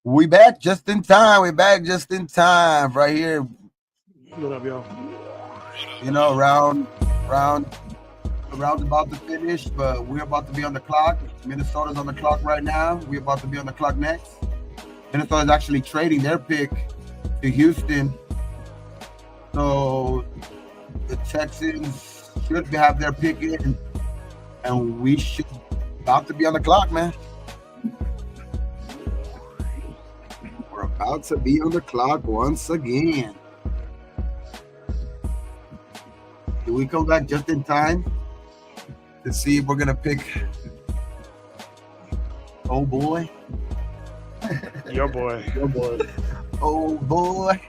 We back just in time. We back just in time. Right here. What up, y'all? You know, round about to finish, but we're about to be on the clock. Minnesota's on the clock right now. We're about to be on the clock next. Minnesota's actually trading their pick to Houston. So the Texans should have their pick in, and we should about to be on the clock, man. We're about to be on the clock once again. Do we come back just in time to see if we're gonna pick? Oh boy. Your boy. Your boy. Oh boy.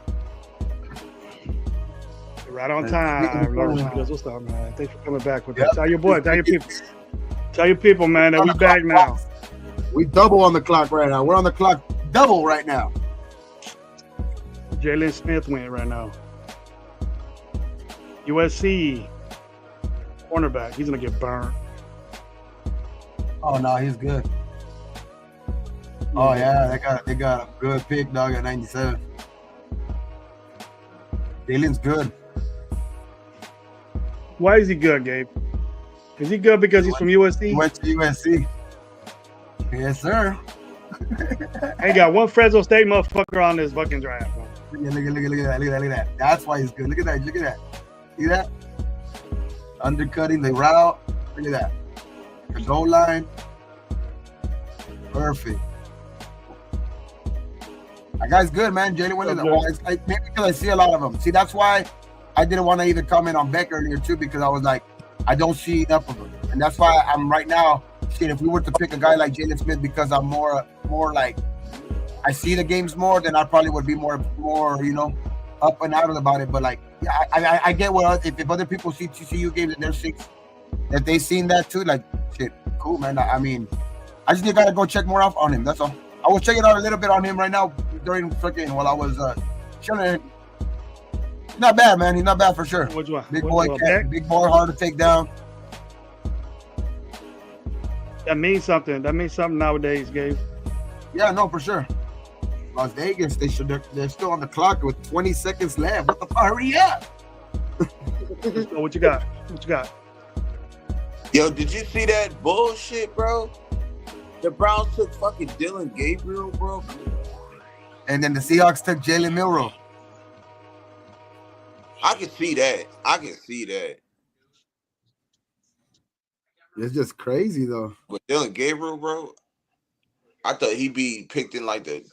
Right on time. What's up, man? Thanks for coming back with that. Tell your boy, tell your people. Tell your people, man, that we back now. We double on the clock right now. We're on the clock double right now. Jalen Smith went right now. USC cornerback. He's gonna get burned. Oh no, he's good. Oh yeah, they got a good pick, dog, at 97. Jalen's good. Why is he good, Gabe? Is he good because he's from USC? He went to USC. Yes, sir. Ain't got one Fresno State motherfucker on this fucking draft. Look at that. That's why he's good. Look at that. See that? Undercutting the route. Look at that. The goal line. Perfect. That guy's good, man. Jalen Williams. Maybe because I see a lot of them. See, that's why I didn't want to even comment on Beck earlier, too, because I was like, I don't see enough of him. And that's why I'm right now seeing if we were to pick a guy like Jalen Smith, because I'm more like, I see the games more, then I probably would be more, up and out about it. But like, yeah, I get what if other people see TCU games and they're six, that they seen that too. Like, shit, cool, man. I mean, I just gotta go check more off on him. That's all. I was checking out a little bit on him right now during freaking while I was chilling. He's not bad, man. He's not bad for sure. Which one? Big boy, hard to take down. That means something. That means something nowadays, Gabe. Yeah, no, for sure. Las Vegas, they're still on the clock with 20 seconds left. What the fuck? Hurry up! So what you got? What you got? Yo, did you see that bullshit, bro? The Browns took fucking Dylan Gabriel, bro. And then the Seahawks took Jalen Milroe. I can see that. It's just crazy, though. But Dylan Gabriel, bro, I thought he'd be picked in like the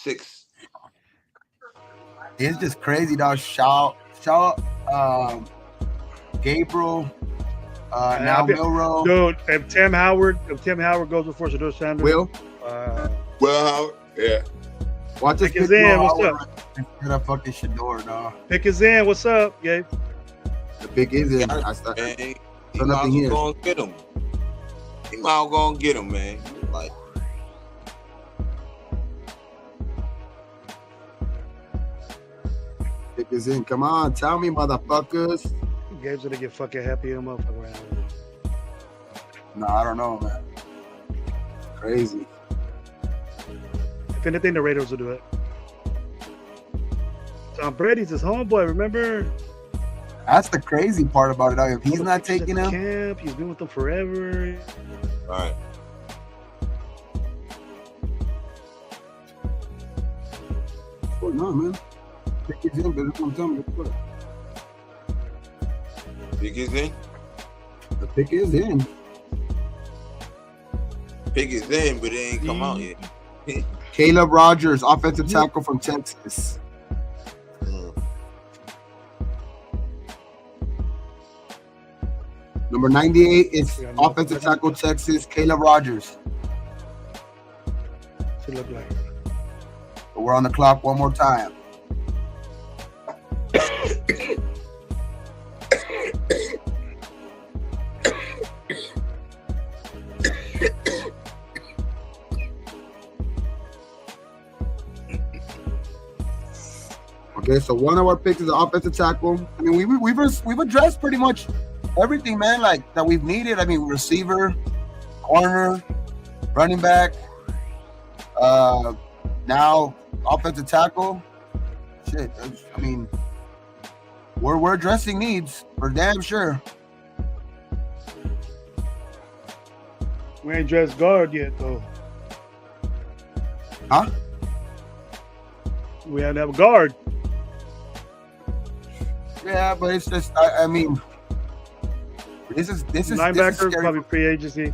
6th. It's just crazy, dog. Shaw, Gabriel, now Milroe. Dude, if Tim Howard goes before Shedeur Sanders. Will? Howard, yeah. Watch Pick his in. What's up? Instead of fucking Shedeur, dog. Pick his in. What's up, Gabe? The pick is in. He might go and get him. He might go and get him, man. Like, pick is in. Come on, tell me, motherfuckers. Gabe's gonna get fucking happy in motherfucker right now. No, I don't know, man. Crazy. If anything, the Raiders will do it. Tom Brady's his homeboy, remember? That's the crazy part about it. If he's not taking him, camp, he's been with them forever. all right. what's going on, man? Pick is in, but don't tell me to put it. Pick is in. The pick is in. Pick is in, but it ain't come out yet. Caleb Rogers, offensive tackle from Texas. Number 98 is offensive tackle Texas, Caleb Rogers. What's it look like? But we're on the clock one more time. Okay, so one of our picks is an offensive tackle. I mean, we've addressed pretty much everything, man, like that we've needed. I mean, receiver, corner, running back, Now, offensive tackle, shit. I mean, we're addressing needs for damn sure. We ain't dressed guard yet, though. Huh? We had to have a guard. Yeah, but it's just, I mean, this is linebacker, scary. probably free agency.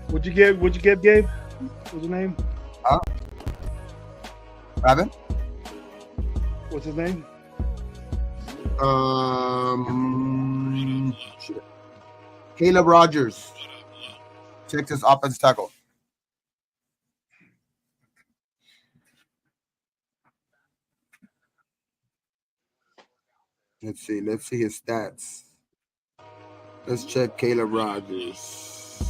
What'd you get, Gabe? What's his name? Huh? Robin? What's his name? Shit. Caleb Rogers, Texas offensive tackle. Let's see his stats. Let's check Caleb Rogers.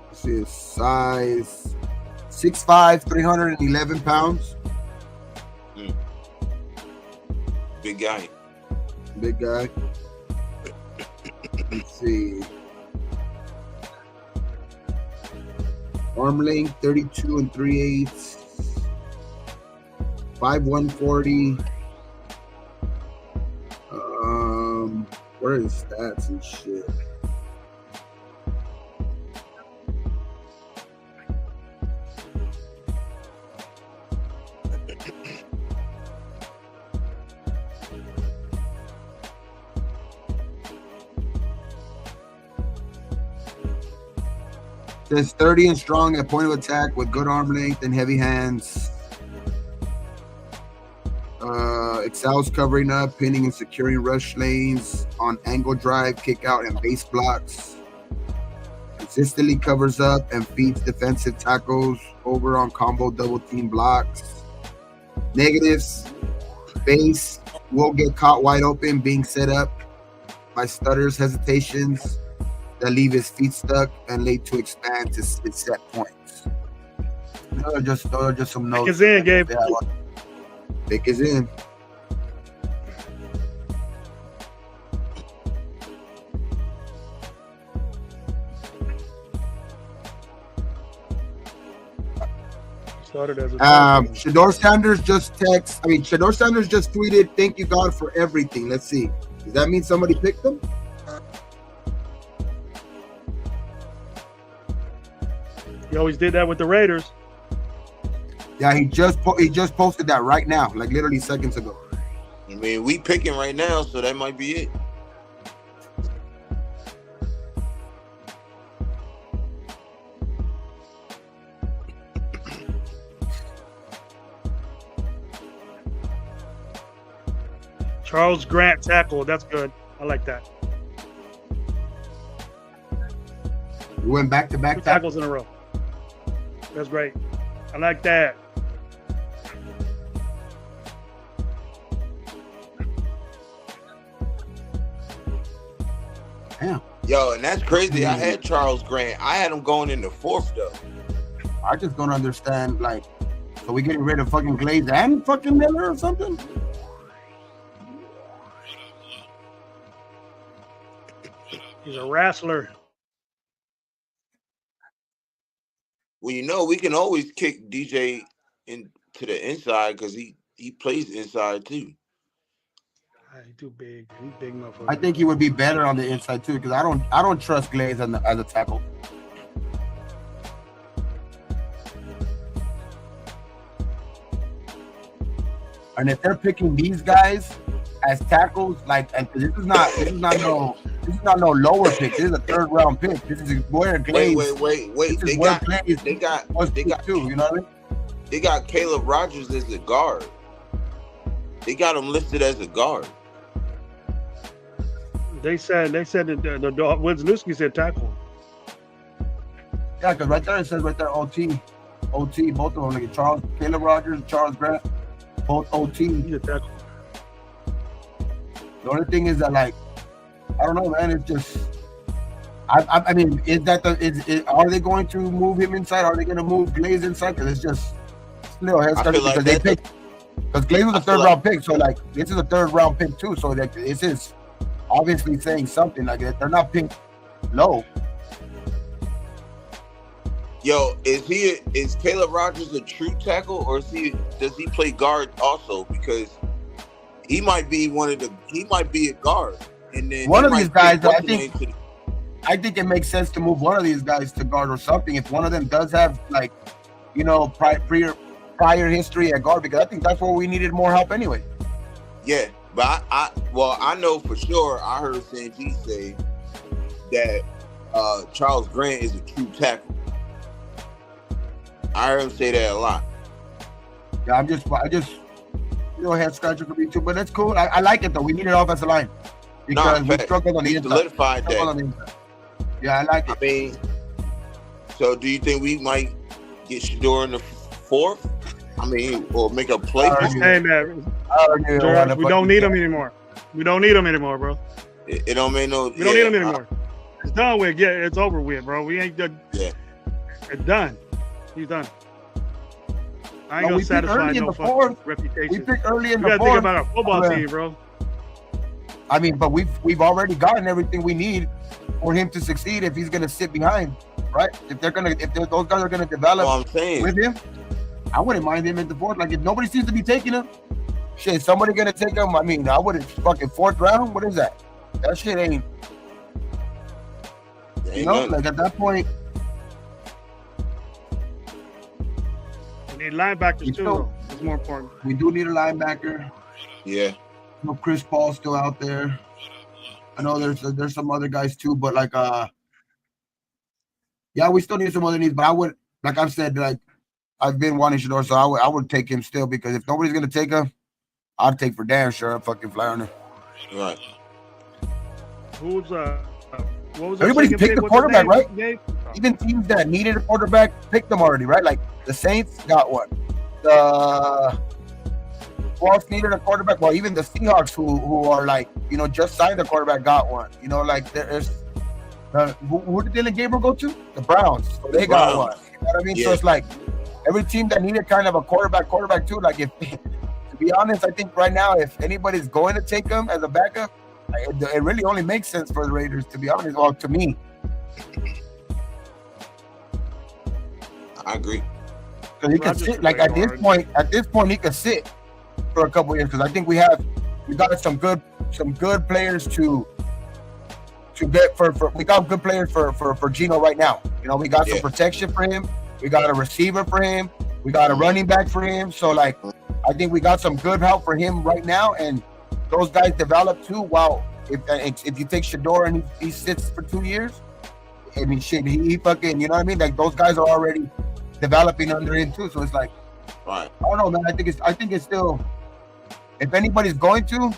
Let's see his size. 6'5", 311 pounds. Big guy. Big guy. Let's see. Arm length 32 3/8. 5'1", 40. What are his stats and shit? Says 30 and strong at point of attack with good arm length and heavy hands. Excels covering up, pinning and securing rush lanes on angle drive, kick out, and base blocks. Consistently covers up and feeds defensive tackles over on combo double team blocks. Negatives: base will get caught wide open being set up by stutters, hesitations that leave his feet stuck and late to expand to his set points. Those are just some notes. Pick is in, Gabe. Pick is in. Started as a Shador Sanders just tweeted, "Thank you God for everything." Let's see. Does that mean somebody picked them? He always did that with the Raiders. Yeah, he just posted that right now, like literally seconds ago. I mean, we picking right now, so that might be it. Charles Grant tackle. That's good. I like that. We went back to back tackles in a row. That's great. I like that. Damn. Yo, and that's crazy. I had Charles Grant. I had him going in the fourth, though. I just don't understand, like, so we getting rid of fucking Glaze and fucking Miller or something? He's a wrestler. Well, you know, we can always kick DJ into the inside because he plays inside too. He's too big. He's big motherfucker. I think he would be better on the inside too, because I don't trust Glaze as a tackle. And if they're picking these guys as tackles, like, and this is not no lower pick. This is a 3rd round pick. This is where Glaze. Wait. They got too. You know what I mean? They got Caleb Rogers as a guard. They got him listed as a guard. They said that the Wisniewski said tackle. Yeah, because right there it says right there OT, both of them. Like Caleb Rogers, Charles Grant, both OT. He's a tackle. The only thing is that, like, I don't know, man. It's just, I mean, are they going to move him inside? Are they going to move Glaze inside? Because it's just still head starting because they picked. Because Glaze was a 3rd round pick, so like this is a 3rd round pick too. So like this is obviously saying something. Like they're not picked low. Yo, is Caleb Rogers a true tackle, or does he play guard also? Because he might be a guard, and then one of these guys. I think it makes sense to move one of these guys to guard or something. If one of them does have like, prior history at guard, because I think that's where we needed more help anyway. Yeah, but I know for sure. I heard Sanjay say that Charles Grant is a true tackle. I heard him say that a lot. Yeah, I just head scratcher for me too, but that's cool. I like it though. We need an offensive line because we struggled on the inside. Solidified that. Yeah, I like it. I mean, so do you think we might get Shador in the fourth? I mean, or make a play for him? George, we don't need him anymore. We don't need him anymore, bro. It don't make no. We don't need him anymore. It's done with. Yeah, it's over with, bro. We ain't done. Yeah. It's done. He's done. I ain't gonna satisfy no fucking reputation. We picked early in the fourth. You gotta think about our football team, bro. I mean, but we've already gotten everything we need for him to succeed if he's gonna sit behind, right? If those guys are gonna develop with him, I wouldn't mind him in the fourth. Like if nobody seems to be taking him, shit, somebody gonna take him. I mean, I wouldn't fucking fourth round. What is that? That shit ain't. Like at that point. We need linebackers too. It's more important. We do need a linebacker. Yeah. Chris Paul's still out there. I know there's some other guys too, but like yeah, we still need some other needs. But I would, like I've said, like I've been wanting Shador, so I would take him still because if nobody's gonna take him, I'd take for damn sure a fucking fly on him. Right. Who's what was everybody's picked the quarterback, right? Even teams that needed a quarterback picked them already, right? Like the Saints got one. Who else needed a quarterback? Well, even the Seahawks, who are like, just signed the quarterback, got one. Like there's who did Dylan Gabriel go to? The Browns. So they got one. You know what I mean? Yeah. So it's like every team that needed kind of a quarterback too. Like if to be honest, I think right now if anybody's going to take him as a backup, it really only makes sense for the Raiders, to be honest. Well, to me, I agree. Because he can sit. Like at this point, he can sit for a couple of years because I think we got some good players to get for we got good players for Gino right now. We got some protection for him. We got a receiver for him. We got a running back for him. So like I think we got some good help for him right now, and those guys develop too. Wow, if you take Shador and he sits for 2 years, I mean shit, he fucking, you know what I mean? Like those guys are already developing under him too. So it's like, right. I don't know, man. I think it's still. If anybody's going to,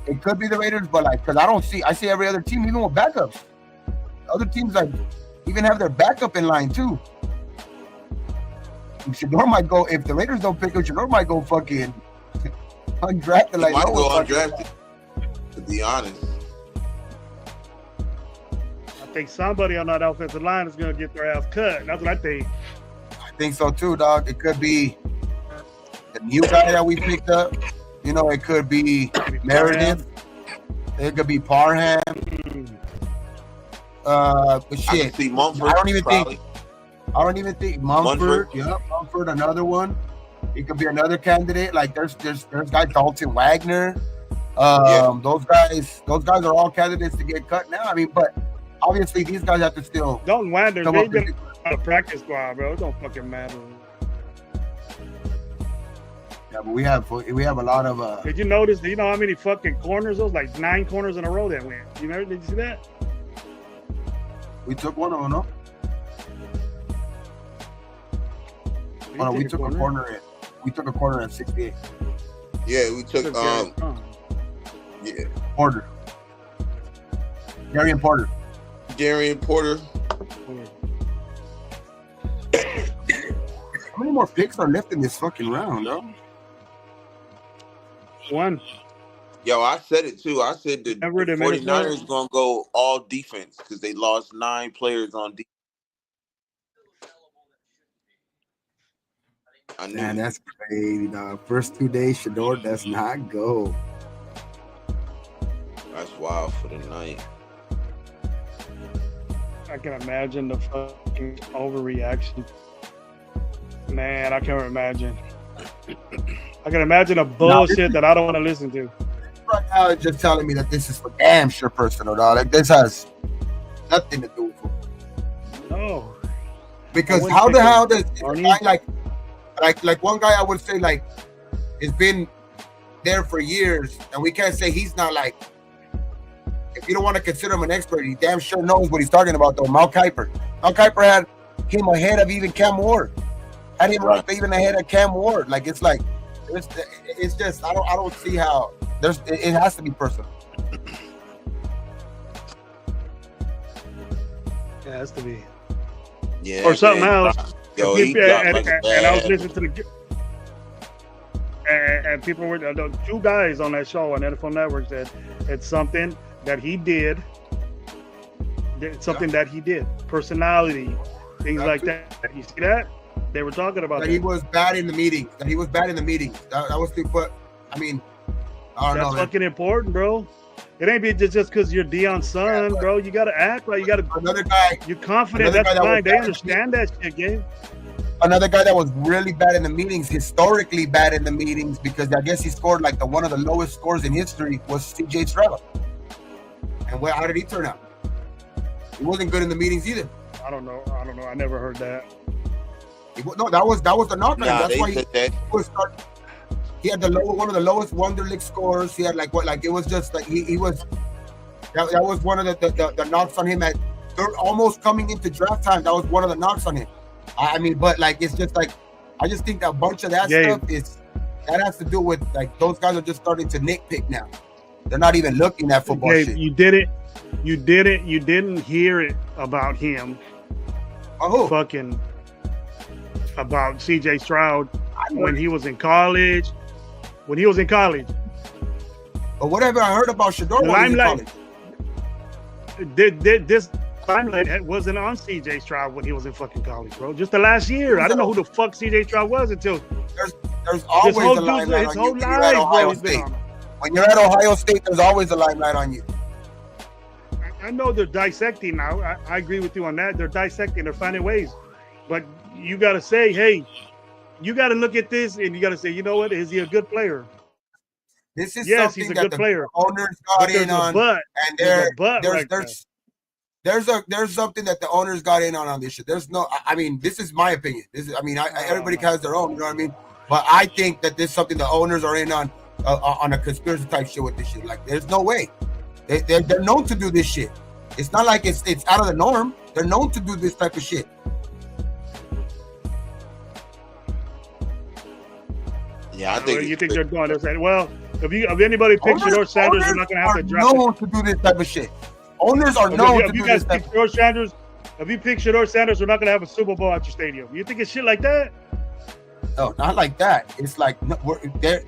it could be the Raiders, but like, because I see every other team, even with backups. Other teams like even have their backup in line too. Shador might go, if the Raiders don't pick him, Shador might go fucking undrafted. Like, might go undrafted, to be honest. I think somebody on that offensive line is going to get their ass cut. That's what I think. I think so too, dog. It could be the new guy that we picked up. It could be Meredith. It could be Parham. But shit, Mumford, I don't even think Mumford. Yeah, Mumford, another one. It could be another candidate. Like there's guy Dalton Wagner. Those guys are all candidates to get cut now. I mean, but obviously these guys have to still. Dalton Wagner, they've been on a practice squad, bro. It don't fucking matter. Yeah, but we have a lot of. Did you notice? Do you know how many fucking corners? Those like 9 corners in a row that went. Did you see that? We took one of them, no? We took a corner at. We took a corner at 68. Yeah, we took Porter. Darian Porter. How many more picks are left in this fucking round, though? One. Yo, I said it too. I said the 49ers going to go all defense because they lost 9 players on defense. Man, that's crazy, dog. First 2 days, Shador does not go. That's wild for the night. I can imagine the fucking overreaction. Man, I can't imagine. I can imagine the bullshit that I don't want to listen to. Right now, it's just telling me that this is for damn sure personal, dog. Like this has nothing to do with football. No. Because how the hell does a guy like one guy I would say like has been there for years, and we can't say he's not like. If you don't want to consider him an expert, he damn sure knows what he's talking about, though. Mel Kiper. Mel Kiper had him ahead of even Cam Ward. Had him even ahead of Cam Ward. Like it's just I don't see how it has to be personal. It has to be. Yeah. Or something else. Yo, and I was listening to the and people were two guys on that show on NFL Network said it's something that he did. Something that he did. Personality, things like that. You see that? They were talking about that. He was bad in the meetings. That was the but I mean, I don't know. That's fucking important, bro. It ain't just because you're Deion's son, bro. You gotta act like you gotta. Another guy. You're confident. That's fine. They understand that shit, Gabe. Another guy that was really bad in the meetings, historically bad in the meetings, because I guess he scored like one of the lowest scores in history was C.J. Stroud. And how did he turn out? He wasn't good in the meetings either. I don't know. I never heard that. No, that was the knock on him. That's why he had one of the lowest Wonderlic scores. He had it was just like he was. That was one of the knocks on him at almost coming into draft time. That was one of the knocks on him. I mean, but like it's just like I just think that a bunch of that stuff that has to do with like those guys are just starting to nitpick now. They're not even looking at football shit. You didn't hear it about him. Oh, fucking about C.J. Stroud when he was in college. But whatever I heard about Shador when he was in college. This limelight wasn't on C.J. Stroud when he was in fucking college, bro. Just the last year. I didn't know who the fuck C.J. Stroud was until there's always a limelight on you when you're at Ohio State. When you're at Ohio State, there's always a limelight on you. I know they're dissecting now. I agree with you on that. They're dissecting. They're finding ways. But you got to say, hey, you got to look at this and you got to say, you know what? Is he a good player? This is yes, something he's a that good the player. Owners got in on, and there's something that the owners got in on this shit. There's no, I mean, this is my opinion. Everybody has their own. You know what I mean? But I think that this is something the owners are in on a conspiracy type shit with this shit. Like, there's no way. They're known to do this shit. It's not like it's out of the norm. They're known to do this type of shit. Yeah, I think. You think they're doing? They're saying, well, if anybody picks Shador Sanders, they're not going to have to draft. Known to do this type of shit. Owners are known to do this type of shit. If you pick Shador Sanders, we're not going to have a Super Bowl at your stadium. You think it's shit like that? No, not like that. It's like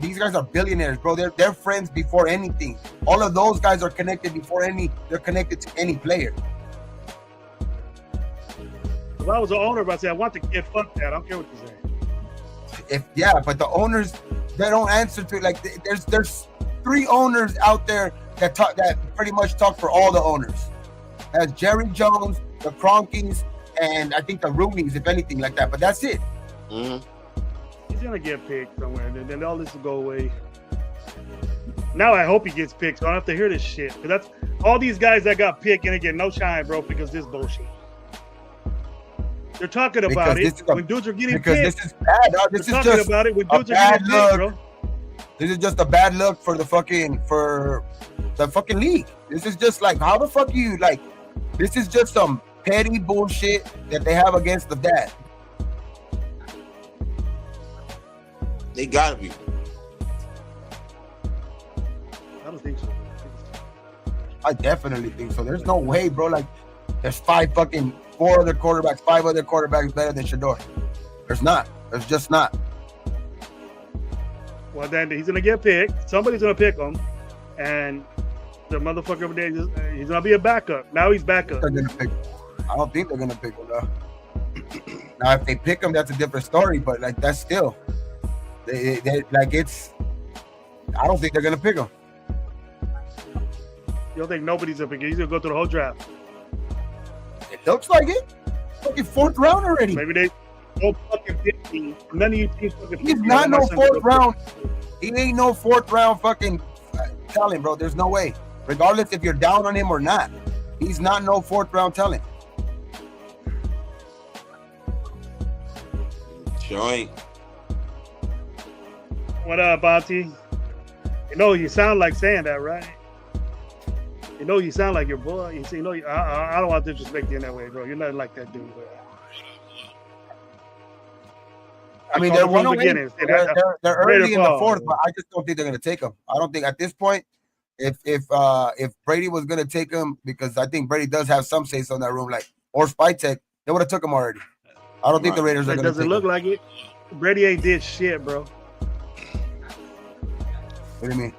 these guys are billionaires, bro. They're friends before anything. All of those guys are connected they're connected to any player. If I was an owner, I'd say I want the kid. Fuck that. I don't care what you say. But the owners, they don't answer to like. There's 3 owners out there that pretty much talk for all the owners. As Jerry Jones, the Cronkies, and I think the Rooneys, if anything like that. But that's it. Mm-hmm. He's gonna get picked somewhere, and then all this will go away. Now I hope he gets picked, so I don't have to hear this shit. Because that's all these guys that got picked and they get no shine, bro, because this bullshit. They're talking about it when dudes are getting picked. Because this is bad, dog. This is just about it when dudes are getting picked, bro. This is just a bad look for the fucking league. This is just like, how the fuck you like? This is just some petty bullshit that they have against the dad. They gotta be. I don't think so. I definitely think so. There's no way, bro. Like, there's 4 other quarterbacks, 5 other quarterbacks better than Shador. There's not. There's just not. Well, then he's gonna get picked. Somebody's gonna pick him, and the motherfucker over there, he's gonna be a backup. Now he's backup. I don't think they're gonna pick him though. Now, if they pick him, that's a different story. But like, that's still. They like it's. I don't think they're gonna pick him. You don't think nobody's gonna pick him? He's gonna go through the whole draft. Looks like it. Fucking fourth round already. Maybe they don't fucking 50. None of you teams fucking 50. He's not no fourth round. He ain't no fourth round fucking talent, bro. There's no way. Regardless if you're down on him or not, he's not no fourth round talent. Joint. What up, Auntie? You know you sound like saying that, right? You know you sound like your boy. You see, I don't want to disrespect you in that way, bro. You're not like that dude, bro. I mean, they're early in the fourth, but I just don't think they're gonna take him. I don't think at this point, if Brady was gonna take him, because I think Brady does have some say on that room, like or Spytek, they would have took him already. I don't think the Raiders are gonna. Doesn't look like it. Brady ain't did shit, bro. What do you mean?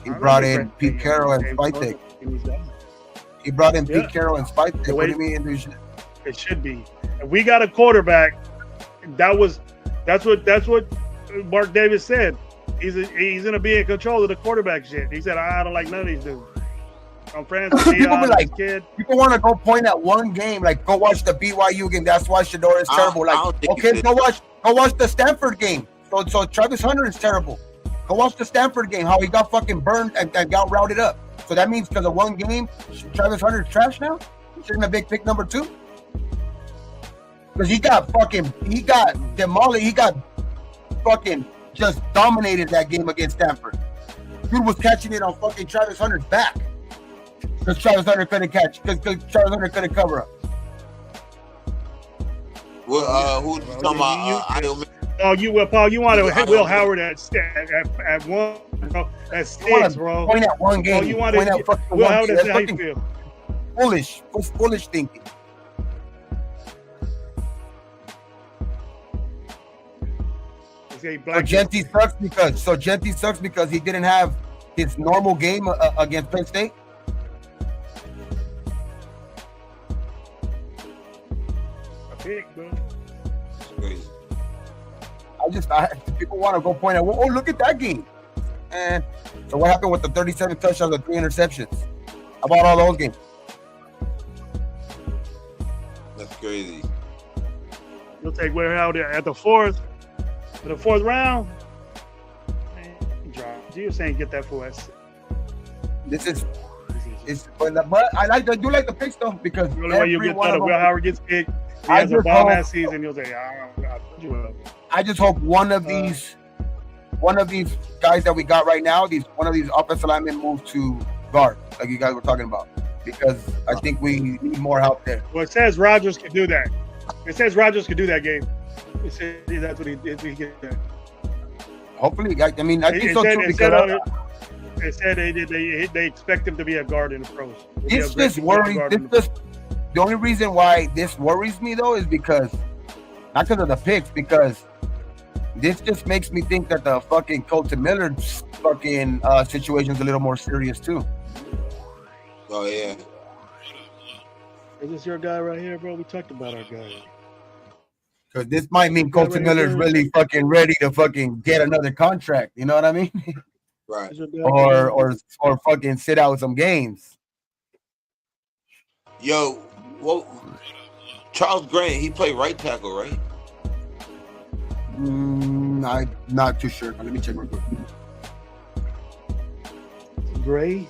He brought in Pete Carroll and Spytek. He brought in Pete Carroll and Spytek. What do you mean? It should be. If we got a quarterback, that's what Mark Davis said. He's gonna be in control of the quarterback shit. He said, I don't like none of these dudes. I'm friends with people be like, kid. People want to go point at one game, like go watch the BYU game. That's why Shador is terrible. Like, okay, go watch the Stanford game. So Travis Hunter is terrible. Go watch the Stanford game, how he got fucking burned and got routed up. So that means because of one game, Travis Hunter is trash now? He's shouldn't have big pick number 2? Because he got demolished. He got fucking just dominated that game against Stanford. Dude was catching it on fucking Travis Hunter's back. Because Travis Hunter couldn't catch. Because Travis Hunter couldn't cover up. Well, who you talking about? Oh, Paul, you want to hit Will Howard at 1, bro, at 6, bro. Point at one game. Oh, you want to hit Will Howard at how you feel? Foolish thinking. So Gentry sucks because he didn't have his normal game against Penn State. A pick, bro. People want to go point at, oh, look at that game. And so what happened with the 37 touchdowns and 3 interceptions? How about all those games? That's crazy. You'll take Will Howard at the fourth round. Man, you're saying get that for us. But I do like the picks though, because the only way you get that Will Howard gets picked, he has a bomb ass season. You'll say, I just hope one of these guys that we got right now, one of these offensive linemen move to guard, like you guys were talking about, because I think we need more help there. Well, it says Rodgers can do that. It says Rodgers can do that game. It says that's what he get that. Hopefully, I think so too. It said they expect him to be a guard in the pros. This just worries. The only reason why this worries me though is because not because of the picks, because this just makes me think that the fucking Colton Miller fucking situation is a little more serious too. Oh yeah. Is this your guy right here, bro? We talked about our guy. Because this might mean Colton Miller's really fucking ready to fucking get another contract. You know what I mean? Right. Or fucking sit out some games. Yo, well, Charles Grant, he played right tackle, right? I'm not too sure. Let me check real quick. Gray?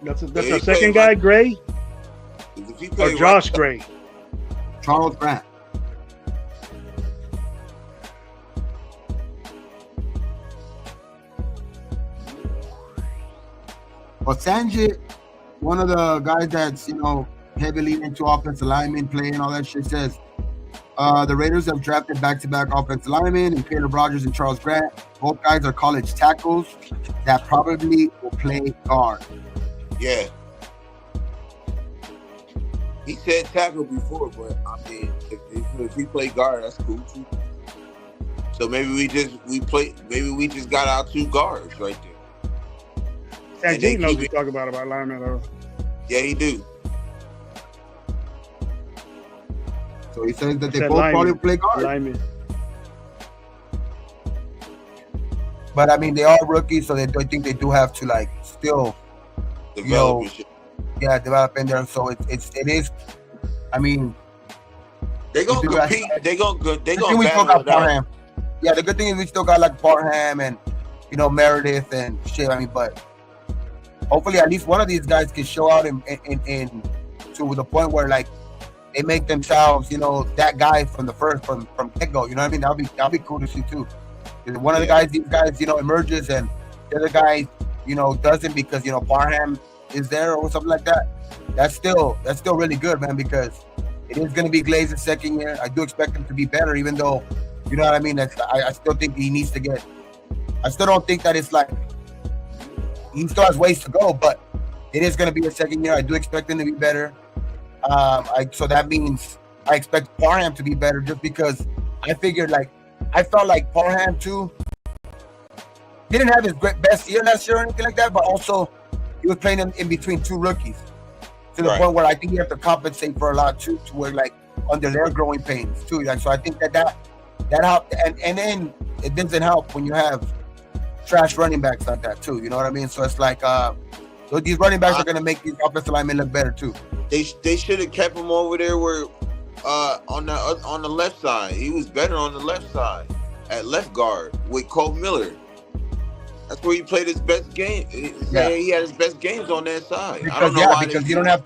That's our second guy, Gray? Or Josh Gray? Charles Grant. Well, Sanjit, one of the guys that's, heavily into offensive lineman play and all that shit, says the Raiders have drafted back-to-back offensive linemen and Caleb Rogers and Charles Grant. Both guys are college tackles that probably will play guard. Yeah. He said tackle before, but I mean, if he play guard, that's cool too. So maybe we just got our 2 guards right there. And he knows we talk about linemen. Yeah, he do. So he says that they both probably play guard. Linemen. But I mean, they are rookies, so I think they do have to still develop. develop in there. So it is. I mean, They gonna compete. They gonna we still battle got it out. Parham. Yeah, the good thing is we still got like Parham and Meredith and shit. I mean, but hopefully at least one of these guys can show out in to the point where like they make themselves, that guy from the first from get go. You know what I mean? That'll be cool to see too. One of these guys, emerges and the other guy, doesn't because Parham is there or something like that. That's still really good, man, because it is going to be Glaze's second year. I do expect him to be better, even though, you know what I mean. I still think he needs to get. I still don't think that it's like he still has ways to go, but it is going to be a second year. I do expect him to be better. So that means I expect Parham to be better, just because I figured I felt like Parham too didn't have his best year last year or anything like that, but also he was playing in between two rookies to the point where I think you have to compensate for a lot too, to where like under their growing pains too. Like, so I think that helped, and then it doesn't help when you have trash running backs like that too. You know what I mean? So it's like so these running backs are going to make these offensive linemen look better too. They should have kept him over there where on the left side. He was better on the left side at left guard with Cole Miller. That's where he played his best game. Yeah, he had his best games on that side. Because, I don't know why because you don't have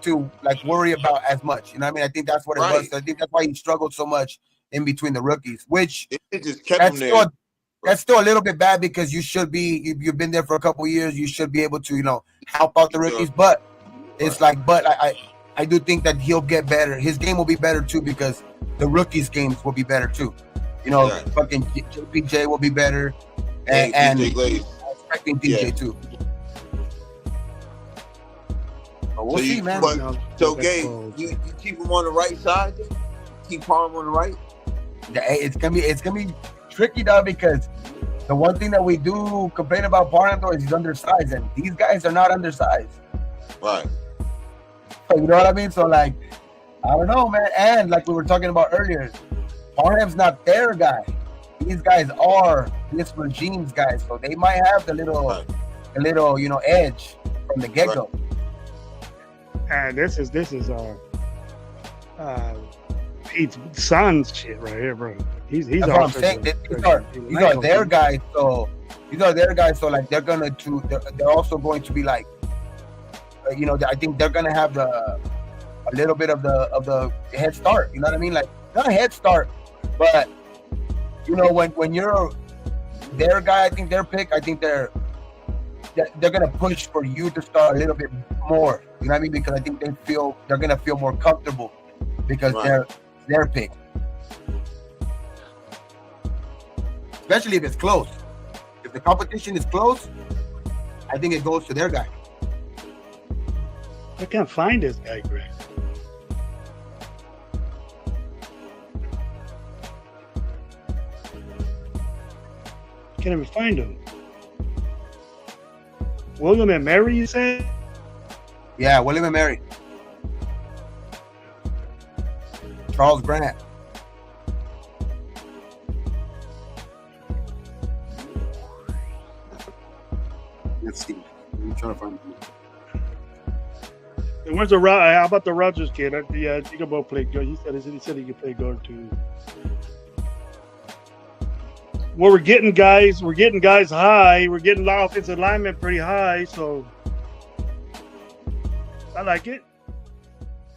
to like worry about as much. You know what I mean? I think that's what it was. I think that's why he struggled so much in between the rookies, which it just kept him there. That's still a little bit bad because you should be. You've been there for a couple of years. You should be able to, help out the rookies. But it's I do think that he'll get better. His game will be better too because the rookies' games will be better too. Fucking JPJ will be better, and I'm expecting DJ too. But we'll see, man. So, Gabe, you keep him on the right side. Then? Keep Parham on the right. It's gonna be tricky though, because the one thing that we do complain about Parham though is he's undersized, and these guys are not undersized. Right. You know what I mean? So like, I don't know, man. And like we were talking about earlier, Parham's not their guy. These guys are this regime's guys, so they might have the little edge from the get go. And this is Pete's son's shit right here, bro. He's That's what I'm saying. These are their guys, so like they're also going to be like, I think they're gonna have a little bit of the head start. You know what I mean? Like not a head start, but when you're their guy, I think their pick, I think they're gonna push for you to start a little bit more. You know what I mean? Because I think they're gonna feel more comfortable because they're their pick. Especially if it's close. If the competition is close, I think it goes to their guy. I can't find this guy, Greg. Can't even find him. William and Mary, you said? Yeah, William and Mary. Charles Grant. Let's see. I'm trying to find him. And where's how about the Rogers kid? Yeah, he can both play guard. He said he could play guard too. Well, we're getting guys high. We're getting offensive linemen pretty high, so I like it.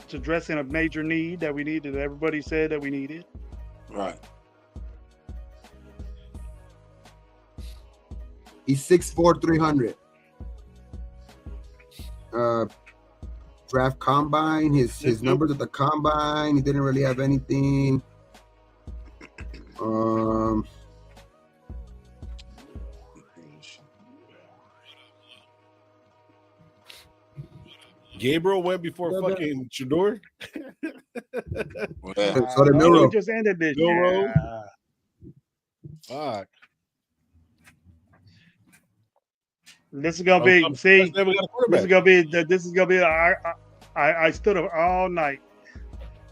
It's addressing a major need that we needed. Everybody said that we needed. Right. He's 6'4", 300. Draft combine. His numbers at the combine. He didn't really have anything. Gabriel went before fucking Shador. So did Milrow. We just ended this. Milrow. Yeah. Fuck. This is gonna be. See, this is gonna be. I stood up all night,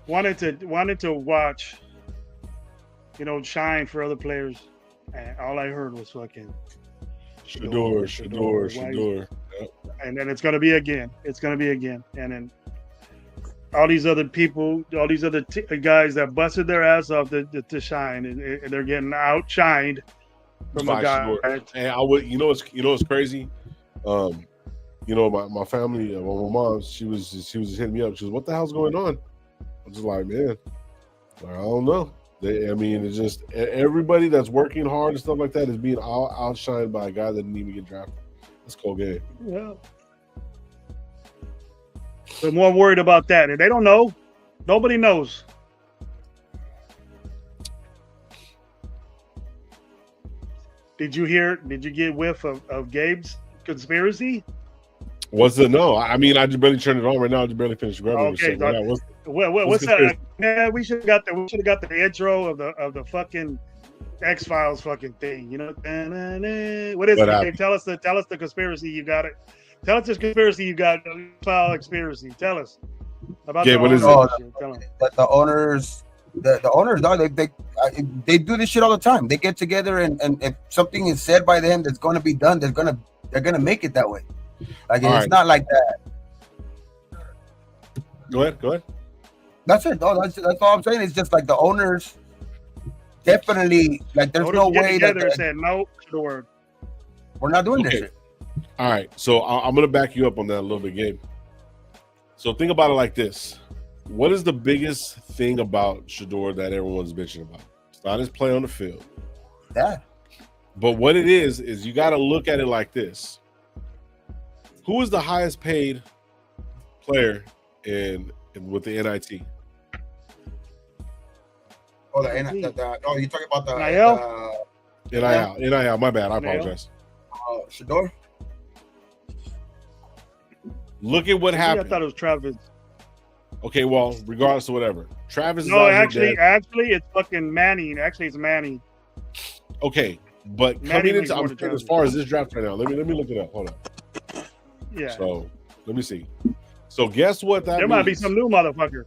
wanted to watch, shine for other players, and all I heard was fucking Shador. Yep. And then it's going to be again. It's going to be again. And then all these other people, all these other guys that busted their ass off to shine, and they're getting outshined from a guy. And I would, it's crazy. My family, my mom, she was just hitting me up. She was, "What the hell's going on?" I'm just like, man, I don't know. It's just everybody that's working hard and stuff like that is being outshined by a guy that didn't even get drafted. That's a cool game. Yeah. They're more worried about that, and they don't know. Nobody knows. Did you get whiff of Gabe's conspiracy? What's it? No, I just barely turned it on right now. I just barely finished grabbing it. Okay, what's that? Man, we should have got the intro of the fucking X-Files fucking thing. What is it? Gabe? Tell us the conspiracy you got. Tell us this conspiracy you got. X-File conspiracy. Tell us about what is it? The owners. The owners are they do this shit all the time. They get together and if something is said by them that's going to be done, they're gonna make it that way. Like all it's right. Not like that. Go ahead. That's it. Oh, that's all I'm saying. It's just like the owners definitely like there's no way that said no to the word. We're not doing this shit. All right, so I'm gonna back you up on that a little bit, Gabe. So think about it like this. What is the biggest thing about Shedeur that everyone's bitching about? It's not his play on the field. Yeah. But what it is you got to look at it like this. Who is the highest paid player with the NIT? Oh, you're talking about the NIL. My bad. I apologize. Shedeur. Look at what happened. I thought it was Travis. Okay, well, regardless of whatever, Travis. No, actually, it's fucking Manning. Actually, it's Manning. Okay, but coming into as far as this draft right now, let me look it up. Hold on. Yeah. So let me see. So guess what? There might be some new motherfucker.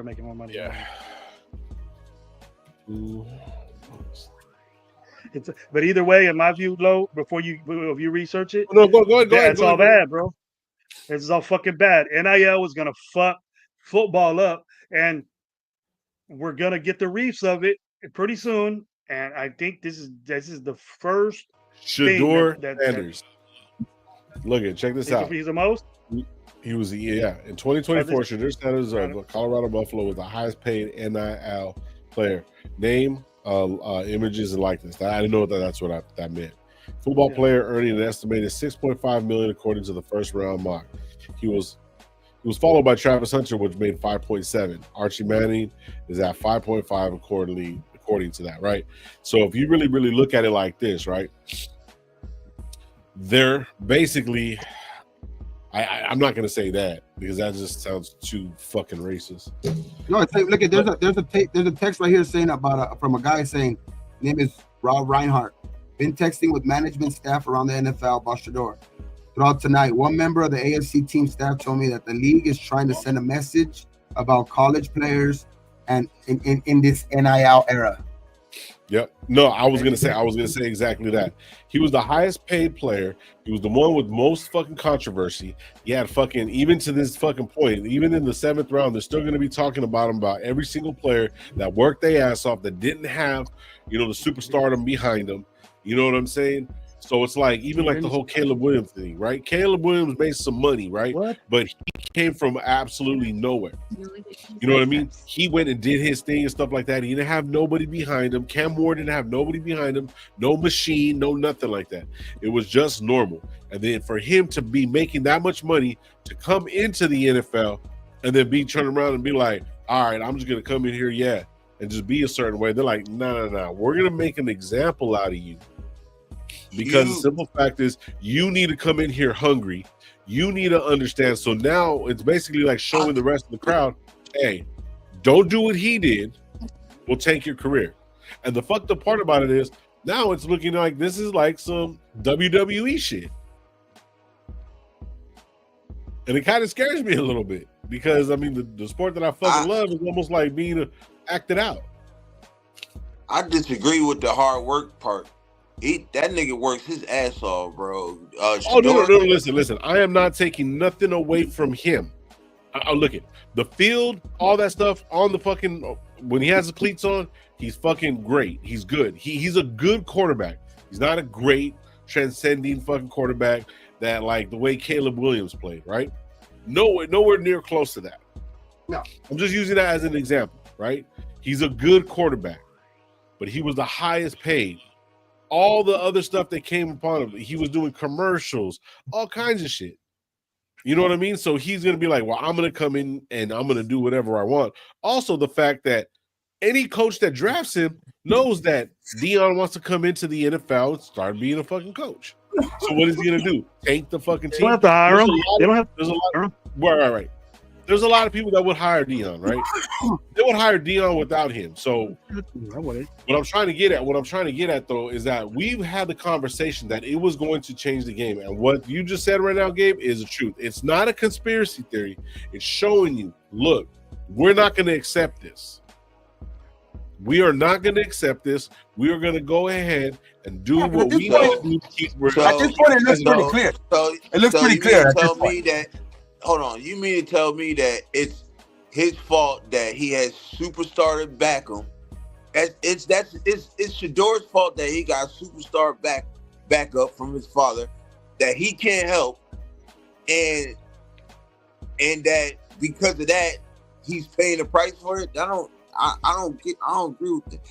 Making more money. Yeah. But either way, in my view, Lo, if you research it, no, go ahead. It's all bad, bro. It's all fucking bad. NIL is gonna fuck football up, and we're gonna get the reefs of it pretty soon. And I think this is the first Shedeur Sanders. Look at check this out. He's the most. He was in 2024. Shedeur Sanders of Colorado Buffalo was the highest paid NIL player. Name, images, and likeness. I didn't know that's what that meant. Football player earning an estimated $6.5 million according to the first round mock. He was followed by Travis Hunter, which made 5.7. Archie Manning is at 5.5 according to that, right? So if you really, really look at it like this, right? They're basically I'm not gonna say that because that just sounds too fucking racist. No, it's like, look at there's a text right here saying from a guy saying name is Rob Reinhardt. Been texting with management staff around the NFL about Shedeur. Throughout tonight, one member of the AFC team staff told me that the league is trying to send a message about college players and in this NIL era. Yep. No, I was gonna say exactly that. He was the highest paid player. He was the one with most fucking controversy. He had fucking, even to this fucking point, even in the 7th round, they're still gonna be talking about him, about every single player that worked their ass off, that didn't have, the superstardom behind them. You know what I'm saying? So it's like, even like the whole Caleb Williams thing, right? Caleb Williams made some money, right? What? But he came from absolutely nowhere. You know what I mean? He went and did his thing and stuff like that. He didn't have nobody behind him. Cam Moore didn't have nobody behind him. No machine, no nothing like that. It was just normal. And then for him to be making that much money to come into the NFL and then be turning around and be like, all right, I'm just going to come in here, and just be a certain way. They're like, no. We're going to make an example out of you. Because the simple fact is, you need to come in here hungry. You need to understand. So now it's basically like showing the rest of the crowd, hey, don't do what he did. We'll take your career. And the fucked up part about it is, now it's looking like this is like some WWE shit. And it kind of scares me a little bit. Because, the sport that I fucking love is almost like being acted out. I disagree with the hard work part. That nigga works his ass off, bro. Oh no, listen. I am not taking nothing away from him. I look at the field, all that stuff on the fucking when he has the cleats on, he's fucking great. He's good. He's a good quarterback. He's not a great transcending fucking quarterback that like the way Caleb Williams played, right? Nowhere near close to that. No. I'm just using that as an example, right? He's a good quarterback, but he was the highest paid. All the other stuff that came upon him, he was doing commercials, all kinds of shit. You know what I mean? So he's going to be like, well, I'm going to come in and I'm going to do whatever I want. Also, the fact that any coach that drafts him knows that Deion wants to come into the NFL and start being a fucking coach. So what is he going to do? Tank the fucking team? They don't have to hire him. They don't have There's a lot. Right. There's a lot of people that would hire Deion, right? They would hire Deion without him. So what I'm trying to get at though is that we've had the conversation that it was going to change the game. And what you just said right now, Gabe, is the truth. It's not a conspiracy theory. It's showing you, look, we're not going to accept this. We are not going to accept this. We are going to go ahead and do what we need to keep. At this point, it looks pretty clear. It looks pretty clear. Tell me that. Hold on. You mean to tell me that it's his fault that he has superstar to back him? It's Shador's fault that he got superstar backup from his father that he can't help, and that because of that he's paying the price for it. I don't agree with it.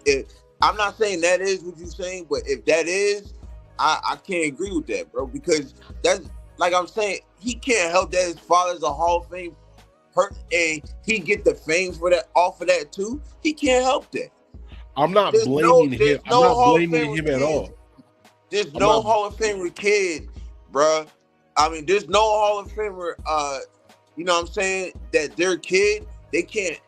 If I'm not saying that is what you're saying, but if that is, I can't agree with that, bro, because that's like I'm saying, he can't help that his father's a Hall of Fame person and he get the fame for that off of that too. He can't help that. I'm not blaming him. I'm not blaming him at all. There's no Hall of Famer kid, bro. I mean, there's no Hall of Famer, you know what I'm saying, that their kid, they can't.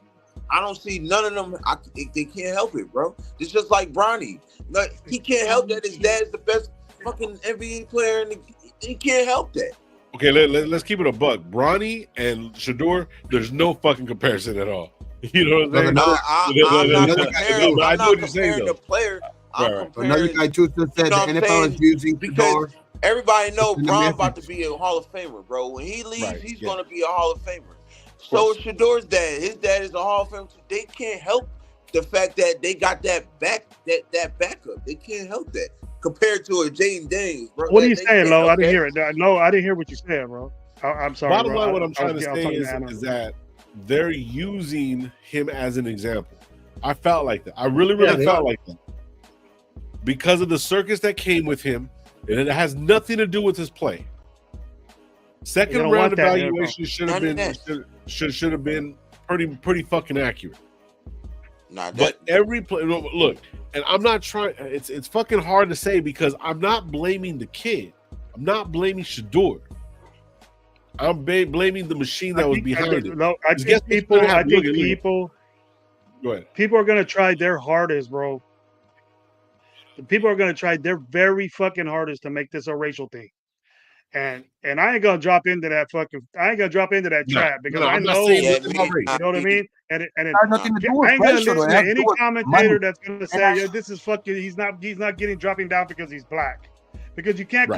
I don't see none of them. They can't help it, bro. It's just like Bronny. Like, he can't help that his dad's the best fucking NBA player, and he can't help that. Okay, let's keep it a buck. Bronny and Shador, there's no fucking comparison at all. You know what I'm saying? I'm not comparing the player. Another guy too said the NFL is using Shador. Everybody know Bron about to be a Hall of Famer, bro. When he leaves, he's going to be a Hall of Famer. So Shador's dad, his dad is a Hall of Famer. They can't help the fact that they got that backup. They can't help that compared to a Jaden Daniels, bro. What are you saying, Lo? I didn't hear it. No, I didn't hear what you said, bro. I'm sorry. Bottom line, what I'm trying to say is that they're using him as an example. I felt like that. I really felt like that because of the circus that came with him, and it has nothing to do with his play. Second round evaluation should have been pretty fucking accurate. But every play, look, and I'm not trying. It's fucking hard to say because I'm not blaming the kid. I'm not blaming Shador. I'm blaming the machine that was behind it. No, I think people. Go ahead. People are gonna try their hardest, bro. The people are gonna try their very fucking hardest to make this a racial thing. And I ain't gonna drop into that trap because I know, you know what I mean. And it has nothing to do with racial. Any commentator that's gonna say, "Yeah, this is fucking," he's not dropping down because he's black. Because you can't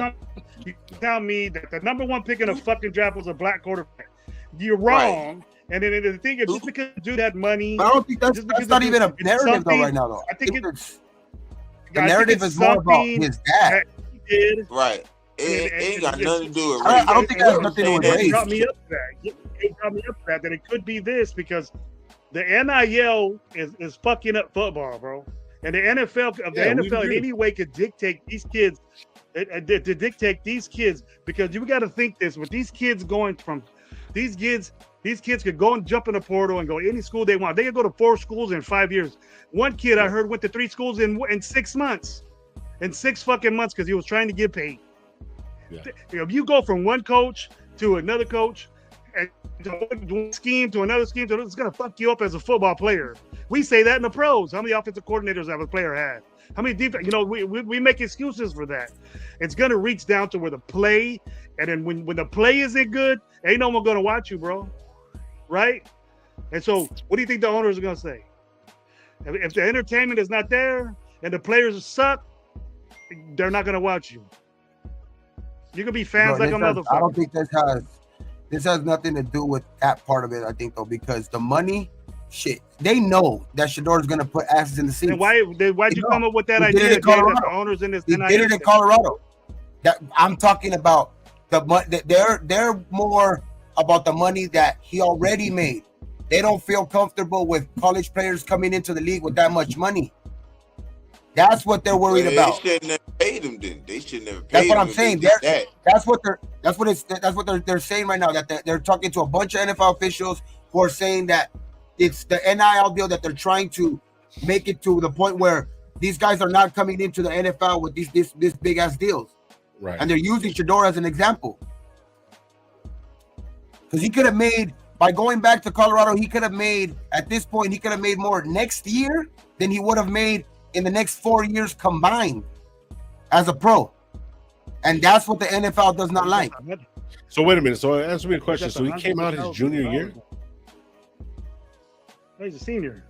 you tell me that the number one pick in the fucking draft was a black quarterback. You're wrong. Right. And then the thing is, just because dude had money, but I don't think that's not even a narrative though right now. Though I think the narrative is more about his dad. Right. It ain't got nothing to do with race. I don't think it has nothing to do with race. It brought me up to that it could be this because the NIL is fucking up football, bro. And the NFL in any way could dictate these kids to dictate these kids because you got to think this with these kids going from these kids could go and jump in the portal and go any school they want. They could go to 4 schools in 5 years. One kid I heard went to 3 schools in 6 months, in 6 fucking months because he was trying to get paid. Yeah. If you go from one coach to another coach and to one scheme to another scheme, it's going to fuck you up as a football player. We say that in the pros. How many offensive coordinators have a player had? How many defense? You know, we make excuses for that. It's going to reach down to where the play, and then when the play isn't good, ain't no one going to watch you, bro. Right? And so what do you think the owners are going to say? If the entertainment is not there and the players suck, they're not gonna watch you. You can be fans Bro, like a I motherfucker. don't think this has nothing to do with that part of it. I think though, because the money, shit, they know that Shador's gonna put asses in the seats. And why'd you come up with that He did it idea? in Colorado. That the owners in this He did it in Colorado. That I'm talking about they're more about the money that he already made. They don't feel comfortable with college players coming into the league with that much money. That's what they're worried about. They shouldn't have paid him then. They shouldn't have paid That's what him. I'm saying. That's what they're saying right now. That they're talking to a bunch of NFL officials who are saying that it's the NIL deal that they're trying to make it to the point where these guys are not coming into the NFL with these big ass deals. Right. And they're using Shador as an example. Because he could have made, by going back to Colorado, he could have made, at this point, he could have made more next year than he would have made in the next 4 years combined as a pro. And that's what the NFL does not like. So wait a minute. So answer me a question. So he came out his junior year? No, he's a senior.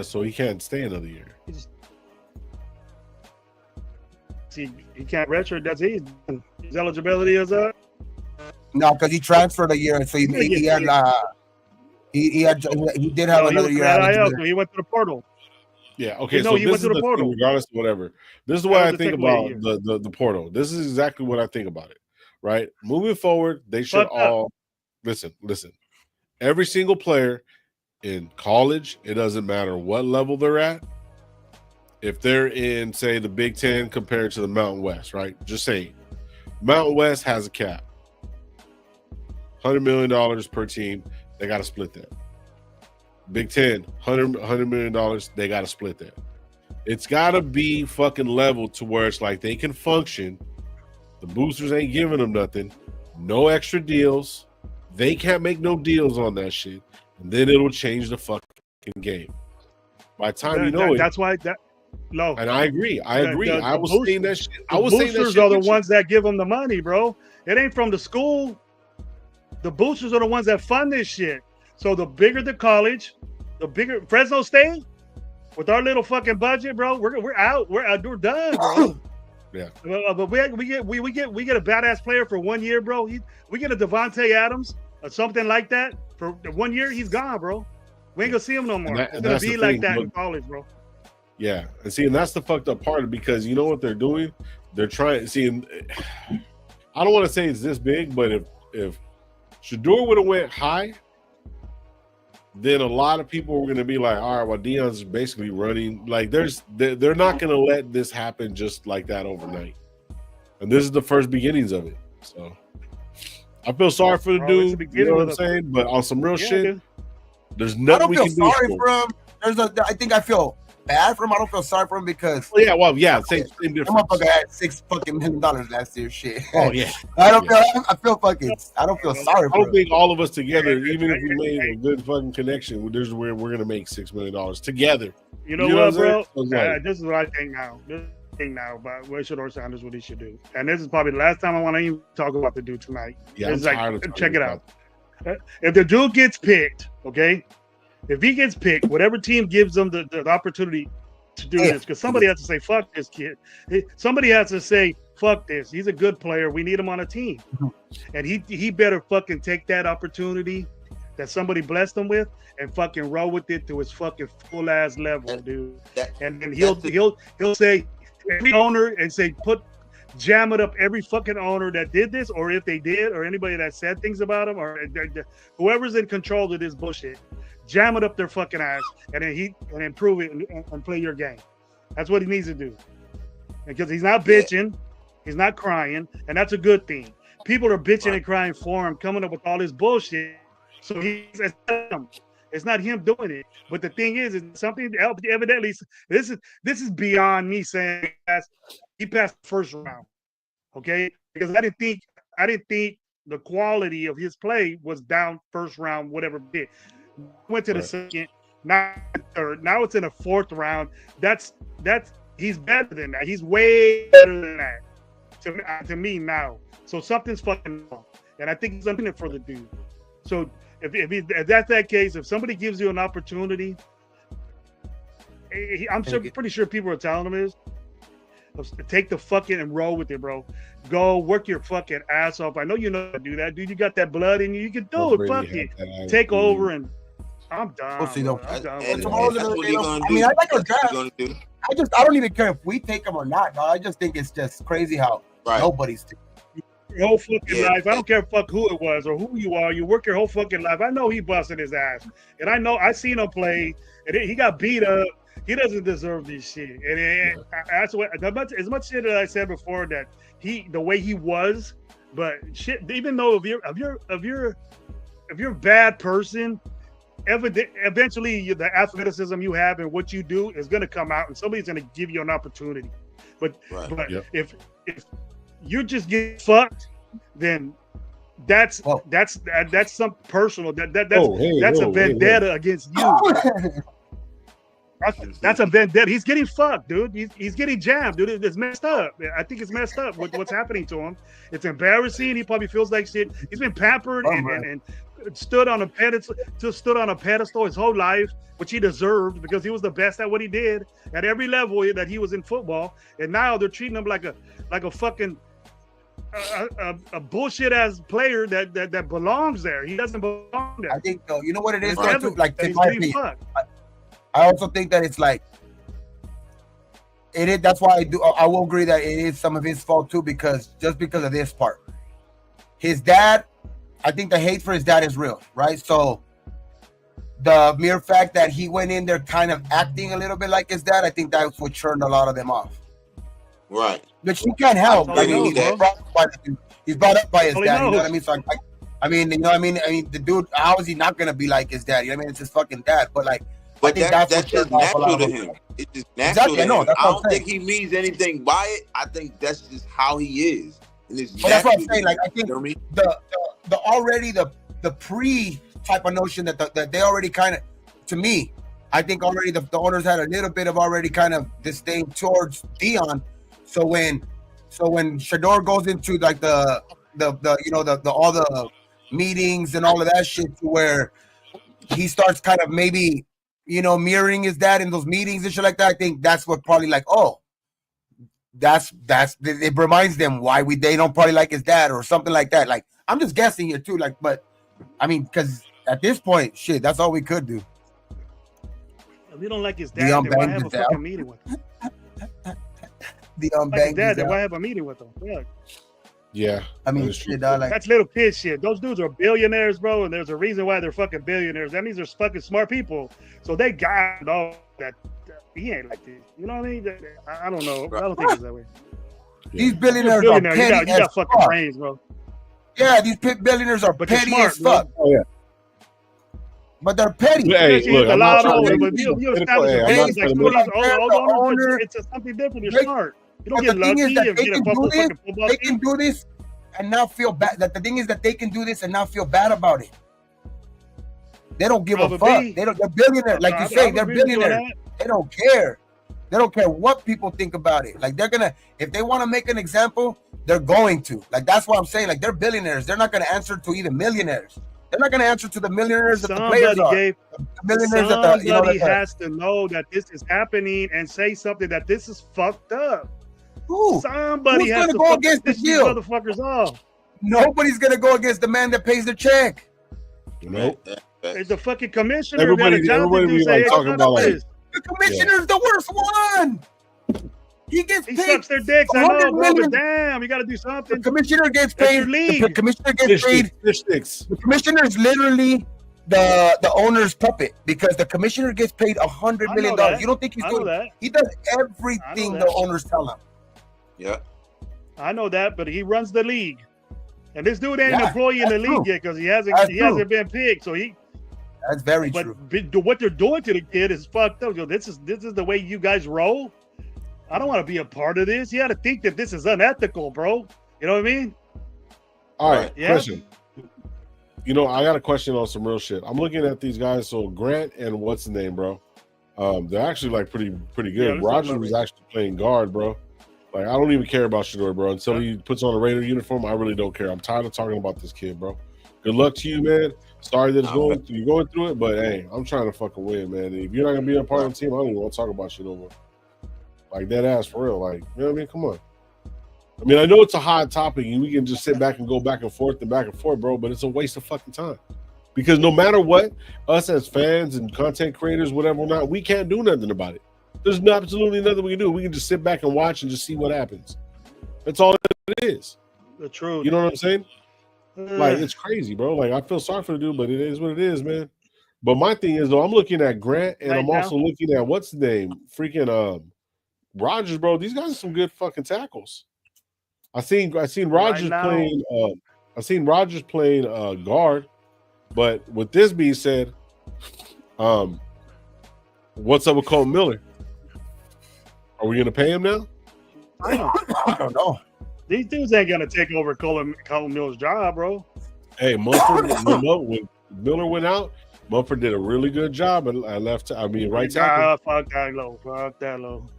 So he can't stay another year. He can't redshirt. That's his eligibility is up. No, because he transferred a year, so he did have another year. He went to the portal. Yeah. Okay. No, so he this went is to the the portal. thing, regardless of whatever. This is what I think about the portal. This is exactly what I think about it. Right. Moving forward, they should all listen. Every single player in college, it doesn't matter what level they're at. If they're in, say, the Big Ten compared to the Mountain West, right? Just saying, Mountain West has a cap, $100 million per team. They got to split that. Big Ten, $100 million. They got to split that. It's got to be fucking level to where it's like they can function. The boosters ain't giving them nothing. No extra deals. They can't make no deals on that shit. And then it'll change the fucking game. By the time that's why that. No, and I agree. I was saying that shit. The boosters are the ones that give them the money, bro. It ain't from the school. The boosters are the ones that fund this shit. So the bigger the college, the bigger Fresno State with our little fucking budget, bro. We're out. We're done, bro. Yeah. But we get a badass player for 1 year, bro. We get a Devontae Adams or something like that for 1 year. He's gone, bro. We ain't gonna see him no more. It's gonna be like that in college, bro. Yeah, and see, and that's the fucked up part, because you know what they're doing? They're trying. See, I don't want to say it's this big, but if Shador would have went high, then a lot of people were going to be like, all right, well, Deion's basically running. Like, they're not going to let this happen just like that overnight. And this is the first beginnings of it. So I feel sorry for the dude. You know what I'm saying? But on some real shit, dude. There's nothing we can do. I don't feel sorry for him. I think I feel bad for him. I don't feel sorry for him because same difference. That motherfucker had $6 million last year. Shit. Oh yeah. I don't feel sorry for him. I don't think all of us together, even if we made a good fucking connection, this is where we're gonna make $6 million together. You know what, bro? This is what I think now. About what Shador Sanders, what he should do. And this is probably the last time I want to even talk about the dude tonight. Yeah, I'm tired of check it out. If the dude gets picked, okay? If he gets picked, whatever team gives them the opportunity to do this, because somebody has to say, fuck this kid. Somebody has to say, fuck this. He's a good player. We need him on a team. And he better fucking take that opportunity that somebody blessed him with and fucking roll with it to his fucking full ass level, dude. And then he'll say every owner and say jam it up every fucking owner that did this, or if they did, or anybody that said things about him, or whoever's in control of this bullshit. Jam it up their fucking ass, and then improve it and play your game. That's what he needs to do. Because he's not bitching, he's not crying, and that's a good thing. People are bitching and crying for him, coming up with all this bullshit. So it's not him doing it. But the thing is something else. Evidently, this is beyond me saying he passed the first round. Okay, because I didn't think the quality of his play was down first round, whatever it did. Went to the second, now third. Now it's in the fourth round. That's he's better than that. He's way better than that to me now. So something's fucking wrong, and I think he's something for the dude. So if that's that case, if somebody gives you an opportunity, I'm pretty sure people are telling him is Take the fucking and roll with it, bro. Go work your fucking ass off. I know you know how to do that, dude. You got that blood in you. You can do it. Fuck it. Take over and I'm done. We'll see though. I'm done. And Tomorrow's that's another what day, he's though. gonna I do. mean, I like our That's what draft. he's gonna do. I don't even care if we take them or not, dog. I just think it's just crazy how Right. nobody's taking. Your whole fucking Yeah. life. I don't care fuck who it was or who you are. You work your whole fucking life. I know he busted his ass, and I know I seen him play, and he got beat up. He doesn't deserve this shit. And that's what as much shit that I said before that the way he was, but shit. Even though if you're a bad person, eventually the athleticism you have and what you do is going to come out, and somebody's going to give you an opportunity. But if you just get fucked, then that's something personal. That's a vendetta against you. That's a vendetta. He's getting fucked, dude. He's getting jammed, dude. It's messed up. I think it's messed up what's happening to him. It's embarrassing. He probably feels like shit. He's been pampered and stood on a pedestal his whole life, which he deserved because he was the best at what he did at every level that he was in football. And now they're treating him like a fucking a bullshit ass player that belongs there. He doesn't belong there. I think though, you know what it is, Right. though, too? Like in He's my getting opinion, fucked. I also think that it's like it is. That's why I will agree that it is some of his fault too, because of this part. His dad, I think the hate for his dad is real, right? So the mere fact that he went in there kind of acting a little bit like his dad, I think that's what turned a lot of them off. Right. Which you can't help. That's all I mean, he knows, he's brought up by his That's all he dad. You know knows. what I mean? So I mean, you know what I mean? I mean, the dude, how is he not gonna be like his dad? You know what I mean? It's his fucking dad. But like, I But think that's what just turned off a lot natural of to them. him. It's just natural Exactly, I know, to him. that's I what I'm don't think he means anything by it. I think that's just how he is. And it's But that's what I'm natural saying. to Like, him. I think You know what I mean? the already the pre type of notion that they already kind of, to me, I think already the owners had a little bit of already kind of disdain towards Dion. So when Shador goes into like the you know the all the meetings and all of that shit, to where he starts kind of maybe, you know, mirroring his dad in those meetings and shit like that, I think that's what probably like, oh, that's it reminds them why they don't probably like his dad or something like that. Like, I'm just guessing here too, like, but I mean, because at this point, shit, that's all we could do. If we don't like his dad, Dion then why banged have a his dad. fucking meeting with him? Dion Like his banged dad, his then dad. why have a meeting with him? Yeah. Yeah. I mean, that is true. shit, dog, like, That's little kid shit. Those dudes are billionaires, bro, and there's a reason why they're fucking billionaires. That means they're fucking smart people. So they got all that he ain't like this. You know what I mean? I don't know. I don't think it's that way. these You're a billionaires are billionaire. You petty got as fucking fuck. brains, bro. Yeah, these billionaires are But you're petty smart, as fuck. Oh yeah. But they're petty. Hey, You look, hit the I'm not lotto, trying to but make you it establish political. a Hey, I'm business not like trying to make all the owners. owner- It's something different. You're They- smart. You don't But get the thing lucky is that if they you get a can do this. fucking football They team. can do this and not feel bad. That the thing is that they can do this and not feel bad about it. They don't give a Probably. fuck. They're billionaires, like you say. They're billionaires. They don't care. They don't care what people think about it. Like, they're gonna, if they want to make an example, they're going to. Like, that's what I'm saying. Like, they're billionaires. They're not gonna answer to even millionaires. They're not gonna answer to the millionaires that the players are. The millionaires that the, you know, Somebody that has to know that this is happening and say something that this is fucked up. who? Somebody Who's has gonna to go fucking against the piss these deal? motherfuckers off. Nobody's gonna go against the man that pays their check. Nope. It's the fucking commissioner Everybody- who got a job to everybody do. be Say, like hey, talking fuck about, like, this. The commissioner's the worst one. He gets He paid. sucks their dicks. I know, 100 bro, million. but damn, you got to do The something. commissioner gets That's paid. your league. The commissioner gets paid. Fish sticks. The commissioner is literally the owner's puppet, because the commissioner gets paid $100 I million. know that. You don't think he's I know doing? that. He does I everything know the that. owners tell him. Yeah. I know that, but he runs the league. And this dude ain't an Yeah, employee in the that's league true. yet because he hasn't That's true. been picked. So he That's very but true. what they're doing to the kid is fucked up. Yo, this is the way you guys roll. I don't want to be a part of this. You got to think that this is unethical, bro. You know what I mean? All right, Yeah. question. You know, I got a question on some real shit. I'm looking at these guys. So Grant and what's the name, bro? They're actually like pretty Yeah, good. let's Rogers talk about was it. actually playing guard, bro. Like, I don't even care about Shador, bro. Until he puts on a Raider uniform, I really don't care. I'm tired of talking about this kid, bro. Good luck to you, man. Sorry that you're going through it, but hey, I'm trying to fucking win, man. If you're not gonna be a part of the team, I don't even want to talk about shit over. Like that ass for real. Like, you know what I mean? Come on. I mean, I know it's a hot topic and we can just sit back and go back and forth, bro, but it's a waste of fucking time. Because no matter what, us as fans and content creators, whatever or not, we can't do nothing about it. There's absolutely nothing we can do. We can just sit back and watch and just see what happens. That's all it is. The truth. You know what I'm saying? Like, it's crazy, bro. Like, I feel sorry for the dude, but it is what it is, man. But my thing is, though, I'm looking at Grant and I'm also looking at what's the name? Freaking Rogers, bro. These guys are some good fucking tackles. I seen Rogers playing guard, but with this being said, what's up with Cole Miller? Are we gonna pay him now? I don't know. These dudes ain't gonna take over Cole Miller's job, bro. Hey, Mumford, when Miller went out, Mumford did a really good job at right tackle. Fuck that low.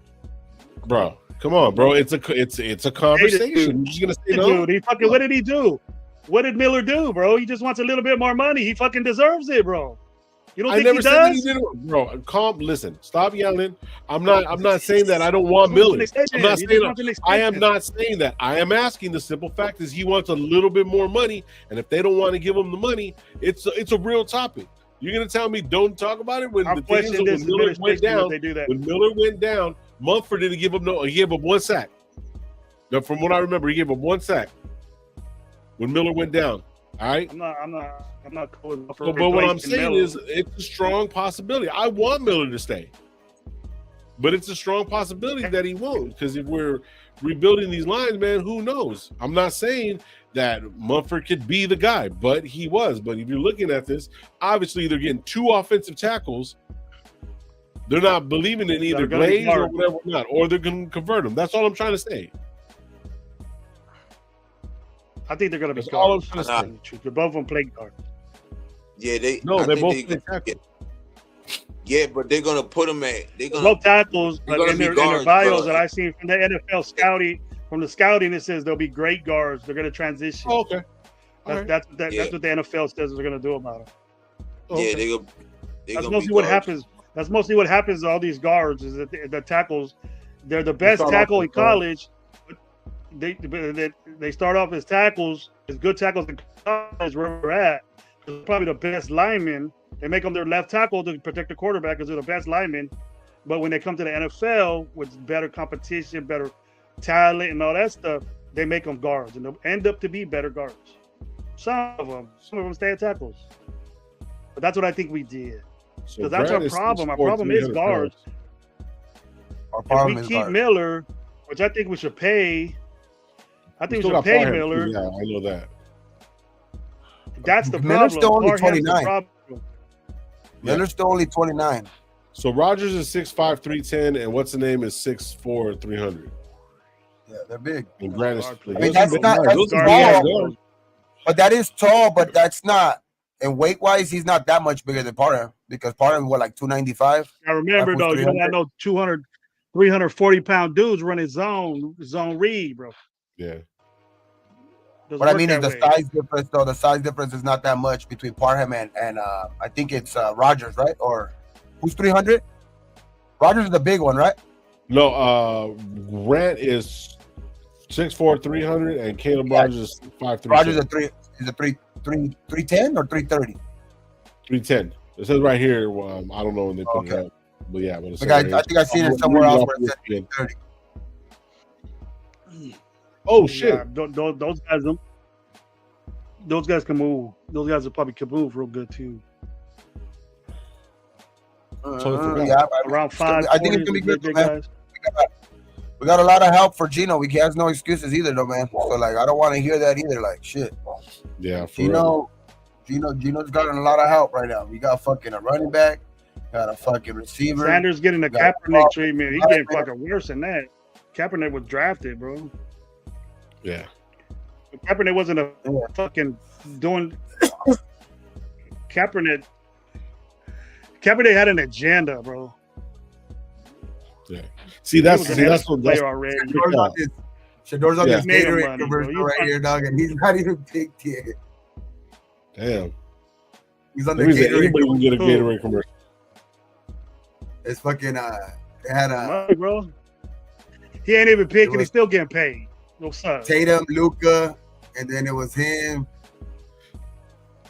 Bro, come on, bro. It's a conversation. You're just gonna say no? Dude, what did he do? What did Miller do, bro? He just wants a little bit more money. He fucking deserves it, bro. You don't think he does? Said that he did it, bro. Listen, stop yelling. I'm not saying that I don't want Miller. I'm not saying that. I am not saying that. I am asking the simple fact is he wants a little bit more money, and if they don't want to give him the money, it's a real topic. You're gonna tell me don't talk about it when Miller went down. When Miller went down, Mumford didn't give him he gave him one sack. Now, from what I remember, he gave him one sack when Miller went down. All right. I'm not cool. But what I'm saying is, it's a strong possibility. I want Miller to stay, but it's a strong possibility that he won't. Because if we're rebuilding these lines, man, who knows? I'm not saying that Mumford could be the guy, but he was. But if you're looking at this, obviously they're getting two offensive tackles. They're not believing in either Glaze or whatever, or they're going to convert them. That's all I'm trying to say. I think they're going to be guards. They're both of them play guard. Yeah, they're both tackle. Yeah, but they're going to put them at. Both tackles, but in their bios that I seen from the NFL scouting, it says they'll be great guards. They're going to transition. Oh, okay. That's what the NFL says they're going to do about it. Okay. Yeah, that's mostly what happens. That's mostly what happens to all these guards is that the tackles, they're the best tackle in college. They start off as tackles, as good tackles in college where we're at. They're probably the best linemen. They make them their left tackle to protect the quarterback because they're the best linemen. But when they come to the NFL with better competition, better talent, and all that stuff, they make them guards, and they'll end up to be better guards. Some of them stay at tackles. But that's what I think we did. Because that's our problem. Our problem is guards. If we keep Miller, which I think we should pay. I think we should pay Miller. Yeah, I know that. That's the Miller's problem. Still only 29. Miller's still only 29. So Rogers is 6'5", 310, and what's the name is 6'4", 300. Yeah, they're big. And Grant is, that's tall. But that is tall, but that's not. And weight-wise, he's not that much bigger than Parham because Parham was like 295. I remember, though, you got no 200, 340-pound dudes running zone read, bro. Yeah. What I mean is the size difference, though. The size difference is not that much between Parham and I think it's Rogers, right? Or who's 300? Rogers is the big one, right? No, Grant is 6'4", 300, and Caleb Rogers is 5'3". Rogers is a 310 or 330? 310. It says right here. I don't know when they put it up, but yeah. But I think I've seen it somewhere else where it said 330. Oh shit! Yeah, those guys can move. Those guys will probably can move real good too. Around 5. I think it's gonna be good, man. We got a lot of help for Gino. He has no excuses either, though, man. So like, I don't want to hear that either. Like, shit. Yeah, Gino's gotten a lot of help right now. We got fucking a running back, got a fucking receiver. Sanders getting the Kaepernick treatment. He getting fucking worse than that. Kaepernick was drafted, bro. Yeah. Kaepernick wasn't a fucking doing. Kaepernick had an agenda, bro. Yeah. That's what player already. Shador's on this Gatorade commercial right here, dog, and he's not even picked yet. Damn. He's on the Gatorade. Anybody can get a Gatorade commercial. It's fucking. It had a. Money, bro. He ain't even picking. was- He's still getting paid. What's up? Tatum, Luka, and then it was him.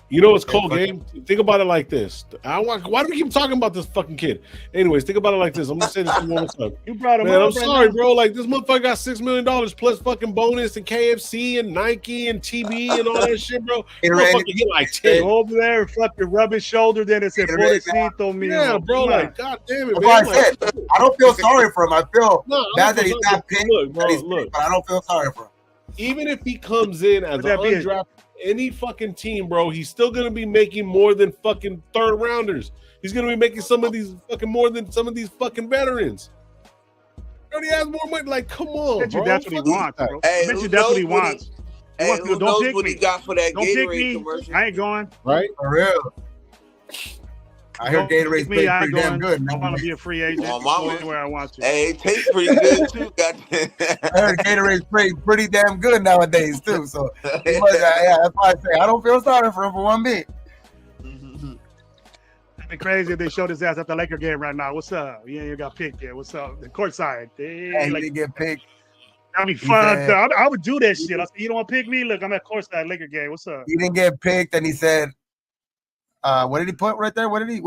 You know what's cold, game? Think about it like this. Why do we keep talking about this fucking kid? Anyways, think about it like this. I'm gonna say this one more time. You brought him Man, up. I'm sorry, bro. Like this motherfucker got $6 million plus fucking bonus and KFC and Nike and TB and all that shit, bro. Motherfucker get like 10. Go over there and fucking rub his shoulder. Then it said, "Pobrecito mío." Yeah, bro. Like, god damn it, That's man. why I said I don't feel sorry for him. I feel bad that he's not picked. Look, bro, look. But I don't feel sorry for him. Even if he comes in as an undrafted any fucking team, bro, he's still gonna be making more than fucking third rounders. He's gonna be making some of these fucking more than some of these fucking veterans. He already has more money. Like, come on, bro. That's what he wants, bro. Hey, I bet you that's what he wants. Hey, who knows what he got for that Don't pick Gatorade me. commercial? I ain't going. Right? For real. I heard Gatorade's played pretty damn good. I want to be a free agent. Oh, mama. Where I want to. Hey, it tastes pretty good too. Goddamn. I heard Gatorade's played pretty damn good nowadays too. So yeah, that's why I say I don't feel sorry for him for one bit. It'd be crazy if they showed his ass at the Laker game right now. What's up? Yeah, you got picked yet. What's up? The courtside. Yeah, he didn't get picked. That'd be fun. I would do that shit. I said, you don't want to pick me? Look, I'm at courtside Laker game. What's up? He didn't get picked, and he said, what did he put right there? What did he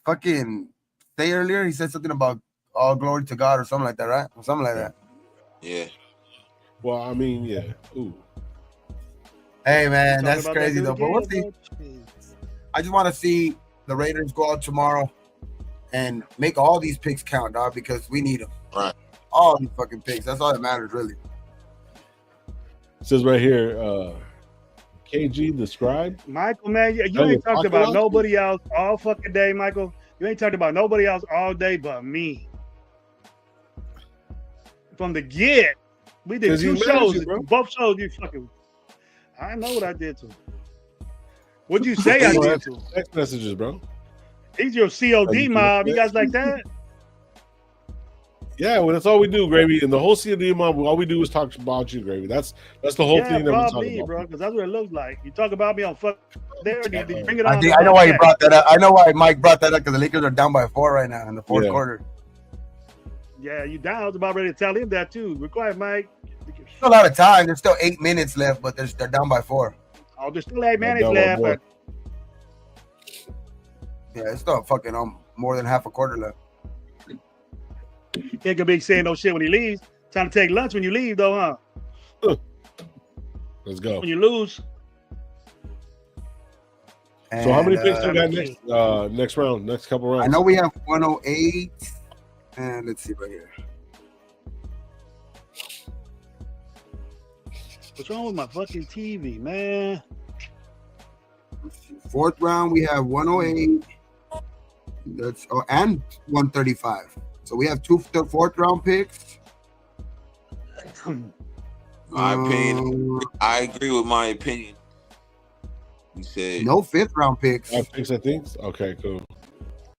fucking say earlier? He said something about all glory to God or something like that, right? Or something like that. Yeah. Well, I mean, yeah. Ooh. Hey man, that's crazy though. But we'll see. I just want to see the Raiders go out tomorrow and make all these picks count, dog, because we need them. Right. All these fucking picks. That's all that matters, really. It says right here, KG the scribe. Michael, man, you ain't talked about nobody else all fucking day, Michael. You ain't talked about nobody else all day but me. From the get, we did 2 shows. Both shows you fucking. I know what I did to him. What'd you say I did to him? Text messages, bro. He's your COD mob. You guys like that? Yeah, well, that's all we do, Gravy. And the whole COD mob, all we do is talk about you, Gravy. That's the whole thing that we talk about, bro. Because that's what it looks like. You talk about me on fuck there. You bring it on. I know why you brought that up. I know why Mike brought that up because the Lakers are down by 4 right now in the fourth quarter. Yeah, you down. I was about ready to tell him that too. Be quiet, Mike. Still a lot of time. There's still 8 minutes left, but they're down by 4. Oh, there's still 8 minutes left. But... yeah, it's still fucking more than half a quarter left. He ain't gonna be saying no shit when he leaves. Trying to take lunch when you leave, though, huh? Let's go. When you lose. And, so how many picks we got next round, next couple rounds? I know we have 108. And let's see right here. What's wrong with my fucking TV, man? 4th round, we have 108. And 135. So we have 2 4th round picks. My opinion. I agree with my opinion. You said no 5th round picks. 5 picks, I think. Okay, cool.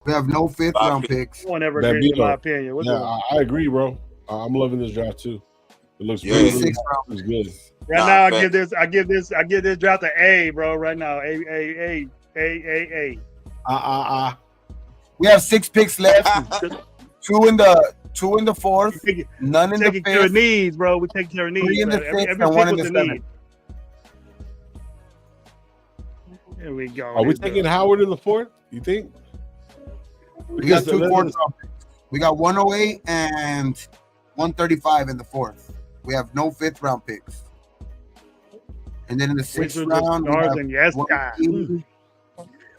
We have no 5th round picks. No one ever agrees with my opinion. I agree, bro. I'm loving this draft too. It looks really good. Right now, I give this draft an A, bro. Right now, A. We have 6 picks left. 2 in the 4th. None in the 5th. Taking care of needs, bro. We take care of needs. 3 in the 6th and 1 in the 7th. There we go. Are we taking Howard in the 4th? You think? We got 2 4th round picks. We got 108 and 135 in the 4th. We have no 5th round picks. And then in the 6th round, we have yes guy.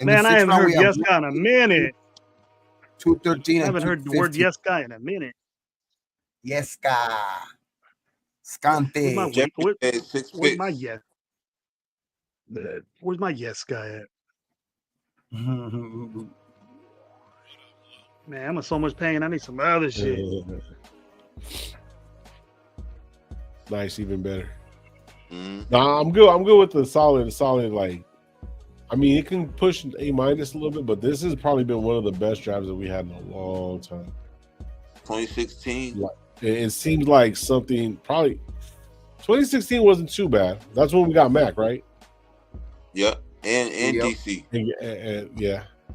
Man, I haven't heard yes guy in a minute. 213. I haven't heard the word yes guy in a minute. Yes guy. Scante. Where's my yes? Where's my yes guy at? Man, I'm in so much pain. I need some other shit. Nice, even better. Nah, I'm good. I'm good with the solid. Like, I mean, it can push A- a little bit, but this has probably been one of the best drafts that we had in a long time. 2016. It seems like something probably 2016 wasn't too bad. That's when we got Mac, right? Yep, and DC.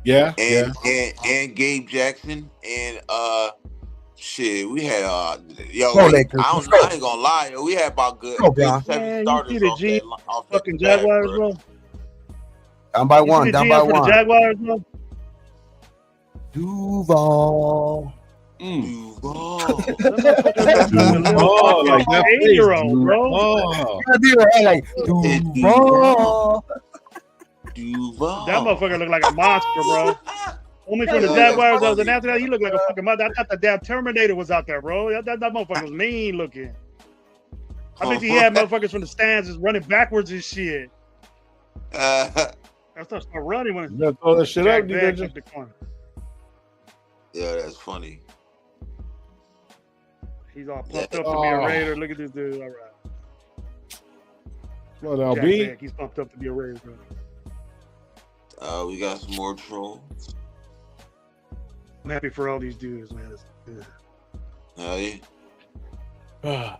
Yeah. And Gabe Jackson and Shit, we had yo. Go Lakers. I Let's go. ain't gonna lie. Yo, we had about good Go, bro. 7 Man, you starters see the off G that fucking back, Jaguars, bro. bro? Down by You one. see the Down GM by for the one. Jaguars, bro? Duval. Duval. That motherfucker looks like a little Oh, like fucking that 8-year-old, bro. Oh, Like Duval. Duval. That motherfucker look like a monster, bro. Only from the Jaguars that was announced that he looked like a fucking mother. I thought the damn Terminator was out there, bro. That motherfucker was mean looking. I bet he had motherfuckers from the stands just running backwards and shit. I start running when you gotta throw that shit Jack up, back nigga. up the corner. Yeah, that's funny. He's all pumped up to be a Raider. Look at this dude. All right. Come on, Jack LB. back. He's pumped up to be a Raider, bro. We got some more trolls. I'm happy for all these dudes, man. Yeah.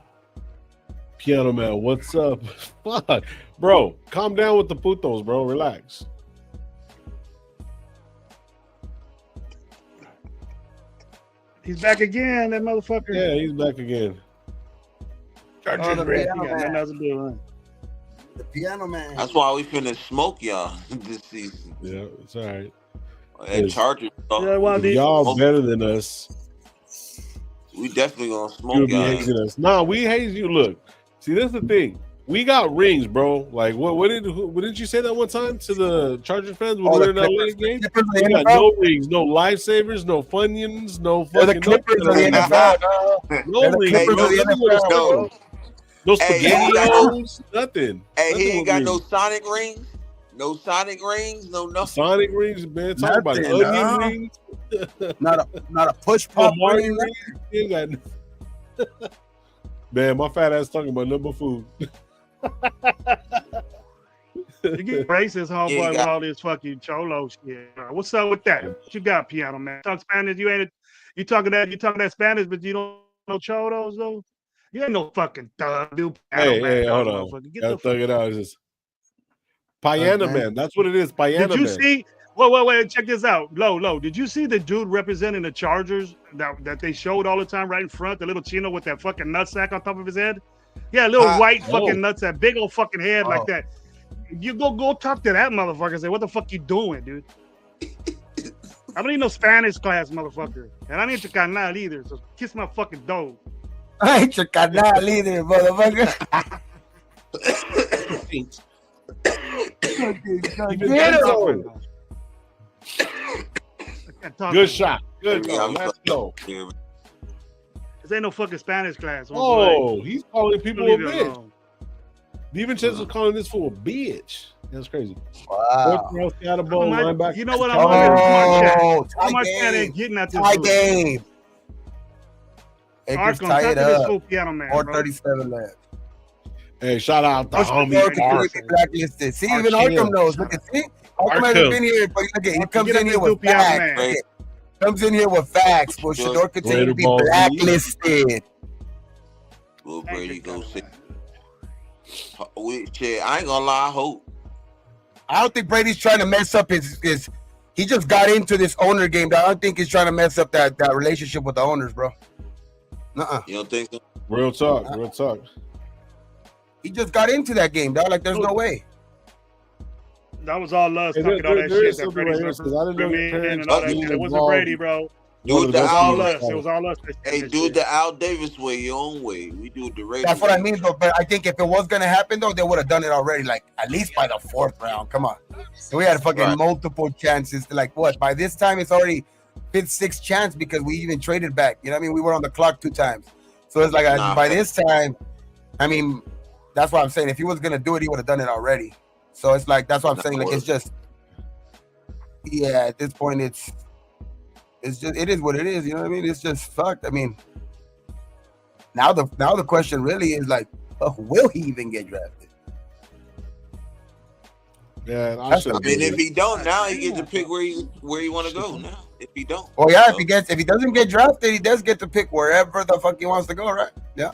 Piano Man, what's up? Fuck. Bro, calm down with the putos, bro. Relax. He's back again, that motherfucker. Yeah, he's back again. Oh, the He piano got nothing man. else to do, huh? The piano man. That's why we finna smoke y'all this season. Yeah, it's all right. And Chargers. Yeah, well, these- Y'all better than us. We definitely gonna You'll smoke be y'all. hazing us. Nah, we haze you. Look, see, that's the thing. We got rings, bro. Like, what didn't you say that one time to the Chargers fans when we were in that late game? We got no rings, no lifesavers, no Funyuns, no They're the fucking Clippers of the NFL. no They're the rings, Clippers no, of the nothing with NFL, a bro. no Hey, he ain't got SpaghettiOs, nothing. Hey, Nothing he ain't with got rings. no Sonic rings. No Sonic rings. No nothing. Sonic rings, man. Talking about Nothing, onion huh? rings. Not a push No pop Mario ring. rings. You ain't got man, my fat ass talking about number food. You get racist, homeboy, Yeah, you with got- all this fucking cholo shit. What's up with that? What you got, piano man? Talk Spanish. You talking that Spanish, but you don't know cholos though. You ain't no fucking thug, dude. Piano Hey, man, hey, hold motherfucker. on. Get Gotta the thug fuck. it out. It's just Piana Okay. Man. That's what it is. Piana Did you Man. see? Wait. Check this out. Low. Did you see the dude representing the Chargers that they showed all the time right in front? The little chino with that fucking nutsack on top of his head. Yeah, little white fucking nutsack, big old fucking head like that. You go talk to that motherfucker and say, what the fuck you doing, dude? I don't need no Spanish class, motherfucker. And I need your canal either, so kiss my fucking dog. I ain't your canal either, motherfucker. Good shot. Good Yeah, shot. I'm Let's go. Yeah, This ain't no fucking Spanish class. Oh, he's calling people a Leave it bitch. alone. Even Chance was calling this fool a bitch. That's crazy. Wow. Linebacker. You know what? I'm wondering Oh, how much tie that game. ain't getting at this Tie dude. game. Akers Arkham, tied talk to this up. fool piano man, bro. 4:37 left. Hey, shout out to Push homie. the continue to be blacklisted. See, even Arkham knows. Look at see. Arkham hasn't been here, but look at he comes Get in up here and with do piano facts. man. Great. Comes in here with facts. Will Shador continue to be Ball, blacklisted? Little Thank Brady you, go piano sit. man. Shit, I ain't gonna lie. I hope. I don't think Brady's trying to mess up his. He just got into this owner game. I don't think he's trying to mess up that relationship with the owners, bro. Nuh-uh. You don't think so? Real talk. Real talk. He just got into that game, dog. Like, there's no way. That was all us Hey, talking all that there shit is that something Brady's right here, 'cause I didn't know your parents and all that got shit. It wasn't involved. Brady, bro. Do it the It was all Al. us. It was all us. Hey, do it the Al Davis way, your own way. We do it the Raiders. That's what I mean, though. But I think if it was gonna happen, though, they would have done it already. Like, at least by the 4th round. Come on. And we had fucking Right. multiple chances. To, like, what? By this time, it's already 5th, 6th chance because we even traded back. You know what I mean? We were on the clock 2 times. So it's like Nah, by fair. this time, I mean, that's what I'm saying. If he was gonna do it, he would have done it already. So it's like that's what I'm Nah, saying. Like, it's just, yeah. At this point, it's just it is what it is. You know what I mean? It's just fucked. I mean, now the question really is like, will he even get drafted? Yeah, I That's should I have mean, been. if he don't, now he gets to pick where you want to go. Now, if he don't, Well, yeah. so, If he doesn't get drafted, he does get to pick wherever the fuck he wants to go, right? Yeah.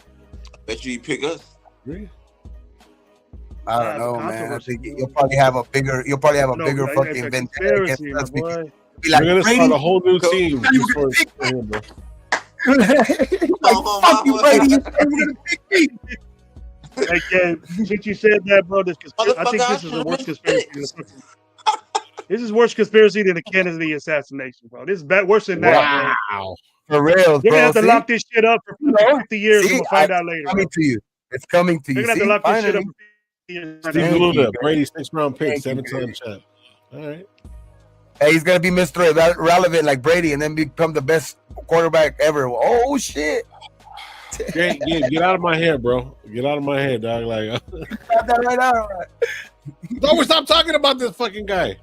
bet you he pick us. I don't know, man. I think you'll probably have a bigger fucking vendetta against us. boy. Be We're like, gonna Brady, start a whole new Go- team you just gonna for him, bro. Fuck you, Brady. You said we're gonna pick me. Hey, Ken, since you said that, bro, I think this is the worst conspiracy. This is worse conspiracy than the Kennedy assassination, bro. This is worse than that, Wow. For real, They're bro. gonna have to See? lock this shit up for 50 years. See? We'll find out later. It's coming to you. It's coming to They're you. gonna have to lock this shit up for 50 years. Steve Luna, Brady 6th-round pick, Thank you, 7-time champ. All right. Hey, he's gonna be Mr. Relevant like Brady, and then become the best quarterback ever. Oh shit! Get out of my head, bro. Get out of my head, dog. Like, Got that right out. don't stop talking about this fucking guy.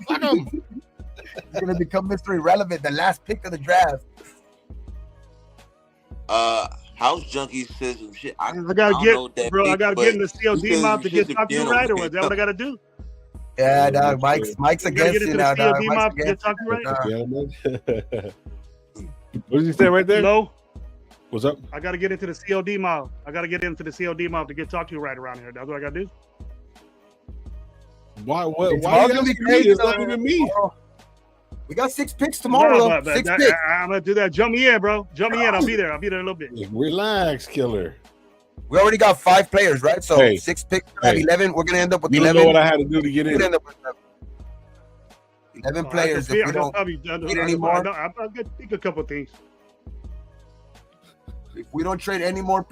Fuck him. He's gonna become Mr. Irrelevant, the last pick of the draft. House Junkie says some shit. I gotta get, bro. I gotta get in the COD mob to get talking right, or is that what I gotta do? Yeah, dog. Mike's against you now, dog. Mob to get talking right. What did you say right there? No. What's up? I gotta get into the COD mob. I gotta get into the COD mob to get talking right around here. That's what I gotta do. Why It's you gonna be asking me? crazy. It's not even me. We got 6 picks tomorrow. No, though. 6 picks. I'm gonna do that. Jump me in, bro. Jump me in. I'll be there. I'll be there in a little bit. Relax, killer. We already got 5 players, right? So Hey. 6 picks, 11. We're gonna end up with You 11. don't know what I had to do to get We're in. gonna end up with 11 players. If we don't get any more, I'm gonna think a couple things. if we don't trade any more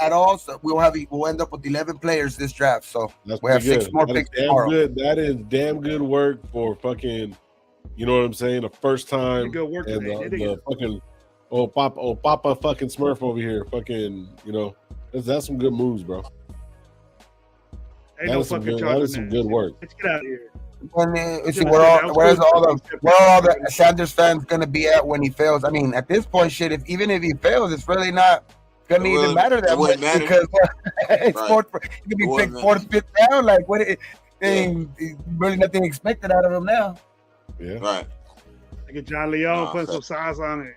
at all, so we'll end up with 11 players this draft. So That's we have pretty 6 more That picks is damn tomorrow. good. That is damn good work for fucking. You know what I'm saying? The first time. Good work And today. the fucking Papa fucking Smurf over here. Fucking, that's some good moves, bro. Ain't no fucking that is some good work. Let's get out of here. And see where's all the Sanders fans gonna be at when he fails? I mean, at this point, shit. Even if he fails, it's really not gonna even matter that much because it's it could be picked 4th, 5th round. Like really nothing expected out of him now. Yeah. Right. I get John Leon putting some size on it.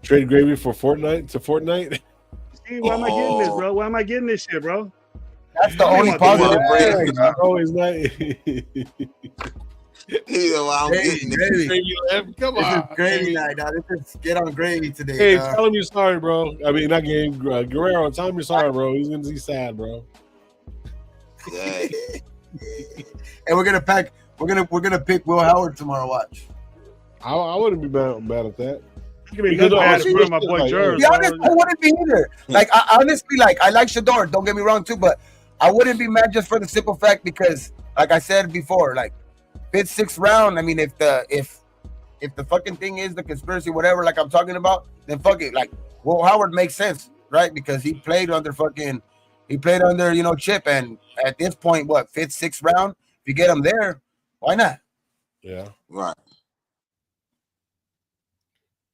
Trade Gravy for Fortnite to Fortnite. See, why am I getting this, bro? Why am I getting this shit, bro? That's the only positive for you. Always not. I'm getting it. Come This on. is gravy night, dog. This is get on gravy today. Hey, dog. tell him you're sorry, bro. I mean, not game. Guerrero, tell him you're sorry, bro. He's gonna be sad, bro. Yeah. And we're gonna pick Will Howard tomorrow. Watch. I wouldn't be mad at that. Give me nothing bad for my boy Jerz. To be honest, I wouldn't be either. Like I honestly, I like Shador. Don't get me wrong too, but I wouldn't be mad just for the simple fact because, like I said before, like 5th, 6th round. I mean, if the fucking thing is the conspiracy, whatever, like I'm talking about, then fuck it. Like Will Howard makes sense, right? Because he played under Chip, and at this point, 5th, 6th round, if you get him there, why not? Yeah. Right.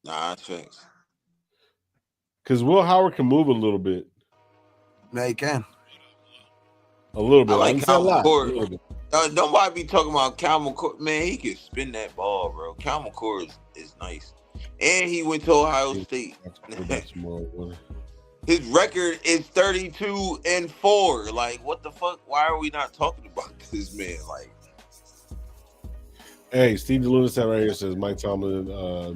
Nah, that's facts. Because Will Howard can move a little bit. Yeah, he can. A little bit. I like Cal McCord. Nobody be talking about Cal McCord. Man, he can spin that ball, bro. Cal McCord is nice. And he went to Ohio State. His record is 32-4. Like, what the fuck? Why are we not talking about this man? Like, hey, Steve DeLuna said right here says Mike Tomlin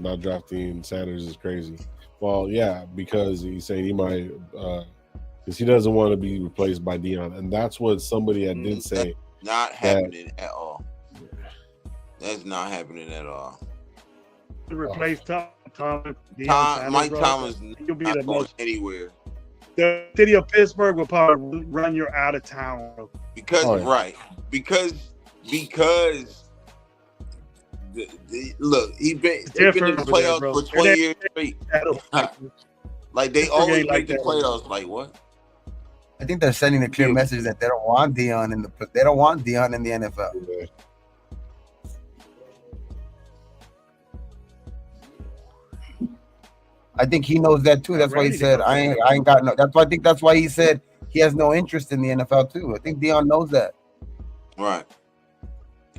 not drafting Sanders is crazy. Well, yeah, because he's saying he might because he doesn't want to be replaced by Deion, and that's what somebody that did say. Not happening at all. That's not happening at all. To replace Tomlin, Mike Tomlin's not going anywhere. The city of Pittsburgh will probably run you out of town. Because look, they've been in the playoffs for 20 years straight. Like they always make the playoffs. Like what? I think they're sending a clear message that they don't want Deion in the NFL. Yeah. I think he knows that too. That's why he said I ain't got no. That's why he said he has no interest in the NFL too. I think Deion knows that. Right.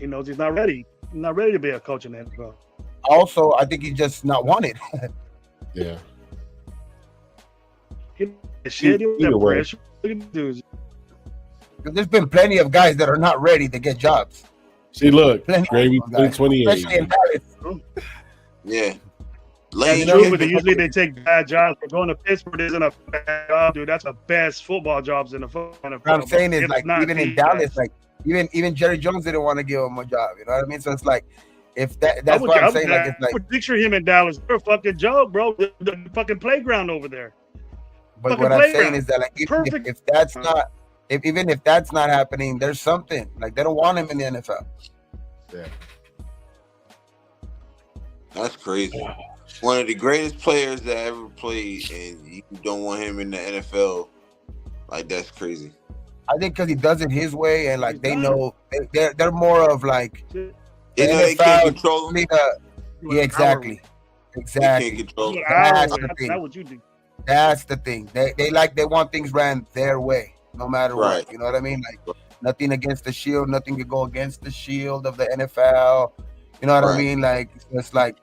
He knows he's not ready. He's not ready to be a coach in the NFL. Also, I think he's just not wanted. Yeah. There's been plenty of guys that are not ready to get jobs. See, look, Plenty Gravy of guys, 28. especially in Dallas. Yeah. Lane That's true, but Kiffin. usually they take bad jobs. But going to Pittsburgh isn't a bad job, dude. That's the best football jobs in the NFL. What I'm saying is, If like, not even in the Dallas, best. like, even Jerry Jones didn't want to give him a job. You know what I mean? So it's like, if that's I what I'm saying. Like, I it's like, would picture him in Dallas. They're a fucking joke, bro. The fucking playground over there. but Fucking what I'm saying playground. is that, like, Perfect. if that's not, even if that's not happening, there's something. Like, they don't want him in the NFL. Yeah. That's crazy. One of the greatest players that ever played, and you don't want him in the NFL. Like, that's crazy. I think because he does it his way, and like He's they done know they're more of like You know they can't control him. Yeah, exactly. They Exactly. can't control him. That's the thing. That's what you do. That's the thing. They want things ran their way, no matter Right. what. You know what I mean? Like, nothing against the shield, nothing could go against the shield of the NFL. You know what I Right. mean? Like, it's like,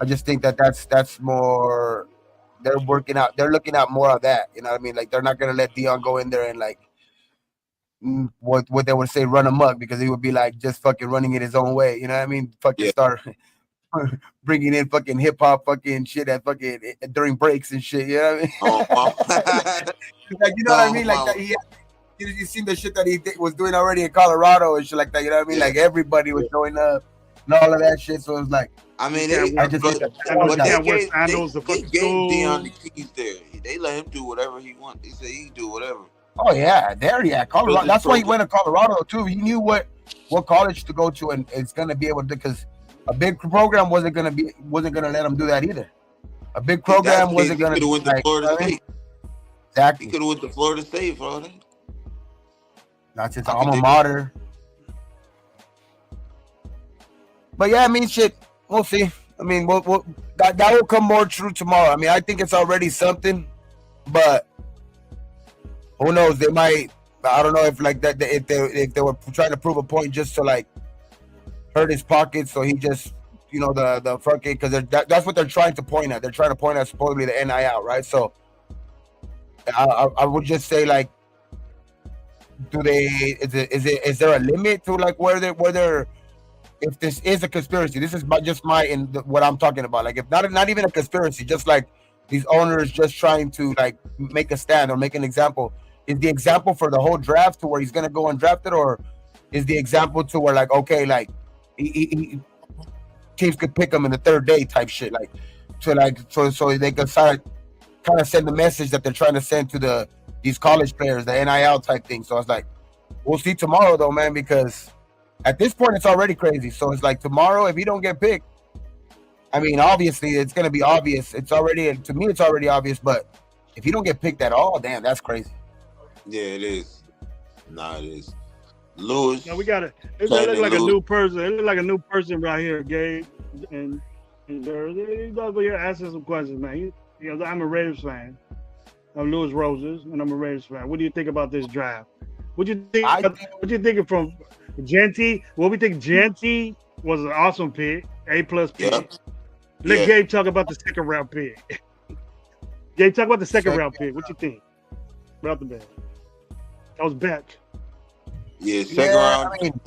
I just think that's more. They're looking at more of that. You know what I mean? Like, they're not gonna let Dion go in there and like what they would say, run amok, because he would be like just fucking running it his own way. You know what I mean? Fucking Yeah. start bringing in fucking hip hop fucking shit at fucking during breaks and shit. You know what I mean? Oh, Like, you know what I mean? Like, that you seen the shit that he was doing already in Colorado and shit like that. You know what I mean? Yeah. Like, everybody was showing up and all of that shit. So it was like, I mean, Yeah, they, I just think but, that- but Yeah, they wear gave, sandals to they fucking gave school. Dion the keys there. They let him do whatever he wants. They said he can do whatever. oh yeah, there, yeah, Colorado. That's why he went to Colorado too. He knew what college to go to, and it's gonna be able to, because a big program wasn't gonna let him do that either. A big program wasn't gonna. He could have went to like, Florida you know what I mean? State. He Exactly. could have went to Florida State for all that. That's his I alma think- mater. But yeah, I mean, shit. We'll see. I mean, that will come more true tomorrow. I mean, I think it's already something, but who knows? They might. I don't know if like that. If they were trying to prove a point just to like hurt his pockets, so he just, you know, the fucking, because that's what they're trying to point at. They're trying to point at supposedly the NIL, right? So I would just say, like, do they? Is there a limit to like where they're if this is a conspiracy? This is just what I'm talking about. Like, if not even a conspiracy, just like these owners just trying to like make a stand or make an example. Is the example for the whole draft to where he's gonna go undrafted, or is the example to where like, okay, like he teams could pick him in the third day type shit, like so they can start kind of send the message that they're trying to send to these college players, the NIL type thing. So it's like, we'll see tomorrow though, man, because at this point it's already crazy. So it's like, tomorrow, if he don't get picked, I mean, obviously it's gonna be obvious. It's already, to me, it's already obvious. But if he don't get picked at all, damn, that's crazy. Yeah, it is. Nah, it is. Lewis. No, we got it. It Trying look to like a lose. new person. It look like a new person right here, Gabe. And he's over here asking some questions, man. He goes, I'm a Raiders fan. I'm Louis Roses, and I'm a Raiders fan. What do you think about this draft? What you think? What you thinking from Genty? Well, we think Genty was an awesome pick, A+ pick. Yeah. Let Yeah. Gabe talk about the second round pick. Gabe, talk about the second round pick. What you think? Right off the bat. That was Beck, Yeah, second round. I mean,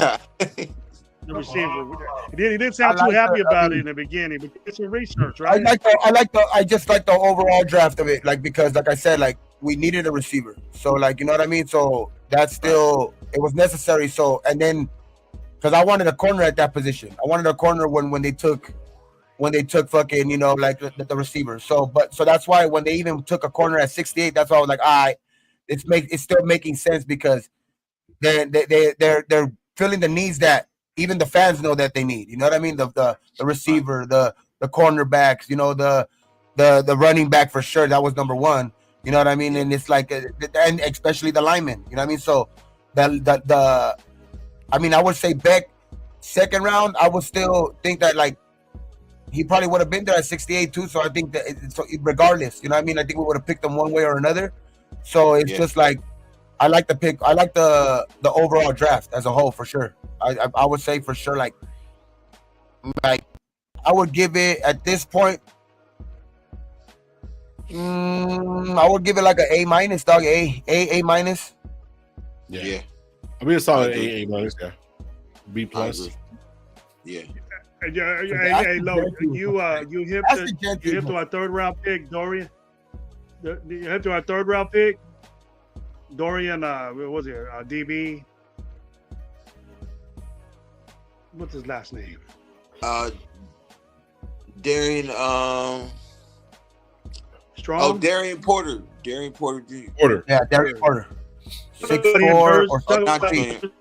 the receiver. He didn't sound I too like happy the- about it in the beginning, but it's some research, I right? just like the overall draft of it, like, because like I said, like, we needed a receiver, so like, you know what I mean. So that's still, it was necessary. So, and then because I wanted a corner at that position, I wanted a corner when they took fucking, you know, like the receiver. So that's why when they even took a corner at 68, that's why I was like, all right, it's still making sense, because then they're filling the needs that even the fans know that they need. You know what I mean? The receiver, the cornerbacks, you know, the running back for sure. That was number one. You know what I mean? And it's like, and especially the linemen. You know what I mean? So the I mean, I would say Beck second round. I would still think that like he probably would have been there at 68 too. So I think that regardless, you know what I mean? I think we would have picked him one way or another. So it's just like, I like the pick. I like the overall draft as a whole for sure. I would say for sure, like I would give it at this point. I would give it like an A-, dog. A-. Yeah. Yeah. I mean, it's solid I agree. A minus, yeah. B+. I agree. Yeah. Hey, Lo, you hip to our third round pick, Dorian. You hip to our third round pick, Dorian. What was it? DB. What's his last name? Darian. Strong. Oh, Darian Porter. Darian Porter. Porter. Yeah, Darian Porter. 6'4" or something.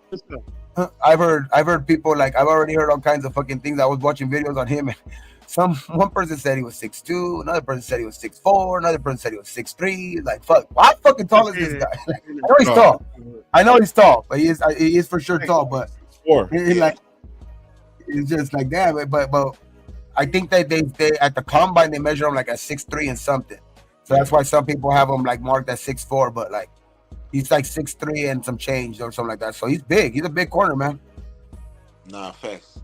I've heard people like I've already heard all kinds of fucking things. I was watching videos on him. One person said he was 6'2", another person said he was 6'4", another person said he was 6'3". Like fuck, how fucking tall is this guy? I know he's tall. I know he's tall, but he is for sure tall. But like it's just like damn. But I think that they at the combine they measure him like at 6'3" and something. So that's why some people have him like marked at 6'4", but like he's like 6'3" and some change or something like that. So he's big. He's a big corner, man. Nah, facts.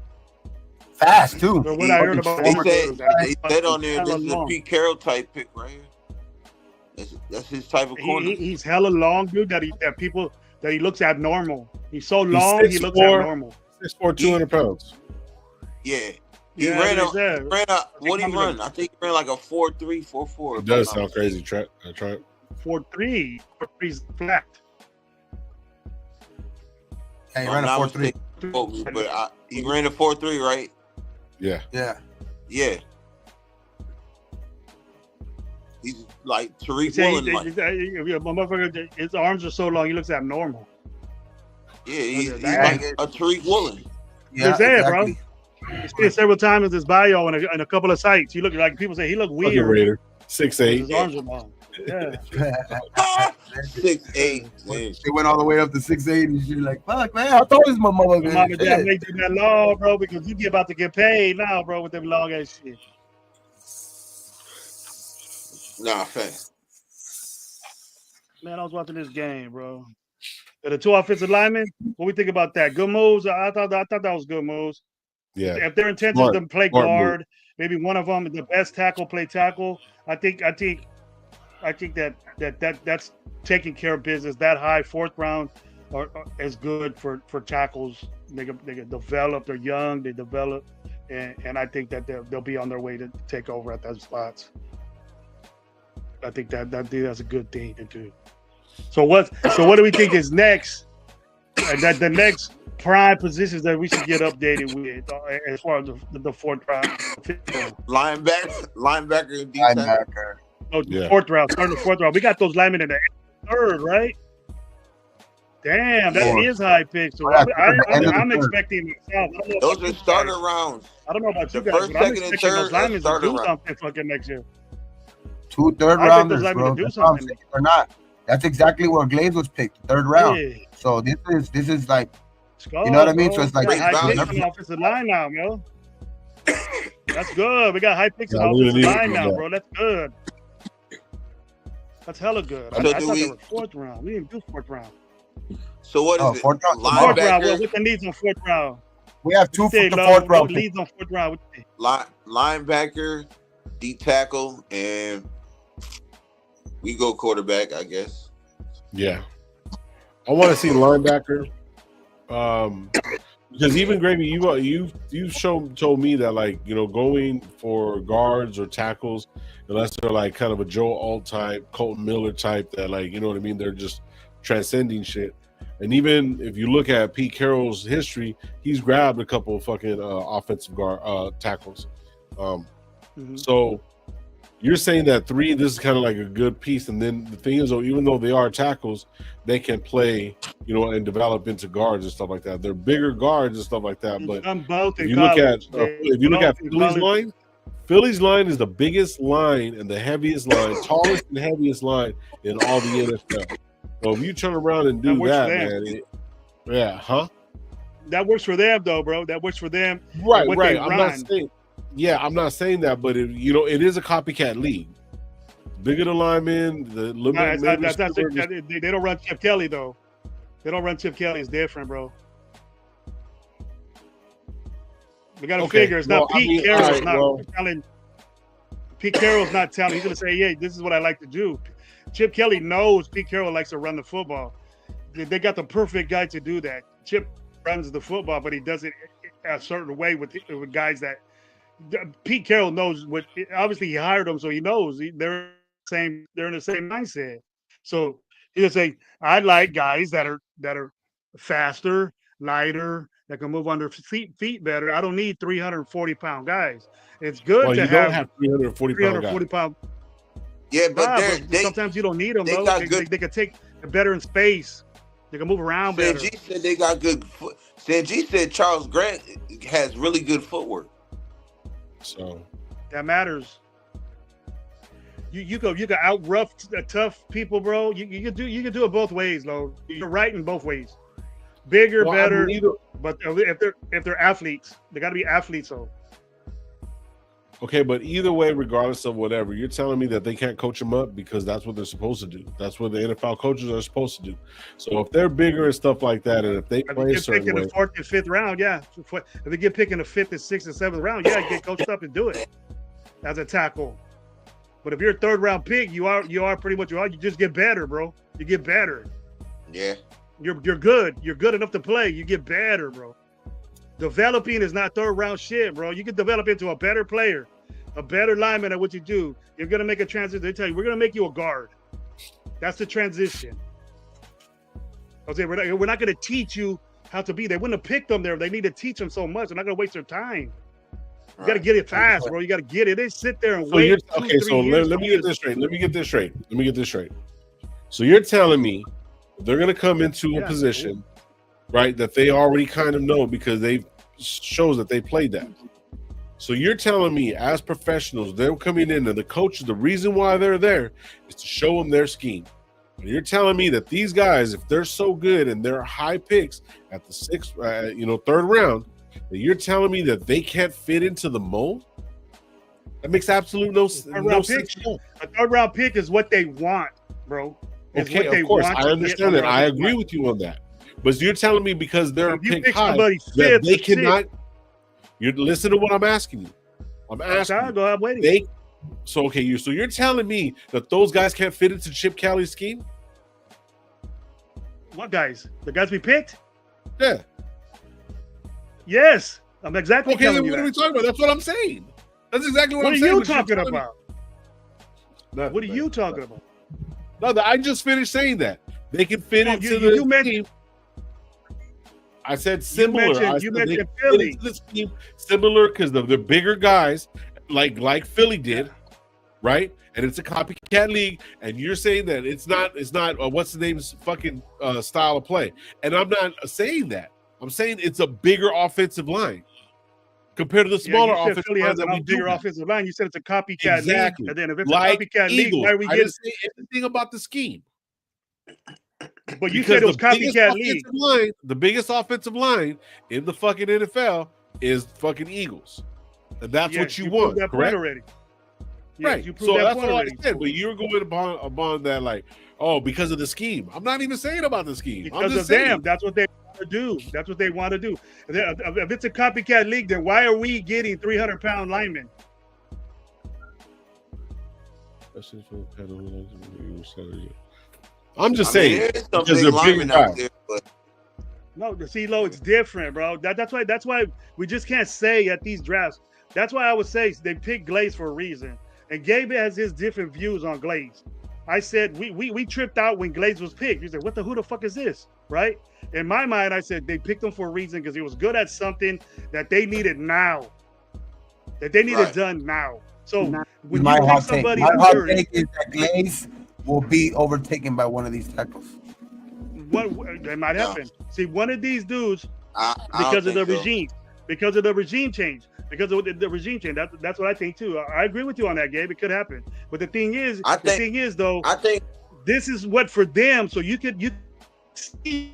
Fast too. But what I heard about They said on there this is a Pete Carroll type pick right here. That's his type of corner. He's hella long, dude. That he looks abnormal. He's so long, he looks abnormal. 6'4", 200 pounds. Yeah. He ran what did he run? I think he ran like a 4.3, 4.4. It does sound crazy, Trent. 4.3. 4.3's flat. Yeah, he ran a 4.3. But he ran a 4.3, right? Yeah. He's like Tariq Woolen. Motherfucker, his arms are so long, he looks abnormal. Yeah, he's like a Tariq Woolen. Yeah, exactly. Bro. You see it several times in his bio and a couple of sites. You look like people say he look weird. Raider. 6'8". His arms are long. Yeah. 6'8". They went all the way up to 6'8", and you're like, "Fuck, man! How tall is my mother?" My mom and dad made you that law, bro, because you be about to get paid now, bro, with them long ass shit. Nah, facts. Man, I was watching this game, bro. The two offensive linemen. What we think about that? Good moves. I thought that was good moves. Yeah. If their intent is to play guard, maybe one of them the best tackle play tackle. I think that's taking care of business. That high fourth round is good for tackles. They get develop. They're young. They develop, and I think that they'll be on their way to take over at those spots. I think that's a good thing to do. So what do we think is next? That the next prime positions that we should get updated with as far as the fourth round. Linebacker, and D-tackle. Oh, fourth round, starting the fourth round. We got those linemen in the third, right? Damn, that is high pick. So I'm expecting myself. Those are starter rounds. I don't know about you the guys, first, but I'm second, expecting and those linemen to do round. something fucking next year. 2 third rounders, bro. That's what I'm saying. Or not. That's exactly where Glaze was picked, third round. Yeah. So this is like, you know what I mean? So it's like high picks on the offensive line now, bro. That's good. We got high picks on the offensive line now, bro. That's good. That's hella good. I thought they were fourth round. We didn't do fourth round. So what is it? Fourth round. What's the needs on fourth round? We have two for the fourth round. Leads on fourth round. Linebacker, D tackle, and we go quarterback, I guess. Yeah, I want to see linebacker. Because even Gravy, you've told me that, like, you know, going for guards or tackles, unless they're like kind of a Joe Alt type, Colton Miller type, that, like, you know what I mean, they're just transcending shit. And even if you look at Pete Carroll's history, he's grabbed a couple of fucking offensive guard tackles. So you're saying that three, this is kind of like a good piece. And then the thing is, though, even though they are tackles, they can play, you know, and develop into guards and stuff like that. They're bigger guards and stuff like that. But if you look at Philly's line, Philly's line is the biggest line and the heaviest line, tallest and heaviest line in all the NFL. So if you turn around and do that, man, that works for them, though, bro. That works for them. Right. I'm not saying that, but it is a copycat league. Bigger the linemen, the they don't run Chip Kelly, though. They don't run Chip Kelly. It's different, bro. We got to figure. It's not Pete Carroll's telling. Pete Carroll's not telling. He's going to say, "Hey, this is what I like to do." Chip Kelly knows Pete Carroll likes to run the football. They got the perfect guy to do that. Chip runs the football, but he does it a certain way with guys that Pete Carroll knows what. Obviously, he hired them, so he knows they're in the same mindset. So he'll say, "I like guys that are faster, lighter, that can move on their feet better. I don't need 340-pound guys. It's good to you don't have have 340 pound. Yeah, but But sometimes you don't need them. they Though. got They good. can take better in space. They can move around better. Sanjay said they got good. Sanjay said Charles Grant has really good footwork. So That matters. You can out rough tough people, bro. You can do it both ways, though. You're right in both ways. Bigger, better. But if they're athletes, they got to be athletes. So okay, but either way, regardless of whatever, you're telling me that they can't coach them up because that's what they're supposed to do. That's what the NFL coaches are supposed to do. So if they're bigger and stuff like that, and if they play a certain way, in the 4th and 5th round, yeah. If they get picked in the 5th and 6th and 7th round, yeah, get coached up and do it as a tackle. But if you're a 3rd round pick, you are pretty much you just get better, bro. You get better. Yeah. You're good. You're good enough to play. You get better, bro. Developing is not 3rd round shit, bro. You can develop into a better player, a better lineman at what you do. You're gonna make a transition. They tell you we're gonna make you a guard. That's the transition. Jose, we're not gonna teach you how to be. They wouldn't have picked them there. They need to teach them so much. They're not gonna waste their time. You got to get it fast, bro. You got to get it. They sit there and wait. Okay, so let me get this straight. Let me get this straight. So you're telling me they're going to come into a position, right, that they already kind of know because they shows that they played that. So you're telling me as professionals, they're coming in and the coaches, the reason why they're there is to show them their scheme. And you're telling me that these guys, if they're so good and they're high picks at the 3rd round, that you're telling me that they can't fit into the mold? That makes absolute no sense. A 3rd round pick is what they want, bro. Okay, of course, I understand that. I agree with you on that. But you're telling me because they're picked high that they cannot. You listen to what I'm asking you. I'm asking. Go ahead, waiting. So you're telling me that those guys can't fit into Chip Kelly's scheme? What guys? The guys we picked? Yeah. Yes, I'm exactly. Okay, then what are we talking about? That's what I'm saying. That's exactly what I'm saying. What are you talking about? What are you talking about? No, I just finished saying that they can fit into the scheme. I said similar. You mentioned Philly. The scheme similar because the bigger guys, like Philly did, right? And it's a copycat league. And you're saying that it's not what's the name's fucking style of play. And I'm not saying that. I'm saying it's a bigger offensive line compared to the smaller offensive line that we do. Bigger offensive line. You said it's a copycat league. And then if it's like a copycat Eagles, league, why are we I didn't say anything about the scheme. But you said it was copycat league. The biggest offensive line in the fucking NFL is fucking Eagles. And that's what you want, that correct? Already. Right. So that's what I said. But you're going upon that like, oh, because of the scheme. I'm not even saying about the scheme. Because of them. That's what they want to do. That's what they want to do. If it's a copycat league, then why are we getting 300-pound linemen? I'm just saying because they're bigger guys. No, see, Lo, it's different, bro. That's why we just can't say at these drafts. That's why I would say they picked Glaze for a reason. And Gabe has his different views on Glaze. I said we tripped out when Glaze was picked. You said, who the fuck is this? Right? In my mind, I said they picked him for a reason because he was good at something that they needed now. That they needed done now. So when my you hot pick somebody take. My hot take is that Glaze will be overtaken by one of these tackles. That might happen. See, one of these dudes, because of the regime, because of the regime change, because of the regime change. That's what I think too. I agree with you on that, Gabe. It could happen. But the thing is, I think this is what for them. So you see,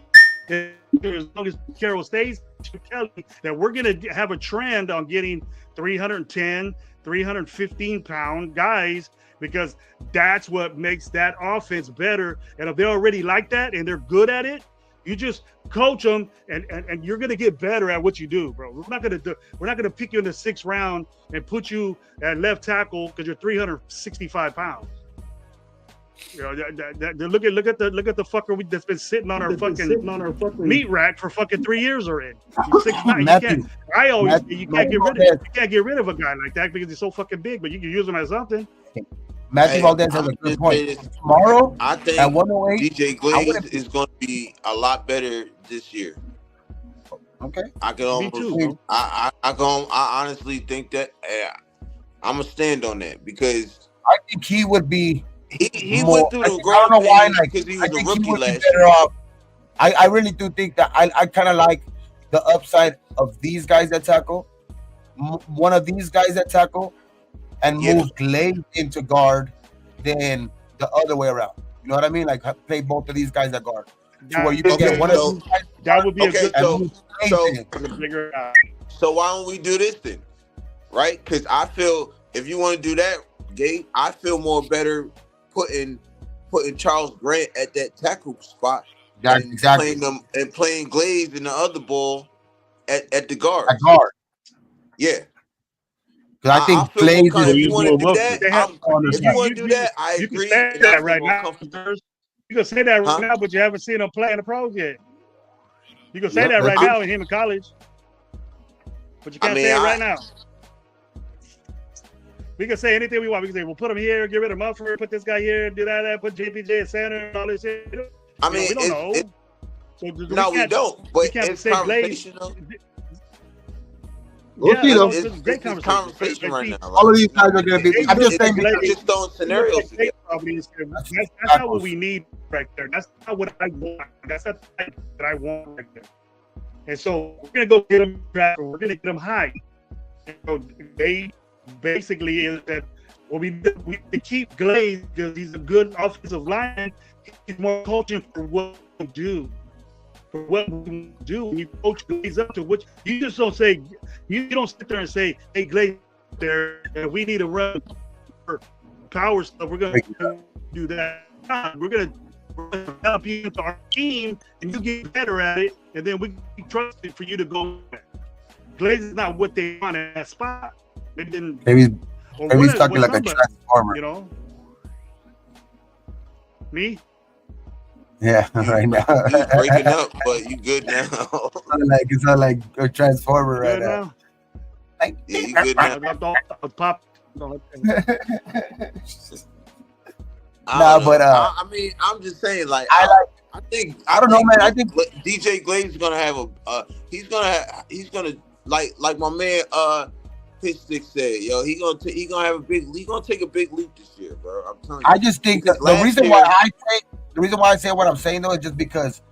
as long as Carroll stays, that we're going to have a trend on getting 310, 315-pound guys, because that's what makes that offense better. And if they're already like that and they're good at it, you just coach them and you're gonna get better at what you do, bro. We're not gonna pick you in the 6th round and put you at left tackle because you're 365 pounds. You know, look at the fucker that's been sitting on our fucking meat rack for fucking 3 years already. 6'9". Matthew, I always say you can't get rid of a guy like that because he's so fucking big, but you can use him as something. Matthew Valdez has a good point. Tomorrow, I think at 108, DJ Glaze is going to be a lot better this year. Okay. I can almost, I honestly think that I'm gonna stand on that because I think he would be. He more, went through the I don't know why, like, because he I was a think rookie he would be last better year. off. I really do think that I kind of like the upside of these guys that tackle. One of these guys that tackle and move Glaze into guard than the other way around. You know what I mean? Like play both of these guys at guard. So where you can get one of these guys. That would be a good. So why don't we do this then? Right? Because I feel if you want to do that, Gabe, I feel more better putting Charles Grant at that tackle spot. That's exactly. Playing Glaze in the other ball at the guard. At guard. Yeah. Because I think Glaze is. If you want to do that, I agree. You can say that right now. You can say that right now, but you haven't seen him play in the pros yet. You can say that right now in him in college, but you can't say it right now. We can say anything we want. We can say we'll put him here, get rid of Mumford, put this guy here, do that, put JPJ at center, and all this shit. I mean, we don't know. We don't. But it's conversational. We'll see though. It's great conversation right now. All of these guys are going to be. I'm just saying. Just throwing scenarios together. That's not what we need right there. That's not what I want. That's not the type that I want right there. And so we're going to go get them draft. We're going to get them high. And so they basically is that we keep Glaze because he's a good offensive lineman. He's more coaching for what we do. For what we do, when you coach Glaze up to which you just don't say, you don't sit there and say, hey, Glaze, there, we need to run for power stuff. We're going to do that. We're going to help you into our team, and you get better at it, and then we trust it for you to go. Glaze is not what they want in that spot. Maybe he's talking like a transformer. You know, me. Yeah, right now. You're breaking up, but you good now. It's not like a transformer right now. Like, yeah, you good now. Pop. I mean, I'm just saying, like, I don't know, man. I think DJ Glaze is gonna have he's gonna like my man Pitch Stick said, yo, he gonna take a big leap this year, bro. I'm telling you. I just think that the reason why I say what I'm saying though is just because,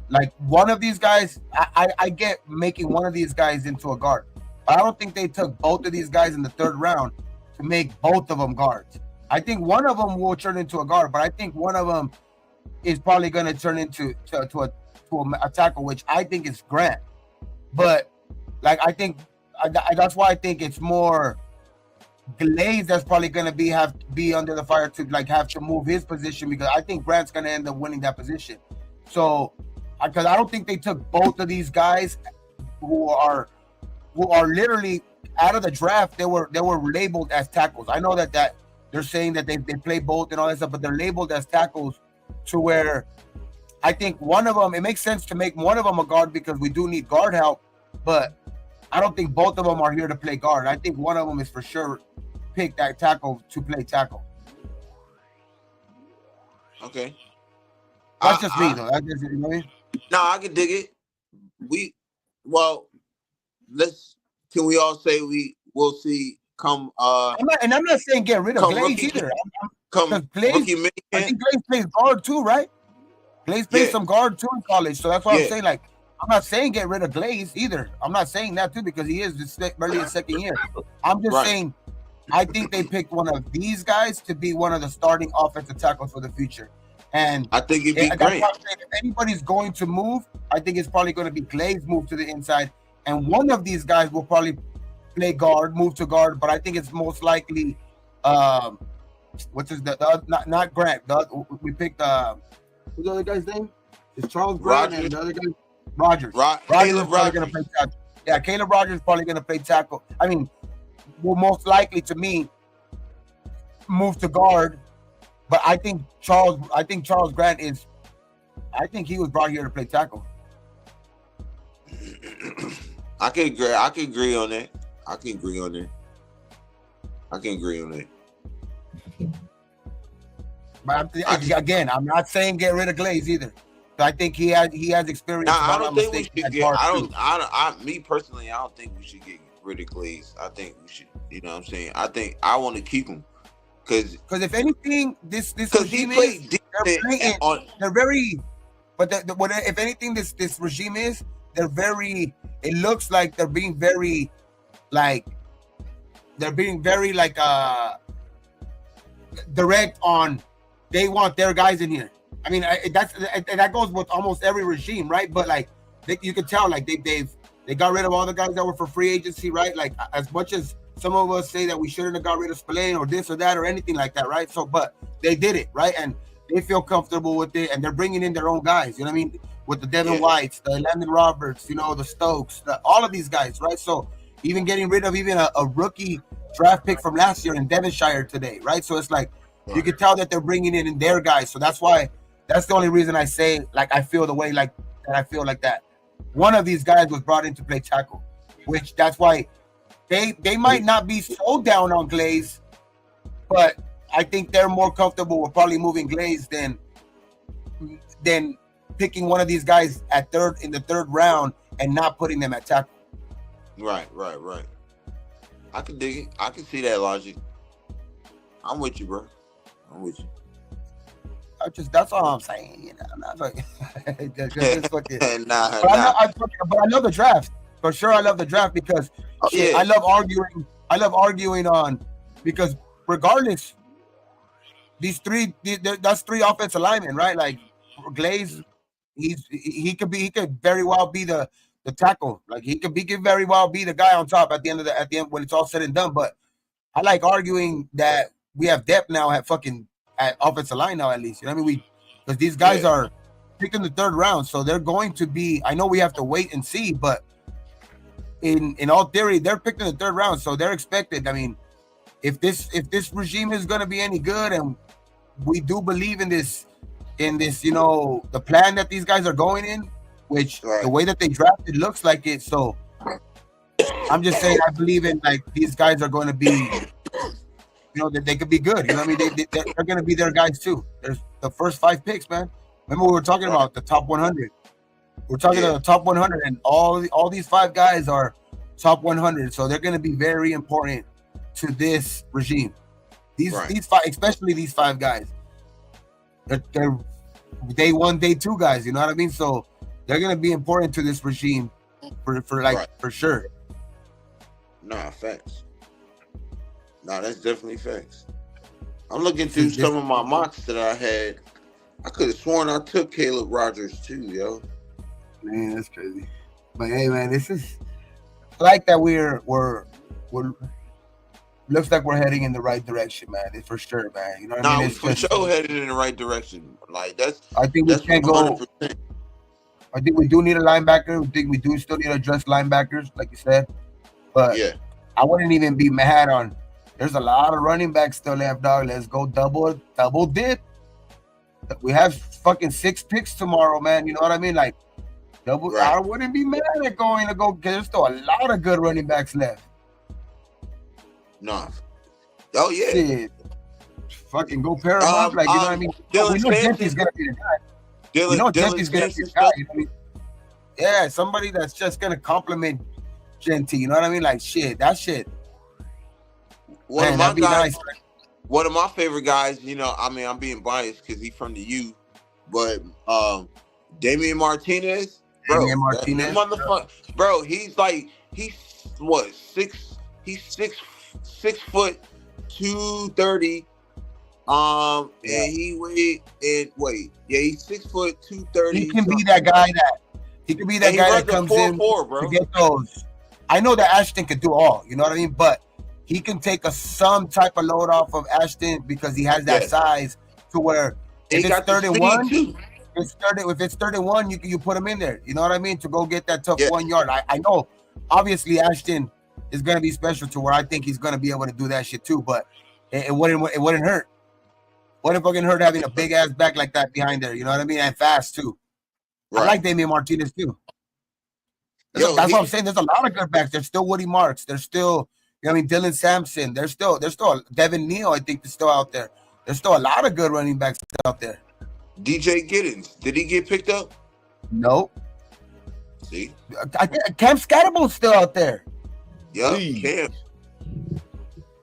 like, one of these guys, I get making one of these guys into a guard, but I don't think they took both of these guys in the third round to make both of them guards. I think one of them will turn into a guard, but I think one of them is probably going to turn into a tackle, which I think is Grant. But like, I think that's why I think it's more Glaze that's probably going to be under the fire to like have to move his position, because I think Grant's going to end up winning that position. So, because I don't think they took both of these guys who are literally out of the draft. They were labeled as tackles. I know that they're saying that they play both and all that stuff, but they're labeled as tackles, to where I think one of them, it makes sense to make one of them a guard because we do need guard help, but I don't think both of them are here to play guard. I think one of them is for sure pick that tackle to play tackle. Okay. That's just me, though. That's just, you know what I mean? No, I can dig it. Can we all say we'll see come I'm not saying get rid of Glaze either. Glaze, I think Glaze plays guard too, right? Glaze plays some guard too in college, so that's why I'm saying, like, I'm not saying get rid of Glaze either. I'm not saying that too, because he is barely his second year. I'm just saying I think they picked one of these guys to be one of the starting offensive tackles for the future. And I think it'd be great. If anybody's going to move, I think it's probably going to be Glaze move to the inside, and one of these guys will probably play guard, move to guard. But I think it's most likely what's his not Grant. We picked who's the other guy's name? It's Charles Grant and the other guy Rogers. Caleb Rogers. Gonna play tackle. Yeah, Caleb Rogers is probably gonna play tackle. I mean, will most likely to me move to guard. But I think Charles Grant is. I think he was brought here to play tackle. I can agree. I can agree on that. I can agree on that. But again, I'm not saying get rid of Glaze either. I think he has experience. Nah, I don't think we should get. Me personally, I don't think we should get rid of Glaze. I think we should. You know what I'm saying? I want to keep him because if anything, this regime they're very. But if anything, this regime is they're very. It looks like they're being very, like direct on. They want their guys in here. I mean, that goes with almost every regime, right? But like, you can tell, like they got rid of all the guys that were for free agency, right? Like, as much as some of us say that we shouldn't have got rid of Spillane or this or that or anything like that, right? So, but they did it, right? And they feel comfortable with it, and they're bringing in their own guys. You know what I mean? With the Devin Whites, the Landon Roberts, the Stokes, all of these guys, right? So even getting rid of even a rookie draft pick from last year in Devonshire today, right? So it's like you can tell that they're bringing in their guys. So that's the only reason I say like I feel the way like that. I feel like that one of these guys was brought in to play tackle, which that's why they might not be so down on Glaze, but I think they're more comfortable with probably moving Glaze than picking one of these guys in the third round and not putting them at tackle. Right. I can dig it. I can see that logic. I'm with you, bro. I'm with you. That's all I'm saying. I'm not like just fucking. But I love the draft for sure. I love the draft because I love arguing. I love arguing on because regardless, that's three offensive linemen, right? Like Glaze, he could very well be the tackle. Like he could very well be the guy on top at the end when it's all said and done. But I like arguing that we have depth now at offensive line now, at least. You know what I mean? Because these guys are picked in the third round, so they're going to be. I know we have to wait and see, but in all theory, they're picked in the third round, so they're expected. I mean, if this regime is going to be any good, and we do believe in this, the plan that these guys are going in, which the way that they drafted looks like it. So I'm just saying, I believe in like these guys are going to be. That they could be good. You know what I mean? They're going to be their guys too. There's the first 5 picks, man. Remember we were talking about the top 100. We're talking about the top 100, and all these 5 guys are top 100. So they're going to be very important to this regime. These 5, especially these 5 guys. They're day 1, day 2 guys. You know what I mean? So they're going to be important to this regime for sure. Nah, facts. No, that's definitely facts. I'm looking through some of my mocks that I had. I could have sworn I took Caleb Rogers too, yo. Man, that's crazy. But hey, man, this is like that. We're looks like we're heading in the right direction, man. It's for sure, man. You know what I mean? It's for sure headed in the right direction. Like I think we can't 100%. Go. I think we do need a linebacker. I think we do still need to address linebackers, like you said. But I wouldn't even be mad on. There's a lot of running backs still left, dog. Let's go double dip. We have fucking 6 picks tomorrow, man. You know what I mean? Like double. I wouldn't be mad at going to go because there's still a lot of good running backs left. No. Oh yeah. Shit. Fucking go pair them up, like you know what I mean. We know Gentry's gonna be the guy. Gentry's gonna be the guy. You know what I mean? Yeah, somebody that's just gonna compliment Genty. You know what I mean? Like shit, that shit. One of my guys, one of my favorite guys, I mean, I'm being biased because he's from the U, but Damian Martinez, bro, motherfucker, bro, he's what, 6 foot 230, and he he's 6 foot 230. He can be that guy that comes in to get those. I know that Ashton could do all, you know what I mean, but he can take some type of load off of Ashton because he has that size to where if it's 31, if it's 31, you put him in there. You know what I mean? To go get that tough 1 yard. I know, obviously Ashton is going to be special to where I think he's going to be able to do that shit too. But it wouldn't hurt. What if fucking Hurt having a big ass back like that behind there? You know what I mean? And fast too. Right. I like Damian Martinez too. That's what I'm saying. There's a lot of good backs. There's still Woody Marks. There's still, you know, I mean, Dylan Sampson. There's still Devin Neal. I think is still out there. There's still a lot of good running backs out there. DJ Giddens, did he get picked up? Nope. See, Cam Scatterbo's still out there. Yeah, Cam.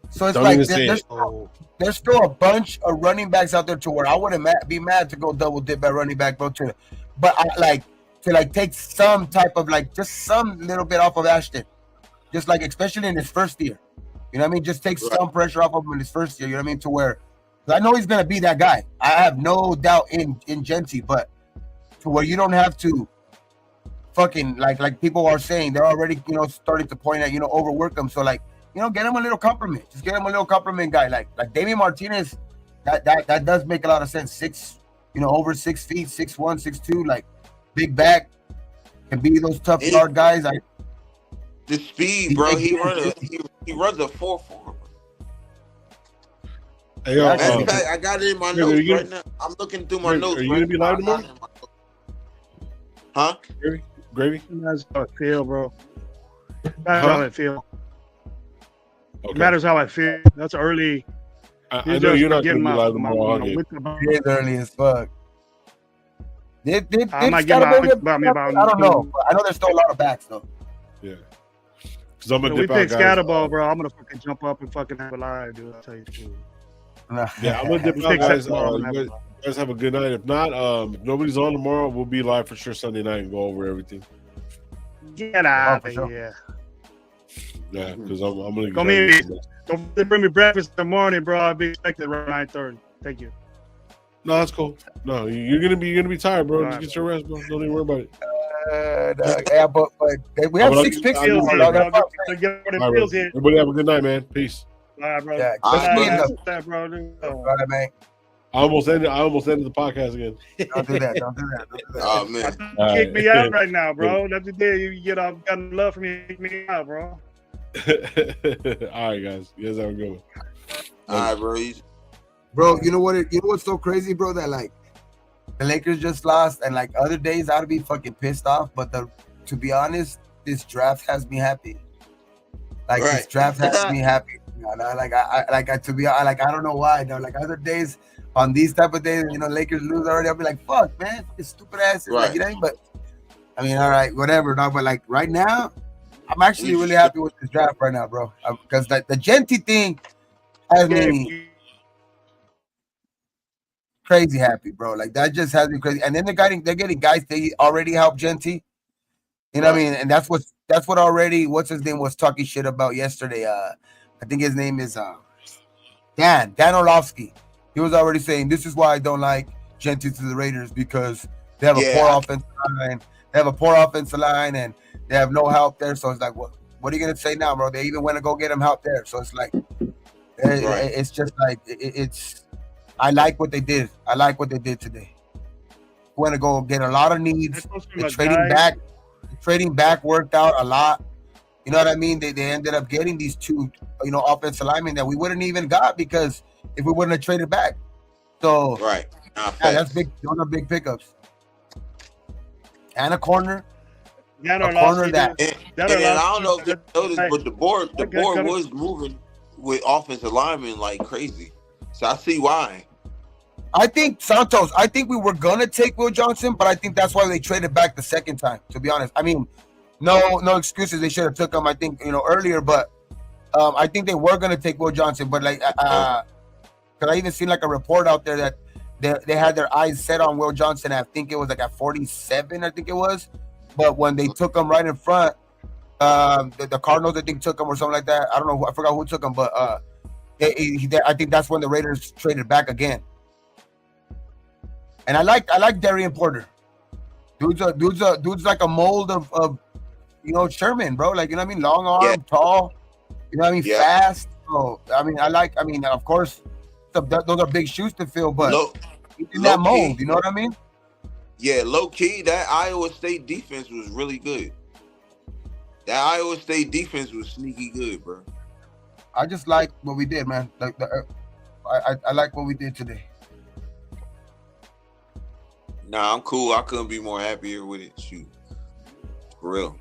So it's like there's still a bunch of running backs out there to where I wouldn't be mad to go double dip at running back, bro. But I like to take some type of just some little bit off of Ashton, just especially in his first year. You know what I mean? Just take some pressure off of him in his first year. You know what I mean? To where I know he's gonna be that guy. I have no doubt in Genty, but to where you don't have to fucking like people are saying, they're already starting to point at overwork him. So get him a little compliment. Just get him a little compliment guy. Like Damian Martinez, that does make a lot of sense. Over 6 feet, 6'1", 6'2", big back, can be those tough guard guys. The speed, bro. He runs a 4.4. Hey, I got it in my notes right now. I'm looking through my notes. Are you gonna be live tomorrow? Huh? Gravy? That's how I feel, bro. That's how I feel. Okay. It matters how I feel. That's early. I know you're not going to be live tomorrow. It is early as fuck. I might get about I don't know. I know there's still a lot of backs though. Yeah. Because I'm gonna we pick Scatterball, bro. I'm gonna fucking jump up and fucking have a live, dude. I'll tell you the truth. Yeah, I'm gonna dip out, guys. You guys have a good night. If not, if nobody's on tomorrow, we'll be live for sure Sunday night and go over everything. Get out of here. Yeah, because I'm gonna go me. Don't bring me breakfast in the morning, bro. I'll be expected around 9:30. Thank you. No, that's cool. No, you're gonna be tired, bro. Just get your rest, bro. Don't even worry about it. Yeah, but we have 6 picks here. Everybody have a good night, man. Peace. All right, bro. Yeah, bro. All right, man. I almost ended the podcast again. Don't do that. Oh man, kick me out right now, bro. That's the day you get off. Got love for me. Kick me out, bro. All right, guys. You guys have a good one. All right, bro. Bro, you know what's so crazy, bro? That the Lakers just lost, and other days I'd be fucking pissed off. But to be honest, this draft has me happy. This draft has me happy. To be I don't know why. Other days, on these type of days, Lakers lose already, I'll be like, fuck, man, it's stupid ass. Right. But I mean, all right, whatever. No, but right now, I'm actually really happy with this draft right now, bro. Because the Genty thing has me crazy happy, bro. That just has me crazy. And then they're getting guys they already helped Genty. You know what I mean? And that's what already what's his name was talking shit about yesterday. I think his name is Dan Orlovsky. He was already saying this is why I don't like Genty to the Raiders, because they have a poor offensive line. They have a poor offensive line and they have no help there. So it's what are you gonna say now, bro? They even went to go get him help there. So it's it's just it's. I like what they did. I like what they did today. Went to go get a lot of needs. The trading back worked out a lot. You know what I mean? They ended up getting these two, offensive linemen that we wouldn't even got because if we wouldn't have traded back. So that's big. Those are big pickups. And a corner. And I don't know if you noticed, but the board was moving with offensive linemen like crazy. So I see why. I think Santos. I think we were gonna take Will Johnson, but I think that's why they traded back the second time. To be honest, I mean, no excuses. They should have took him. I think earlier, but I think they were gonna take Will Johnson. But because I even seen a report out there that they had their eyes set on Will Johnson. I think it was at 47. I think it was, but when they took him right in front, the Cardinals I think took him or something like that. I don't know. I forgot who took him, but I think that's when the Raiders traded back again. And I like Darian Porter. Dude's like a mold of Sherman, bro. You know what I mean? Long arm, tall. You know what I mean? Fast. So I mean, of course, those are big shoes to fill, but in that mold, you know what I mean? Yeah, low key, that Iowa State defense was really good. That Iowa State defense was sneaky good, bro. I just like what we did, man. I like what we did today. Nah, I'm cool. I couldn't be more happier with it. Shoot, for real.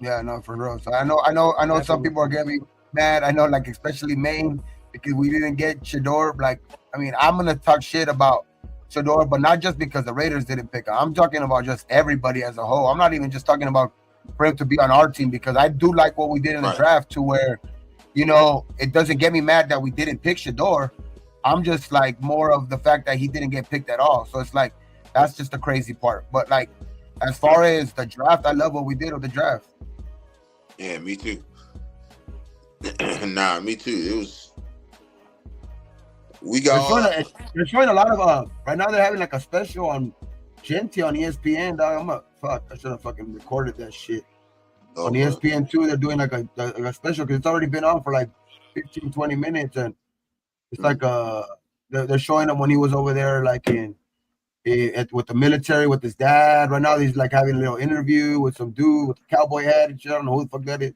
Yeah, no, for real. So I know. Some people are getting me mad. I know, like especially Maine, because we didn't get Shador. Like, I mean, I'm gonna talk shit about Shador, but not just because the Raiders didn't pick him. I'm talking about just everybody as a whole. I'm not even just talking about for him to be on our team, because I do like what we did in the Right. draft, to where, it doesn't get me mad that we didn't pick Shador. I'm just like more of the fact that he didn't get picked at all. So it's like that's just the crazy part. But like, as far as the draft, I love what we did with the draft. Yeah, me too. Nah, me too. It was. We got. They're showing a lot of right now. They're having like a special on Genty on ESPN. Dog, I should have fucking recorded that shit on ESPN too. They're doing like a special because it's already been on for like 15, 20 minutes, and it's like they're showing him when he was over there, like with the military with his dad. Right now, he's like having a little interview with some dude with a cowboy hat and shit. I don't know who the fuck that is,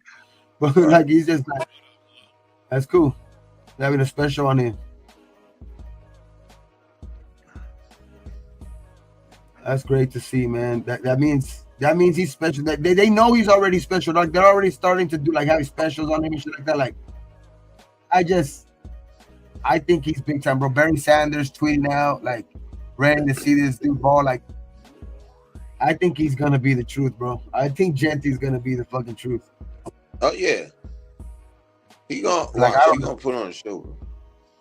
but like he's just like, that's cool. They're having a special on him. That's great to see, man. That means he's special. They know he's already special. Like they're already starting to do like having specials on him and shit like that. Like, I think he's big time, bro. Barry Sanders tweeting out like, ready to see this dude ball. Like, I think he's gonna be the truth, bro. I think Genty's gonna be the fucking truth. Oh yeah, he gonna put on a show, bro.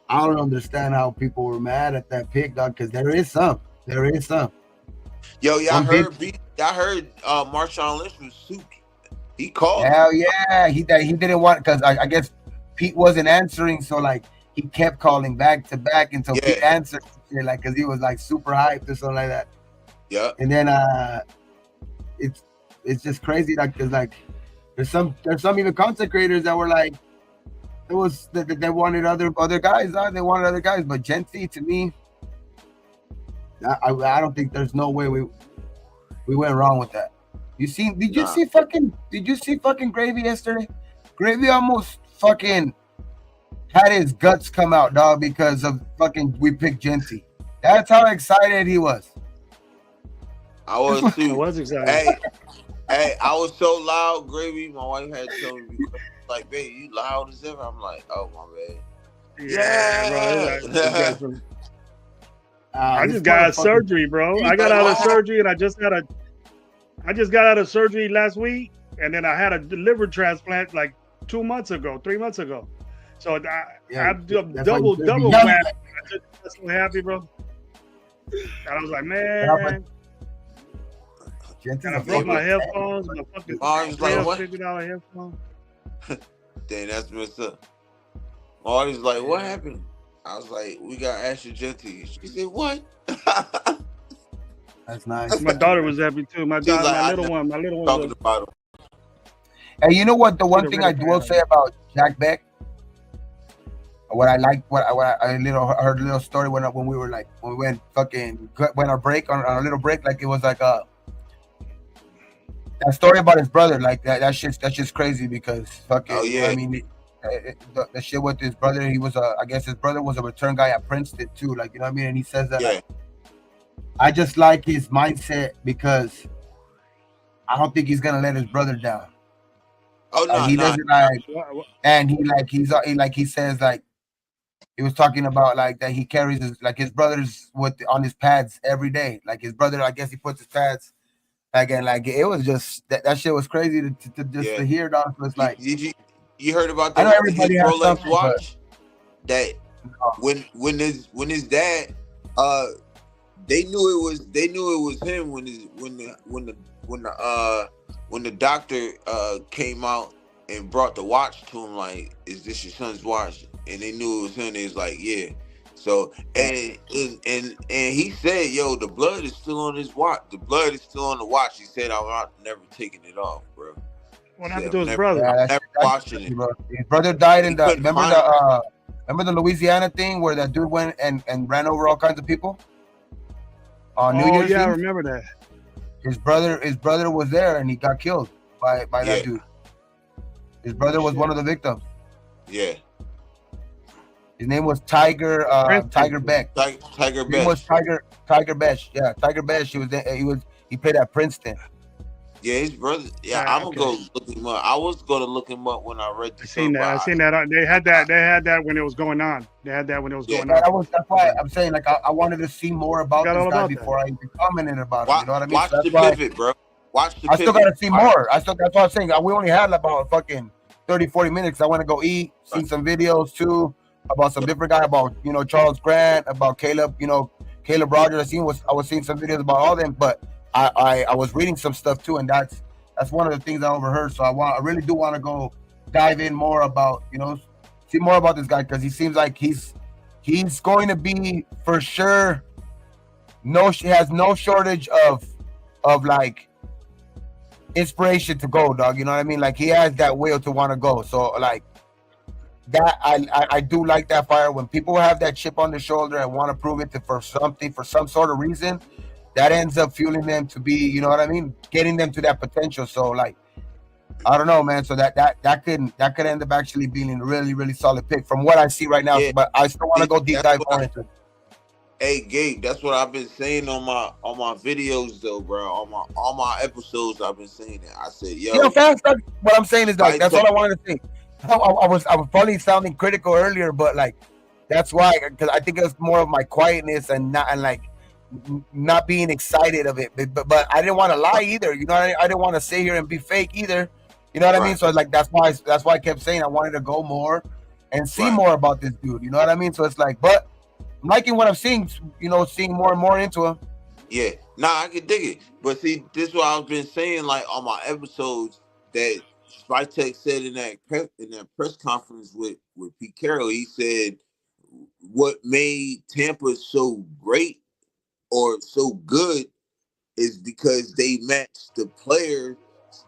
I don't understand how people were mad at that pick, dog. Because there is some. Yo, y'all heard Marshawn Lynch was souped. He called. Hell yeah, he didn't want, because I guess Pete wasn't answering, so like he kept calling back to back until Pete answered, like, because he was like super hyped or something like that. Yeah. And then it's just crazy, like, because like there's some even content creators that were like, they wanted other guys, they wanted other guys, but Genty, to me, I don't think there's no way we went wrong with that. Did you see fucking Gravy yesterday? Gravy almost fucking had his guts come out, dog, because of fucking we picked Genty. That's how excited he was. I was too. I was excited. Hey, I was so loud, Gravy. My wife had to tell me, like, babe, you loud as ever. I'm like, oh my bad. Yeah, bro. I just got out of surgery, bro. I got out of surgery, and I just got out of surgery last week, and then I had a liver transplant like 3 months ago. So I'm double fat. I'm so happy, bro. And I was like, man. And I broke my headphones. My fucking $50 headphones. Dang, that's messed up. My was like, what happened? I was like, we got Ashley Genty. She said, what? That's nice. My daughter was happy too. My little one. Talking about him. And you know what? The one thing I will say about Jack Beck, what I like, I heard a little story when we went on our little break, like it was like that story about his brother, like that's just crazy, because fucking, oh yeah, I mean. The shit with his brother, I guess his brother was a return guy at Princeton too, like, you know what I mean? And he says that, like, I just like his mindset, because I don't think he's gonna let his brother down. Oh no, he doesn't and he says, like, he was talking about like that he carries his brother's on his pads every day, like his brother, I guess he puts his pads again, like it was just that shit was crazy to hear, dog. So it's like, you heard about his Rolex watch? That when his dad, they knew it was him when the doctor came out and brought the watch to him, like, is this your son's watch? And they knew it was him. They was like, yeah. So and he said, yo, the blood is still on his watch. The blood is still on the watch. He said, I'm not never taking it off, bro. What happened to his brother? Yeah, never watching it. His brother died in remember the Louisiana thing where that dude went and ran over all kinds of people on New Year's Eve? I remember that. His brother was there and he got killed by that dude. His brother was one of the victims. Yeah. His name was Tiger Beck. Tiger His name was Beck. Tiger Beck. Yeah, Tiger Beck. He played at Princeton. Yeah, his brother. Yeah, I'm gonna go look him up. I was gonna look him up when I read the seen that. I seen that. They had that when it was going on. That's why I'm saying like I wanted to see more about this guy before I even commented about him. You know what I mean? Watch the pivot, bro. Watch the pivot. I still gotta see more. That's what I'm saying. We only had about fucking 30, 40 minutes. I want to go eat, see some videos too about some different guy, about Charles Grant, about Caleb, Caleb Rogers. I was seeing some videos about all them, but I was reading some stuff too, and that's one of the things I overheard. So I really do want to go dive in more about, see more about this guy, because he seems like he's going to be for sure. He has no shortage of like inspiration to go, dog. You know what I mean? Like he has that will to want to go. So like that, I do like that fire when people have that chip on their shoulder and want to prove it for some sort of reason. That ends up fueling them to be, you know what I mean, getting them to that potential. So like, I don't know, man. So that could end up actually being a really, really solid pick from what I see right now. Yeah. But I still want to go deep dive more into it. Hey Gabe, that's what I've been saying on my videos though, bro. On all my episodes, I've been saying it. I said, yo, fast. What I'm saying is like that's all I wanted to say. I was probably sounding critical earlier, but like that's why, because I think it was more of my quietness and not being excited of it. But I didn't want to lie either. You know, I didn't want to sit here and be fake either. You know what I mean? So like that's why I kept saying I wanted to go more and see more about this dude. You know what I mean? So it's like, but I'm liking what I'm seeing, seeing more and more into him. Yeah, I can dig it. But see, this is what I've been saying, like on my episodes, that Spytek said in that press conference with Pete Carroll. He said what made Tampa so great or so good is because they matched the player's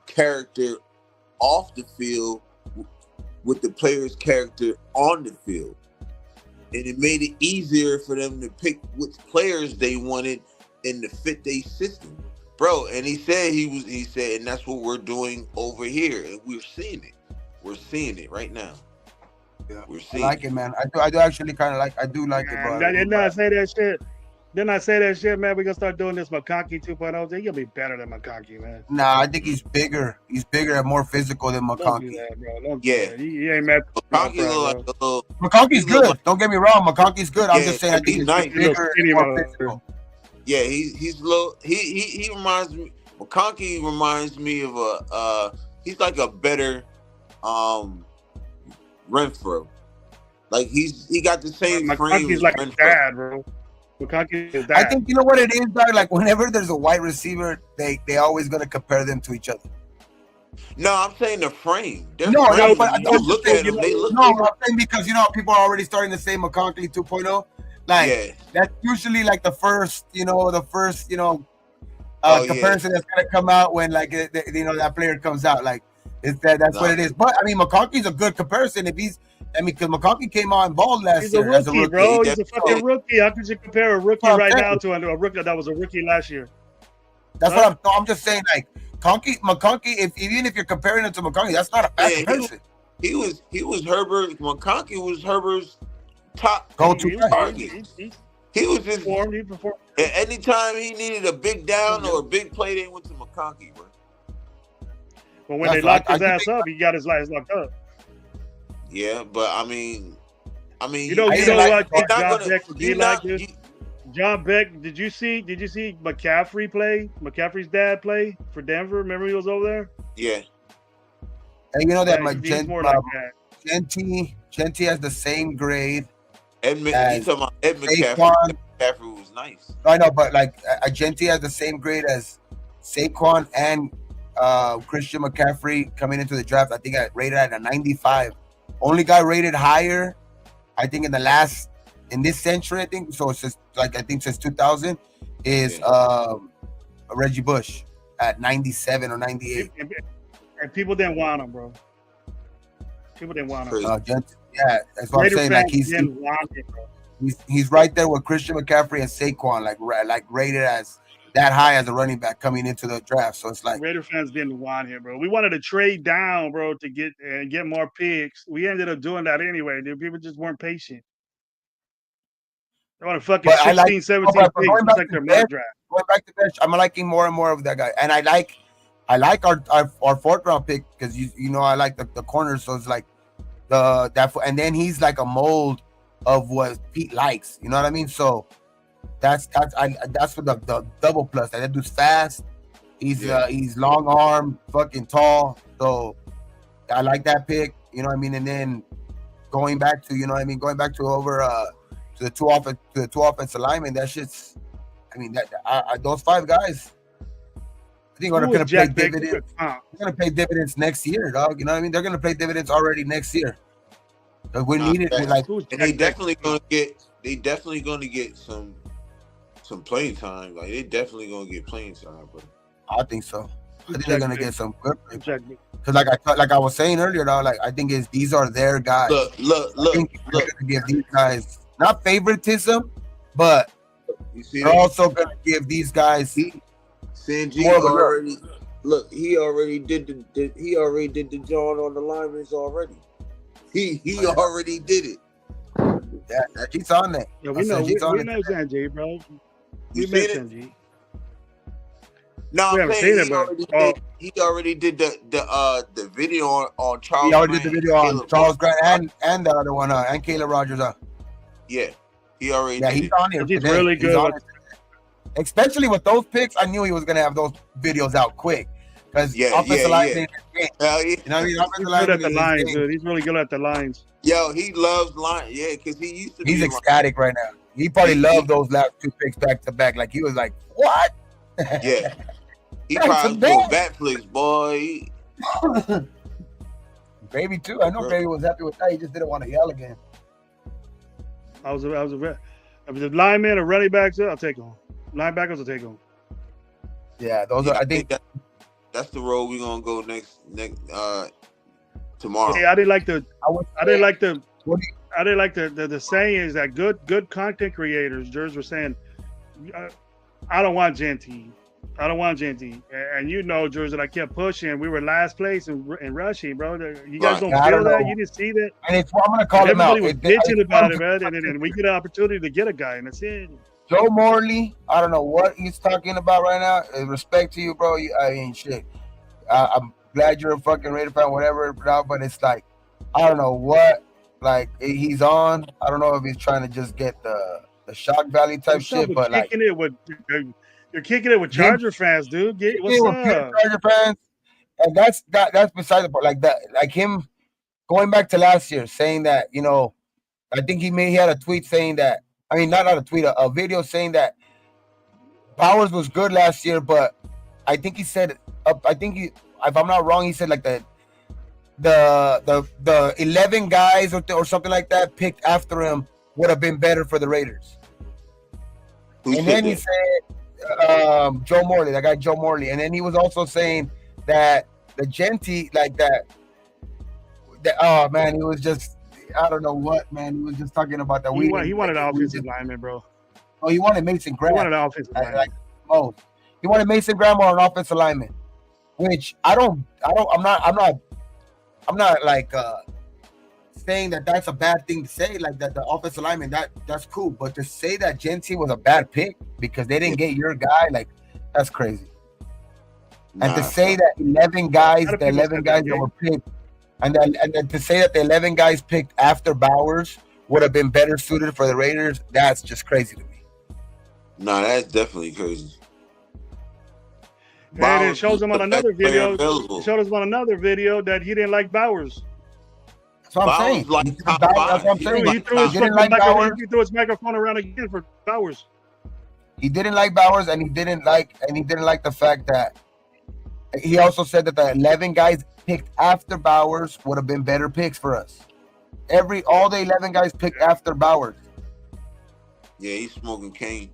character off the field with the player's character on the field. And it made it easier for them to pick which players they wanted and to fit their system, bro. And he said, and that's what we're doing over here, and we're seeing it. We're seeing it right now. Yeah, we're seeing. I like it, man. I do actually kind of like. I do like it, bro. Didn't I say that shit? Didn't I say that shit, man? We're gonna start doing this McConkey 2.0. He's gonna be better than McConkey, man. Nah, I think he's bigger. He's bigger and more physical than McConkey. Yeah, he ain't mad. McConkey's good. Don't get me wrong. McConkey's good. I'm just saying I think he's bigger and more physical. Yeah, he's low. He reminds me. McConkey reminds me of he's like a better Renfro. Like he got the same frame. McConkey's like Renfro. Dad, bro. McConkey is dad. I think you know what it is, dog. Like whenever there's a wide receiver, they always gonna compare them to each other. No, I'm saying the frame. But look at them. I'm saying because people are already starting to say McConkey 2.0. Like that's usually like the first comparison that's gonna come out when like that player comes out. Like that's what it is. But I mean, McConkey's a good comparison because McConkey came out and balled last year as a rookie, bro. He's a fucking rookie. How could you compare a rookie right now to a rookie that was a rookie last year? That's what I'm just saying. Like McConkey, even if you're comparing him to McConkey, that's not a bad comparison. He was Herbert. McConkey was Herbert's top go-to target. He was just performed. Anytime he needed a big down or a big play, they went to McConkey, bro. But when they locked his ass up, he got his ass locked up. Yeah, but I mean, you know what? John Beck would be like this. John Beck, did you see McCaffrey play? McCaffrey's dad play for Denver. Remember he was over there? Yeah. And you know that Genti has the same grade. He's talking about Ed McCaffrey. McCaffrey was nice. I know, but like Genti has the same grade as Saquon and Christian McCaffrey coming into the draft. I think I rated at a 95. Only guy rated higher, I think, in this century, I think. So it's just like I think since 2000 is Reggie Bush at 97 or 98. And people didn't want him, bro. People didn't want him. Yeah, that's what I'm saying. Like he's right there with Christian McCaffrey and Saquon, like rated as that high as a running back coming into the draft. So it's like Raider fans didn't want him, bro. We wanted to trade down, bro, to get more picks. We ended up doing that anyway. Dude. People just weren't patient. They want to fucking But I 16, like 17 but picks. going It's back like to their mock bench, draft. I'm liking more and more of that guy. And I like our fourth round pick because you know I like the corners, so it's like and then he's like a mold of what Pete likes. You know what I mean? So that's for the double plus. That dude's fast. He's long arm, fucking tall. So I like that pick. You know what I mean? And then going back to over to the two offensive linemen. That shit's. I mean those 5 guys. I think are going to pay dividends. They're going to pay dividends next year, dog. You know what I mean? They're going to pay dividends already next year. We need it. And they definitely going to get some playing time. Like they definitely going to get playing time, bro. I think so. I think they're going to get some good. Because like I was saying earlier, dog. Like I think these are their guys. Look. They're going to give these guys not favoritism, but they're also going to give these guys. Sanjeev already look. He already did the John on the linemen already. He already did it. Yeah, he's on that. Yeah, we know Sanjeev, bro. We met Sanjeev. No, I'm saying he already did the video on Charles. He already did the video on Charles Grant and the other one and Caleb Rogers. Yeah, he already. Yeah, did he's on here. He's really good. Especially with those picks, I knew he was gonna have those videos out quick because offensive line. Hell yeah. You know what I mean? He's good at the lines, dude. He's really good at the lines. Yo, he loves lines. Yeah, because he used to. He's ecstatic right now. He probably loved those last 2 picks back to back. Like he was like, "What?" Yeah. He probably doing backflips, boy. Baby too. I know Baby was happy with that. He just didn't want to yell again. I was a lineman or running backs. I'll take them. Linebackers will take them. Yeah, those are. I think that's the road we're gonna go next tomorrow. Yeah, I didn't like the saying is that good content creators. Jers were saying, I don't want Genty. And you know, Jers, that I kept pushing. We were last place in rushing, bro. You guys don't feel that? You didn't see that? And it's I'm gonna call him out. Everybody was bitching about it, man. And we get an opportunity to get a guy, and that's it. Joe Morley, I don't know what he's talking about right now. Respect to you, bro. I mean, shit. I'm glad you're a fucking Raider fan, whatever, but it's like, I don't know what, like, he's on. I don't know if he's trying to just get the shock value type shit, but like. You're kicking it with Charger fans, dude. What's up? Charger fans, and that's beside the point. Like that, like him going back to last year, saying that, you know, I think he had a tweet saying that. I mean, not a tweet, a video saying that Bowers was good last year, but I think he said, if I'm not wrong, he said like the 11 guys or something like that picked after him would have been better for the Raiders. And then he said Joe Morley, that guy Joe Morley, and then he was also saying that the Genty, like that. Oh man, he was just. I don't know what, man. He was just talking about that. He wanted an offensive lineman, bro. Oh, he wanted Mason Graham. He wanted an offensive lineman. He wanted Mason Graham or an offensive lineman, which I'm not like saying that that's a bad thing to say, like that the offensive lineman, that's cool. But to say that Genty was a bad pick because they didn't get your guy, like that's crazy. And to say that 11 guys that were picked, and then to say that the 11 guys picked after Bowers would have been better suited for the Raiders, that's just crazy to me. No, that's definitely crazy. And it shows him on another video. It showed us on another video that he didn't like Bowers. That's what I'm saying. That's what I'm saying. He threw his microphone around again for Bowers. He didn't like Bowers, and he didn't like the fact that he also said that the 11 guys picked after Bowers would have been better picks for us. All the 11 guys picked after Bowers. Yeah, he's smoking cane.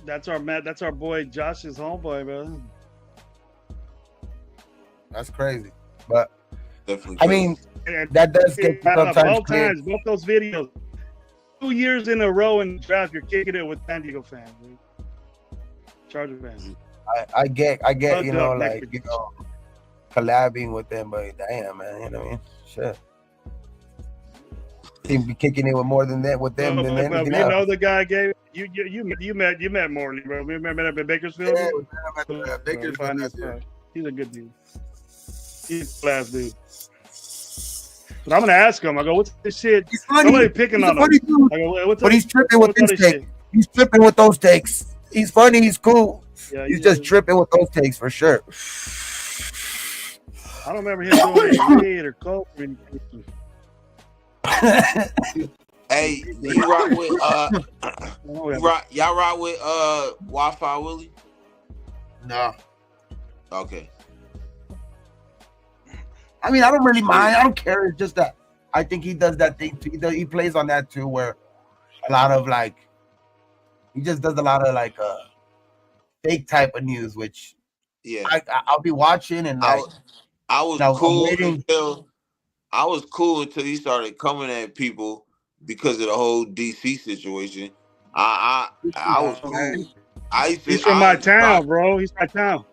That's our boy Josh's homeboy, bro. That's crazy, but definitely. I mean, that does get sometimes. Both those videos, 2 years in a row in the draft, you're kicking it with San Diego fans, dude. Charger fans. I get, you know, like, you know, collabing with them, but damn, man, you know what I mean? Shit. think be kicking it with more than that with them than anything you else. know the guy gave you met Morley, bro. Remember that in Bakersfield? Yeah, we met him at Bakersfield. He's a good dude. He's a class dude. But I'm gonna ask him. I go, what's this shit? He's funny. Somebody picking on him. Dude. I go, what's But he's tripping with these takes. He's tripping with those takes. He's funny. He's cool. Yeah, he's just tripping with those takes for sure. I don't remember him doing weed or coke or anything. Hey, you rock with y'all rock with Wi-Fi Willie? No. Okay. I mean, I don't really mind. I don't care. It's just that I think he does that thing too. He plays on that too, where a lot of like he just does a lot of like fake type of news, which I'll be watching and like I was cool until he started coming at people because of the whole DC situation. I was cool. He's from my town, bro. He's my town.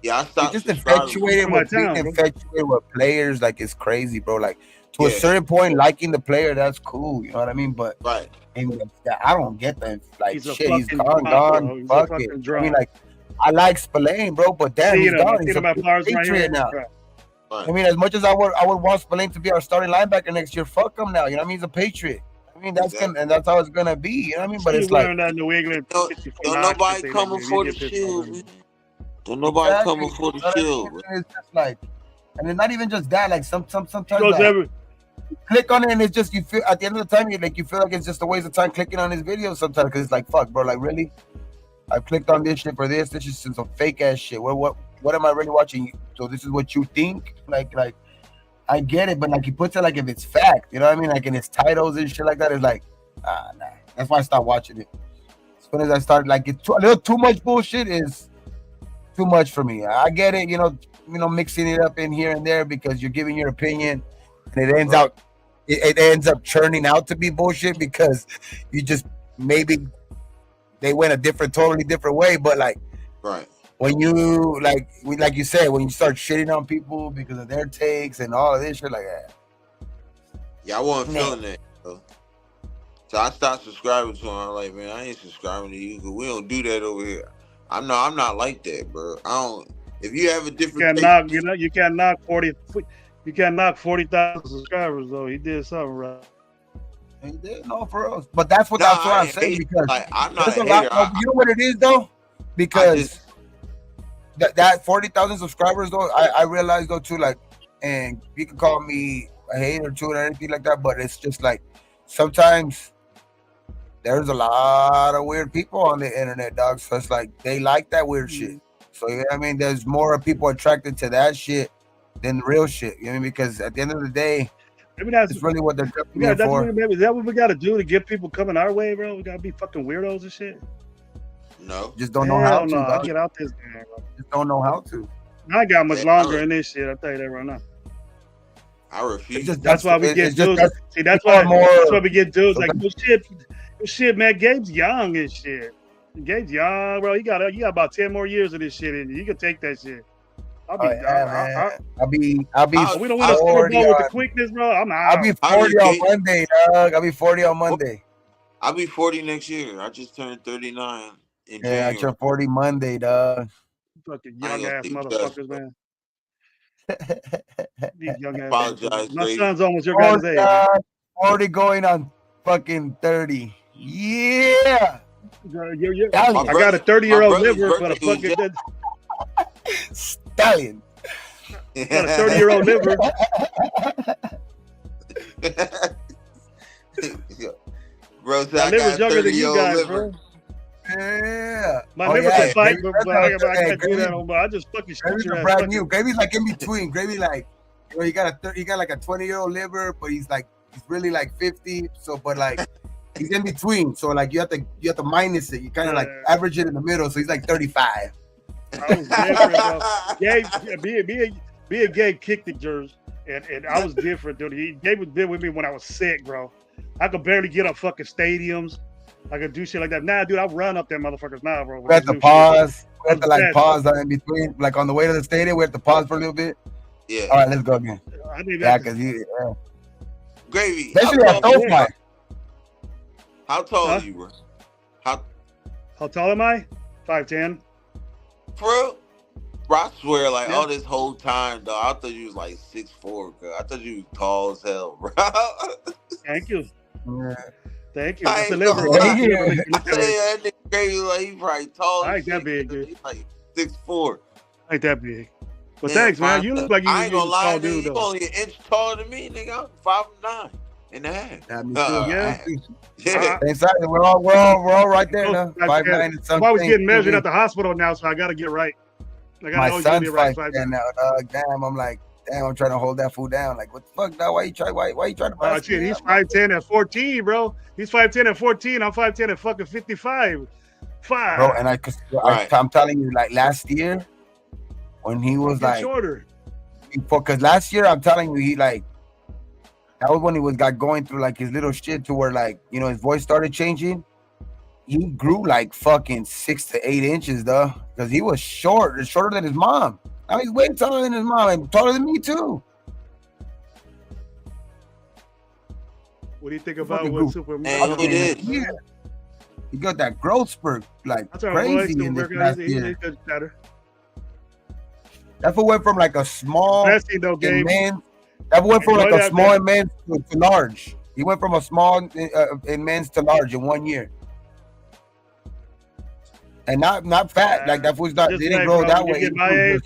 Yeah, I stopped. He's just infatuated with players. Like it's crazy, bro. Like to a certain point, liking the player, that's cool. You know what I mean? But right. I don't get that. Like shit, he's gone. Fuck it. I mean, like I like Spillane, bro, but damn, he's gone. He's a Patriot now. Right. I mean, as much as I would want Spillane to be our starting linebacker next year, fuck him now. You know what I mean? He's a Patriot. I mean, that's that's how it's gonna be. You know what I mean? But it's like that New England. Don't nobody coming for the shield, man. Don't nobody coming for the shield. It's just like, and it's not even just that. Like sometimes like, click on it and it's just you feel at the end of the time you feel like it's just a waste of time clicking on his videos sometimes because it's like fuck, bro. Like really, I clicked on this shit for this. This is some fake ass shit. What am I really watching? So this is what you think? Like I get it, but like he puts it like if it's fact, you know what I mean? Like in his titles and shit like that, it's like nah. That's why I stopped watching it. As soon as I started like it's a little too much bullshit is too much for me. I get it, you know, mixing it up in here and there because you're giving your opinion, and it ends up churning out to be bullshit because you just maybe they went a totally different way. But like, right. When you like you said, when you start shitting on people because of their takes and all of this shit, like that. Yeah, I wasn't feeling that. So I stopped subscribing to him. I'm like, man, I ain't subscribing to you because we don't do that over here. I'm not like that, bro. I don't. If you have a different, you can't knock 40,000 subscribers though. He did something right. He did for us, but that's what I'm saying because like, I'm not a hater. You know what it is though, because that 40,000 subscribers though, I realized though too, like, and you can call me a hater too or anything like that, but it's just like sometimes there's a lot of weird people on the internet, dog. So it's like they like that weird shit. So you know what I mean? There's more people attracted to that shit than real shit. You know what I mean? Because at the end of the day, maybe that's really what they're for. Is that what we gotta do to get people coming our way, bro? We gotta be fucking weirdos and shit. No. Just don't know how to. I'll get out this game, bro. Just don't know how to. I got much longer in this shit, I'll tell you that right now. I refuse. That's why we get dudes. See, that's why we get dudes like shit, man. Gabe's young and shit. Gabe's young, bro. You got about 10 more years of this shit in you. You can take that shit. I'll be. We don't want to Super Bowl with the quickness, bro. I'll be 40 on Monday, dog. I'll be 40 on Monday. I'll be 40 next year. I just turned 39 in January. I turned 40 Monday, dog. Fucking young ass motherfuckers, man. These young ass. Apologize. My son's almost your guys' age. 40 going on fucking 30. Yeah. I got a 30-year-old liver, but a fucking stallion. Got a 30-year-old liver. Bro, my liver's younger than you guys, bro. Yeah. My liver can fight, but I can't do that on. But I just fucking shoot your ass. Brand new. Gravy's like in between. Gravy like, you know, he got like a 20-year-old liver, but he's really like 50. So, but like. He's in between, so like you have to minus it. You kind of like average it in the middle, so he's like 35. I was different, bro. Gabe, Gabe kicked the jerks, and I was different, dude. Gabe was there with me when I was sick, bro. I could barely get up fucking stadiums. I could do shit like that. Nah, dude, I run up there motherfuckers now, bro. We have to pause. We have to like pause in between, like on the way to the stadium. We have to pause for a little bit. Yeah. All right, let's go again. I think because Gravy. Especially at those fights. How tall are you, bro? How tall am I? 5'10". Bro, I swear, like all this whole time, though, I thought you was like 6'4", girl. I thought you was tall as hell, bro. Thank you. Yeah. Thank you. I That's a ain't liver. gonna lie. That That nigga Gravy, like he probably tall. I as ain't that shit, big, cause dude. he like 6'4". Ain't that big. But Man, thanks, man. You look like I ain't you're gonna a lie, tall nigga. dude, You though. only an inch taller than me, nigga. I'm 5'9.5". Yeah, me too. Yeah. Yeah. Exactly. We're all right there now. 5'9" and I'm something. always getting measured at the hospital now, so I got to get right. I got My to always get son's me right. 5'10" now, dog. Damn, I'm like, damn, I'm trying to hold that fool down. Like, what the fuck, dog? Why you trying to bust Shit, me he's up, 5'10" at 14, bro. He's 5'10" at 14. I'm 5'10" at fucking 55. bro? And Right. I'm telling you, like last year when he was like shorter. Because last year I'm telling you, he like that was when he got going through like his little shit to where like his voice started changing. He grew like fucking 6 to 8 inches, though, because he was shorter than his mom. Now he's way taller than his mom and taller than me too. What do you think about Fucking what grew. Superman? Man, who it is? Yeah, he got that growth spurt like That's all right, boy. crazy in this He's last a year. good chatter. That fool went from like a small Best thing, though, in Gabe. men. That went from Enjoy like a that, small man. in men's to large. He went from a small in men's to large in 1 year. And not fat. Like that fool's not Just didn't wait, grow bro. that When you way. get my age,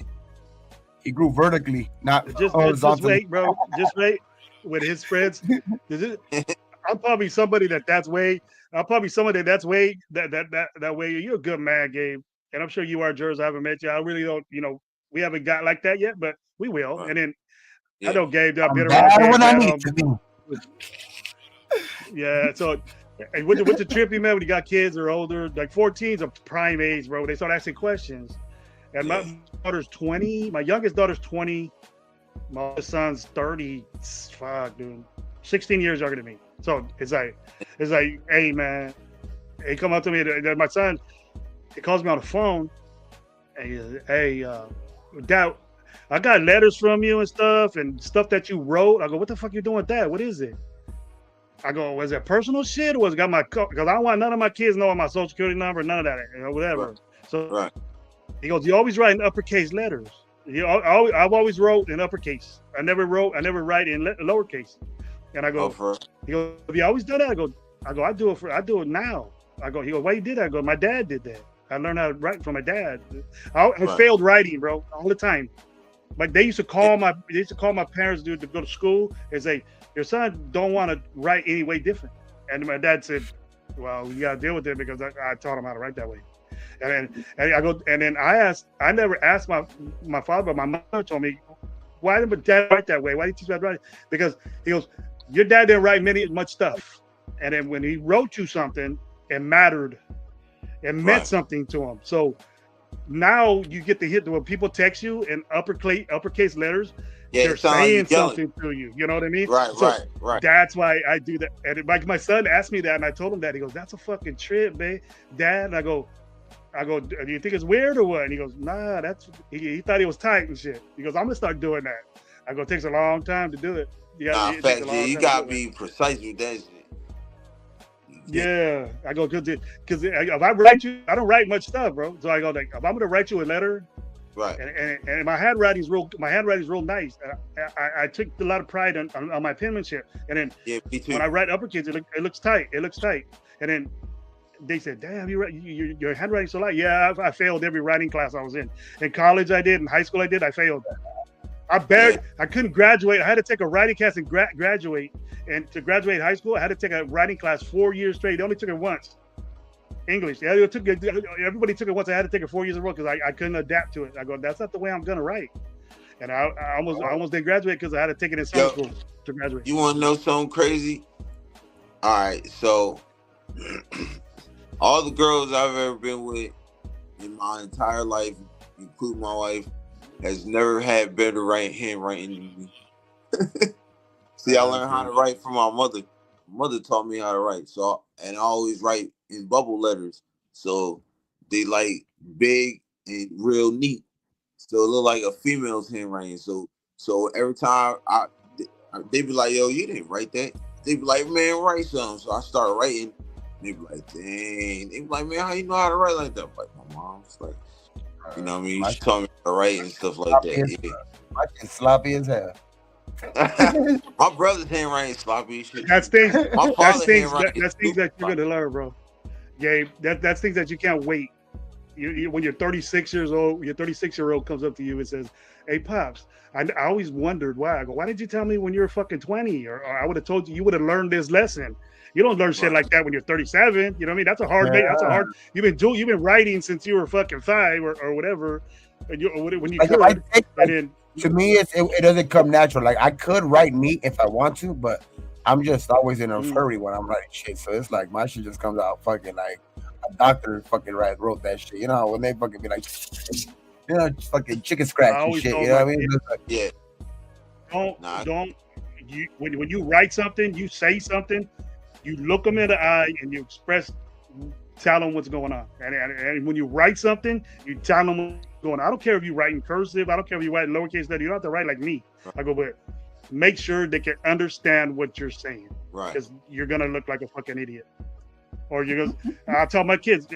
He grew vertically, not just horizontally. wait, bro. Just wait. With his spreads, I'm probably somebody that's way. I'm probably somebody that's way that way. You're a good man, Gabe, and I'm sure you are, Jers. I haven't met you. I really don't. We haven't got like that yet, but we will. Right. And then Yeah. I know Gabe. I've I'm been around bad Gabe. when I Man, need to be. yeah. So, and what's the trippy, man? When you got kids or older, like 14's a prime age, bro. They start asking questions. And my daughter's 20. My youngest daughter's 20. My oldest son's 30. Fuck, dude. 16 years younger than me. So it's like, hey, man. He come up to me. My son, he calls me on the phone. And he says, hey, Dad, I got letters from you and stuff that you wrote. I go, what the fuck you doing with that? What is it? I go, was it personal shit or was it got my, because I don't want none of my kids knowing my social security number, none of that, whatever. Right. So he goes, you always write in uppercase letters. I've always wrote in uppercase. I never write in lowercase. And I go, he goes, have you always done that? I do it now. I go, he goes, why you did that? I go, my dad did that. I learned how to write from my dad. I failed writing, bro, all the time. Like they used to call my parents, dude, to go to school and say, your son don't want to write any way different. And my dad said, well, you gotta deal with it because I taught him how to write that way. And then I never asked my father, but my mother told me, why did my dad write that way? Why did you teach me to write? Because he goes, your dad didn't write much stuff. And then when he wrote you something, it mattered. It meant something to him. So now you get to hit when people text you in uppercase letters, they're saying something to you. You know what I mean? Right. That's why I do that. And like my son asked me that, and I told him that. He goes, "That's a fucking trip, babe, Dad." And I go, "Do you think it's weird or what?" And he goes, "Nah, he thought he was tight and shit." He goes, "I'm gonna start doing that." I go, "It takes a long time to do it." You gotta be precise with that shit. Yeah, I go because if I write you, I don't write much stuff, bro. So I go like, if I'm gonna write you a letter, right? And my handwriting's real nice. I took a lot of pride on my penmanship. And then me too. When I write uppercase, it looks tight. And then they said, "Damn, your handwriting's so light." Yeah, I failed every writing class I was in. In college, I did. In high school, I did. I failed. I couldn't graduate. I had to take a writing class and graduate. And to graduate high school, I had to take a writing class 4 years straight. They only took it once. English. Yeah, everybody took it once. I had to take it 4 years in a row because I couldn't adapt to it. I go, that's not the way I'm gonna write. And I almost didn't graduate because I had to take it in summer school to graduate. You want to know something crazy? All right, so all the girls I've ever been with in my entire life, including my wife, has never had better handwriting than me. See, I learned how to write from my mother. Mother taught me how to write. So, and I always write in bubble letters. So they like big and real neat. So it look like a female's handwriting. So every time They be like, yo, you didn't write that. They be like, man, write something. So I start writing. They be like, dang. They be like, man, how you know how to write like that? I'm like, my mom's like, you know what I mean? She taught me how to write and stuff like that. Yeah. My shit's sloppy as hell. My brother's handwriting sloppy as shit. That's things. My father's handwriting. That's things that you're gonna learn, bro. Gabe, that's things that you can't wait. When you're 36 years old, your 36-year-old comes up to you and says, "Hey, pops, I always wondered why." I go, "Why did you tell me when you were fucking 20? Or I would have told you. You would have learned this lesson. You don't learn shit like that when you're 37. You know what I mean? That's a hard day. That's a hard. You've been writing since you were fucking 5 or whatever. And when you could, to me, it doesn't come natural. Like I could write neat if I want to, but I'm just always in a hurry when I'm writing shit. So it's like my shit just comes out fucking like a doctor fucking wrote that shit. You know when they fucking be like, you know, just fucking chicken scratch and shit. You know what I mean? Like, yeah. Don't. When you write something, you say something, you look them in the eye and you tell them what's going on. And when you write something, you tell them what's going on. I don't care if you write in cursive. I don't care if you write in lowercase letter. You don't have to write like me. I go, but make sure they can understand what you're saying. Right. Because you're going to look like a fucking idiot. Or I'll tell my kids,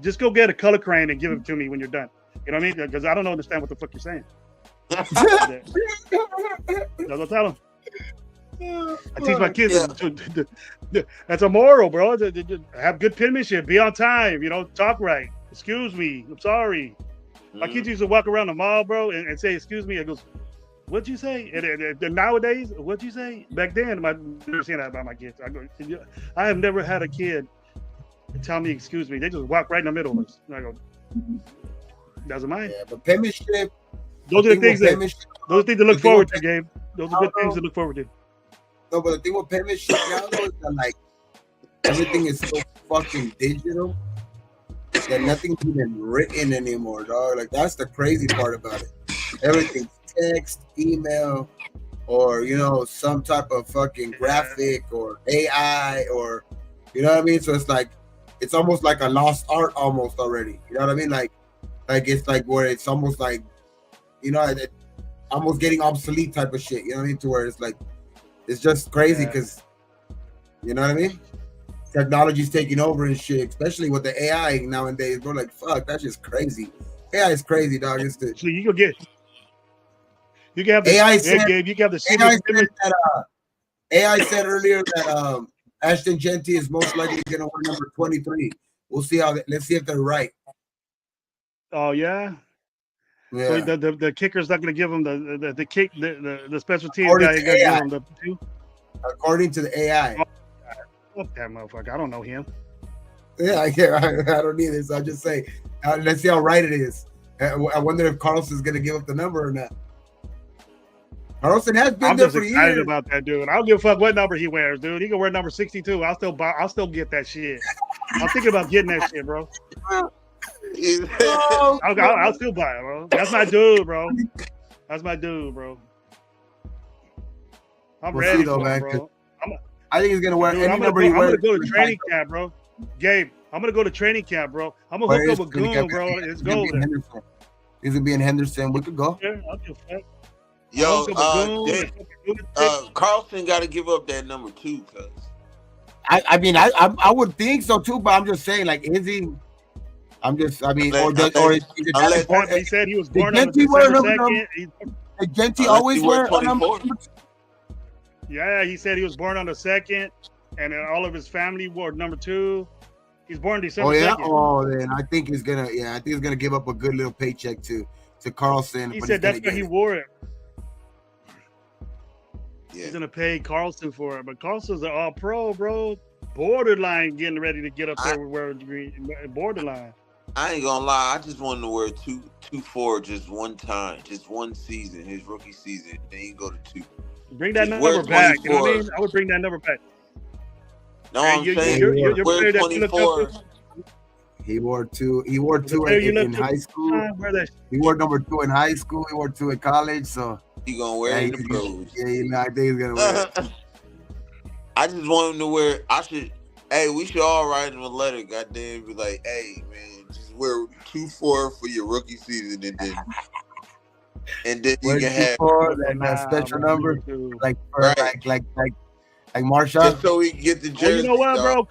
just go get a color crayon and give it to me when you're done. You know what I mean? Because I don't understand what the fuck you're saying. That's what I tell them. I teach my kids that's a moral, bro. Have good penmanship, be on time, talk right. Excuse me, I'm sorry. My kids used to walk around the mall, bro, and say, excuse me. I goes, what'd you say? And nowadays, what'd you say? Back then, I never seen that about my kids. I have never had a kid tell me, excuse me. They just walk right in the middle of us. And I go, doesn't mind. Yeah, but penmanship. Those are the things to look forward to, Gabe. Those are good things to look forward to. No, but the thing with penmanship now though is that like everything is so fucking digital that nothing's even written anymore, dog. Like that's the crazy part about it. Everything's text, email, or some type of fucking graphic or AI or you know what I mean. So it's like it's almost like a lost art almost already. You know what I mean? Like it's like where it's almost like almost getting obsolete type of shit. You know what I mean? To where it's like. It's just crazy because, you know what I mean? Technology's taking over and shit, especially with the AI nowadays. Bro, like, fuck, that's just crazy. AI is crazy, dog. It's so you can have the AI AI said earlier that Ashton Genty is most likely going to wear number 23. We'll see let's see if they're right. Oh yeah. Yeah. So the kicker's not going to give him the kick the special teams guy. You got to give him the 2. According to the AI. Fuck that motherfucker. I don't know him. Yeah, I don't either. So I just say, let's see how right it is. I wonder if Carlson's going to give up the number or not. Carlson has been there for years. I'm excited about that dude. I don't give a fuck what number he wears, dude. He can wear number 62. I'll still get that shit. I'm thinking about getting that shit, bro. I'll still buy it, bro. That's my dude, bro. I'm ready for it, bro. I think he's gonna wear any number. I'm gonna go to training camp, bro. Gabe, I'm gonna go to training camp, bro. I'm gonna hook up with Goon, bro. It's golden. He's gonna be in Henderson. We could go. Yeah, I'll do that. Yo, Carlson got to give up that number 2, cuz. I mean, I would think so too, but I'm just saying, like, is he? He said he was born on December 2nd. Did Genty always wear a number? Yeah, he said he was born on the 2nd, and then all of his family wore number 2. He's born December 2nd. Oh, then I think he's gonna give up a good little paycheck to Carlson. He said that's why he wore it. Yeah. He's gonna pay Carlson for it, but Carlson's an all-pro, bro. Borderline getting ready to get up there with wearing green. Borderline. I ain't gonna lie, I just wanted to wear 2-4 just one time, just one season, his rookie season. Then you go to 2. Bring that number back. You know what I mean? I would bring that number back. No, I'm saying you're 24. He wore 2. He wore 2 in high school. He wore number 2 in high school. He wore 2 in college. So he gonna wear it in the pros. Yeah, I think he's gonna wear it. I just want him to wear. We should all write him a letter. Goddamn, be like, hey man, just wear 2-4 for your rookie season, and then and then you Where's can have before that special number, like for Right. like Marshawn. just so we can get the Well, jersey. you know what, dog. bro?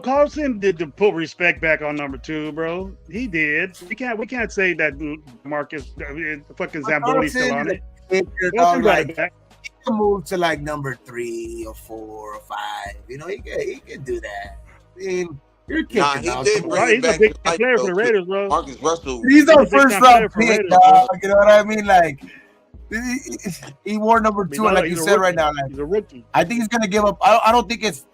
Carlson did to put respect back on number 2, bro. He did. We can't say that Marcus fucking Zamboni still on it. Carlson brought it back. He can move to like number 3 or 4 or 5. You know, he can do that. I mean, you're kicking Nah, he out. did bring He's it back a big to life, player for though, the Raiders, bro. Marcus Russell. He's our a big first time round player for pick, Raiders, dog. You know what I mean? Like, he wore number 2, and like you He's a said rookie. right now, like He's a rookie. I think he's gonna give up. I don't think it's.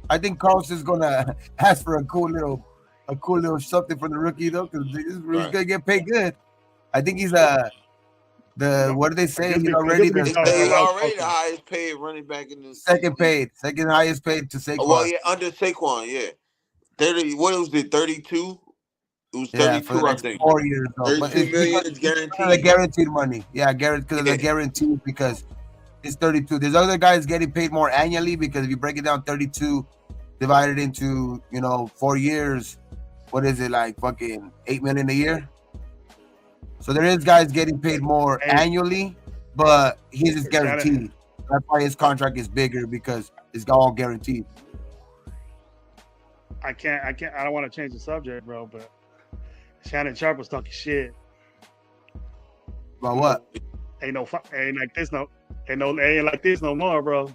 I think Carlson's gonna ask for a cool little something for the rookie though, because he's gonna get paid good. I think he's what do they say? He's already He's already the highest paid running back in the second highest paid to Saquon. Well, yeah, under Saquon, yeah. 30. What was it? 32. It was 32, for the I next think. 4 years. Though. 32 million is guaranteed. The guaranteed money, because of the guaranteed, because it's 32. There's other guys getting paid more annually, because if you break it down, 32 divided into 4 years, what is it, like fucking $8 million a year? So there is guys getting paid more annually, but his is guaranteed. That's why his contract is bigger, because it's all guaranteed. I don't want to change the subject, bro, but Shannon Sharp was talking shit. About what? Ain't like this no more, bro.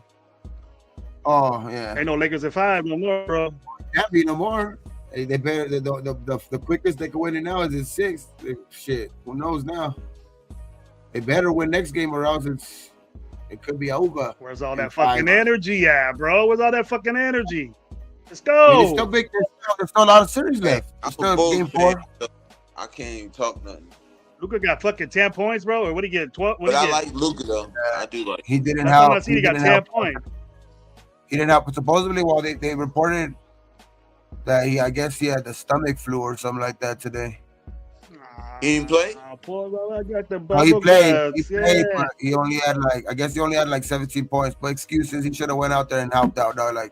Oh yeah. Ain't no Lakers at 5 no more, bro. Can't be no more. They better. The quickest they can win it now is in 6. Shit, who knows now? They better win next game, or else it could be over. Where's all that fucking energy at, bro? Where's all that fucking energy? Let's go. There's still there's still a lot of series left. There's still game 4. I can't even talk nothing. Luka got fucking 10 points, bro. Or what did he get? 12. But I like Luka though. I do like. He didn't help. He got 10 points. He didn't help. But supposedly, they reported that I guess he had the stomach flu or something like that today. He didn't play? He played. But he only had like 17 points. But excuses. He should have went out there and helped out, dog. Like,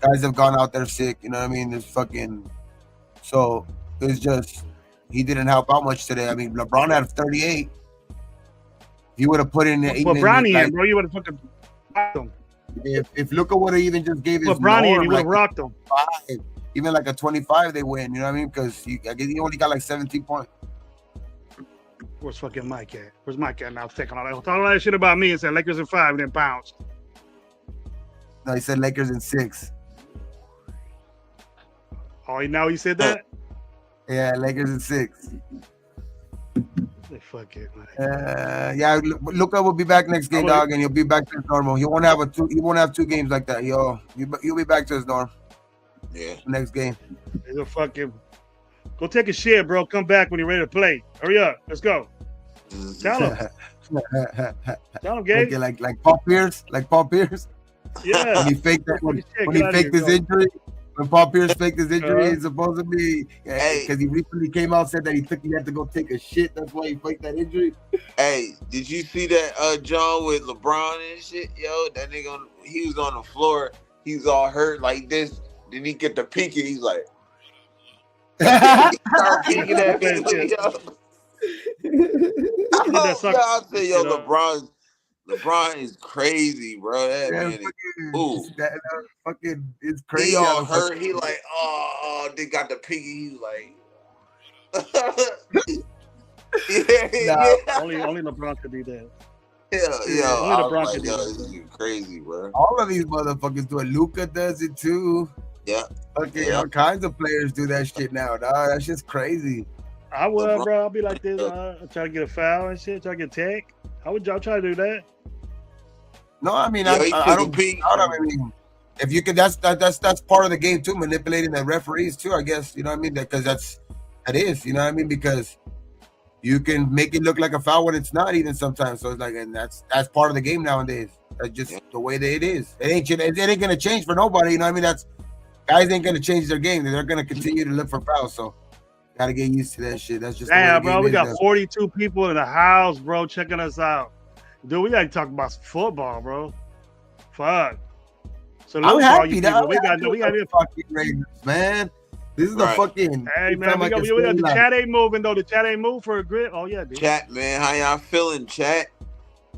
guys have gone out there sick. You know what I mean? So it's just he didn't help out much today. I mean, LeBron had 38. He would have put in the 8 LeBron bro. You would have fucking rocked him. If Luka would have even just gave his LeBron, he would have rocked him. 5, even like a 25, they win. You know what I mean? Because I guess he only got like 17 points. Where's fucking Mike at? Where's Mike at now? Taking all that shit about me and said Lakers in 5 and then bounced. No, he said Lakers in 6. Oh, now he said that? Yeah, Lakers in 6. Fuck it, man. Yeah, Luka will be back next game, dog, and he'll be back to his normal. He won't have 2 games like that. He'll be back to his norm. Yeah. Next game. He'll fucking go take a shit, bro. Come back when you're ready to play. Hurry up. Let's go. Tell him. Tell him, Gabe. Okay, like Paul Pierce. Yeah. When he faked that. When he faked his injury. When Paul Pierce faked his injury, he's supposed to be because he recently came out and said that he had to go take a shit. That's why he faked that injury. Hey, did you see that John with LeBron and shit? Yo, that nigga he was on the floor. He was all hurt like this. Then he get the pinky. He's like, he started pinking that bitch. I said, yo, LeBron is crazy, bro. That man is fucking it's crazy. He all hurt. He like, they got the pinky. He like, Only LeBron could do that. Yeah, only LeBron could do this is crazy, bro. All of these motherfuckers do it. Luka does it too. Yeah. Okay, all kinds of players do that shit now, dog. That's just crazy. I would, bro. I'll be like this. Try to get a foul and shit. Try to get tech. How would y'all try to do that? No, I mean, I don't. I mean, if you could, that's part of the game too. Manipulating the referees too, I guess. You know what I mean? Because that is. You know what I mean? Because you can make it look like a foul when it's not even sometimes. So it's like, and that's part of the game nowadays. That's just the way that it is. It ain't gonna change for nobody. You know what I mean? Guys ain't gonna change their game. They're gonna continue to look for fouls. So gotta get used to that shit. That's just damn, bro. We got 42 people in the house, bro, checking us out. Dude, we gotta talk about some football, bro. Fuck. So I'm happy that we got fucking Raiders, man. This is the fucking. Hey man, we got the chat ain't moving though. The chat ain't moving for a grid. Oh yeah, dude. Chat, man, how y'all feeling, chat?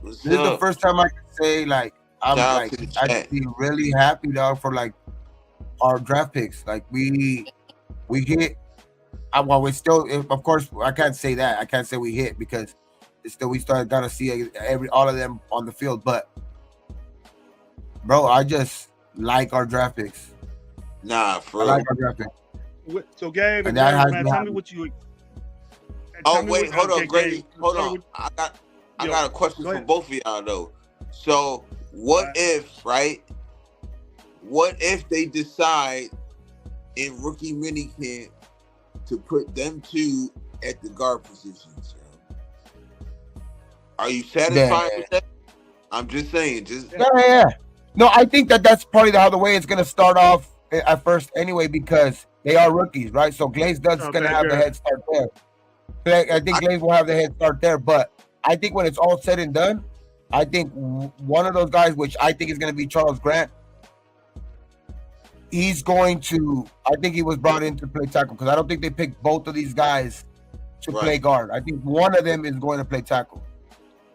This is the first time I can say like I'm like actually really happy, dog, for like our draft picks. Like we hit. Well, we still, of course, I can't say that. I can't say we hit because it's still we gotta see all of them on the field. But bro, I just like our draft picks. Nah, for I like our draft picks. So Gabe, man, tell me what you. Oh wait, hold on, Grady. Hold on. I got a question for both of y'all though. So what if, right? What if they decide in rookie minicamp to put them two at the guard positions? Are you satisfied with that? I'm just saying. Yeah. No, I think that's probably how the way it's gonna start off at first anyway, because they are rookies, right? So Glaze is gonna have the head start there. I think Glaze will have the head start there, but I think when it's all said and done, I think one of those guys, which I think is going to be Charles Grant, he's going to. I think he was brought in to play tackle because I don't think they picked both of these guys to play guard. I think one of them is going to play tackle.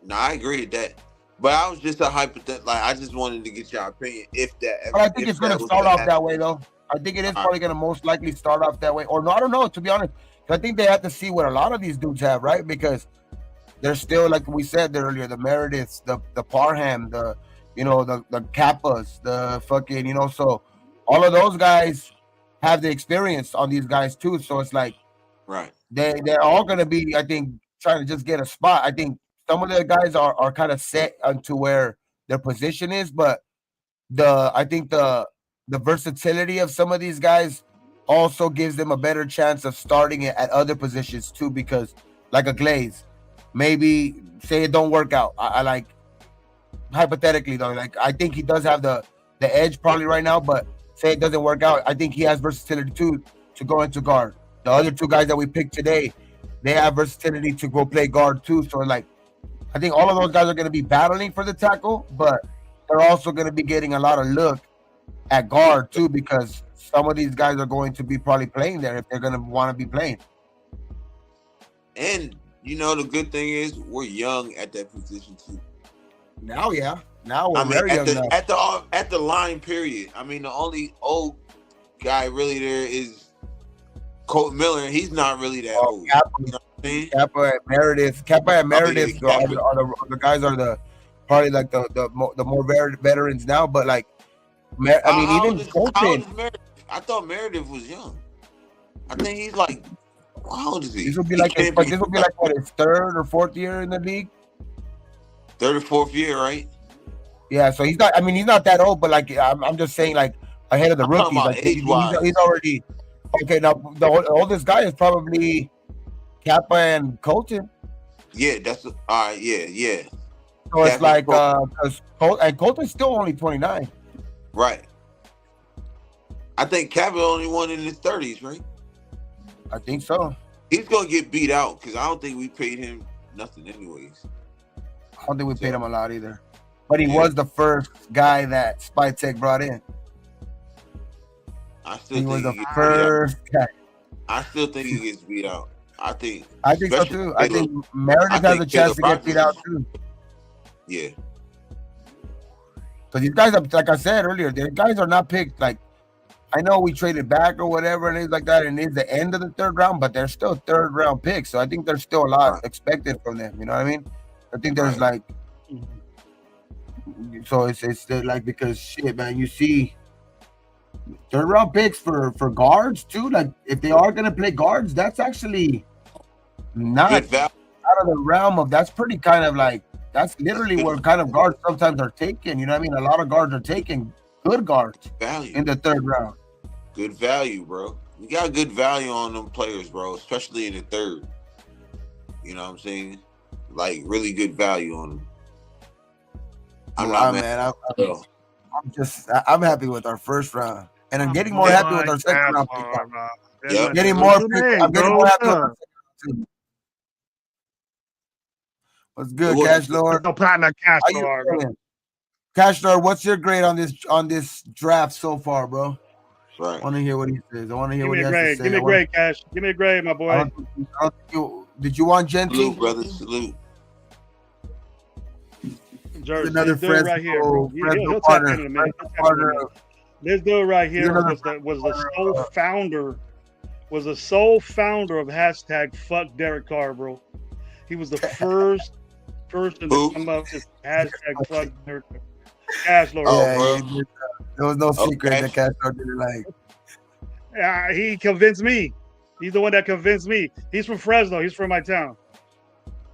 No, I agree with that. But I was just a hypothetical. Like, I just wanted to get your opinion if that. But I think it's going to start off that way, though. I think it is probably going to most likely start off that way. Or no, I don't know, to be honest. I think they have to see what a lot of these dudes have, right? Because they're still, like we said earlier, the Merediths, the Parham, the Kappas, the fucking, so all of those guys have the experience on these guys too. So it's like, right, they're all going to be, I think, trying to just get a spot. I think some of the guys are kind of set onto where their position is, but I think the versatility of some of these guys also gives them a better chance of starting it at other positions too, because like a Glaze, maybe say it don't work out. I like hypothetically though, like I think he does have the edge probably right now, but say it doesn't work out, I think he has versatility too to go into guard. The other two guys that we picked today, they have versatility to go play guard too. So like, I think all of those guys are going to be battling for the tackle, but they're also going to be getting a lot of look at guard too, because some of these guys are going to be probably playing there if they're going to want to be playing. And the good thing is we're young at that position too. Now we're very young now. At the line period. I mean, the only old guy really there is Colton Miller, and he's not really that old. Kappa and Meredith. Kappa and Meredith are the guys are probably like the more veterans now, but like even Colton. I thought Meredith was young. I think he's like, how old is he? This will be like what, his third or fourth year in the league. Third or fourth year, right? Yeah, so he's not. I mean, he's not that old, but like I'm just saying, like ahead of the rookies. Like he's already okay. Now the oldest guy is probably Kappa and Colton. Yeah, that's all right. Yeah. So it's like because Colton's still only 29. Right. I think Kappa only one in his 30s, right? I think so. He's gonna get beat out because I don't think we paid him nothing, anyways. I don't think we paid him a lot either. But he was the first guy that Spytech brought in. He was the first guy. I still think he gets beat out. I think so too. I think Meredith has a chance to get beat out too. Yeah. Because these guys, like I said earlier, the guys are not picked. Like, I know we traded back or whatever and things like that, and it's the end of the third round, but they're still third round picks. So I think there's still a lot expected from them. You know what I mean? I think there's like, so it's like, because shit, man, you see third round picks for guards too. Like, if they are gonna play guards, that's actually not out of the realm of. That's pretty kind of like, that's literally where kind of guards sometimes are taken. You know what I mean? A lot of guards are taking good guards in the third round. Good value, bro. We got good value on them players, bro, especially in the third. You know what I'm saying? Like, really good value on them. I'm happy with our first round, and I'm getting more happy with our second round. I'm getting more happy with our second round. What's good, Cash Lord? No partner, Cash Lord. Cash Lord, what's your grade on this draft so far, bro? Right. I want to hear what he says. I want to hear Give what me he a has to grade. say. Give me a grade, Cash. Give me a grade, my I boy. don't think did you want Genty? Salute, brother. Salute. Jersey. Another This dude right here, bro. Fresno He'll tap partner. in a minute. Fresno He'll tap in a partner. minute. This dude right He's here another was the sole founder of hashtag fuck Derek Carr, bro. He was the first person to Who? come up with hashtag fuck Derek Carr. Cash Lord. Oh, Yeah, bro. there was no secret Okay. that Castro didn't like. He convinced me. He's the one that convinced me. He's from Fresno. He's from my town.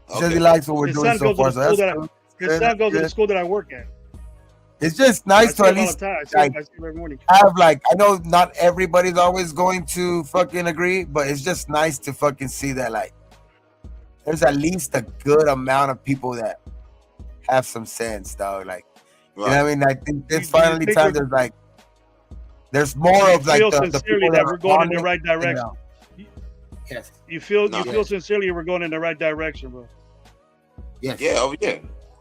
He says he likes what we're His doing son so goes to far. the So school that's that good. his son goes to the Good. school that I work at. It's just I nice see to at him all the least time. like I see him every morning. have like I know not everybody's always going to fucking agree, but it's just nice to fucking see that like there's at least a good amount of people that have some sense, dog. Like you know what I mean? I think this Do you finally think time there's more of like feel the sincerely people that that we're are going on in the it, right you direction? know. Yes. You feel No. you feel sincerely we're going in the right direction, bro. Yes. Yeah, oh yeah.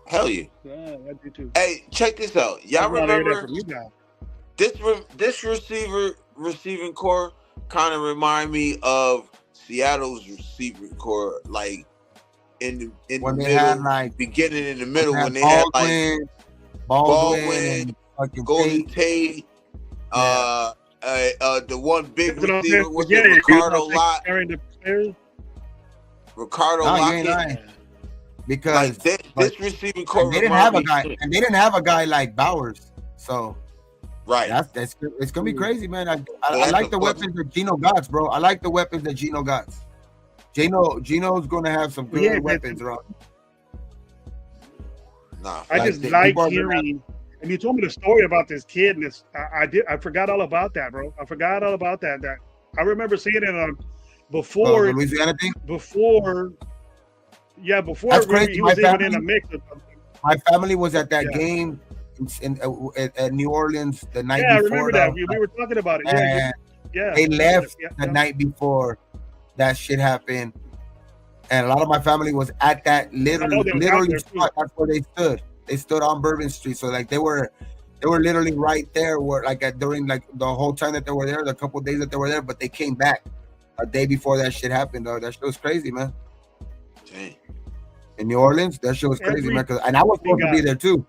Hell yeah. Yeah, I do too. Hey, check this out. Y'all I wanna hear that remember from you guys. this receiving core kind of remind me of Seattle's receiving core, like in When the they had middle, like beginning in the middle when they Baldwin, had like Baldwin and fucking Golden Tate. Tate, the one big That's what I'm receiver saying. was Yeah, it you Ricardo know, Lott. carrying the players. Ricardo No, you ain't Lockett. lying. Because Like this receiving core and they didn't have a guy, and they didn't have a guy like Bowers. So right. that's it's gonna be crazy, man. I That's like a the fuck- weapons that Gino got, bro. I like the weapons that Gino got. Gino's gonna have some good Yeah, but- weapons, bro. Nah, I Like, just the like people are gonna hearing. And you told me the story about this kid, and I forgot all about that, bro. I forgot all about that. That I remember seeing it on before the Louisiana thing. before That's really crazy. he was My even in family- the mix. My family was at that Yeah. game at New Orleans the night Yeah, I before. remember that. We were talking about it. And Yeah. they left Yeah, the night before that shit happened, and a lot of my family was at that literally they was out there, too. spot. That's where they stood. They stood on Bourbon Street, so like they were literally right there. Where like during like the whole time that they were there, the couple of days that they were there, but they came back a day before that shit happened. Though that shit was crazy, man. dang. In New Orleans, that shit was crazy, Every- man. And I was supposed to be there too.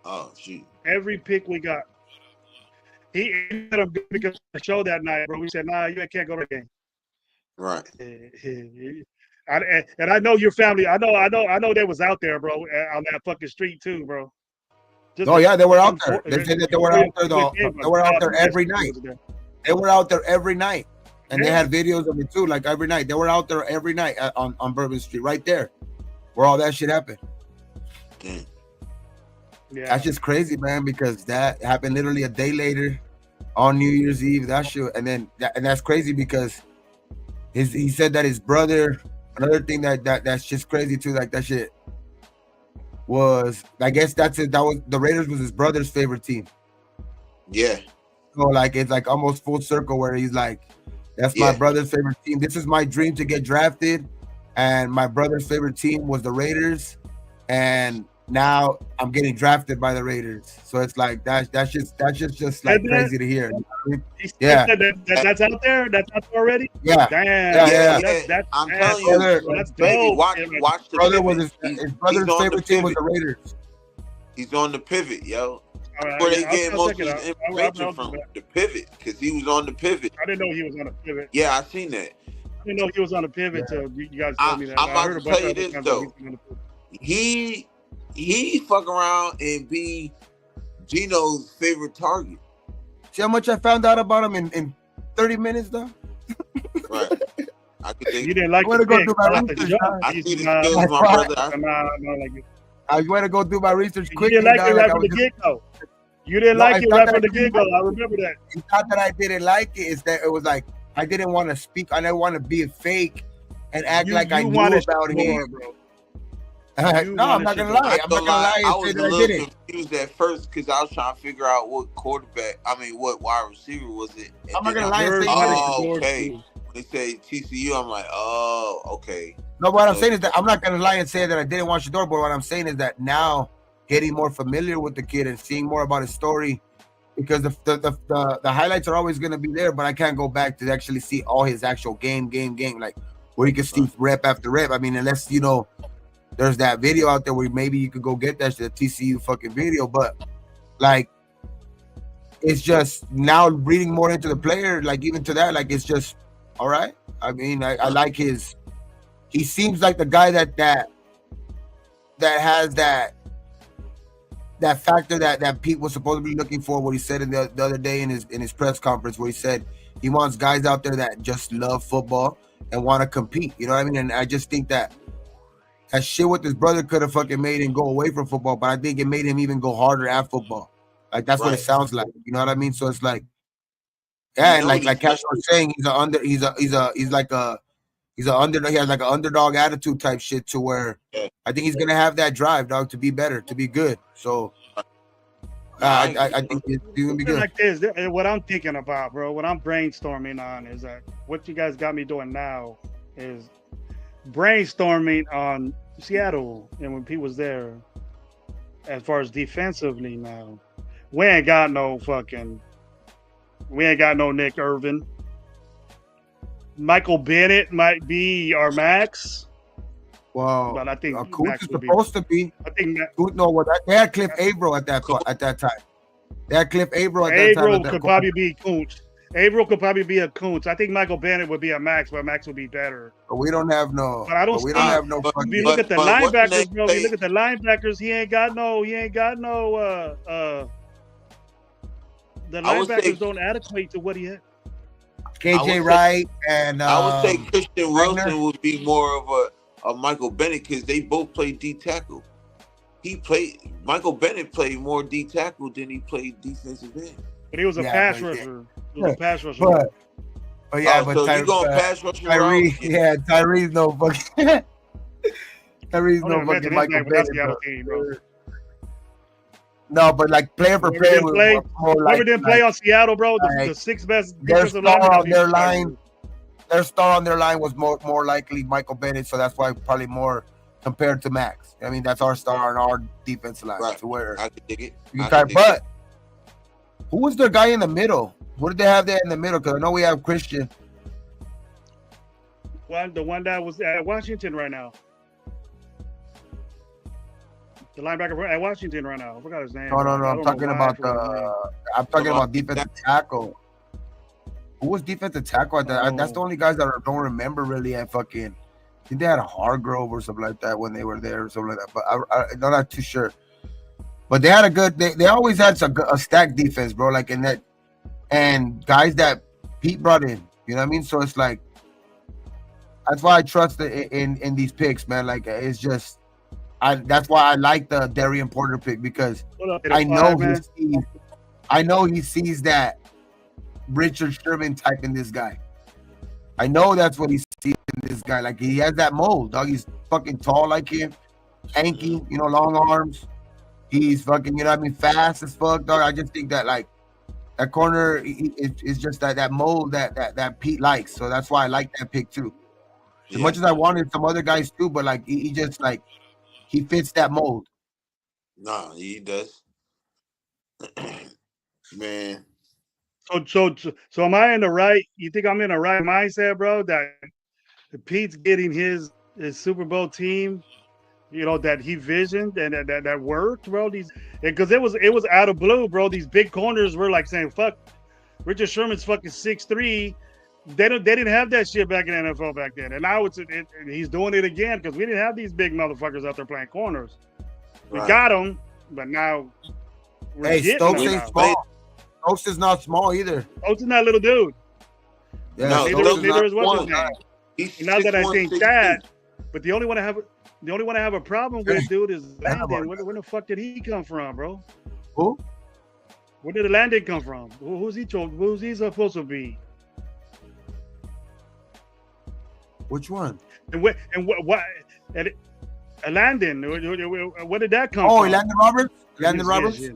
Oh shoot. Every pick we got. He ended up good because of the show that night, bro. We said, nah, you can't go to the game. Right. And I know your family. I know they was out there, bro, on that fucking street too, bro. Oh yeah, they were out there. They said that they were out there though. They were out there every night. They were out there every night, and they had videos of it too. Like every night, they were out there every night on Bourbon Street, right there, where all that shit happened. Dang. Yeah. That's just crazy, man, because that happened literally a day later on New Year's Eve. That shit, and that's crazy because he said that his brother. Another thing that's just crazy too, like that shit was. I guess that's it. That was the Raiders was his brother's favorite team. Yeah. So like it's like almost full circle where he's like, that's my brother's favorite team. This is my dream to get drafted, and my brother's favorite team was the Raiders, and now I'm getting drafted by the Raiders. So it's like that's just like crazy to hear. Yeah. That's out there. That's out there already. Yeah. Damn. Yeah. That's I'm telling you, that's baby, dope. watch the Brother pivot. was his brother's favorite team was the Raiders. He's on the pivot, yo. All right, Where they I'll get most of check it his out. information I'll from do that. the pivot, because he was on the pivot. I didn't know he was on a pivot. Yeah, I seen that. I didn't know he was on a pivot till you guys told me that. I'm I about heard to a bunch tell you of other this, times though. that he's on a pivot. He fuck around and be Gino's favorite target. See how much I found out about him in 30 minutes though? Right. I could think. You didn't like I wanna the go pick. do my Not the research, jump. huh? I He's see the not- skills, my brother. not like it. I went to go do my research You quickly. didn't like it dog, right I from was the just- get-go. You didn't No, like I it thought right that from the I didn't get-go. I remember that. It's not that I didn't like it, it's that it was like I didn't want to speak, I didn't want to be a fake and act like I knew wanted about more, him. bro. No, I'm not wanted gonna to- lie. I'm not gonna lie I and was say a that I little didn't. confused at first because I was trying to figure out what what wide receiver was it. And I'm not then gonna lie and say Oh, that. okay. When they say TCU, I'm like, oh, okay. No, what I'm saying is that I'm not gonna lie and say that I didn't watch the door, but what I'm saying is that now getting more familiar with the kid and seeing more about his story, because the highlights are always going to be there, but I can't go back to actually see all his actual game, like where you can see rep after rep. I mean, unless there's that video out there where maybe you could go get that shit, TCU fucking video, but like it's just now reading more into the player, like even to that, like it's just all right. I mean, I like his. He seems like the guy that has that factor that Pete was supposed to be looking for. What he said in the other day in his press conference, where he said he wants guys out there that just love football and want to compete. You know what I mean? And I just think that shit with his brother could have fucking made him go away from football, but I think it made him even go harder at football. Like that's what it sounds like. You know what I mean? So it's like, yeah, and like Cash was saying, he has like an underdog attitude type shit to where I think he's gonna have that drive, dog, to be better, to be good. So I think he's gonna be good. Like this, what I'm thinking about, bro, what I'm brainstorming on is that what you guys got me doing now is brainstorming on Seattle and when Pete was there. As far as defensively now, we ain't got no Nick Irvin. Michael Bennett might be our max. Well, but I think Coots is supposed to be. I think they had Cliff Averill at that time. They had Cliff Averill at that time. Averill could probably be Coots. Averill could probably be a Coots. I think Michael Bennett would be a max, but Max would be better. But we don't have no. But I don't. We don't have no. If you look at the linebackers, bro. If you look at the linebackers, he ain't got no. The linebackers don't adequate to what he had. KJ Wright and I would say Christian Wilson would be more of a Michael Bennett because they both played D tackle. Michael Bennett played more D tackle than he played defensive end. But he was a pass rusher. He was a pass rusher. But yeah, so you going pass rusher? Tyree's no fucking. Tyree's no fucking Michael Bennett. No, but like player for player, whoever didn't play on Seattle, bro. The six best defensive star on their line. Their star on their line was more likely Michael Bennett, so that's why probably more compared to Max. I mean, that's our star on our defensive line. Right. To where I could dig it. But who was their guy in the middle? What did they have there in the middle? Because I know we have Christian. The one that was at Washington right now. The linebacker at Washington right now. I forgot his name. No. I'm talking about defensive tackle. Who was defensive tackle at that? That's the only guys that I don't remember really at fucking. I think they had a Hargrove or something like that when they were there or something like that. But I'm not too sure. But they had a good. They always had a stacked defense, bro. Like in that, and guys that Pete brought in. You know what I mean? So it's like that's why I trust in these picks, man. Like it's just. That's why I like the Darian Porter pick because I know he sees that Richard Sherman type in this guy. I know that's what he sees in this guy. Like he has that mold, dog. He's fucking tall like him, hanky, long arms. He's fucking, fast as fuck, dog. I just think that like that corner is just that mold that Pete likes. So that's why I like that pick too. As much as I wanted some other guys too, but like he just like. He fits that mold. Nah, he does. Man. So am I in the right? You think I'm in the right mindset, bro? That Pete's getting his Super Bowl team, that he visioned and that worked, bro. Because it was out of blue, bro. These big corners were like saying, "Fuck, Richard Sherman's fucking 6'3". They didn't have that shit back in the NFL back then, and now he's doing it again because we didn't have these big motherfuckers out there playing corners. We got them, but now we're Stokes ain't small. Stokes is not small either. Stokes is not a little dude. Yeah, neither is what's his name. Now that I think that, but the only one I have a problem with, dude, is Landon. Where the fuck did he come from, bro? Who? Where did Landon come from? Who's he supposed to be? Which one? And what? Landon. Where did that come from? Oh, Landon Roberts. Landon Roberts. Yeah.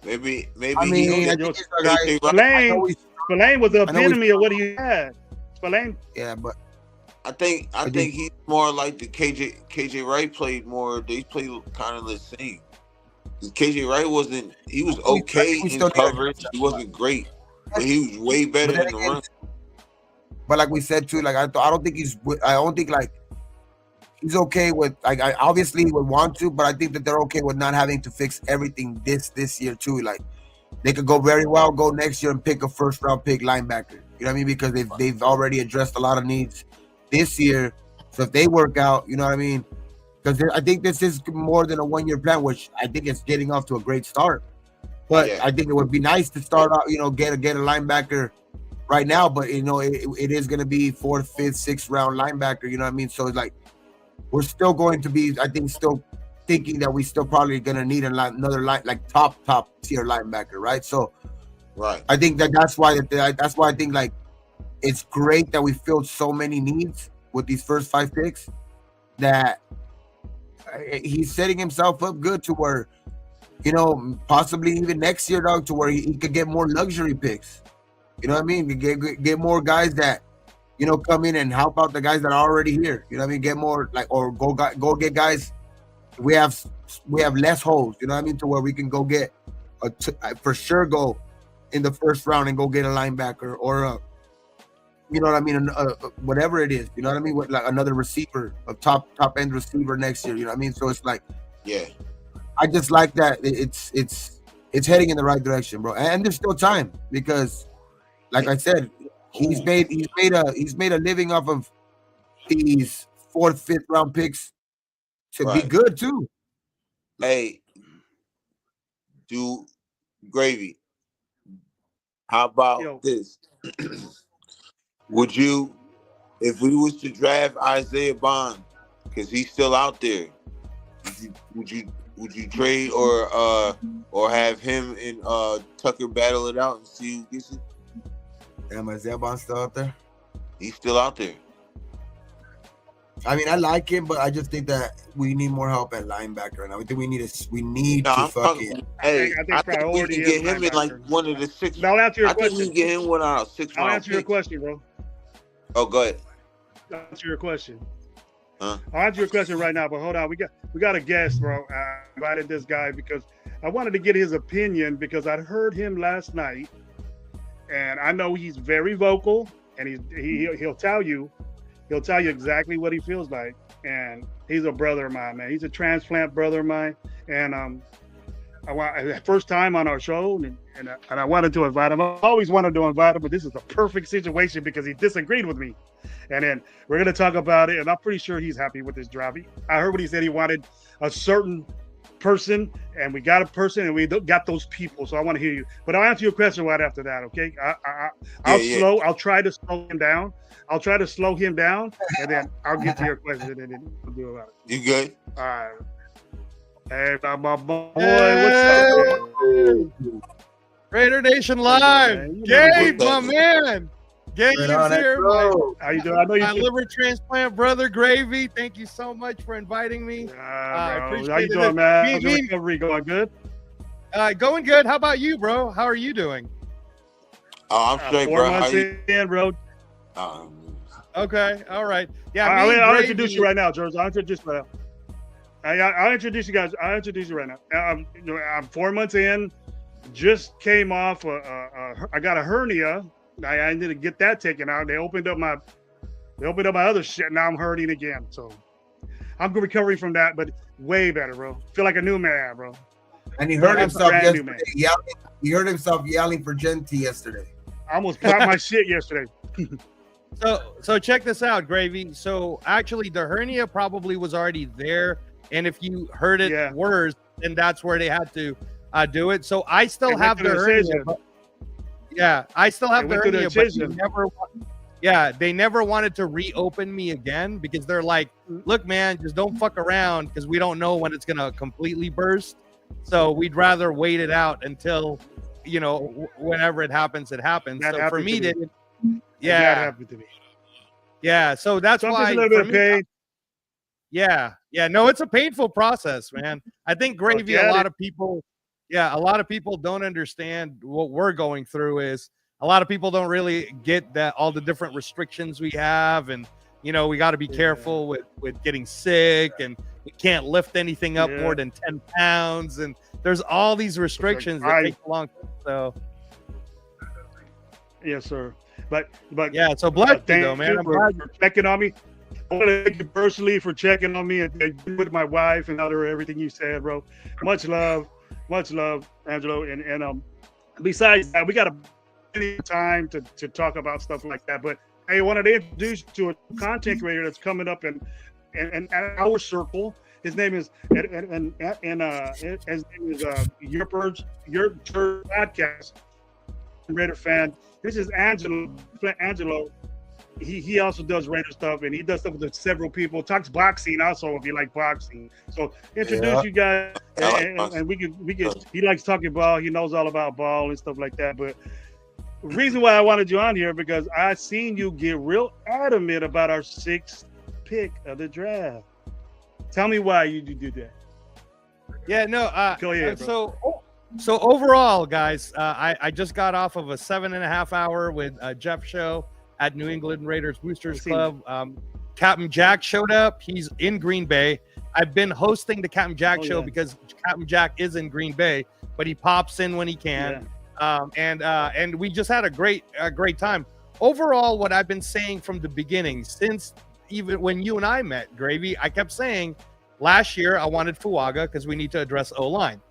Maybe. I mean, Spillane was the epitome of what he had. Spillane. Yeah, but I think he's more like the KJ Wright played more. They played kind of the same. KJ Wright wasn't. He was I okay think we in still need to coverage. address He that. wasn't great, but he was way But better then in the again, run. but like we said too, like I don't think I don't think like he's okay with like I obviously would want to, but I think that they're okay with not having to fix everything this year too. Like they could go very well go next year and pick a first round pick linebacker. You know what I mean? Because they've already addressed a lot of needs this year. So if they work out, you know what I mean? Because I think this is more than a 1 year plan, which I think it's getting off to a great start. But Yeah. I think it would be nice to start out, you know, get a linebacker right now. But you know, it is going to be 4th, 5th, 6th round linebacker. You know what I mean? So it's like we're still going to be, I think, still thinking that we still probably going to need another like top tier linebacker, right? So Right. I think that's why I think like it's great that we filled so many needs with these first 5 picks that he's setting himself up good to where, you know, possibly even next year, dog, to where he could get more luxury picks. You know what I mean? Get more guys that, you know, come in and help out the guys that are already here. You know what I mean? Get more like, or go get guys. We have less holes. You know what I mean? To where we can go get for sure go in the first round and go get a linebacker or you know what I mean? Whatever it is, you know what I mean? With like another receiver, a top end receiver next year. You know what I mean? So it's like, Yeah. I just like that it's heading in the right direction, bro. And there's still time because, like I said, he's made a living off of these 4th, 5th round picks to be Right. good too. Hey, do Gravy. How about Yo. this? Would you, if we was to draft Isaiah Bond, because he's still out there, would you trade or have him and Tucker battle it out and see who gets it? Am Isaiah Bond still out there? He's still out there. I mean, I like him, but I just think that we need more help at linebacker, and I think we need No, to I'm talking. fucking. Hey, I think I think we priority can is get him in like linebacker. one of the 6. Now, I'll answer your I think we question. can get him one out of 6 I'll round answer your picks. question, bro. Oh, go ahead. I'll answer your question. Huh? I'll answer your question right now, but hold on. We got a guest, bro. I invited this guy because I wanted to get his opinion because I heard him last night, and I know he's very vocal, and he'll tell you exactly what he feels like. And he's a brother of mine, man. He's a transplant brother of mine, and first time on our show, and I wanted to invite him. I always wanted to invite him, but this is a perfect situation because he disagreed with me. And then we're gonna talk about it, and I'm pretty sure he's happy with this draft. I heard what he said. He wanted a certain person, and we got a person, and we got those people. So I want to hear you. But I'll answer your question right after that, okay? I'll try to slow him down. I'll try to slow him down, and then I'll get to your question, and then we'll do about it. You good? All right. Hey, my boy, what's up, man? Raider Nation man? Live. You Gabe, know my what's man. Gabe Right is on it, here. bro. How you doing? I know you. My liver transplant brother, Gravy. Thank you so much for inviting me. Bro. appreciate How you it. doing, man? Me- How's your me- recovery going? Good. Going good. How about you, bro? How are you doing? Oh, I'm straight, 4 bro. How months you? in, bro. Okay. All right. Yeah. I'll Gravy- introduce you right now, George. I'll introduce you right now. I'll introduce you guys. I'll introduce you right now. I'm 4 months in. Just came off. I got a hernia. I need to get that taken out. They opened up my other shit. Now I'm hurting again. So I'm recovering from that, but way better, bro. Feel like a new man, bro. And he heard I'm himself brand new, yesterday man. yelling. He heard himself yelling for Genti yesterday. I almost popped my shit yesterday. So check this out, Gravy. So actually, the hernia probably was already there, and if you heard it worse, then that's where they had to do it. So I still have the hernia. Yeah, I still have the hernia, but they never wanted to reopen me again because they're like, look, man, just don't fuck around because we don't know when it's gonna completely burst. So we'd rather wait it out until, whenever it happens, it happens. That so for me, that happened to me. Yeah, so that's Something's why. A little bit of pain. Yeah, no, it's a painful process, man. I think Gravy, a lot of people don't understand what we're going through. Is a lot of people don't really get that all the different restrictions we have, and we got to be careful with getting sick, and we can't lift anything up more than 10 pounds, and there's all these restrictions that take a long time. So yes, sir. But yeah, so bless you though, man. I'm glad for checking on me. I want to thank you personally for checking on me and with my wife and everything you said, bro. Much love, Angelo. And besides that, we got plenty of time to talk about stuff like that. But hey, I wanted to introduce you to a content creator that's coming up in our circle. His name is Your Church Podcast. Raider fan. This is Angelo. He also does Raider stuff, and he does stuff with several people. Talks boxing also, if you like boxing. So introduce you guys, and we can. He likes talking ball. He knows all about ball and stuff like that. But the reason why I wanted you on here because I seen you get real adamant about our 6th pick of the draft. Tell me why you did that. Yeah, no. Go ahead, bro. So overall, guys, I just got off of a 7.5 hour with Jeff show at New England Raiders Boosters Club. Captain Jack showed up. He's in Green Bay. I've been hosting the Captain Jack show because Captain Jack is in Green Bay, but he pops in when he can. And we just had a great time. Overall, what I've been saying from the beginning, since even when you and I met, Gravy, I kept saying last year I wanted Fuaga because we need to address O-line.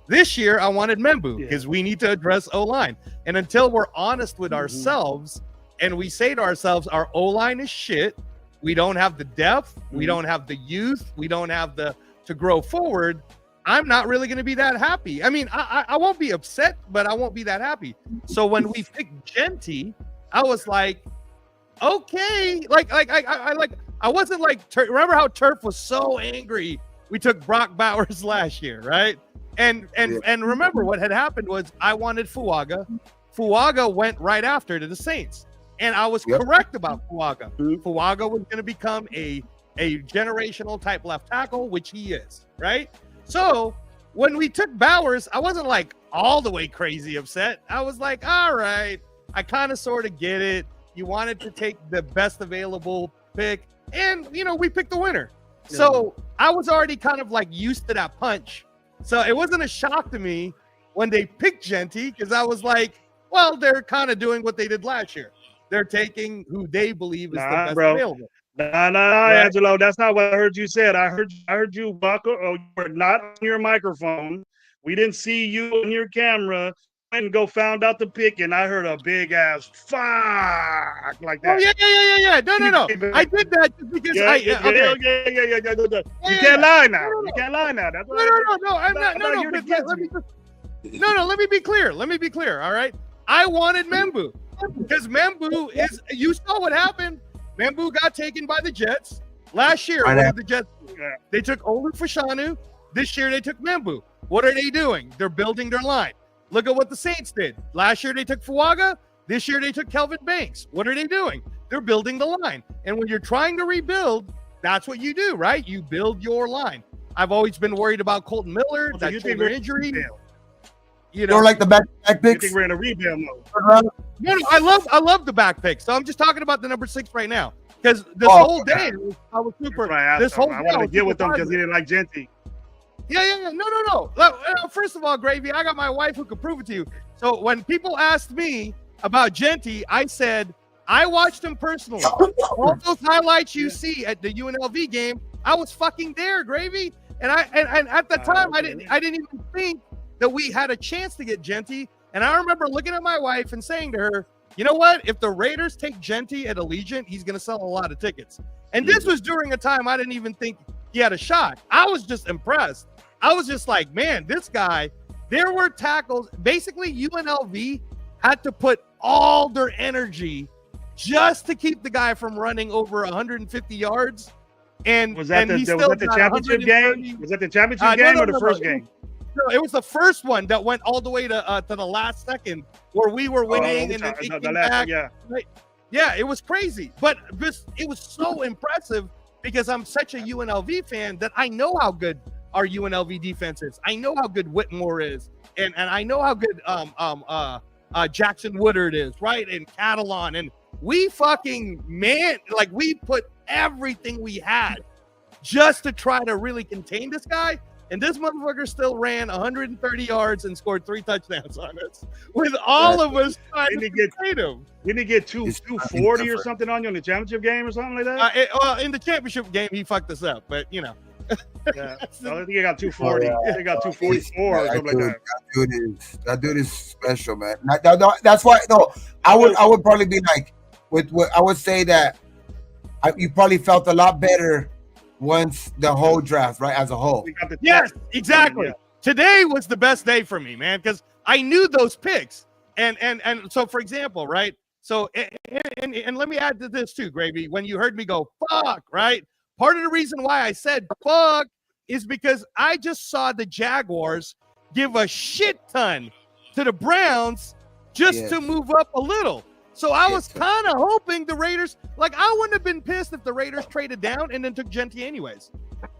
This year I wanted Membu because we need to address O-line. And until we're honest with ourselves and we say to ourselves, our O-line is shit, we don't have the depth, we don't have the youth, we don't have the to grow forward, I'm not really going to be that happy. I mean, I won't be upset, but I won't be that happy. So when we picked Genty, I was like, okay, I wasn't like, remember how Turf was so angry we took Brock Bowers last year, right? And remember what had happened was I wanted Fuaga. Fuaga went right after to the Saints. And I was correct about Fuaga. Fuaga was going to become a generational type left tackle, which he is, right? So when we took Bowers, I wasn't like all the way crazy upset. I was like, all right, I kind of sort of get it. You wanted to take the best available pick, and we picked the winner. So I was already kind of like used to that punch. So it wasn't a shock to me when they picked Genty, because I was like, well, they're kind of doing what they did last year. They're taking who they believe is the best available. Right? Angelo, that's not what I heard you said. I heard you walk. Oh, you were not on your microphone. We didn't see you on your camera. And go found out the pick, and I heard a big ass fuck like that. Oh yeah. No. I did that just because yeah. You can't lie now. You can't lie now. That's no. I'm not. No. Let me be clear. All right. I wanted Membu because Membu is. You saw what happened. Membu got taken by the Jets last year. What did the Jets do? They took Olu Fashanu. This year they took Membu. What are they doing? They're building their line. Look at what the Saints did. Last year they took Fuaga. This year they took Kelvin Banks. What are they doing? They're building the line. And when you're trying to rebuild, that's what you do, right? You build your line. I've always been worried about Colton Miller, that shoulder injury. You don't like the back picks? You think we're in a rebuild mode? No, I love the back picks. So I'm just talking about the number 6 right now. Because this whole day I was super. I wanted to get with them because he didn't like Genty. Yeah. No. First of all, Gravy, I got my wife who could prove it to you. So when people asked me about Genty, I said, I watched him personally. All those highlights you see at the UNLV game, I was fucking there, Gravy. And at the time, I didn't even think that we had a chance to get Genty. And I remember looking at my wife and saying to her, you know what? If the Raiders take Genty at Allegiant, he's going to sell a lot of tickets. And this was during a time I didn't even think he had a shot. I was just impressed. I was just like, man, this guy, there were tackles. Basically, UNLV had to put all their energy just to keep the guy from running over 150 yards. And was that the championship game? Was that the championship game or the first game? No, it was the first one that went all the way to the last second where we were winning and then they came back. Yeah, it was crazy. But it was so impressive because I'm such a UNLV fan that I know how good our UNLV defense is. I know how good Whitmore is, and I know how good Jackson Woodard is, right? And Catalan, and we we put everything we had just to try to really contain this guy. And this motherfucker still ran 130 yards and scored 3 touchdowns on us, with all of us trying to trade him. Didn't he get 240 or something on you in the championship game or something like that? Well, in the championship game, he fucked us up, but you know. Yeah, I think he got 240. He got 244 or something like that. That dude is special, man. That's why. No, I would probably be like, I would say that you probably felt a lot better once the whole draft, right, as a whole. Yes, exactly. Yeah. Today was the best day for me, man, because I knew those picks, and so for example, right. So and let me add to this too, Gravy. When you heard me go fuck, right? Part of the reason why I said fuck is because I just saw the Jaguars give a shit ton to the Browns just to move up a little. So I was kind of hoping the Raiders, like I wouldn't have been pissed if the Raiders traded down and then took Genty anyways,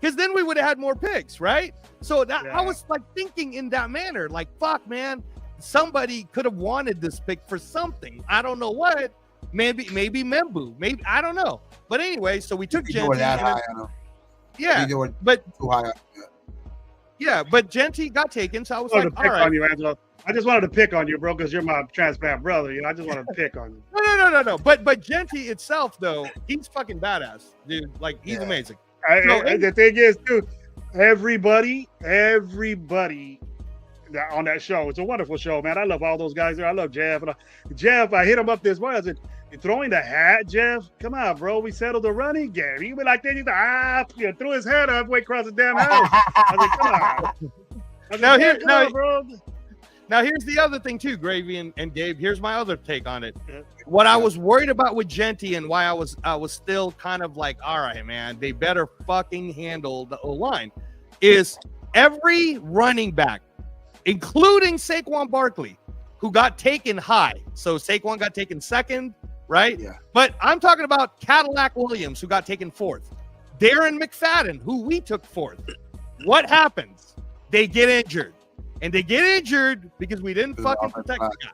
because then we would have had more picks, right? So I was like thinking in that manner, like, fuck, man, somebody could have wanted this pick for something. I don't know what. Maybe Membu. Maybe I don't know. But anyway, so we took Genty. But too high. Yeah, but Genty got taken, so I was like, all right. On you, Angelo. I just wanted to pick on you, bro, because you're my transplant brother. You know, I just wanted to pick on you. No. But Genty itself, though, he's fucking badass, dude. Like, he's amazing. The thing is, too, everybody on that show, it's a wonderful show, man. I love all those guys there. I love Jeff. Jeff, I hit him up this morning. I said, "You throwing the hat, Jeff? Come on, bro. We settled the running game." He went like that. He threw his head up way across the damn house. I said, come on. Bro. Now, here's the other thing, too, Gravy and Gabe. Here's my other take on it. What I was worried about with Genty and why I was still kind of like, all right, man, they better fucking handle the O-line, is every running back, including Saquon Barkley, who got taken high. So Saquon got taken second, right? Yeah. But I'm talking about Cadillac Williams, who got taken fourth. Darren McFadden, who we took fourth. What happens? They get injured. And they get injured because we didn't fucking protect the guy.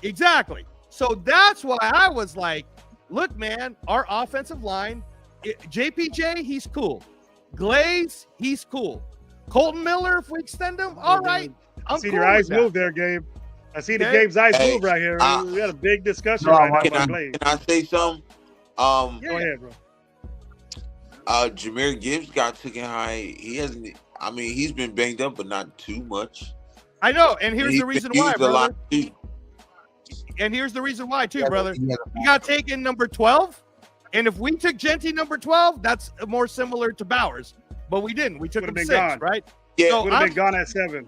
Exactly. So that's why I was like, look, man, our offensive line, JPJ, he's cool. Glaze, he's cool. Colton Miller, if we extend him, all right. I see your eyes move there, Gabe. I see the Gabe's eyes move right here. We had a big discussion right now about Glaze. Can I say something? Go ahead, bro. Jahmyr Gibbs got taken high. He hasn't. I mean, he's been banged up, but not too much. I know, and here's the reason why, brother. And here's the reason why, too, brother. He got taken number 12, and if we took Genty number 12, that's more similar to Bowers. But we didn't. We took him 6, right? Yeah, so would have been gone at 7.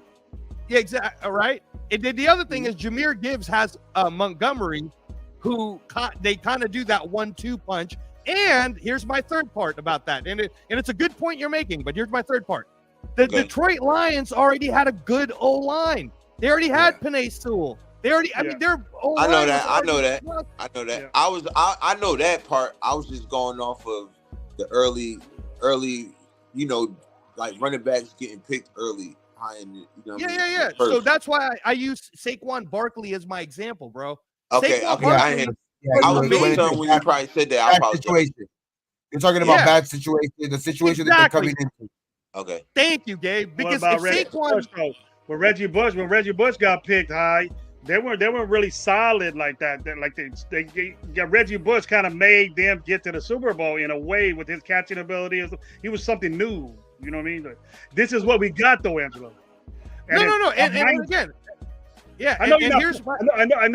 Yeah, exactly. All right. And the other thing is Jahmyr Gibbs has Montgomery, who they kind of do that 1-2 punch. And here's my third part about that. And it's a good point you're making, but here's my third part. The Detroit Lions already had a good O-line. They already had Penei Sewell. They already, I mean, they're. I know that. Yeah. I know that part. I was just going off of the early, you know, like running backs getting picked early, high in the, you know. Yeah. So that's why I use Saquon Barkley as my example, bro. Okay. I was doing something when you probably said that. Bad situation. You're talking about bad situation, the situation that they're coming into. Okay. Thank you, Gabe. Because if Saquon, when Reggie Bush got picked high, they weren't really solid like that. Reggie Bush kind of made them get to the Super Bowl in a way with his catching ability. He was something new. You know what I mean? Like, this is what we got, though, Angelo. No. And again, yeah. I know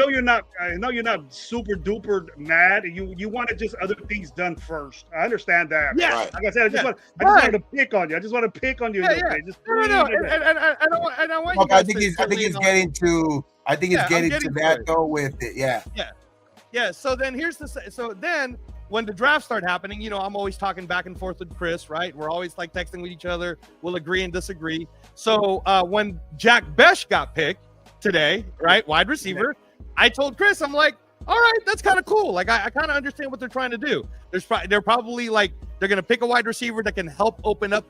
you're not super duper mad. You wanted just other things done first. I understand that. Yeah. Right. Like I said, I just wanted to pick on you. I just want to pick on you. Yeah. No. And I want you guys I think he's getting to that though with it. Yeah. So then when the draft started happening, you know, I'm always talking back and forth with Chris, right? We're always like texting with each other. We'll agree and disagree. So when Jack Besh got picked today, right, wide receiver, I told Chris, I'm like, all right, that's kind of cool. Like I kind of understand what they're trying to do. They're probably like they're gonna pick a wide receiver that can help open up,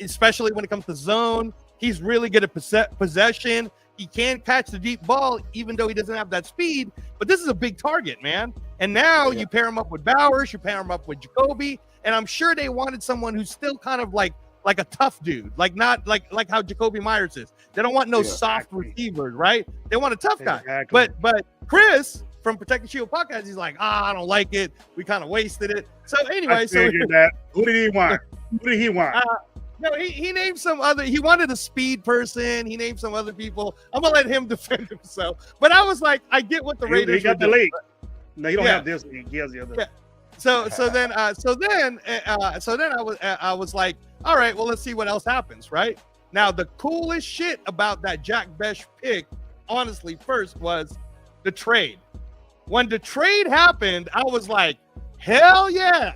especially when it comes to zone. He's really good at possession. He can catch the deep ball, even though he doesn't have that speed. But this is a big target, man. And now you pair him up with Bowers, you pair him up with Jacoby, and I'm sure they wanted someone who's still kind of like like a tough dude, like not like how Jacoby Myers is. They don't want no soft receivers, right? They want a tough guy. Exactly. But Chris from Protect the Shield podcast, he's like, I don't like it. We kind of wasted it. So anyway, I figured that. Who did he want? Who did he want? No, he named some other. He wanted a speed person. He named some other people. I'm gonna let him defend himself. But I was like, I get what the Raiders. He got the league. No, you don't have this league. He has the other. Yeah. So then I was like, all right, well, let's see what else happens, right? Now, the coolest shit about that Jack Besh pick, honestly, first was the trade. When the trade happened, I was like, hell yeah.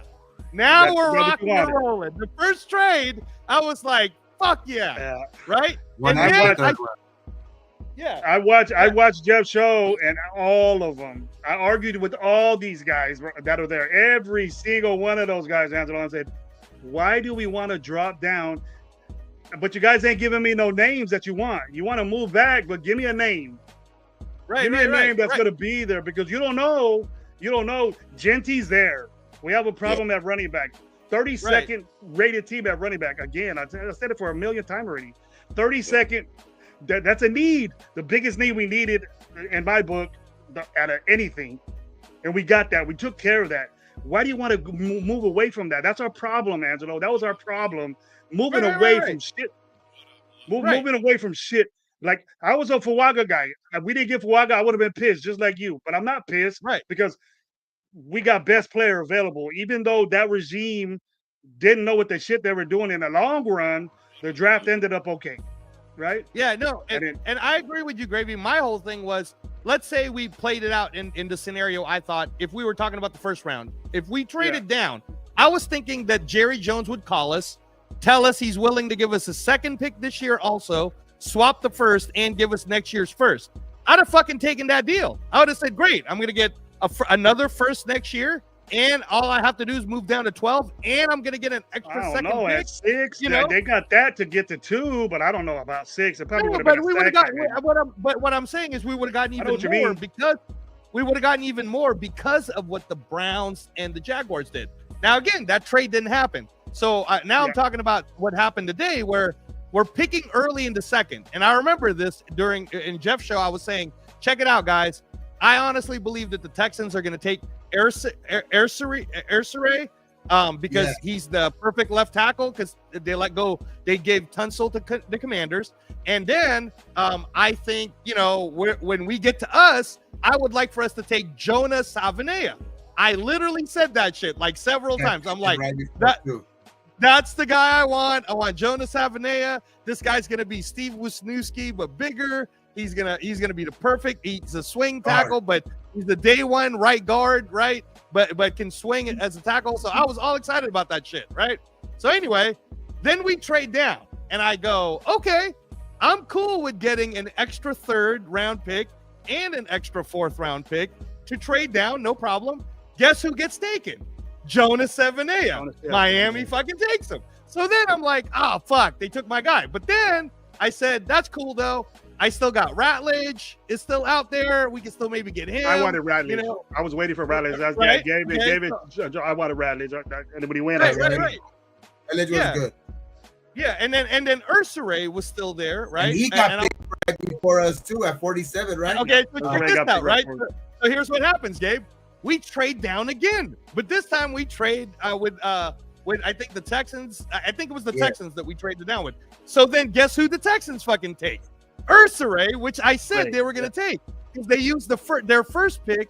Now we're rocking and rolling. The first trade, I was like, fuck yeah. Right? I watched Jeff's show and all of them. I argued with all these guys that are there. Every single one of those guys answered and said, why do we want to drop down? But you guys ain't giving me no names that you want. You want to move back, but give me a name. Give me a name that's going to be there, because you don't know. Genty's there. We have a problem at running back. 32nd rated team at running back. Again, I said it for a million times already. 32nd. That's a need. The biggest need we needed in my book out of anything. And we got that. We took care of that. Why do you want to move away from that? That's our problem, Angelo. That was our problem. Moving away from shit. Moving away from shit. Like, I was a Fuaga guy. If we didn't get Fuaga, I would have been pissed, just like you. But I'm not pissed, because we got best player available. Even though that regime didn't know what the shit they were doing in the long run, the draft ended up okay. Right? Yeah, no, and I agree with you, Gravy. My whole thing was, let's say we played it out in the scenario. I thought, if we were talking about the first round, if we traded down, I was thinking that Jerry Jones would call us, tell us he's willing to give us a second pick this year also, swap the first, and give us next year's first. I'd have fucking taken that deal. I would have said, great, I'm going to get another first next year, and all I have to do is move down to 12, and I'm going to get an extra second pick. At 6, they got that to get to 2, but I don't know about 6. It probably would have been we would have gotten. But what I'm saying is, we would have gotten even more because of what the Browns and the Jaguars did. Now, again, that trade didn't happen. So now I'm talking about what happened today, where we're picking early in the second. And I remember this in Jeff's show. I was saying, check it out, guys. I honestly believe that the Texans are going to take Ersaray, because he's the perfect left tackle, because they let go. They gave Tunsil to the Commanders. And then I think, when we get to us, I would like for us to take Jonah Savanea. I literally said that shit like several times. I'm like, that's the guy I want. I want Jonah Savanea. This guy's going to be Steve Wisniewski, but bigger. He's gonna be the perfect. He's a swing tackle, but he's the day one right guard, right? But can swing it as a tackle. So I was all excited about that shit, right? So anyway, then we trade down, and I go, okay, I'm cool with getting an extra 3rd round pick and an extra 4th round pick to trade down, no problem. Guess who gets taken? Jonah Savanea. Miami fucking takes him. So then I'm like, fuck, they took my guy. But then I said, that's cool though. I still got Ratledge. It's still out there. We can still maybe get him. I wanted Ratledge. I was waiting for Ratledge. I gave it. I wanted Ratledge. And when he went, Ratledge was good. Yeah, and then Ersaray was still there, right? And he got picked right before us too at 47, right? Okay, so check this out, right? So here's what happens, Gabe. We trade down again, but this time we trade with I think the Texans. I think it was the Texans that we traded down with. So then guess who the Texans fucking take? Ersaray, which I said they were going to take, because they used their first pick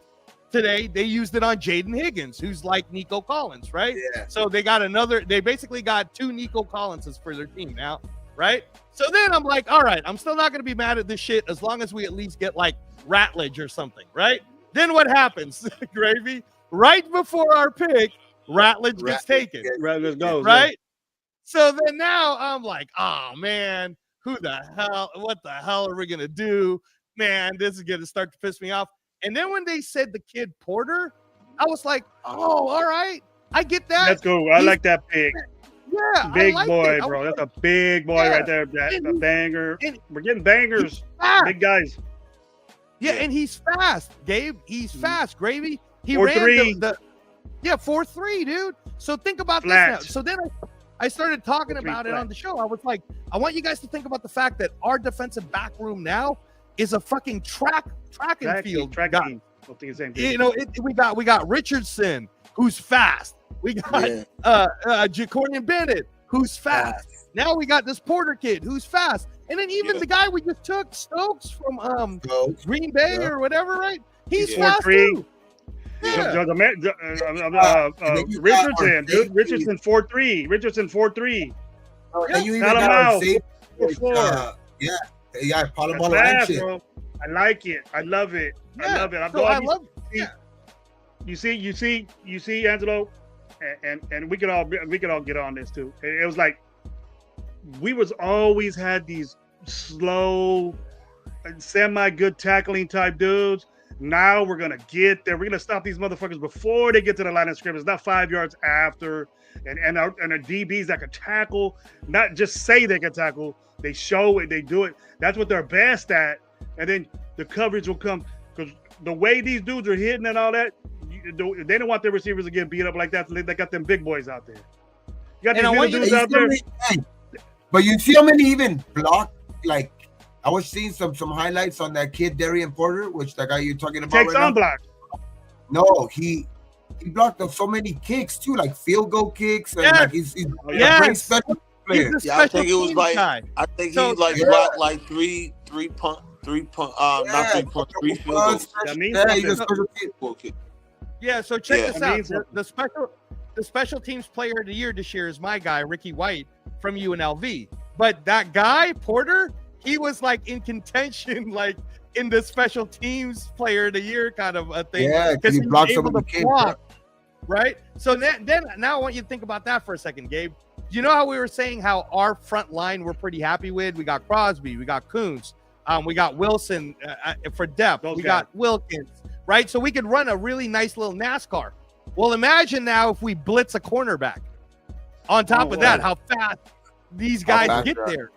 today. They used it on Jaden Higgins, who's like Nico Collins, right? Yeah. So they basically got 2 Nico Collinses for their team now, right? So then I'm like, all right, I'm still not going to be mad at this shit as long as we at least get like Ratledge or something, right? Then what happens, Gravy? Right before our pick, Ratledge gets taken. Ratledge goes, right? So then now I'm like, oh man, what the hell are we gonna do? Man, this is gonna start to piss me off. And then when they said the kid Porter, I was like, oh, all right, I get that. Let's go. I like that pick. Yeah, big boy, bro. That's a big boy right there. That's a banger. We're getting bangers. Big guys. Yeah, and he's fast, Gabe. He's fast, Gravy. He 4-3. ran 4-3, dude. So think about this now. So then I started talking about it on the show. I was like, I want you guys to think about the fact that our defensive back room now is a fucking track and field guy. You know, we got Richardson, who's fast. We got Jacorian Bennett, who's fast. Now we got this Porter kid who's fast. And then even the guy we just took, Stokes from Green Bay or whatever, right? He's fast too. Yeah. Richardson, dude. Richardson 4-3. Richardson 4-3. And you even got safe. Bro. I like it. I love it. I love it. You see, Angelo, and we could all get on this too. It was like we was always had these slow, semi-good tackling type dudes. Now we're gonna get there. We're gonna stop these motherfuckers before they get to the line of scrimmage, not 5 yards after. And our DBs that can tackle, not just say they can tackle, they show it, they do it. That's what they're best at. And then the coverage will come because the way these dudes are hitting and all that, they don't want their receivers to get beat up like that. So they got them big boys out there. You got these little dudes out there. But you see how many even block? Like I was seeing some highlights on that kid Darian Porter, which that guy you're talking about. Takes on block. No, he blocked up so many kicks too, like field goal kicks, and like he's a great special player. I think it was like I think he blocked like three punt, not 3 punts, 3 field goals. That means so check this out. The special teams player of the year this year is my guy, Ricky White from UNLV. But that guy, Porter, he was like in contention, like in the special teams player of the year kind of a thing. Yeah, because he blocked some of the kids. Right? So then now I want you to think about that for a second, Gabe. You know how we were saying how our front line we're pretty happy with? We got Crosby, we got Kuntz, we got Wilson for depth, we got Wilkins, right? So we could run a really nice little NASCAR. Well, imagine now if we blitz a cornerback. On top of that, how fast these guys get there.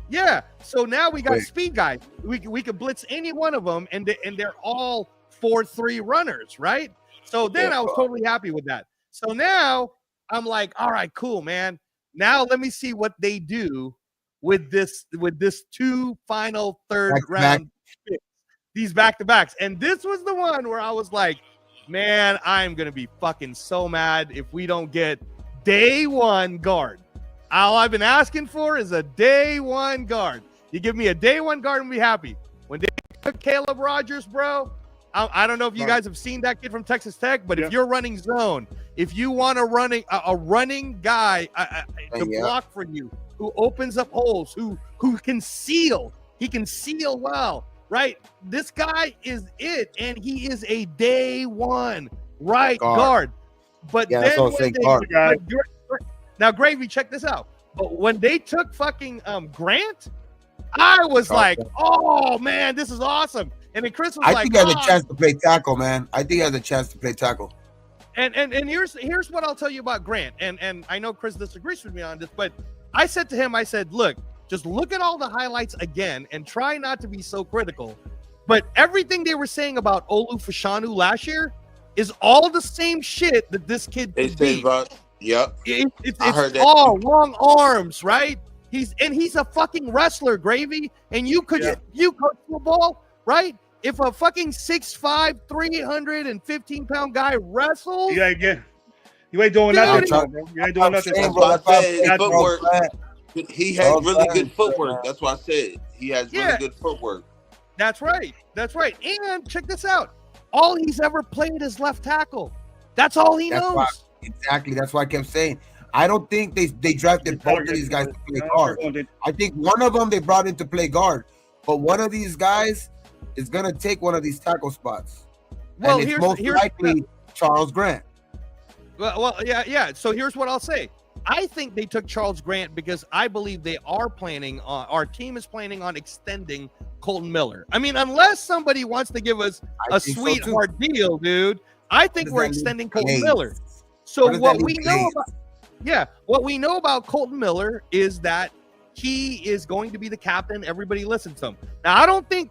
Yeah. So now we got speed guys. We could blitz any one of them, and they're all 4-3 runners, right? So then I was totally happy with that. So now I'm like, all right, cool, man. Now let me see what they do with this 2 final third round picks, these back-to-backs. And this was the one where I was like, man, I'm gonna be fucking so mad if we don't get day one guard. All I've been asking for is a day one guard. You give me a day one guard and be happy. When they took Caleb Rogers, bro, I don't know if you guys have seen that kid from Texas Tech, but if you're running zone, if you want a running guy to block for you, who opens up holes, who can seal, he can seal well, right? This guy is it, and he is a day one right guard. But then now, Gravy, check this out. But when they took fucking Grant, I was like, oh man, this is awesome. And then Chris was I think he has a chance to play tackle, man. I think he has a chance to play tackle. And here's what I'll tell you about Grant. And I know Chris disagrees with me on this, but I said to him, I said, look, just look at all the highlights again and try not to be so critical. But everything they were saying about Olu Fashanu last year is all the same shit that this kid did. Yep. It's all long arms, right? He's a fucking wrestler, Gravy. And you coach football, right? If a fucking 6'5", 315-pound guy wrestles, you ain't doing nothing. You ain't doing nothing. Footwork. He has really good footwork. That's what I said. He has really good footwork. That's right. And check this out. All he's ever played is left tackle. That's all he knows. Exactly. That's why I kept saying. I don't think they drafted both of these guys to play guard. I think one of them they brought in to play guard, but one of these guys is gonna take one of these tackle spots. Well, and it's most likely Charles Grant. Well, yeah. So here's what I'll say. I think they took Charles Grant because I believe they are planning on, our team is planning on extending Colton Miller. I mean, unless somebody wants to give us a sweetheart deal, dude, I think we're extending Colton Miller. So what we know about Colton Miller is that he is going to be the captain. Everybody listens to him. Now, I don't think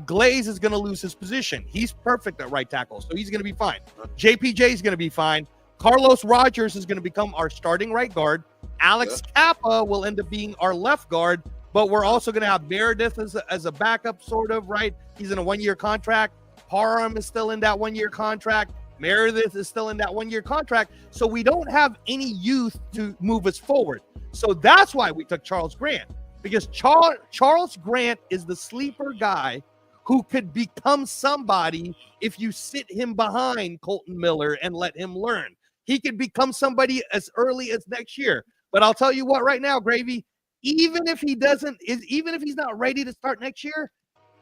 Glaze is going to lose his position. He's perfect at right tackle, so he's going to be fine. JPJ is going to be fine. Carlos Rogers is going to become our starting right guard. Alex Kappa will end up being our left guard, but we're also going to have Meredith as a backup, sort of, right? He's in a 1-year contract. Parham is still in that 1-year contract. Meredith is still in that 1-year contract. So we don't have any youth to move us forward. So that's why we took Charles Grant, because Charles Grant is the sleeper guy who could become somebody if you sit him behind Colton Miller and let him learn. He could become somebody as early as next year. But I'll tell you what right now, Gravy, even if he's not ready to start next year,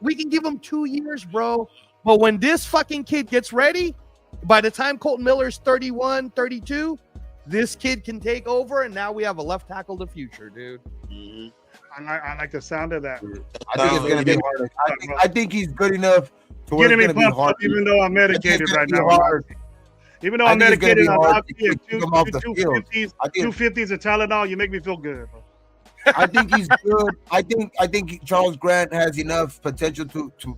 we can give him 2 years, bro. But when this fucking kid gets ready, by the time Colton Miller is 31, 32, this kid can take over, and now we have a left tackle of the future, dude. Mm-hmm. I like the sound of that. I think it's going to be hard. I think he's good enough to where it's going to be hard. Even though I'm medicated right now. Even though I'm medicated, I'm 250s of Tylenol. You make me feel good. I think he's good. I think Charles Grant has enough potential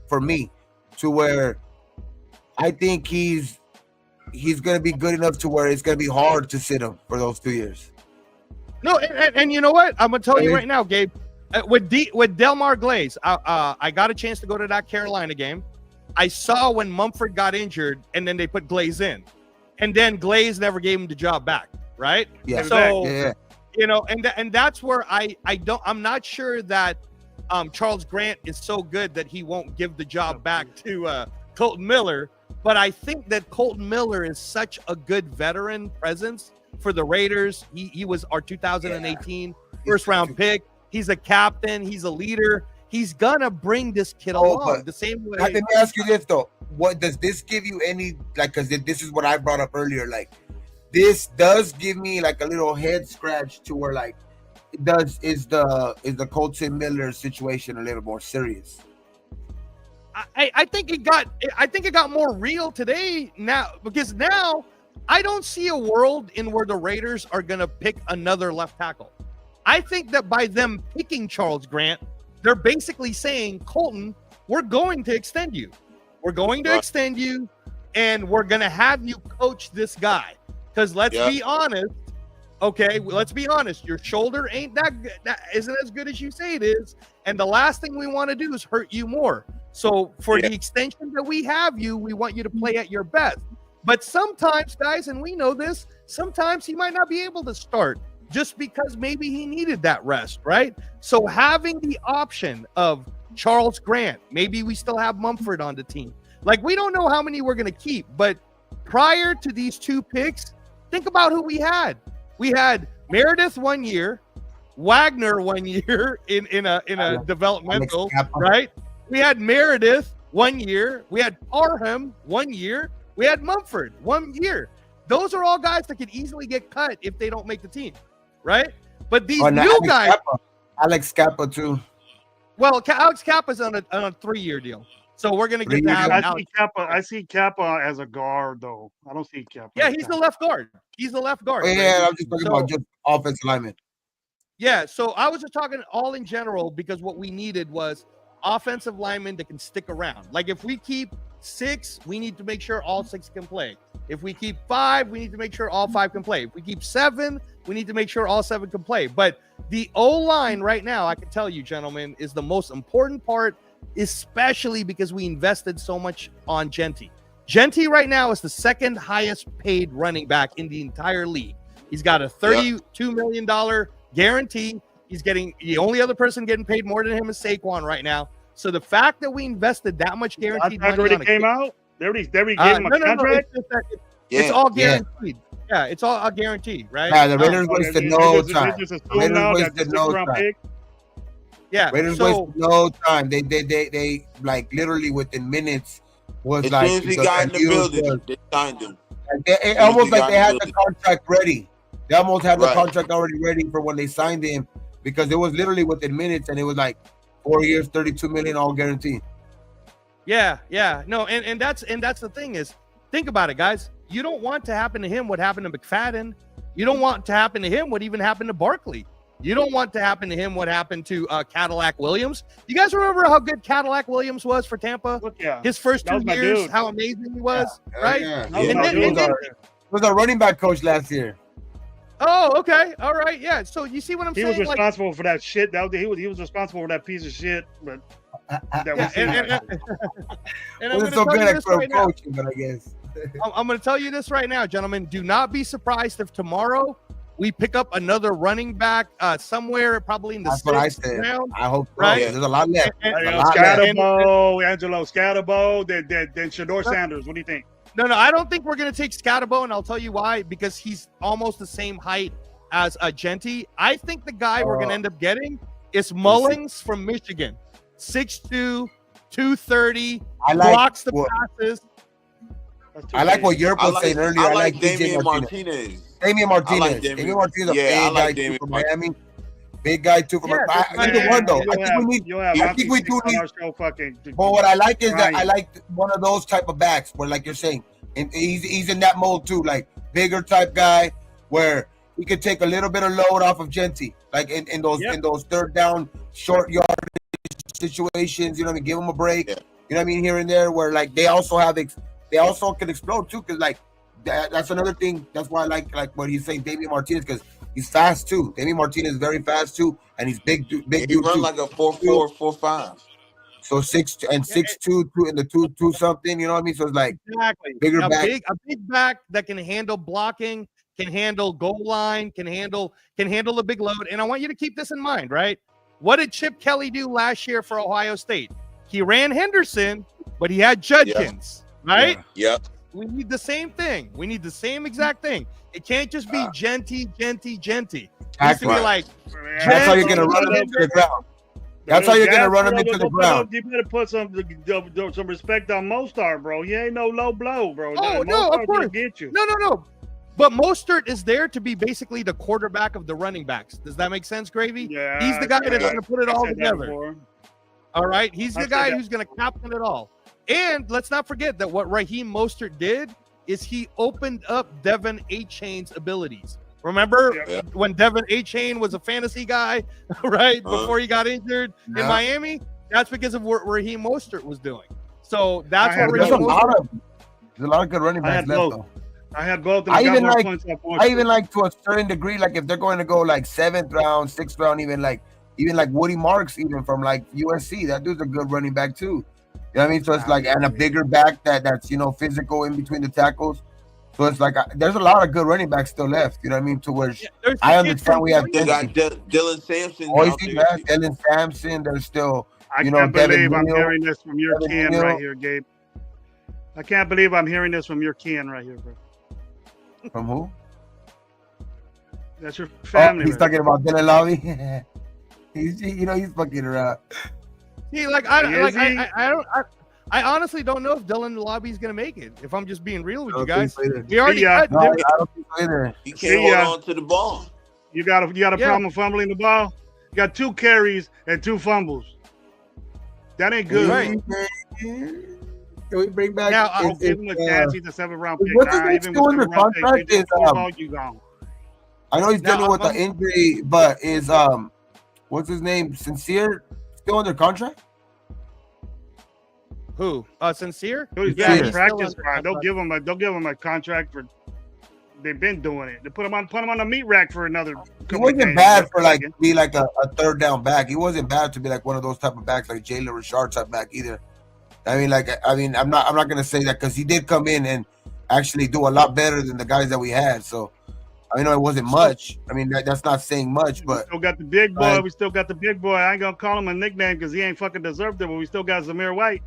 for me to where I think he's going to be good enough to where it's going to be hard to sit him for those 2 years. No, and you know what? I'm going to tell you right now, Gabe. With Delmar Glaze, I got a chance to go to that Carolina game. I saw when Mumford got injured, and then they put Glaze in, and then Glaze never gave him the job back, right? Yeah. So yeah. You know, and that's where I'm not sure that Charles Grant is so good that he won't give the job back to Colton Miller. But I think that Colton Miller is such a good veteran presence for the Raiders. He was our 2018 first round pick. He's a captain. He's a leader. He's gonna bring this kid along the same way. Let me ask you this though: what does this give you any like? Because this is what I brought up earlier. Like, this does give me like a little head scratch to where like it does is the Colton Miller situation a little more serious. I think it got more real today now, because now I don't see a world in where the Raiders are gonna pick another left tackle. I think that by them picking Charles Grant, they're basically saying, Colton, we're going to extend you. We're going to extend you, and we're going to have you coach this guy. Because let's be honest, okay? Let's be honest. Your shoulder ain't that isn't as good as you say it is. And the last thing we want to do is hurt you more. So for the extension that we have you, we want you to play at your best. But sometimes, guys, and we know this, sometimes he might not be able to start just because maybe he needed that rest, right? So having the option of Charles Grant, maybe we still have Mumford on the team. Like, we don't know how many we're going to keep, but prior to these 2 picks, think about who we had. We had Meredith 1 year, Wagner 1 year in a developmental, right? We had Meredith 1 year. We had Parham 1 year. We had Mumford 1 year. Those are all guys that could easily get cut if they don't make the team. Right, but these new guys, Alex Kappa too. Well, Alex Kappa's on a 3-year deal, so we're gonna get that. I see Kappa as a guard, though. I don't see Kappa. Yeah, he's the left guard. He's the left guard. Oh, yeah, I'm just talking about just offensive lineman. Yeah, so I was just talking all in general because what we needed was offensive linemen that can stick around. Like, if we keep 6, we need to make sure all 6 can play. If we keep 5, we need to make sure all 5 can play. If we keep 7, we need to make sure all 7 can play. But the O-line right now, I can tell you, gentlemen, is the most important part, especially because we invested so much on Genty. Genty right now is the 2nd highest paid running back in the entire league. He's got a $32 million guarantee. He's getting the only other person getting paid more than him is Saquon right now. So the fact that we invested that much guaranteed money already came out. They already gave him a contract. It's all guaranteed. Yeah, it's all guaranteed, right? Yeah, the Raiders wasted no time. Raiders wasted no time. Yeah, Raiders wasted no time. They like literally within minutes was as like. As soon as he got in the building, they signed him. Almost like they had the contract ready. They almost had the contract already ready for when they signed him, because it was literally within minutes, and it was like 4 years, $32 million, all guaranteed. Yeah, no, and that's the thing is, think about it, guys. You don't want to happen to him what happened to McFadden. You don't want to happen to him what even happened to Barkley. You don't want to happen to him what happened to Cadillac Williams. You guys remember how good Cadillac Williams was for Tampa? Yeah. His first 2 years, how amazing he was, right? He was our running back coach last year. Oh, okay. All right. Yeah. So you see what I'm He saying? was responsible for that shit. He was responsible for that piece of shit. But that was and I'm Wasn't going to so tell good you at this right now. coaching, but I guess. I'm going to tell you this right now, gentlemen. Do not be surprised if tomorrow we pick up another running back somewhere, probably in the That's what I sixth said. round. I hope so. Right? There's a lot left. And- There's a and lot left. Scatterbo, Angelo Scatterbo, then Shador Sanders. What do you think? No, I don't think we're going to take Scatterbo, and I'll tell you why. Because he's almost the same height as Genty. I think the guy we're going to end up getting is Mullings from Michigan. 6'2", 230, blocks the passes. I like what Yerp was saying earlier. I like Damian Martinez. Damian Martinez. Damian Martinez is a big guy too from Miami. Big guy too from either one though. I think we do need. But what I like is that I like one of those type of backs where, like you're saying, and he's in that mold too, like bigger type guy where he could take a little bit of load off of Genty, like in those third down short yard situations. You know what I mean? Give him a break. You know what I mean? Here and there, where like they also can explode too, because like that's another thing. That's why I like what he's saying, Damian Martinez, because he's fast too. Damian Martinez is very fast too, and he's big dude. He runs too. like a 4.4, 4.5. So 6'2", in the 2 something. You know what I mean? So it's like bigger back. A big back that can handle blocking, can handle goal line, can handle a big load. And I want you to keep this in mind, right? What did Chip Kelly do last year for Ohio State? He ran Henderson, but he had Judkins, right? Yep. We need the same thing. We need the same exact thing. It can't just be Genty. It needs to be like that's how you're gonna run him into the ground. That's how you're gonna run him into the ground. You better put some respect on Mostert, bro. He ain't no low blow, bro. Oh no, of course. Get you. No. But Mostert is there to be basically the quarterback of the running backs. Does that make sense, Gravy? Yeah. He's the guy that's going to put it all together. All right? He's the guy who's going to captain it all. And let's not forget that what Raheem Mostert did is he opened up Devin Achane's abilities. Remember when Devin Achane was a fantasy guy, right? Before he got injured in Miami? That's because of what Raheem Mostert was doing. So that's what Raheem Mostert... There's a lot of good running backs left, though. I have both. I even like to a certain degree, like if they're going to go like 7th round, 6th round, even like Woody Marks, even from like USC, that dude's a good running back too. You know what I mean? So it's like, and a bigger back that's physical in between the tackles. So it's like there's a lot of good running backs still left. You know what I mean? To where I understand we have Dylan Sampson. Dylan Sampson. There's still I can't believe I'm hearing this from your kin right here, Gabe. I can't believe I'm hearing this from your kin right here, bro. From who? That's your family. He's talking about Dylan Lobby. he's fucking around. See, I honestly don't know if Dylan Lobby is gonna make it. If I'm just being real with you guys, we already cut. I don't think so either. He can't hold on to the ball. You got a problem with fumbling the ball. You got 2 carries and 2 fumbles. That ain't good. Right. Can we bring back? Now I'll give him a chance. He's a 7th round pick. What's his name still under contract? I know he's dealing with the injury, but is what's his name? Sincere still under contract? Who? Sincere? He's Sincere. practice squad. Don't give him a contract for. They've been doing it. They put him on the meat rack for another. He wasn't bad for like be like a 3rd down back. He wasn't bad to be like one of those type of backs like Jalen Richard type back either. I'm not gonna say that because he did come in and actually do a lot better than the guys that we had. So I know it wasn't much. I mean that's not saying much, but we still got the big boy. We still got the big boy. I ain't gonna call him a nickname because he ain't fucking deserved it. But we still got Zamir White.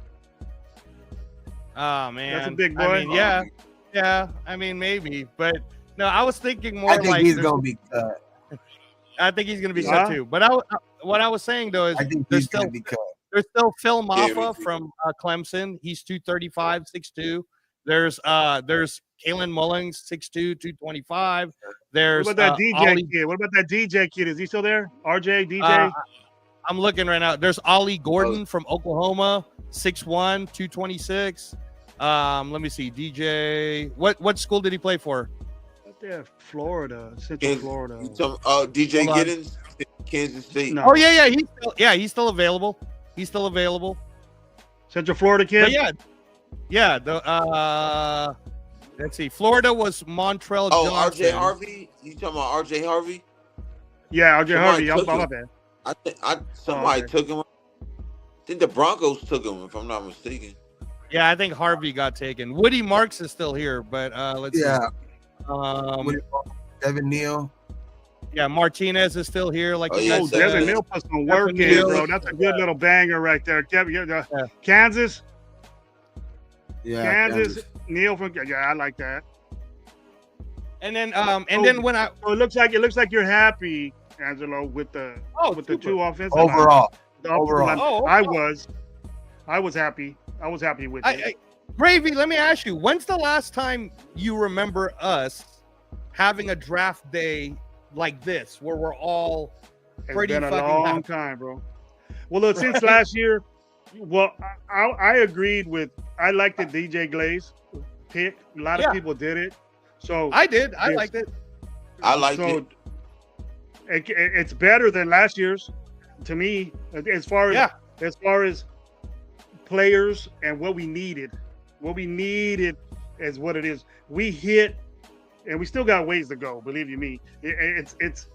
Oh man, that's a big boy. I mean, yeah. I mean maybe, but no, I was thinking more. I think he's gonna be cut. I think he's gonna be cut too. But what I was saying though is I think he's gonna be cut. There's still Phil Maffa from Clemson. He's 235, 6'2". There's Kalen Mullings, 6'2", 225. There's what about that DJ kid? What about that DJ kid? Is he still there? RJ, DJ? I'm looking right now. There's Ollie Gordon from Oklahoma, 6'1", 226. Let me see. DJ. What school did he play for? There, Florida, Central Florida. DJ Giddens, Kansas State. No. Oh yeah, he's still available. He's still available. Central Florida kid. But yeah. Let's see. Florida was Montrell Johnson. RJ Harvey. You talking about RJ Harvey? Yeah, RJ Harvey. I'm Somebody bad. I think somebody took him. I think the Broncos took him, if I'm not mistaken. Yeah, I think Harvey got taken. Woody Marks is still here, but let's see. Devin Neal. Yeah, Martinez is still here. Like Devin Neal put some work in, bro. That's a good little banger right there. Kansas. Yeah, Kansas. Neal from I like that. And then then when so it looks like you're happy, Angelo, with the two offensive overall. I was happy. I was happy with it. Gravy, let me ask you, when's the last time you remember us having a draft day like this where we're all pretty fucking happy? It's been a long time, bro. Well, look, since last year, I agreed with. I liked the DJ Glaze pick. A lot of people did it. So I did. I liked it. I liked it. It's better than last year's, to me. As far as players and what we needed is what it is. We hit, and we still got ways to go. Believe you me, it's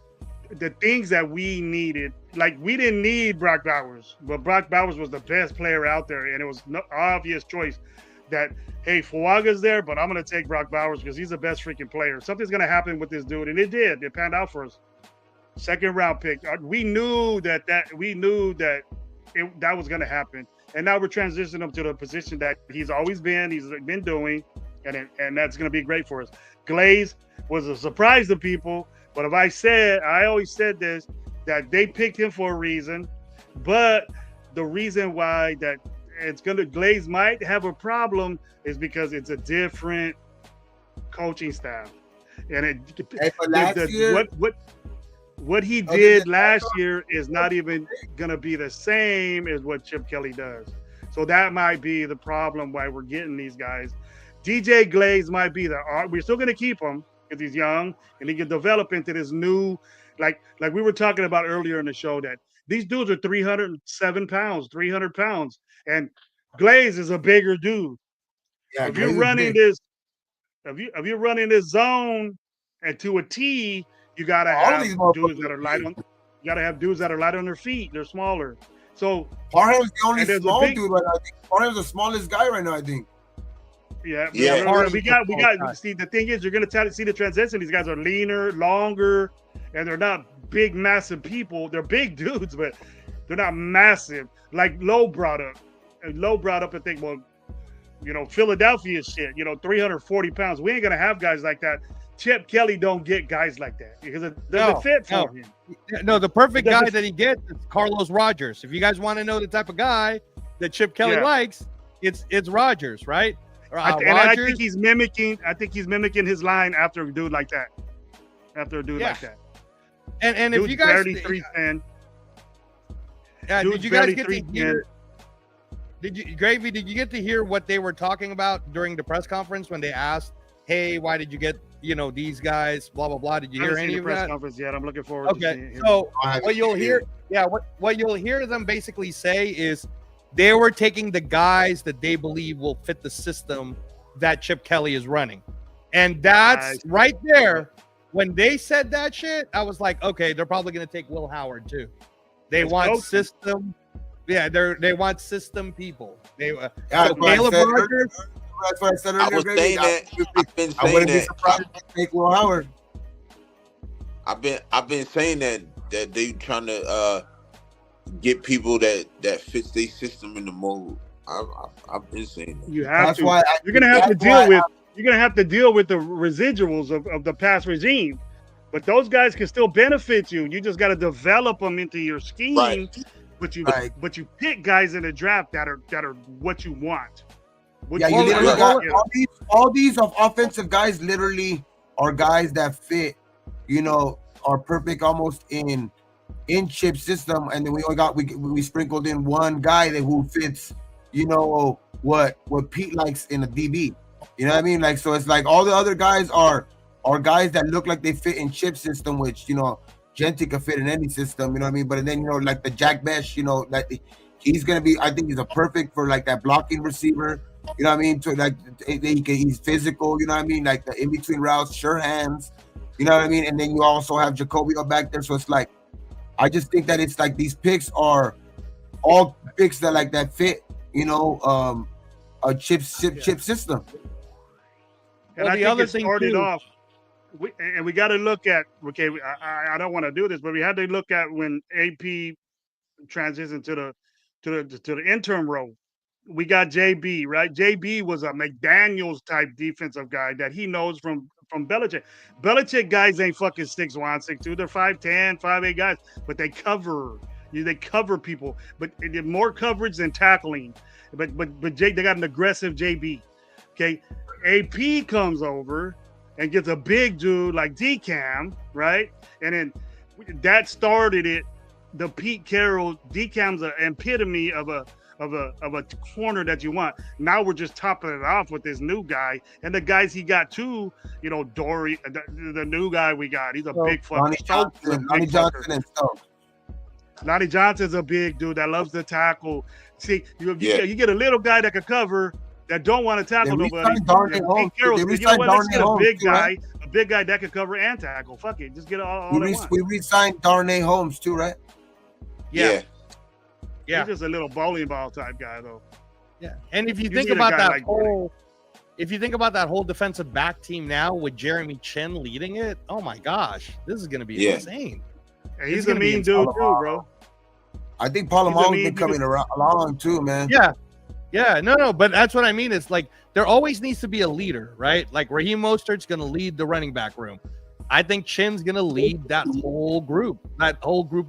the things that we needed. Like, we didn't need Brock Bowers, but Brock Bowers was the best player out there, and it was no obvious choice that, hey, Fuaga's there, but I'm going to take Brock Bowers because he's the best freaking player. Something's going to happen with this dude, and it did. It panned out for us. Second round pick. We knew that was going to happen, and now we're transitioning him to the position that he's always been. He's been doing, and that's going to be great for us. Glaze was a surprise to people, but I always said this, that they picked him for a reason, but the reason why that Glaze might have a problem is because it's a different coaching staff, and what he did last year is not even gonna be the same as what Chip Kelly does. So that might be the problem why we're getting these guys. DJ Glaze might be we're still gonna keep him because he's young and he can develop into this new, like we were talking about earlier in the show, that these dudes are 307 pounds, 300 pounds. And Glaze is a bigger dude. Yeah, if you're running this zone and to a T, you gotta have dudes that are light on. You gotta have dudes that are light on their feet. They're smaller. So Parham's the only small dude right now. I think Parham's the smallest guy right now, I think. Yeah. We got. See, the thing is, you're gonna see the transition. These guys are leaner, longer, and they're not big, massive people. They're big dudes, but they're not massive. Like Lowe brought up. I think, well, Philadelphia shit, 340 pounds. We ain't going to have guys like that. Chip Kelly don't get guys like that because it doesn't fit for him. No, the perfect guy that he gets is Carlos Rogers. If you guys want to know the type of guy that Chip Kelly likes, it's Rogers, right? I think he's mimicking his line after a dude like that. And if you guys barely 310. Did you guys get to hear? Did you get to hear what they were talking about during the press conference when they asked, "Hey, why did you get these guys?" Blah blah blah. Did you hear any of that? Press conference yet? I'm looking forward. Okay, so what you'll hear, what you'll hear them basically say is they were taking the guys that they believe will fit the system that Chip Kelly is running, and that's right there. When they said that shit, I was like, okay, they're probably going to take Will Howard too. They want system. Yeah, they want system people. Caleb Rogers. That's what I said earlier. I was saying that. I wouldn't be surprised if they take Will Howard. I've been saying that they trying to get people that fits their system in the mold. I've been saying that. You have to. You're gonna have to deal with. You're gonna have to deal with the residuals of the past regime, but those guys can still benefit you. You just got to develop them into your scheme. Right. But you pick guys in the draft that are what you want. You literally got all these offensive guys. Literally are guys that fit, are perfect almost in Chip's system, and then we sprinkled in one guy who fits, what Pete likes in a DB. You know what I mean? Like, so it's like all the other guys are guys that look like they fit in Chip's system, which Genti could fit in any system, you know what I mean? But then, like the Jack Besh, like he's going to be, I think he's a perfect for like that blocking receiver. You know what I mean? To like he's physical. You know what I mean? Like the in between routes, sure hands. You know what I mean? And then you also have Jacoby up back there. So it's like, I just think that it's like these picks are all picks that fit. You know, a chip system. And well, I think it started off. We got to look at, okay, I don't want to do this, but we had to look at when AP transitioned to the interim role. We got JB, right? JB was a McDaniels type defensive guy that he knows from Belichick. Belichick guys ain't fucking 6'1", 6'2". They're 5'10", 5'8" guys, but they cover. They cover people, but more coverage than tackling. But they got an aggressive JB. Okay, AP comes over and gets a big dude like DCAM, right? And then that started it. The Pete Carroll, DCAM's an epitome of a corner that you want. Now we're just topping it off with this new guy, and the guys he got too. You know, Dory, the new guy we got. He's a big fucking Lonnie Johnson and Stokes. Lonnie Johnson's a big dude that loves to tackle. See, you get a little guy that can cover, that don't want to tackle nobody. Pete Carroll, you know what? Let's get a big guy, that can cover and tackle. Fuck it, just get all at once. We re-signed Darnay Holmes too, right? Yeah. He's just a little bowling ball type guy, though. Yeah, and if you think about that whole defensive back team now with Jeremy Chin leading it, oh my gosh, this is going to be insane. And he's a mean dude too, bro. I think Palomar has been coming along too, man. Yeah, no, but that's what I mean. It's like there always needs to be a leader, right? Like Raheem Mostert's going to lead the running back room. I think Chin's going to lead that whole group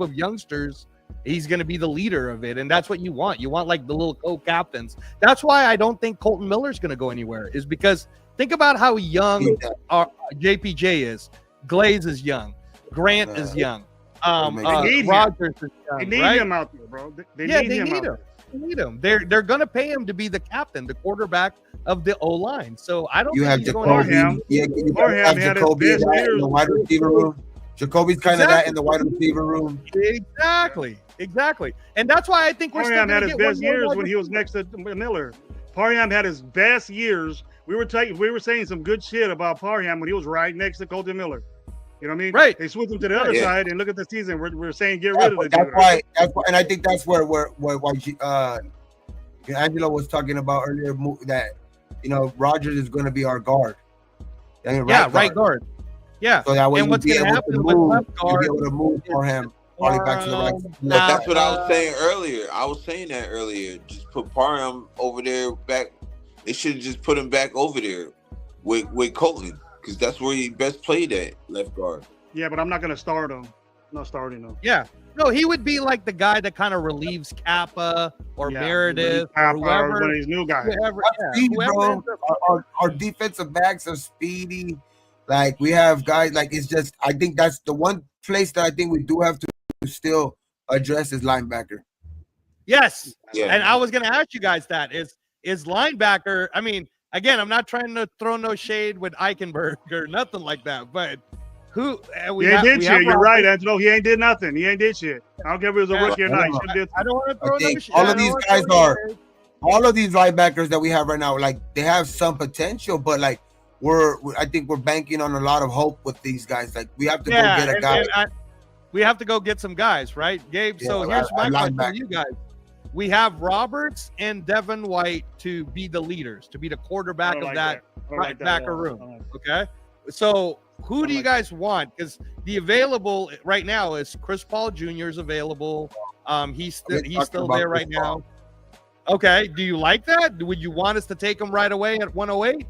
of youngsters. He's going to be the leader of it, and that's what you want. You want like the little co-captains. That's why I don't think Colton Miller's going to go anywhere, is because think about how young our JPJ is. Glaze is young. Grant is young. Rogers is young. They need him out there, bro. They need him. They need him. They're going to pay him to be the captain, the quarterback of the O line. So I don't. You have Jacoby. You have Jacoby in the wide receiver room. Jacoby's kind of that in the wide receiver room. Exactly. And that's why I think we're still had his best years when he was next to Miller. Parham had his best years. We were saying some good shit about Parham when he was right next to Colton Miller. You know what I mean? Right. They switched him to the other side, and look at the season. We're saying get rid of the dude. That's why, and I think that's where Angelo was talking about earlier, that Rogers is going to be our guard. Right guard. Yeah. So that way and what's going to happen with left guard? You'll be able to move for him probably back to the right. But that's what I was saying earlier. I was saying that earlier. Just put Parham over there back. They should have just put him back over there with Colton, because that's where he best played at, left guard. Yeah, but I'm not going to start him. I'm not starting him. Yeah. No, he would be like the guy that kind of relieves Kappa or Meredith or whoever. One of these new guys. Whoever our defensive backs are speedy. Like, we have guys, like, it's just, I think that's the one place that I think we do have to still address is linebacker. Yes. Yeah. And I was going to ask you guys that is linebacker. I mean, again, I'm not trying to throw no shade with Eichenberg or nothing like that, but who You're right, Angelo. He ain't did nothing. He ain't did shit. I don't care if it was a rookie or not. I don't want to throw no shit. All of these linebackers that we have right now, like, they have some potential, but like, I think we're banking on a lot of hope with these guys. Like, we have to go get a guy. We have to go get some guys, right, Gabe? So here's my question to you guys. We have Roberts and Devin White to be the leaders, to be the quarterback of that backer room. Okay. So who do you guys want? Because the available right now is Chris Paul Jr. is available. He's still there right now. Okay. Do you like that? Would you want us to take him right away at 108?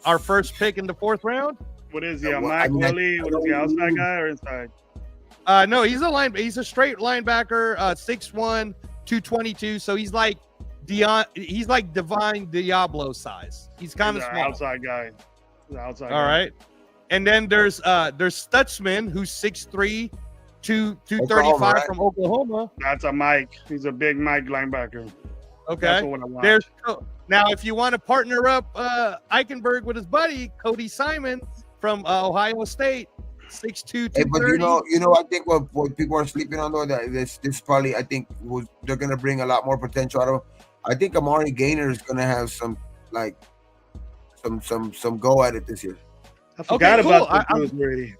Our first pick in the 4th round. What is he? Mike Willie? What is he? Outside guy or inside? No, he's a straight linebacker, 6'1", 222. So he's like Divine Diablo size. He's kind of small. Outside guy. All right. And then there's Stutzman, who's 6'3", 235 from Oklahoma. That's a Mike. He's a big Mike linebacker. Okay. Now, if you want to partner up Eichenberg with his buddy Cody Simon from Ohio State, 6'2", 230. But I think what people are sleeping on, though, that this probably, I think they're going to bring a lot more potential out of him. I think Amari Gaynor is going to have some like some go at it this year. I forgot cool. about those already.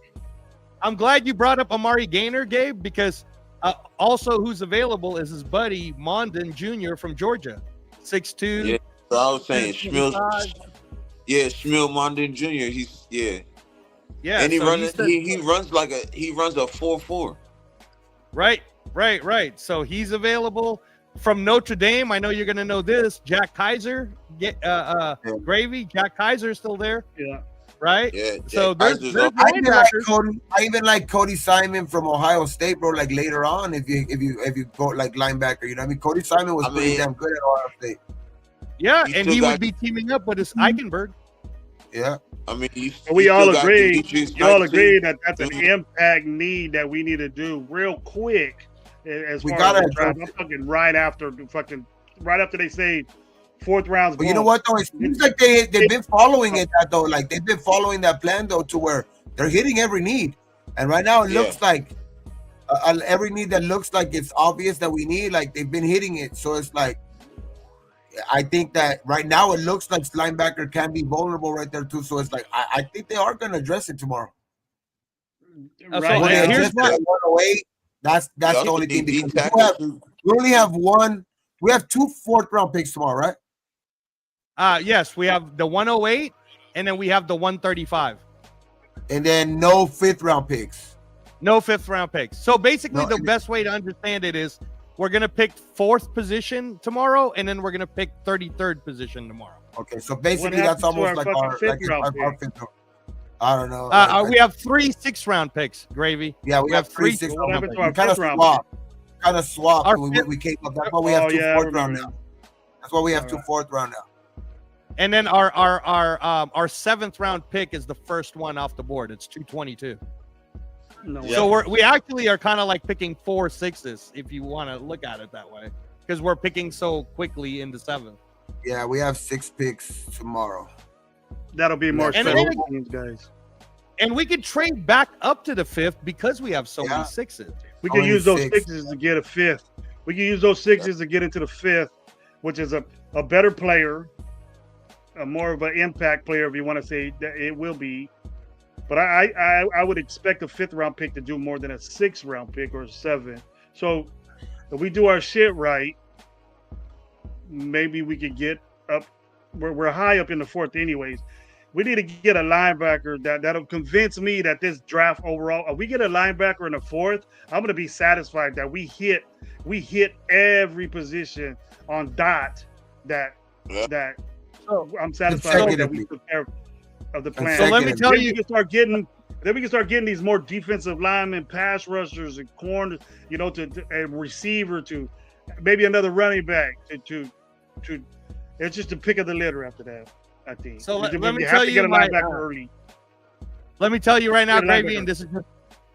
I'm glad you brought up Amari Gaynor, Gabe, because also who's available is his buddy Mondon Jr. from Georgia, 6'2". Yeah, so I was saying Shmuel Mondin Jr. Yeah, and he so runs a 4.4. Right. So he's available from Notre Dame. I know you're going to know this. Jack Kaiser, Gravy. Jack Kaiser is still there. Yeah. Right. Yeah. So there's I even like Cody Simon from Ohio State, bro. Like later on, if you go like linebacker, you know what I mean. Cody Simon was pretty damn good at Ohio State. Yeah, and he would be teaming up with his Eichenberg. Yeah. I mean, we all agree. You all agree that that's an impact need that we need to do real quick. As we far as the draft, I'm fucking right after they say fourth rounds. But you know what though? It seems like they've been following it though. Like they've been following that plan though, to where they're hitting every need. And right now it looks like every need that looks like it's obvious that we need, like they've been hitting it. So it's like, I think that right now it looks like linebacker can be vulnerable right there too. So it's like I think they are going to address it tomorrow. Right. And here's my 108. That's the only thing, because we only have one. We have 2 4th-round picks tomorrow, right? Yes, we have the 108, and then we have the 135, and then no 5th-round picks. No 5th-round picks. So basically, the best way to understand it is we're gonna pick 4th position tomorrow, and then we're gonna pick 33rd position tomorrow. Okay, so basically that's almost like our 5th round. I don't know. We have 3 6th-round picks, Gravy. Yeah, we have 3 6th-round picks. We kind of swap. We came up. That's why we have 2 4th round now. That's why we have 2 4th round now. And then our 7th round pick is the first one off the board. It's 222. So we actually are kind of like picking 4 6s if you want to look at it that way, because we're picking so quickly in the 7th. Yeah, we have 6 picks tomorrow. That'll be more special teams, guys. And we could trade back up to the 5th because we have so many 6s. We can use those 6s to get a 5th. We can use those 6s to get into the 5th, which is a better player, a more of an impact player, if you want to say that it will be. But I would expect a 5th round pick to do more than a 6th round pick or a 7th. So if we do our shit right, maybe we could get up. We're high up in the 4th anyways. We need to get a linebacker that'll convince me that this draft overall, if we get a linebacker in the 4th, I'm going to be satisfied that we hit every position on dot that I'm satisfied that we took care of the plan. So let me tell you, we can start getting these more defensive linemen, pass rushers, and corners, to a receiver, to maybe another running back, to it's just a pick of the litter after that, I think. So let me have tell to you get a linebacker early. Let me tell you right now, Gravy, and this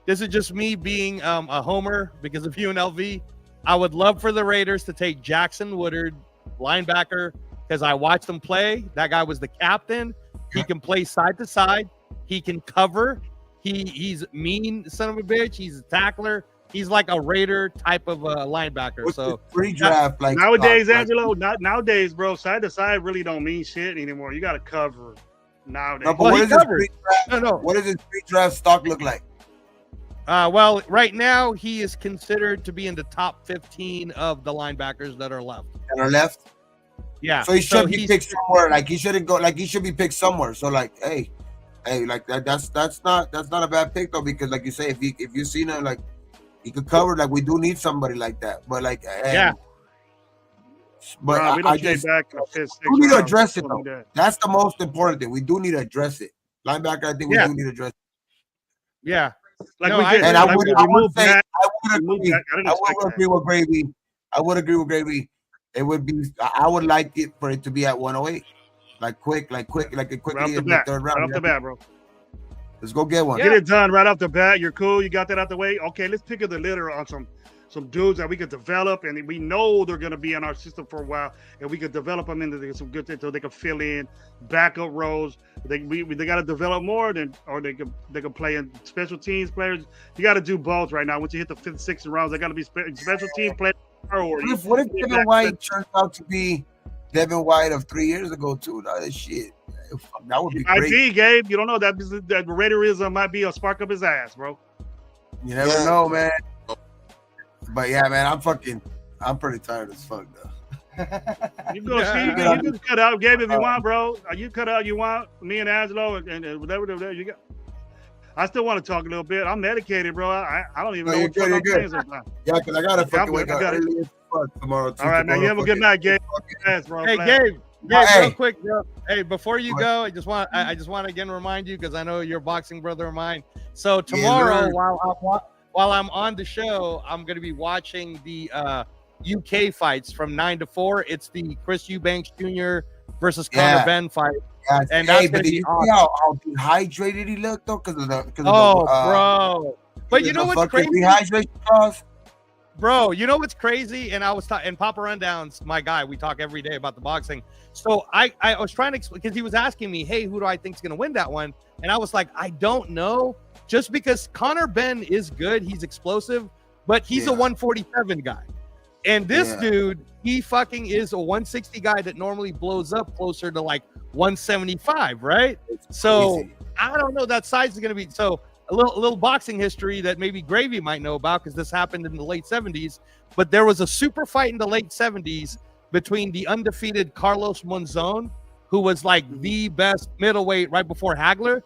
is just me being a homer because of UNLV. I would love for the Raiders to take Jackson Woodard, linebacker, because I watched him play. That guy was the captain. He can play side to side. He can cover. He's mean, son of a bitch. He's a tackler. He's like a Raider type of linebacker. So pre-draft, like nowadays, Angelo, not nowadays, bro. Side to side really don't mean shit anymore. You got to cover nowadays. No, but what does his pre-draft stock look like? Well, right now he is considered to be in the top 15 of the linebackers that are left. Yeah. So he should be picked somewhere. Like he shouldn't go. Like he should be picked somewhere. So like, hey, like that's not a bad pick though, because like you say, if you seen him, like he could cover. Like we do need somebody like that. But like, But we don't get back to 5th, 6th. We need to address it though. That's the most important thing. We do need to address it. Linebacker, I think we do need to address it. Yeah. Like I would agree with Gravy. I would agree with Gravy. It would be. I would like it for it to be at 108, like quickly in the 3rd round. Right off the bat, bro. Let's go get one. Get it done right off the bat. You're cool. You got that out the way. Okay, let's pick up the litter on some dudes that we could develop, and we know they're gonna be in our system for a while, and we could develop them into some good things so they can fill in backup roles. They got to develop more, or they can play in special teams players. You got to do both right now. Once you hit the 5th, 6th rounds, they got to be special team players. What if Kevin White turns out to be Devin White of 3 years ago too. That shit, that would be great. IG, Gabe, you don't know that Raiderism might be a spark up his ass, bro. You never know, man. But yeah, man, I'm pretty tired as fuck though. You go see, you can cut out, Gabe, if you want, bro. You cut out, you want me and Angelo and whatever you got. I still want to talk a little bit. I'm medicated, bro. I don't even know what I'm saying sometimes. Yeah, because I gotta fucking wake up early as fuck tomorrow. All right, man. You have a good night, Gabe. Bro, hey, Gabe, real quick, bro. Hey, before you go, I just want to again remind you, because I know you're a boxing brother of mine. So tomorrow, while I'm on the show, I'm going to be watching the UK fights from 9 to 4. It's the Chris Eubanks Jr. versus Conor Ben fight. Yes. And that's but did you see how dehydrated he looked though? Because of the bro. But you know what's crazy? Dehydration cause? Bro, you know what's crazy? And I was talking, and Papa Rundown's my guy. We talk every day about the boxing. So I was trying to explain, because he was asking me, hey, who do I think is going to win that one? And I was like, I don't know. Just because Conor Ben is good, he's explosive, but he's a 147 guy. And this dude, he fucking is a 160 guy that normally blows up closer to like 175, right? So I don't know, that size is going to be so a little boxing history that maybe Gravy might know about, because this happened in the late 70s. But there was a super fight in the late 70s between the undefeated Carlos Monzon, who was like the best middleweight right before Hagler,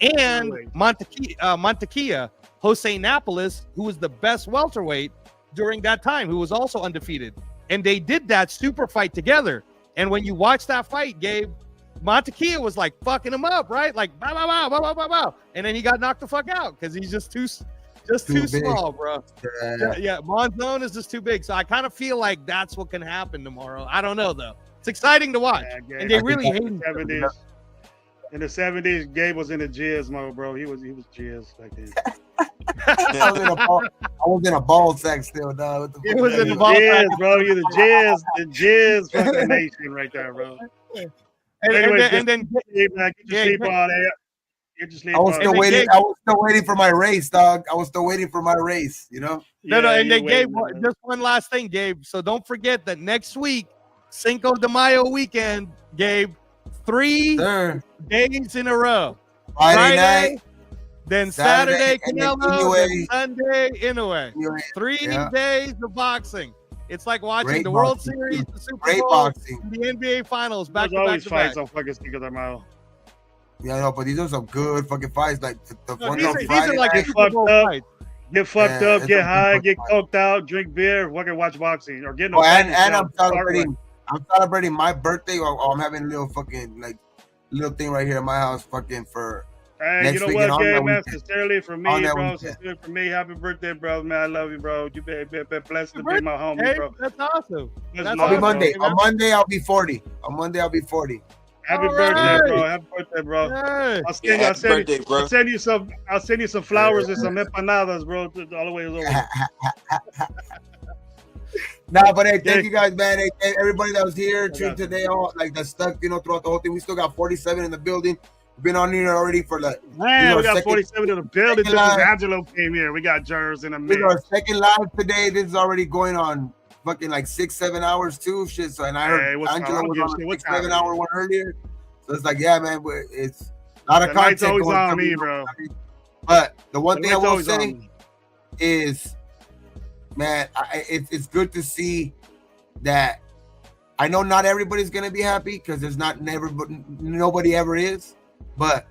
and Montequia, Jose Napoles, who was the best welterweight during that time, who was also undefeated. And they did that super fight together. And when you watch that fight, Gabe, Montequia was like fucking him up, right? Like bow, bow, bow, bow, bow, bow, bow. And then he got knocked the fuck out because he's just too small, bro. Yeah, Monzon is just too big. So I kind of feel like that's what can happen tomorrow. I don't know though. It's exciting to watch. Yeah, and they really hate him. In the 70s, Gabe was in the jizz mode, bro. He was jizz like this. I was in a ball sack still, dog. He was in the ball sack, bro. You're the jizz fucking nation right there, bro. And then get your sleep on. I was still waiting. I was still waiting for my race, dog. I was still waiting for my race. You know. No. And then Gabe, just one last thing, Gabe. So don't forget that next week, Cinco de Mayo weekend, Gabe, 3 days in a row. Friday night, then Saturday Canelo, then Sunday Inoue. 3 days of boxing. It's like watching the World Series, the Super Bowl, the NBA Finals back to back. Always fights on fucking Cinco de Mayo. Yeah, no, but these are some good fucking fights. Like the one on Friday. These are like get fucked up, get fucked up, get high, get coked out, drink beer, fucking watch boxing, or get no. And I'm celebrating my birthday, or I'm having a little fucking like little thing right here in my house, fucking for. Hey, you know what, Gabe, man? Sincerely for me, bro. Sincerely for me, happy birthday, bro, man. I love you, bro. You been blessed to be my homie, bro. That's awesome. Happy Monday. On Monday, I'll be 40. Happy birthday, bro. Happy birthday, bro. Hey. I'll send you some flowers and some empanadas, bro. All the way over. Nah, but hey, thank you guys, man. Hey, everybody that was here tuned today, all like that stuck, throughout the whole thing. We still got 47 in the building. We've been on here already for like. Man, we got 47 in the building. Angelo came here. We got Jers in the mix. Our second live today. This is already going on fucking like 6-7 hours too. Shit. So and I heard Angelo was on a 6-7 hour one earlier. So it's like, yeah, man, it's a lot of content. Night's always on me, bro. But the one thing I will say is, man, it's good to see that. I know not everybody's gonna be happy because there's nobody ever is, but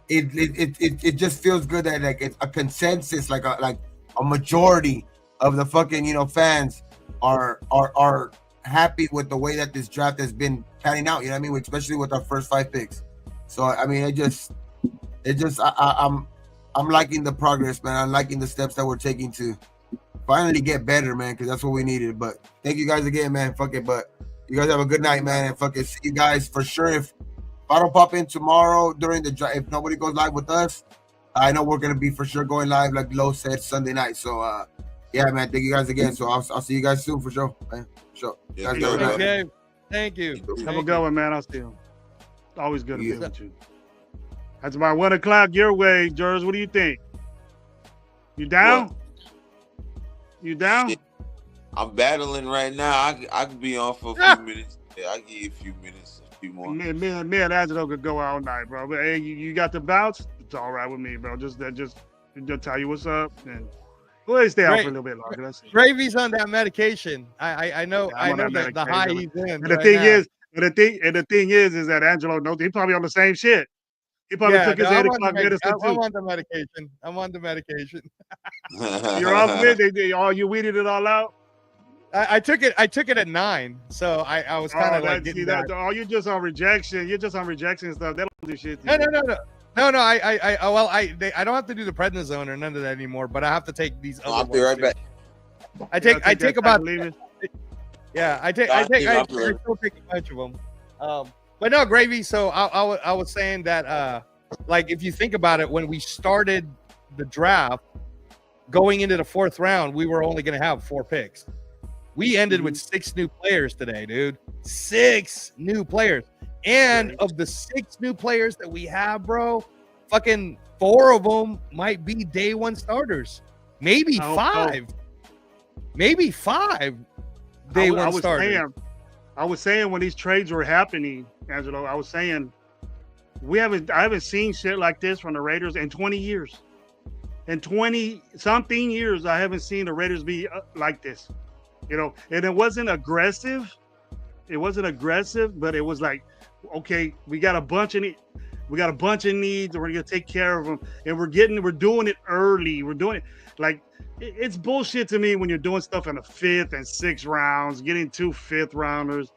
it just feels good that like it's a consensus, like a majority of the fucking fans are happy with the way that this draft has been panning out. You know what I mean? Especially with our first 5 picks. So I mean, I'm liking the progress, man. I'm liking the steps that we're taking to finally get better, man, because that's what we needed. But thank you guys again, man. Fuck it, but you guys have a good night, man, and fucking see you guys for sure. If I don't pop in tomorrow during the drive, if nobody goes live with us, I know we're gonna be for sure going live, like Lo said, Sunday night. So yeah, man, thank you guys again. So I'll see you guys soon for sure, man. Sure. Yeah, thank you. Have a good one, man. I'll see you. Always good to be with you. That's about 1 o'clock your way, Jers. What do you think? You down? What? You down? Shit. I'm battling right now. I could be on for a few minutes. Yeah, I give you a few minutes, a few more. Me and Angelo could go all night, bro. But hey, you got the bounce. It's all right with me, bro. Just tell you what's up, and go ahead and stay out for a little bit longer. That's it. Gravy's on that medication. I know. Yeah, I know that the high he's in. And the thing is that Angelo knows he's probably on the same shit. He probably took his 8 o'clock medicine too. I'm on the medication. You're off with it. All you weeded it all out. I took it at 9, so I was kind of like getting that. Oh, you're just on rejection. You're just on rejection stuff. They don't do shit. No. I don't have to do the prednisone or none of that anymore. But I have to take these. I'll be right back. I take about. Yeah, I still take a bunch of them. But no, Gravy. So I was saying that like if you think about it, when we started the draft, going into the 4th round, we were only going to have 4 picks. We ended with 6 new players today, dude. 6 new players. And of the 6 new players that we have, bro, fucking 4 of them might be day 1 starters. Maybe 5. Maybe 5 day 1 starters. I was saying when these trades were happening, Angelo, I was saying I haven't seen shit like this from the Raiders in 20 years. In 20-something years, I haven't seen the Raiders be like this. You know, and it wasn't aggressive. But it was like, okay, we got a bunch of needs. We're gonna take care of them, and we're doing it early. We're doing it like it's bullshit to me when you're doing stuff in the 5th and 6th rounds, getting 2 5th rounders.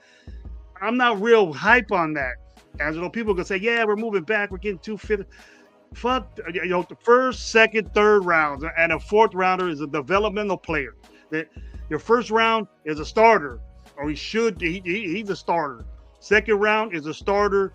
I'm not real hype on that. Angelo, people gonna say, yeah, we're moving back. We're getting 2 5th. Fuck, the 1st, 2nd, 3rd rounds, and a 4th rounder is a developmental player. That your 1st round is a starter, or he's a starter. 2nd round is a starter,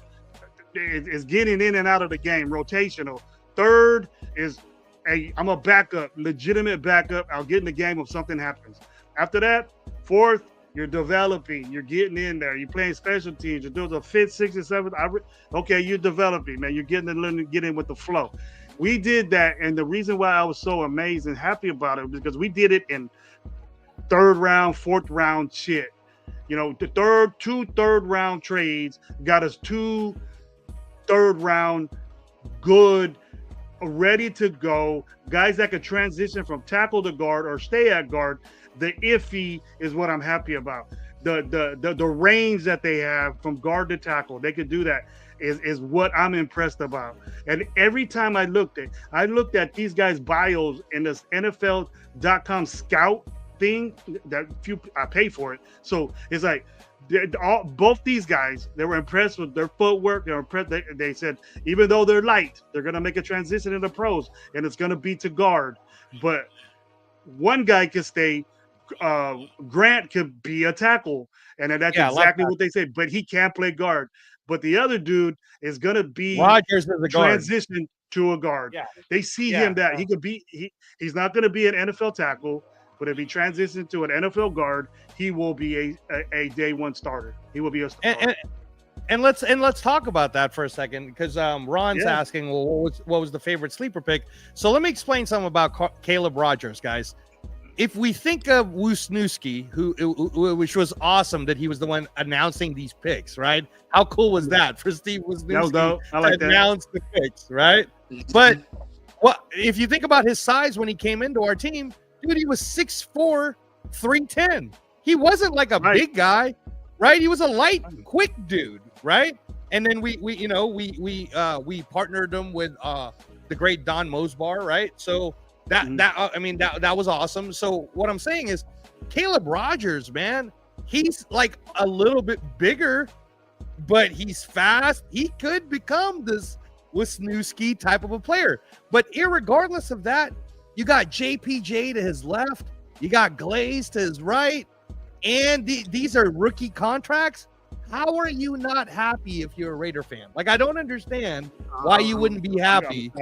is getting in and out of the game, rotational. 3rd is I'm a backup, legitimate backup. I'll get in the game if something happens. After that, 4th, you're developing. You're getting in there. You're playing special teams. You're doing the 5th, 6th, and 7th. Okay, you're developing, man. You're getting in with the flow. We did that, and the reason why I was so amazed and happy about it was because we did it in 3rd round, 4th round shit. You know, the 2 3rd round trades got us 2 3rd round good, ready to go guys that could transition from tackle to guard or stay at guard. The iffy is what I'm happy about. The range that they have from guard to tackle, they could do that. Is what I'm impressed about. And every time I looked at these guys' bios in this NFL.com scout thing that I pay for it. So it's like both these guys, they were impressed with their footwork. They were impressed. They said even though they're light, they're gonna make a transition into pros, and it's gonna be to guard. But one guy could stay. Grant could be a tackle, and that's exactly what they said. But he can't play guard. But the other dude is gonna be Rodgers is a transition to a guard. Yeah. They see him that he could be. He's not gonna be an NFL tackle. But if he transitions to an NFL guard, he will be a day 1 starter. He will be a starter. And let's talk about that for a second, because Ron's asking, well, what was the favorite sleeper pick? So let me explain something about Caleb Rogers, guys. If we think of Wisniewski, which was awesome that he was the one announcing these picks, right? How cool was that for Steve Wisniewski to announce the picks, right? But if you think about his size when he came into our team, dude, he was 6'4", 310. He wasn't like a big guy, right? He was a light, quick dude, right? And then we partnered him with the great Don Mosbar, right? So that was awesome. So what I'm saying is, Caleb Rogers, man, he's like a little bit bigger, but he's fast. He could become this Wisniewski type of a player. But irregardless of that, you got JPJ to his left, you got Glaze to his right, and these are rookie contracts. How are you not happy if you're a Raider fan? Like, I don't understand why you wouldn't be happy.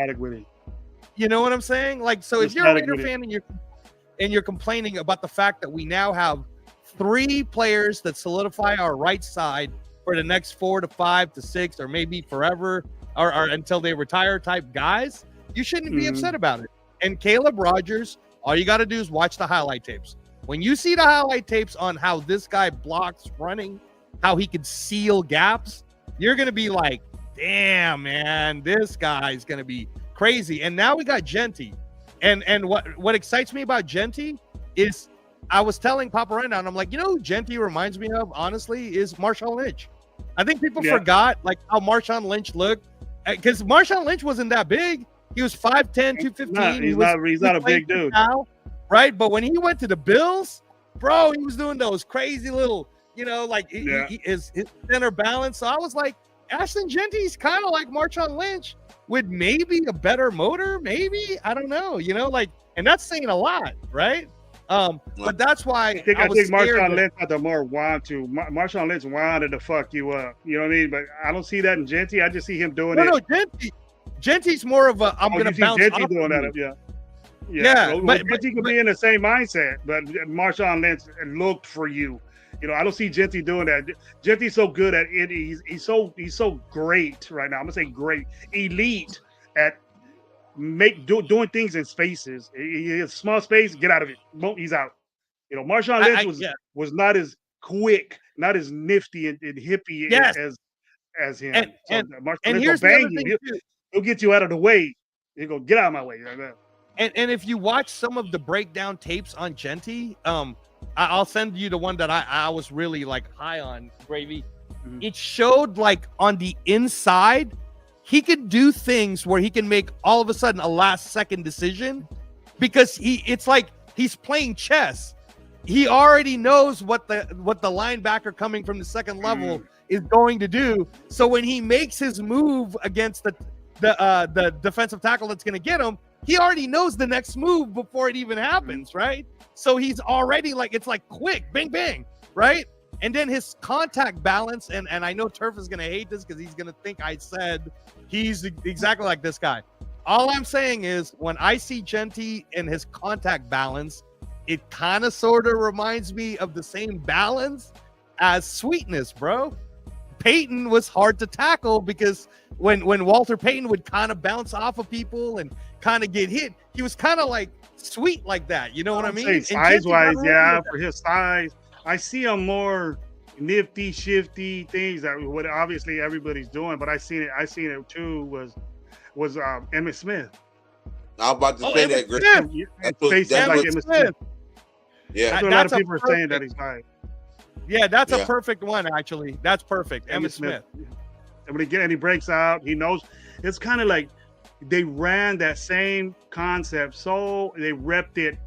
You know what I'm saying? Like, so if you're a Raider fan and you're complaining about the fact that we now have 3 players that solidify our right side for the next 4 to 5 to 6 or maybe forever or until they retire type guys, you shouldn't be upset about it. And Caleb Rogers, all you got to do is watch the highlight tapes. When you see the highlight tapes on how this guy blocks running, how he could seal gaps, you're going to be like, damn, man, this guy's going to be crazy. And now we got Genty. And what excites me about Genty is I was telling Papa Rundown, I'm like, you know who Genty reminds me of, honestly, is Marshawn Lynch. I think people forgot like how Marshawn Lynch looked, because Marshawn Lynch wasn't that big. He was 5'10", 215. He's not a big dude. Now, right? But when he went to the Bills, bro, he was doing those crazy little, you know, like his center balance. So I was like, Ashton Genty's kind of like Marshawn Lynch with maybe a better motor, maybe. I don't know, you know, like, and that's saying a lot, right? But that's why I think Marshawn Lynch had the more want to. Marshawn Lynch wanted to fuck you up. You know what I mean? But I don't see that in Genty. I just see him doing it. No, Genty's more of a I'm gonna bounce Genty off doing of that. you. Yeah. But Genty could be in the same mindset, but Marshawn Lynch looked for you. You know, I don't see Genty doing that. Genty's so good at it. He's so great right now. I'm gonna say great, elite at doing things in spaces. He has small space, get out of it. He's out. You know, Marshawn Lynch was not as quick, not as nifty and hippie as him. And here's the other thing too. He'll get you out of the way. He'll go, get out of my way. Like that. And if you watch some of the breakdown tapes on Genty, I'll send you the one that I was really like high on, Gravy. Mm-hmm. It showed like on the inside, he could do things where he can make all of a sudden a last second decision because it's like he's playing chess. He already knows what the linebacker coming from the second level is going to do. So when he makes his move against the defensive tackle that's going to get him, he already knows the next move before it even happens, right? So he's already like, it's like quick, bang, bang, right? And then his contact balance, and I know Turf is going to hate this because he's going to think I said he's exactly like this guy. All I'm saying is when I see Genty and his contact balance, it kind of sort of reminds me of the same balance as Sweetness, bro. Peyton was hard to tackle because when Walter Payton would kind of bounce off of people and kind of get hit, he was kind of like sweet like that. You know what I mean? Size-wise, for his size. I see him more nifty, shifty things that what obviously everybody's doing, but I seen it too was Emmitt Smith. I was about to say that, Chris. Emmitt Smith. Yeah, that's what a lot of people are saying that he's like. Yeah, that's a perfect one, actually. That's perfect. Emmitt Smith. And when he breaks out, he knows. It's kind of like they ran that same concept, so they repped it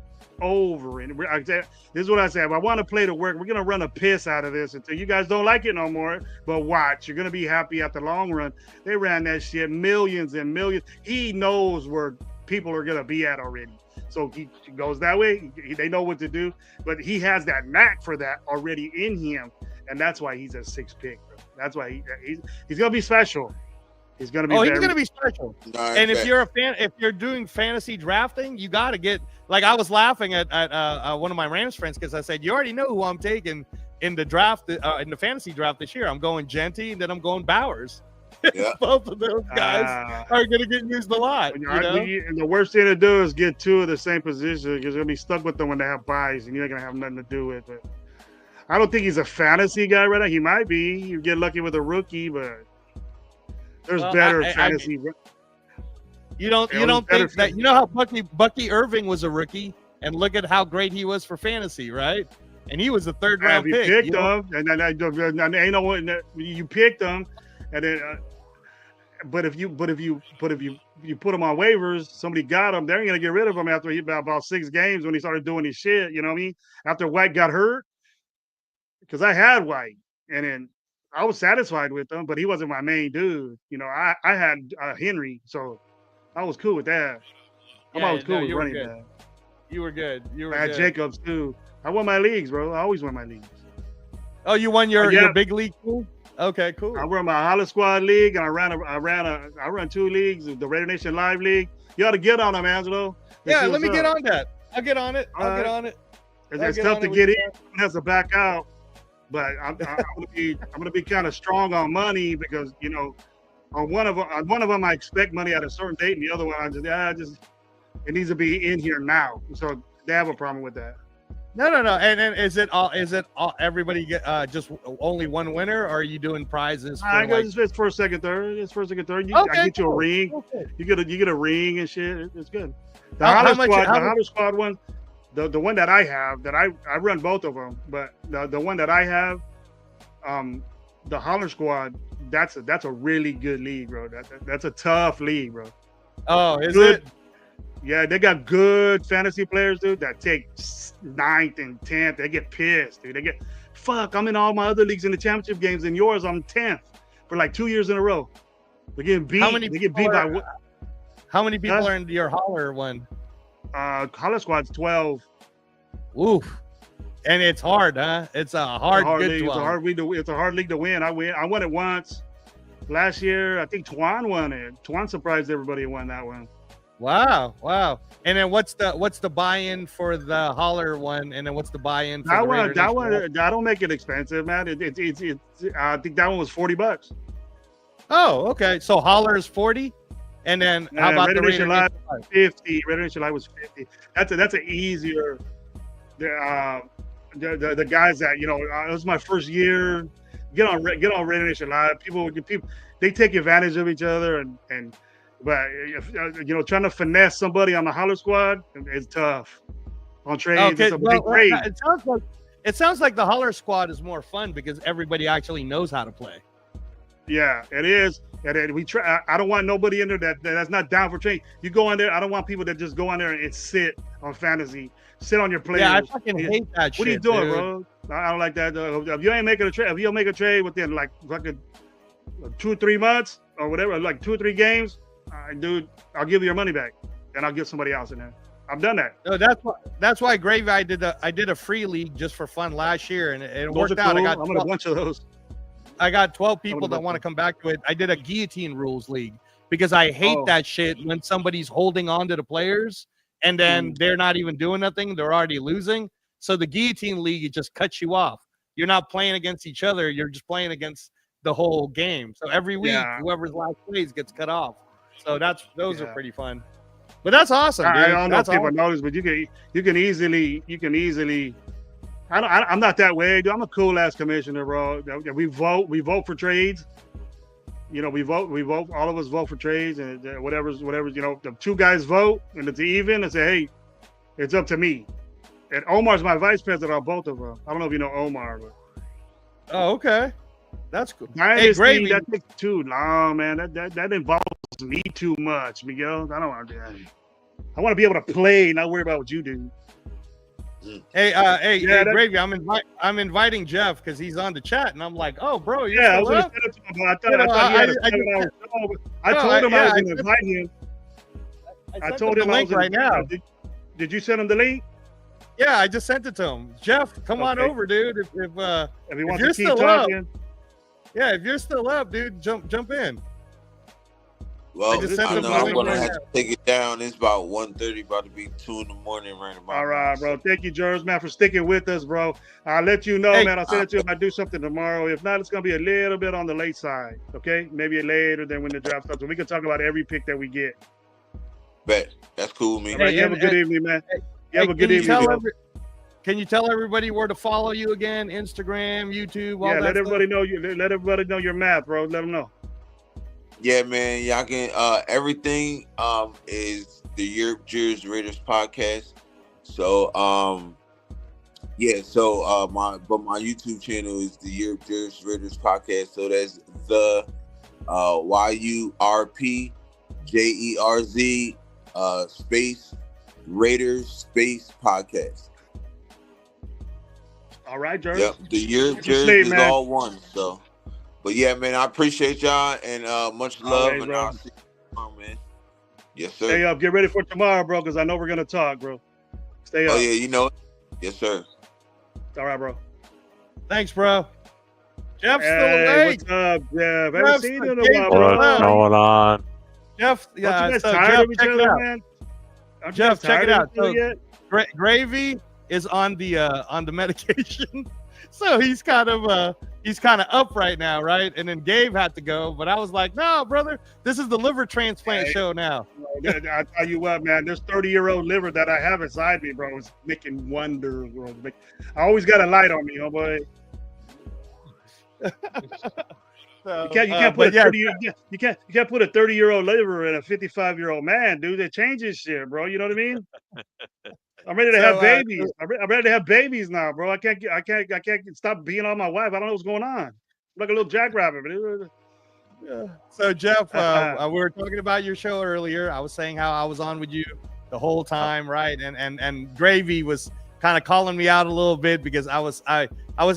over. And this is what I say. If I want to play the work, we're going to run a piss out of this until you guys don't like it no more. But watch, you're going to be happy at the long run. They ran that shit millions and millions. He knows where people are going to be at already. So he goes that way. They know what to do, but he has that knack for that already in him, and that's why he's a 6th pick. Bro. That's why he's gonna be special. He's gonna be. He's gonna be special. And if you're a fan, if you're doing fantasy drafting, you got to get. Like I was laughing at one of my Rams friends because I said, "You already know who I'm taking in the draft, in the fantasy draft this year. I'm going Genty, and then I'm going Bowers." Yeah. Both of those guys are going to get used a lot. You know? And the worst thing to do is get 2 of the same position because you're going to be stuck with them when they have buys and you're not going to have nothing to do with it. I don't think he's a fantasy guy right now. He might be. You get lucky with a rookie, but there's better fantasy. You don't think that, you know how Bucky Irving was a rookie and look at how great he was for fantasy, right? And he was a 3rd round pick. You picked him, and ain't no one you picked him. And then, but if you put him on waivers, somebody got him. They're gonna get rid of him after about 6 games when he started doing his shit. You know what I mean? After White got hurt, because I had White, and then I was satisfied with him, but he wasn't my main dude. You know, I had Henry, so I was cool with that. I'm always cool with running that. You were good. I had Jacobs too. I won my leagues, bro. I always win my leagues. Oh, you won your big league too? Okay, cool. I run my Hollow Squad League, and I run 2 leagues, the Raider Nation Live League. You ought to get on them, Angelo. Yeah, let me get on that. I'll get on it. Get on it. It's tough to get in. It has to back out, but I'm gonna be kind of strong on money because on one of them I expect money at a certain date, and the other one I just it needs to be in here now. So they have a problem with that. No. And then is it all? Everybody get just only one winner, or are you doing prizes? I guess it's first, second, third. It's first, second, third. I get you a ring. Okay. You get a ring and shit. It's good. The Holler Squad one, the one that I have, that I run both of them, but the one that I have, the Holler Squad, that's a really good league, bro. That's a tough league, bro. Oh, is it? Yeah, they got good fantasy players, dude, that take 9th and 10th. They get pissed, dude. I'm in all my other leagues in the championship games, and yours, I'm 10th for like 2 years in a row. They're getting beat. They get beat by what? How many people are in your Holler one? Holler Squad's 12. Oof. And it's hard, huh? It's a hard league. It's a hard league to win. I won it once. Last year, I think Tuan won it. Tuan surprised everybody and won that one. Wow. And then what's the buy-in for the Holler one? And then what's the buy-in for that one? I don't make it expensive, man. I think that one was $40. Oh, okay. So Holler is 40, and then how about the Raider Live? 50. Raider Nation Live was 50. That's an easier. The guys that it was my first year. Get on Raider Nation Live. People they take advantage of each other but trying to finesse somebody on the Holler Squad is tough. On trades, okay, it's a big trade. It sounds like the Holler Squad is more fun because everybody actually knows how to play. Yeah, it is. And we try. I don't want nobody in there that's not down for trade. You go in there. I don't want people that just go in there and sit on fantasy, sit on your players. Yeah, I fucking hate that shit. What are you doing, bro? I don't like that. If you ain't making a trade, if you don't make a trade within like fucking 2 or 3 months or whatever, like 2 or 3 games, dude, I'll give you your money back, and I'll give somebody else in there. I've done that. No, that's why Gravy. I did a free league just for fun last year, and it worked out. Cool. I'm in a bunch of those. I got 12 people that want to come back to it. I did a guillotine rules league because I hate that shit when somebody's holding on to the players and then they're not even doing nothing. They're already losing. So the guillotine league, it just cuts you off. You're not playing against each other. You're just playing against the whole game. So every week, whoever's last plays gets cut off. So those are pretty fun. But that's awesome, dude. I don't know if people know this, but you can easily. I'm not that way, dude. I'm a cool ass commissioner, bro. We vote for trades. We vote. All of us vote for trades, and whatever's. The 2 guys vote, and it's even. And say, hey, it's up to me. And Omar's my vice president on both of them. I don't know if you know Omar, but. Oh, okay. That's cool. Hey, Gravy. That takes too long, man. That involves me too much, Miguel. I don't want to do that. I want to be able to play, not worry about what you do. Hey, Gravy, I'm inviting Jeff because he's on the chat, and I'm like, oh, bro, I was going to send it to him, but I told him I was going to invite him. I told him the link right now. Did you send him the link? Yeah, I just sent it to him. Jeff, come on over, dude. If he wants you're to keep still talking. Up, yeah, if you're still up, dude, jump in. Well, I know I'm gonna have to take it down. It's about 1:30, about to be 2 in the morning right about. All right, bro. Thank you, Jerz, man, for sticking with us, bro. I'll let you know, man. I'll send it to you if I do something tomorrow. If not, it's gonna be a little bit on the late side. Okay, maybe later than when the draft starts. So we can talk about every pick that we get. Bet that's cool, man. All right, you have a good evening, man. You have a good evening. Can you tell everybody where to follow you again? Instagram, YouTube, all that. Let everybody know let everybody know your math, bro. Let them know. Yeah, man. Y'all can everything is the Europe Jews Raiders podcast. So my YouTube channel is the Europe Jews Raiders podcast. So that's the YURPJERZ space Raiders space podcast. All right, Jerry. Yep, the Europe Jersey is all one. So, but yeah, man, I appreciate y'all and much love. Right, and I'll see you tomorrow, man. Yes, sir. Stay up. Get ready for tomorrow, bro, because I know we're gonna talk, bro. Stay up. Oh yeah, you know it. Yes, sir. All right, bro. Thanks, bro. Jeff's still awake. What's up, Jeff? Haven't seen you in a while, bro. What's going on? Jeff, yeah. So Jeff, check it out. Man? Jeff, check it out. So, Gravy is on the medication, so he's kind of he's kind of up right now, right? And then Gabe had to go, but I was like, no, brother, this is the liver transplant show now. I tell you what, man, this 30-year-old liver that I have inside me, bro, is making wonders, bro. I always got a light on me, homeboy. You can't put you can't put a 30-year-old liver in a 55-year-old man, dude. It changes shit, bro. You know what I mean? I'm ready to have babies. I'm ready to have babies now, bro. I can't stop being on my wife. I don't know what's going on. I'm like a little jackrabbit. So Jeff, we were talking about your show earlier. I was saying how I was on with you the whole time, right? And Gravy was kind of calling me out a little bit because I was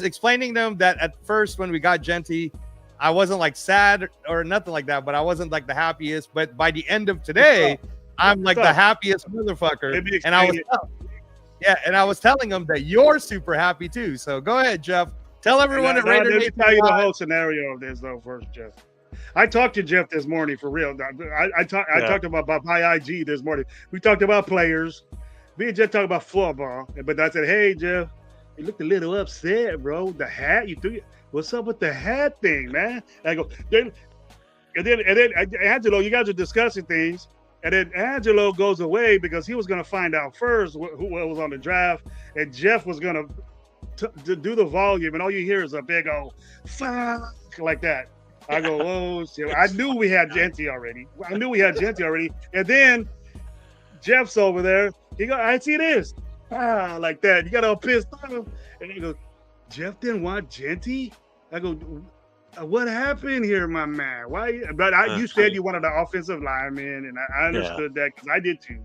explaining to them that at first when we got Genty, I wasn't like sad or nothing like that, but I wasn't like the happiest. But by the end of today, I'm like the happiest motherfucker. And I was telling them that you're super happy too. So go ahead, Jeff. Tell everyone at Raider Nation. Let me tell you the whole scenario of this though first, Jeff. I talked to Jeff this morning for real. I talked about my IG this morning. We talked about players. Me and Jeff talked about football. But I said, hey Jeff, you looked a little upset, bro. The hat you threw. What's up with the hat thing, man? And I go, and then Angelo, you guys are discussing things, and then Angelo goes away because he was going to find out first who was on the draft, and Jeff was going to do the volume, and all you hear is a big old fuck like that. I go, oh shit! I knew we had Genty already. And then Jeff's over there. He go, I see this, like that. You got all pissed off, and he goes, Jeff didn't want Genty. I go, what happened here, my man? Why? But you said you wanted an offensive lineman, and I understood that because I did too.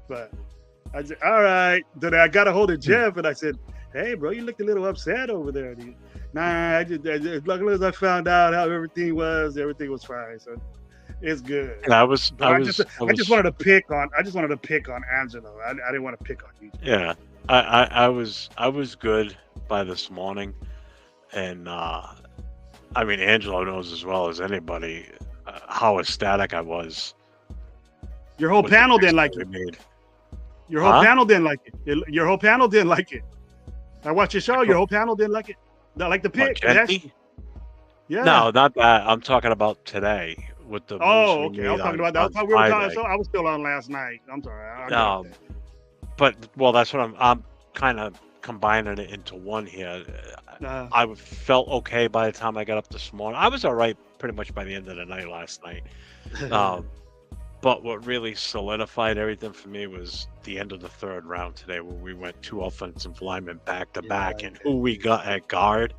But I said, all right. Then I got a hold of Jeff, and I said, hey, bro, you looked a little upset over there. Nah, I just luckily as I found out how everything was fine. So it's good. And I just wanted to pick on Angelo. I didn't want to pick on you. Yeah, I was good by this morning. And I mean, Angelo knows as well as anybody how ecstatic I was. Your whole panel didn't like it. Your whole panel didn't like it. Your whole panel didn't like it. I watched your show. Your whole panel didn't like it. Not like the pick. Yeah. No, not that. I'm talking about today with the. Oh, okay. I was talking about that. I was still on last night. I'm sorry. But that's what I'm kind of combining it into one here. I felt okay by the time I got up this morning. I was all right pretty much by the end of the night last night. But what really solidified everything for me was the end of the third round today, where we went 2 offensive linemen back to back, and who we got at guard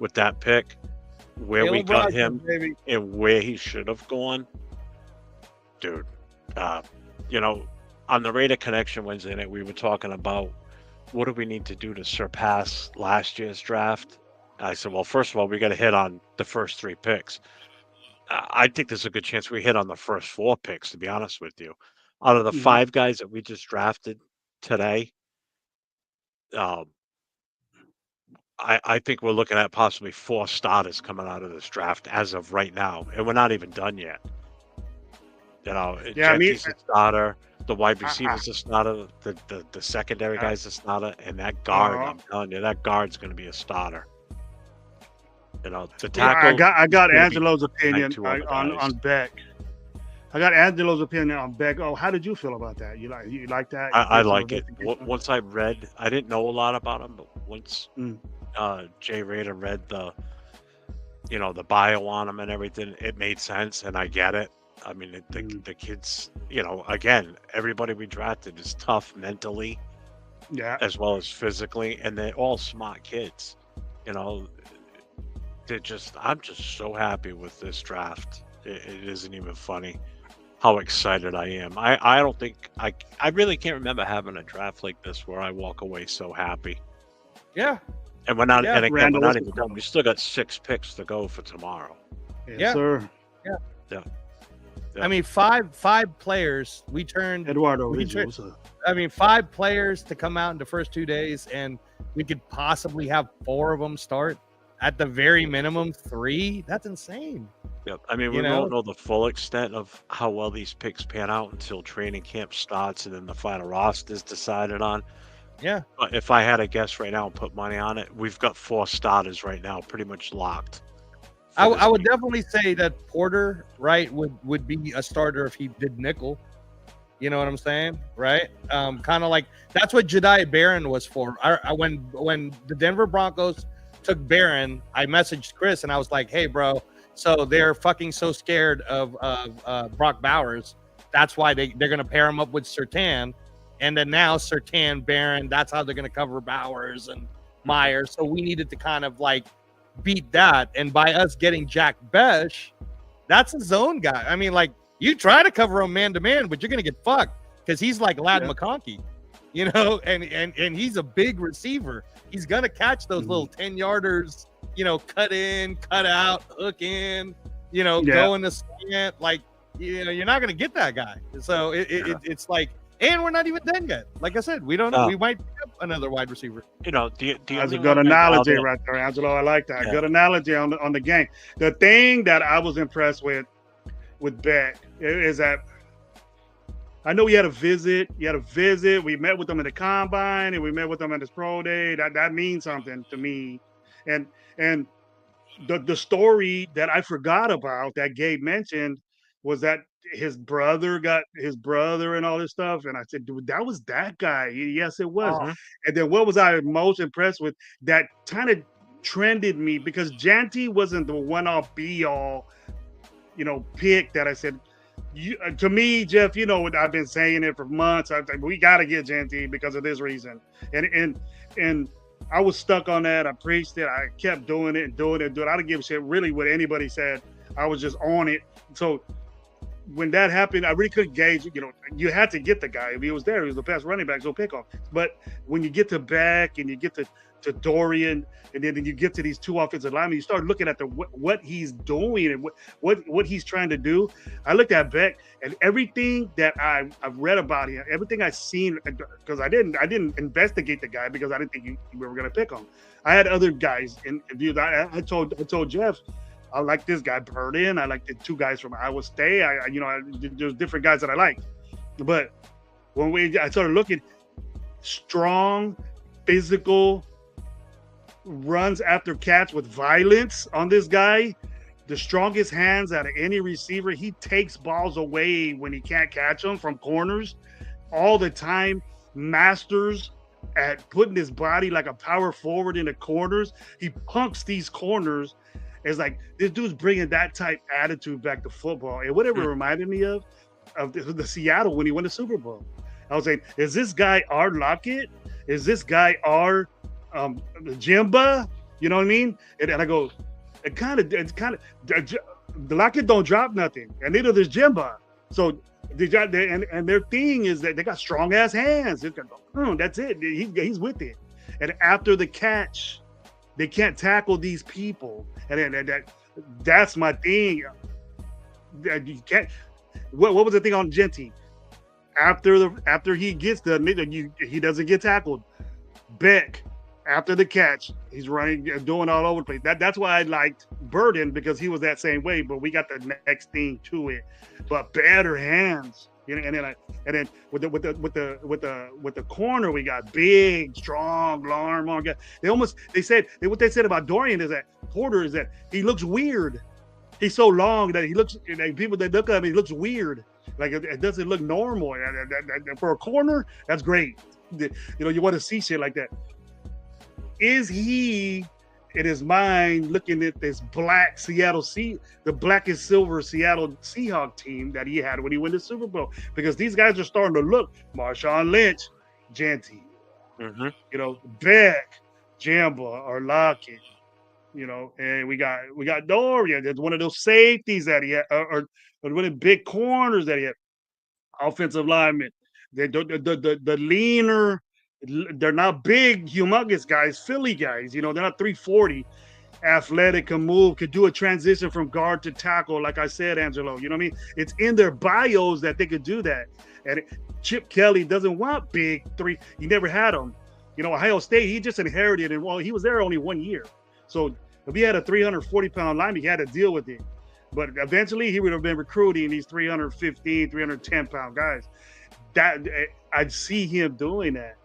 with that pick, where we got him, and where he should have gone. Dude, on the Raider Connection Wednesday night, we were talking about what do we need to do to surpass last year's draft? I said, well, first of all, we got to hit on the first 3 picks. I think there's a good chance we hit on the first 4 picks, to be honest with you. Out of the 5 guys that we just drafted today, I think we're looking at possibly 4 starters coming out of this draft as of right now, and we're not even done yet. Genty's a starter. The wide receiver's a starter. The secondary guy's a starter, and that guard, I'm telling you, that guard's going to be a starter. The tackle. I got Angelo's opinion on Beck. I got Angelo's opinion on Beck. Oh, how did you feel about that? You like that? I like it. Once I didn't know a lot about him, but once Jay Raider read the bio on him and everything, it made sense, and I get it. I mean, the kids, again, everybody we drafted is tough mentally, as well as physically, and they're all smart kids. I'm just so happy with this draft. It isn't even funny how excited I am. I don't think I really can't remember having a draft like this where I walk away so happy. Yeah. And we're not, and again, we're not even done. We still got 6 picks to go for tomorrow. Yes, sir. Yeah. I mean, five players. We turned Eduardo. 5 players to come out in the first 2 days, and we could possibly have 4 of them start. At the very minimum, 3. That's insane. Yep. I mean, we don't know the full extent of how well these picks pan out until training camp starts and then the final roster is decided on. Yeah. But if I had to guess right now and put money on it, we've got 4 starters right now, pretty much locked. I would definitely say that Porter, right, would be a starter if he did nickel. You know what I'm saying, right? Kind of like that's what Jediah Barron was for. When the Denver Broncos took Barron, I messaged Chris and I was like, "Hey, bro, so they're fucking so scared of Brock Bowers. That's why they're gonna pair him up with Surtain, and then now Surtain, Barron. That's how they're gonna cover Bowers and Myers. So we needed to kind of like beat that, and by us getting Jack Besh, that's a zone guy. I mean, like." You try to cover him man to man, but you're gonna get fucked because he's like Ladd McConkey, you know, and he's a big receiver. He's gonna catch those little 10-yarders, you know, cut in, cut out, hook in, you know, go in the slant. Like, you know, you're not gonna get that guy. So it's like, and we're not even done yet. Like I said, we don't know. We might pick up another wide receiver. You know, that's a good analogy right there, Angelo. I like that. Good analogy on the game. The thing that I was impressed with Beck is that I know he had a visit. We met with him at the combine and we met with him at his pro day. That means something to me. And the story that I forgot about that Gabe mentioned was that his brother and all this stuff. And I said, dude, that was that guy. Yes, it was. Uh-huh. And then what was I most impressed with? That kind of trended me because Janty wasn't the one-off be-all, you know, pick that I said, to me, Jeff, you know, I've been saying it for months. We got to get Janty because of this reason. And I was stuck on that. I preached it. I kept doing it. I don't give a shit really what anybody said. I was just on it. So when that happened, I really couldn't gauge, you know, you had to get the guy. If he was there, he was the best running back, so pick off. But when you get to Beck and you get to Dorian, and then you get to these two offensive linemen, you start looking at what he's doing and what he's trying to do. I looked at Beck and everything that I've read about him, everything I've seen, because I didn't investigate the guy because I didn't think we were going to pick him. I had other guys in views. I told Jeff, I like this guy Burden. I like the two guys from Iowa State. There's different guys that I like, but when I started looking, strong, physical, runs after catch with violence on this guy, the strongest hands out of any receiver. He takes balls away when he can't catch them from corners all the time. Masters at putting his body like a power forward in the corners. He punks these corners. It's like this dude's bringing that type attitude back to football. And whatever reminded me of the Seattle when he won the Super Bowl. I was saying, is this guy our Lockett? Is this guy our Jimba? You know what I mean? And I go, it's kind of the Lockett don't drop nothing, and neither does Jimba. So and their thing is that they got strong ass hands. That's it. He's with it. And after the catch, they can't tackle these people. And that's my thing. You can't. What was the thing on Genty? After he gets he doesn't get tackled. Beck, after the catch, he's running, doing all over the place. That's why I liked Burden, because he was that same way. But we got the next thing to it. But better hands, you know. And then with the corner, we got big, strong, long guy. What they said about Dorian is that Porter is that he looks weird. He's so long that he looks. Like people that look at him, he looks weird. Like it doesn't look normal. For a corner, that's great. You know, you want to see shit like that. Is he in his mind looking at this the black and silver Seattle Seahawks team that he had when he won the Super Bowl? Because these guys are starting to look Marshawn Lynch, Janty, you know, Beck, Jamba, or Lockett, you know, and we got Dorian. There's one of those safeties that he had, or one of the big corners that he had. Offensive linemen, the leaner. They're not big, humongous guys, Philly guys. You know, they're not 340, athletic, can move, could do a transition from guard to tackle. Like I said, Angelo, you know what I mean? It's in their bios that they could do that. And Chip Kelly doesn't want big three. He never had them. You know, Ohio State, he just inherited it. Well, he was there only 1 year. So if he had a 340-pound lineman, he had to deal with it. But eventually, he would have been recruiting these 315, 310-pound guys. That I'd see him doing that.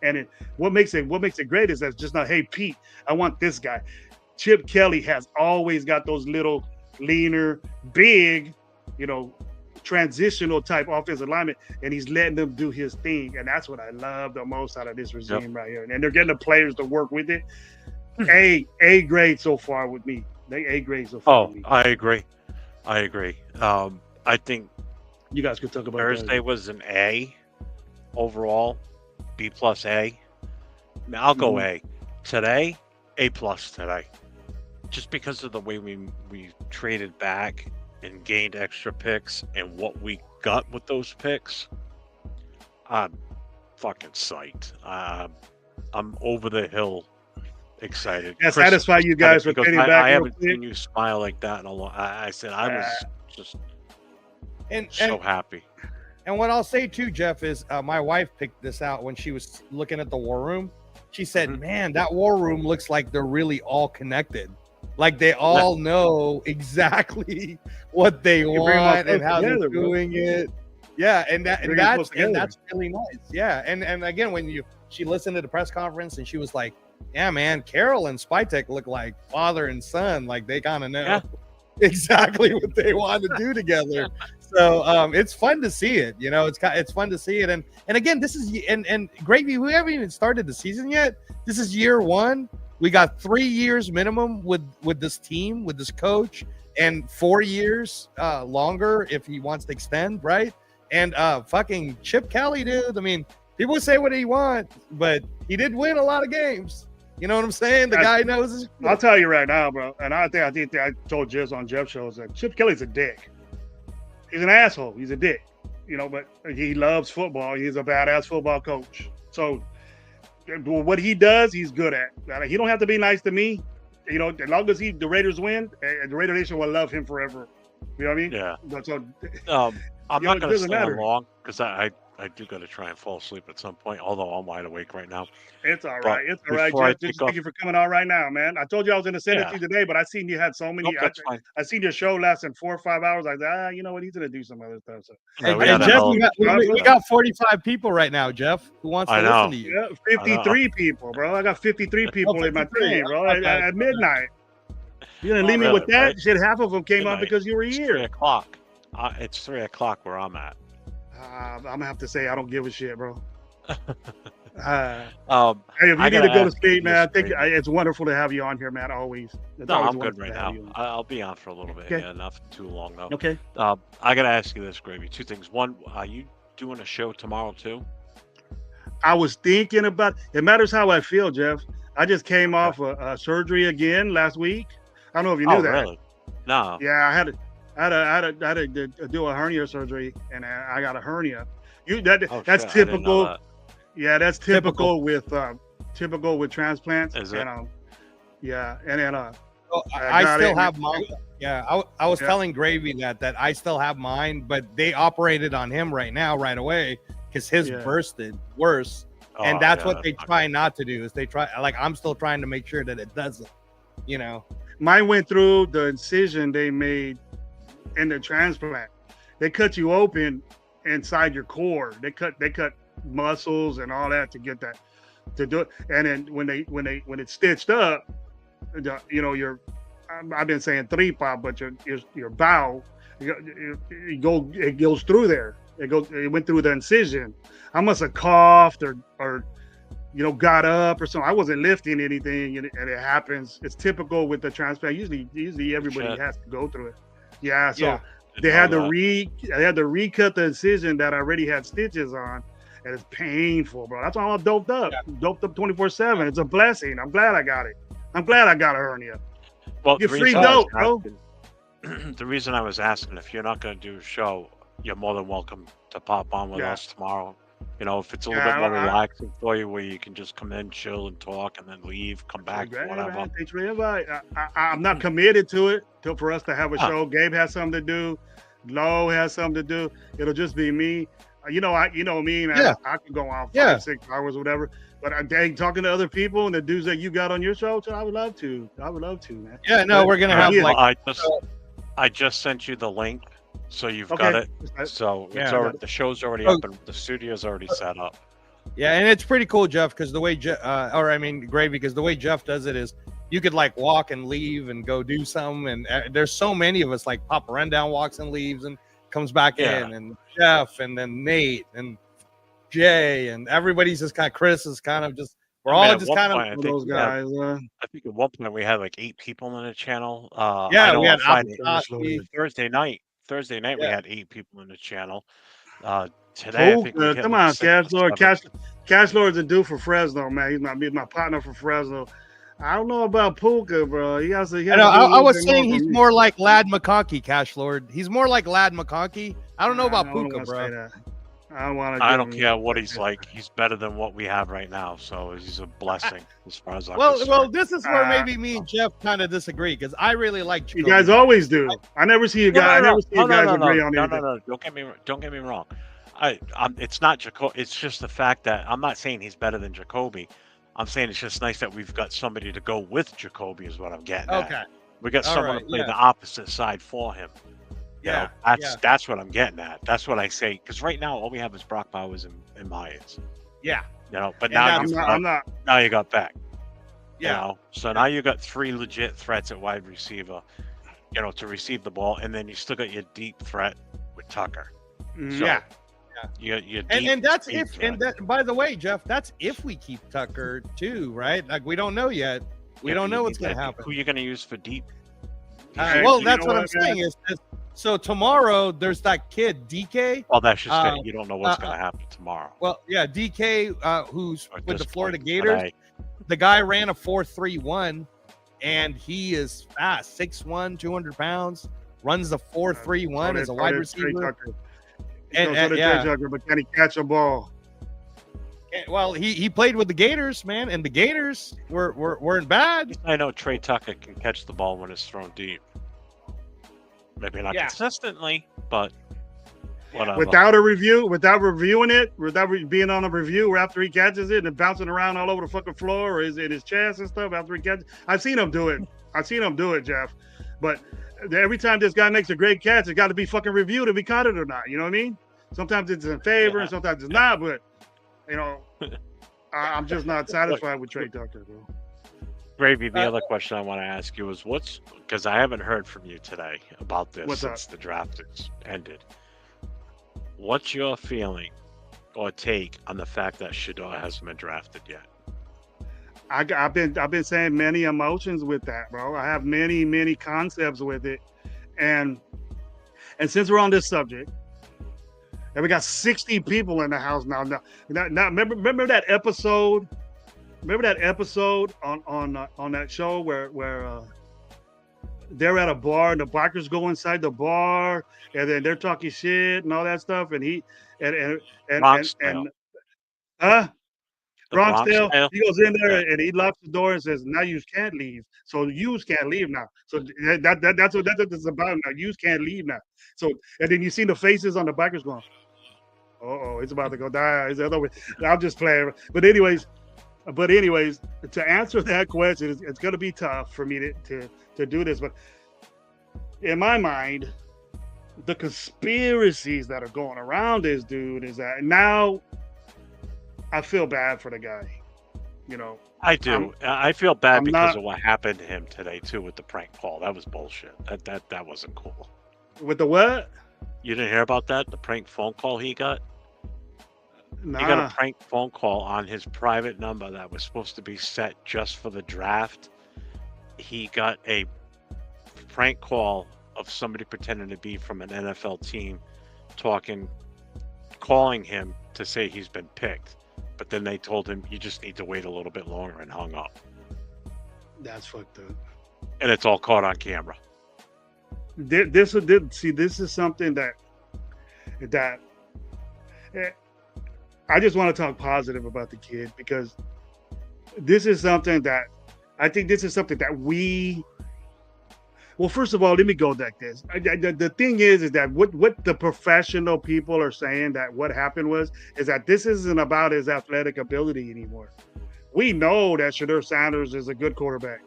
And what makes it great is that just not, hey Pete, I want this guy. Chip Kelly has always got those little leaner, big, transitional type offensive linemen, and he's letting them do his thing. And that's what I love the most out of this regime right here. And they're getting the players to work with it. A grade so far with me. They A grade so far. With me. I agree. I think you guys could talk about Thursday was an A overall, B plus A. I'll go A. Today, A plus today. Just because of the way we traded back and gained extra picks and what we got with those picks, I'm fucking psyched. I'm over the hill excited. Yeah, satisfy you guys for getting back. I haven't seen you smile like that in a long. I said I was just so happy. And what I'll say too, Jeff, is my wife picked this out when she was looking at the war room. She said, "Man, that war room looks like they're really all connected. Like they all know exactly what they want and how they're doing it." Yeah, and that's really nice. Yeah, and again, when she listened to the press conference and she was like, "Yeah, man, Carroll and Spytek look like father and son. Like they kind of know exactly what they want to do together." So it's fun to see it. It's fun to see it. And again, this is and Gravy. We haven't even started the season yet. This is year one. We got 3 years minimum with this team, with this coach, and 4 years longer if he wants to extend, right? And fucking Chip Kelly, dude. I mean, people say what he wants, but he did win a lot of games. You know what I'm saying? The guy knows his shit. I'll tell you right now, bro. And I think I told Jez on Jeff shows that Chip Kelly's a dick. He's an asshole. He's a dick. But he loves football. He's a badass football coach. So what he does, he's good at. He don't have to be nice to me. As long as the Raiders win, the Raider Nation will love him forever. You know what I mean? Yeah. So, I'm not going to stay on long because I do got to try and fall asleep at some point, although I'm wide awake right now. It's all right. It's all right, Jeff. Thank you for coming on right now, man. I told you I was going to send it to you today, but I seen you had so many. Nope, that's fine. I seen your show lasting 4 or 5 hours. I said, you know what? He's going to do some other stuff. So. And Jeff, we got 45 people right now, Jeff, who wants to listen to you. Yeah, 53 people, bro. I got 53 people in my thing, bro, at midnight. You're going to leave me with that? Right? Shit, half of them came up because you were here. 3 o'clock. It's 3 o'clock where I'm at. I'm going to have to say I don't give a shit, bro. Hey, if you need to go to sleep, man, I think it's wonderful to have you on here, man. Always. I'm good right now. I'll be on for a little bit. Okay. Yeah, not too long though. Okay. I gotta ask you this, Gravy. 2 things. One, are you doing a show tomorrow too? I was thinking about. It matters how I feel, Jeff. I just came off a surgery again last week. I don't know if you knew that. Really? No. Yeah, I had to do a hernia surgery, and I got a hernia. That's typical. Yeah, that's typical with transplants. Is it? Yeah, and then I still have mine. Yeah, I was telling Gravy that I still have mine, but they operated on him right away because his bursted worse, and that's what they try not to do. Is they try I'm still trying to make sure that it doesn't. Mine went through the incision they made in the transplant. They cut you open inside your core. They cut muscles and all that to get that to do it. And then when it's stitched up, I've been saying tripa, but your bowel, it goes through there. It went through the incision. I must have coughed or got up or something. I wasn't lifting anything, and it happens. It's typical with the transplant. Usually everybody has to go through it. Yeah. So they had to recut the incision that already had stitches on. And it's painful, bro. That's why I'm doped up. Doped up 24/7. It's a blessing. I'm glad I got it. I'm glad I got a hernia. Well, you're free dope, bro. The reason I was asking, if you're not going to do a show, you're more than welcome to pop on with us tomorrow. If it's a little bit more relaxing for you, where you can just come in, chill, and talk, and then leave, come back, whatever. I'm not committed to it for us to have a show. Gabe has something to do. Lo has something to do. It'll just be me. You know me, man. Yeah. I could go on 5-6 hours or whatever. But talking to other people and the dudes that you got on your show, I would love to. Man. Yeah, no, we're gonna have I just sent you the link, so you've got it. So it's already, the show's already up and the studio's already set up. Yeah, and it's pretty cool, Jeff, because the way Gravy, because the way Jeff does it is you could like walk and leave and go do something, and there's so many of us like Papa Rundown walks and leaves and comes back in, and Jeff, and then Nate and Jay, and everybody's just kind of Chris is kind of just all just kind of those guys. I think at one point we had like 8 people on the channel. We had Thursday night. We had 8 people in the channel. Today, I think we hit come like on, 6 Cash or Lord. 7. Cash Lord's a dude for Fresno, man. He's my partner for Fresno. I don't know about Puka, bro. I was saying he's more like Lad McConkey, Cash Lord. He's more like Lad McConkey. I don't know about Puka, bro. I don't care what he's like. He's better than what we have right now, so he's a blessing as far as I'm concerned. Well, this is where maybe me and Jeff kind of disagree because I really like Jacoby. You guys always do. I never see you guys. I never see you guys agree on anything. No. Don't get me wrong. It's not Jacoby. It's just the fact that I'm not saying he's better than Jacoby. I'm saying it's just nice that we've got somebody to go with Jacoby. Is what I'm getting at. We got someone to play the opposite side for him. You know, that's what I'm getting at. That's what I say. Because right now, all we have is Brock Bowers and Myers. Yeah. You know, but now you got Beck. Yeah. You know, so now you got 3 legit threats at wide receiver. You know, to receive the ball, and then you still got your deep threat with Tucker. So, and that's if threat. And that, by the way, Jeff, that's if we keep Tucker too, right? Like we don't know yet. We don't know what's going to happen. Who are you going to use for deep? Well, that's what I'm saying is. So tomorrow there's that kid DK. Well, that's just it. You don't know what's going to happen tomorrow. Well, yeah, DK, who's with the Florida Gators. The guy ran a 4.31, and he is fast, 6'1", 200 pounds. Runs the 4.31 as a wide receiver. But can he catch a ball? Well, he played with the Gators, man, and the Gators weren't bad. I know Trey Tucker can catch the ball when it's thrown deep. Maybe not consistently, but whatever. Without reviewing it, without being on a review after he catches it and bouncing around all over the fucking floor or is in his chest and stuff after he catches. I've seen him do it, Jeff. But every time this guy makes a great catch, it's got to be fucking reviewed if he caught it or not. You know what I mean? Sometimes it's in favor and sometimes it's not. But you know, I'm just not satisfied with Trey Tucker, bro. Gravy, the other question I want to ask you is because I haven't heard from you today about this since the draft has ended. What's your feeling or take on the fact that Shedeur hasn't been drafted yet? I've been saying many emotions with that, bro. I have many concepts with it, and since we're on this subject, and we got 60 people in the house now. Now remember that episode. Remember that episode on that show where they're at a bar and the bikers go inside the bar and then they're talking shit and all that stuff and Bronxdale, he goes in there and he locks the door and says, "Now you can't leave." So you can't leave now. So that's what it's about now. You can't leave now. So and then you see the faces on the bikers going, "Oh, it's about to go die." I'm just playing. But anyways, to answer that question, it's going to be tough for me to do this. But in my mind, the conspiracies that are going around this dude is that now I feel bad for the guy. You know, I do. I feel bad because of what happened to him today too with the prank call. That was bullshit. That wasn't cool. With the what? You didn't hear about that? The prank phone call he got? Nah. He got a prank phone call on his private number that was supposed to be set just for the draft. He got a prank call of somebody pretending to be from an NFL team calling him to say he's been picked. But then they told him, you just need to wait a little bit longer, and hung up. That's fucked up. And it's all caught on camera. This is something that I just want to talk positive about the kid because this is something that I think well, first of all, let me go like this. The thing is that what the professional people are saying that what happened is that this isn't about his athletic ability anymore. We know that Shedeur Sanders is a good quarterback,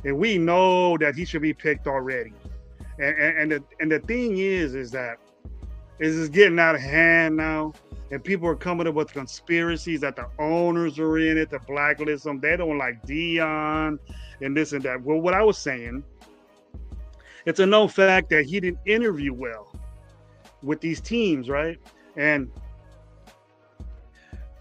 and we know that he should be picked already. And the thing is that it's getting out of hand now. and people are coming up with conspiracies that the owners are in it to blacklist them. They don't like Dion and this and that. Well, what I was saying, it's a known fact that he didn't interview well with these teams, right? And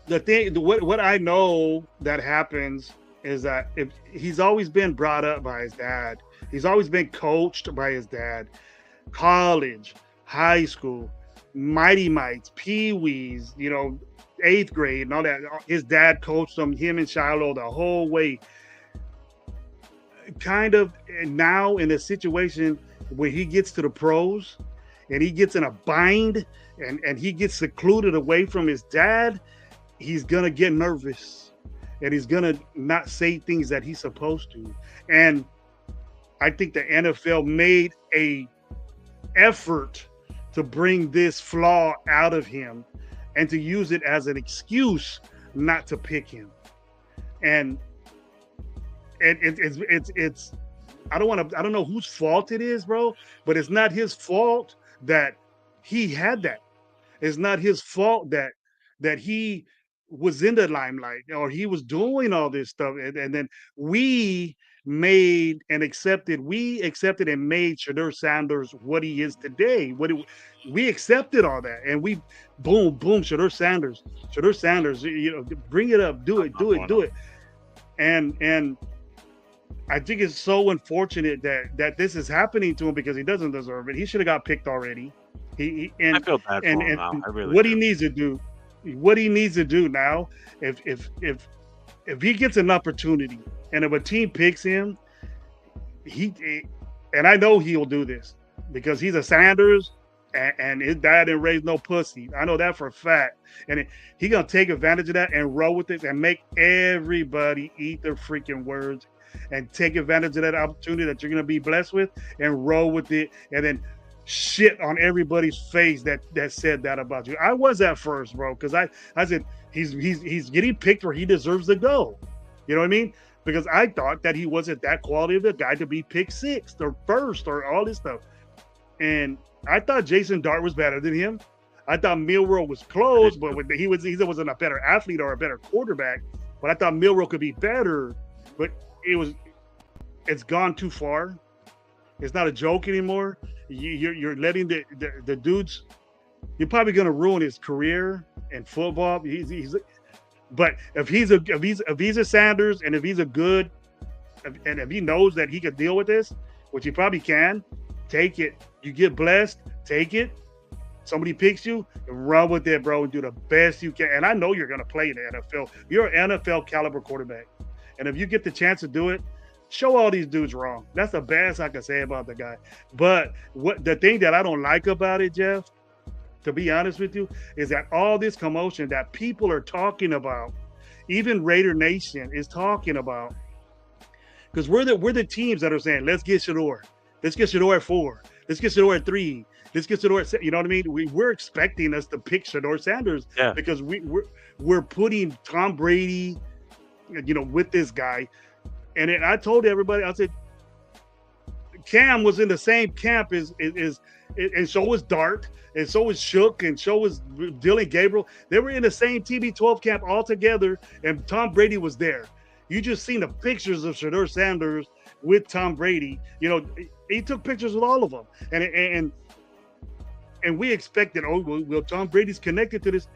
what I know that happens is that if he's always been brought up by his dad, he's always been coached by his dad, college, high school, Mighty Mites, Pee Wees, 8th grade and all that. His dad coached him and Shiloh the whole way. Kind of now in a situation where he gets to the pros and he gets in a bind and he gets secluded away from his dad, he's going to get nervous and he's going to not say things that he's supposed to. And I think the NFL made a effort to bring this flaw out of him and to use it as an excuse not to pick him. And it's I don't know whose fault it is, bro, but it's not his fault that he had that. It's not his fault that he was in the limelight or he was doing all this stuff. And then we accepted and made Shedeur Sanders what he is today. We accepted all that, and we boom, Shedeur Sanders, bring it up, do it. And I think it's so unfortunate that this is happening to him because he doesn't deserve it. He should have got picked already. I feel bad for him now. I really what do. he needs to do now, if he gets an opportunity and if a team picks him, and I know he'll do this because he's a Sanders and his dad didn't raise no pussy. I know that for a fact. And he's gonna take advantage of that and roll with it and make everybody eat their freaking words and take advantage of that opportunity that you're going to be blessed with and roll with it and then shit on everybody's face that said that about you. I was at first, bro, because I said he's getting picked where he deserves to go. You know what I mean? Because I thought that he wasn't that quality of a guy to be picked 6th or 1st or all this stuff. And I thought Jason Dart was better than him. I thought Milroe was close, but he wasn't a better athlete or a better quarterback. But I thought Milroe could be better. But it's gone too far. It's not a joke anymore. You're letting the dudes. You're probably going to ruin his career in football. But if he's a Sanders and if he's a good, and if he knows that he could deal with this, which he probably can, take it. You get blessed, take it. Somebody picks you, run with it, bro, and do the best you can. And I know you're going to play in the NFL. You're an NFL caliber quarterback. And if you get the chance to do it, show all these dudes wrong. That's the best I can say about the guy. But the thing that I don't like about it, Jeff, to be honest with you, is that all this commotion that people are talking about, even Raider Nation is talking about, because we're the teams that are saying, let's get Shedeur. Let's get Shedeur at 4. Let's get Shedeur at 3. Let's get Shedeur at, you know what I mean? We're expecting us to pick Shedeur Sanders because we're putting Tom Brady, with this guy. And I told everybody, I said, Cam was in the same camp as and so was Dart, and so was Shook, and so was Dylan Gabriel. They were in the same TB12 camp all together, and Tom Brady was there. You just seen the pictures of Shedeur Sanders with Tom Brady. He took pictures with all of them, and we expected, well, Tom Brady's connected to this.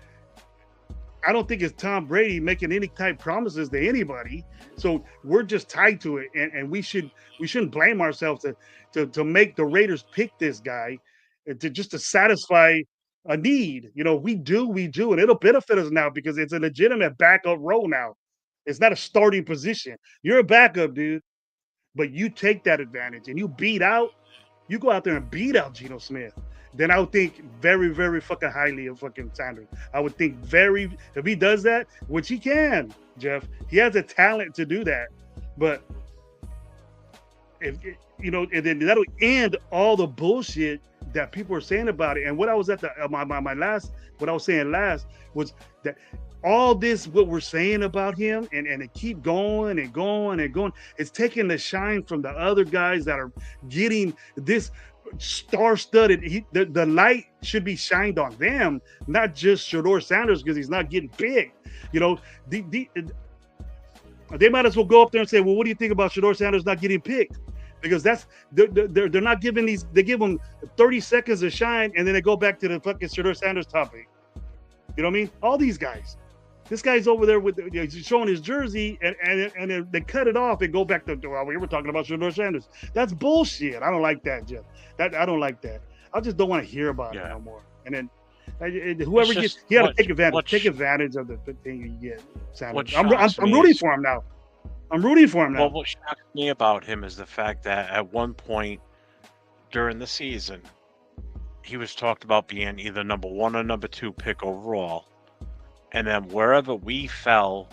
I don't think it's Tom Brady making any type promises to anybody. So we're just tied to it. And we shouldn't blame ourselves to make the Raiders pick this guy to satisfy a need. We do, and it'll benefit us now because it's a legitimate backup role now. It's not a starting position. You're a backup, dude, but you take that advantage and you go out there and beat out Geno Smith. Then I would think very, very fucking highly of fucking Sanders. I would think if he does that, which he can, Jeff, he has a talent to do that. But and then that'll end all the bullshit that people are saying about it. And what I was at what I was saying last was that all this, what we're saying about him, and it keep going and going and going, it's taking the shine from the other guys that are getting this star-studded. The light should be shined on them, not just Shedeur Sanders because he's not getting picked. You know, they might as well go up there and say, "Well, what do you think about Shedeur Sanders not getting picked?" Because they're not giving these. They give them 30 seconds to shine, and then they go back to the fucking Shedeur Sanders topic. You know what I mean? All these guys. This guy's over there with showing his jersey, and they cut it off and go back to, well, we were talking about Shedeur Sanders. That's bullshit. I don't like that, Jeff. I don't like that. I just don't want to hear about it no more. And then whoever gets, he got to take advantage of the thing you get. Sanders. I'm rooting for him now. Well, what shocks me about him is the fact that at one point during the season, he was talked about being either number 1 or number 2 pick overall. And then wherever we fell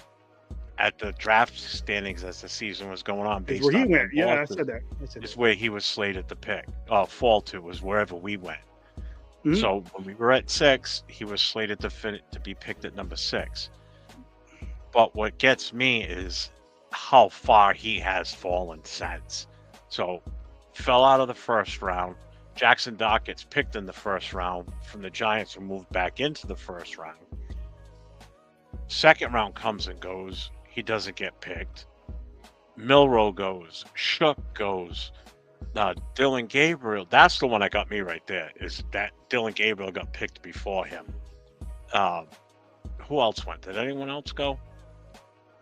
at the draft standings as the season was going on, based where he on went. Yeah, I said that. Is where he was slated to pick. Fall to was wherever we went. Mm-hmm. So when we were at 6, he was slated to be picked at number 6. But what gets me is how far he has fallen since. So fell out of the first round. Jackson Dart gets picked in the first round from the Giants, who moved back into the first round. Second round comes and goes. He doesn't get picked. Milroe goes. Shook goes. Dylan Gabriel. That's the one that got me right there. Is that Dylan Gabriel got picked before him? Who else went? Did anyone else go?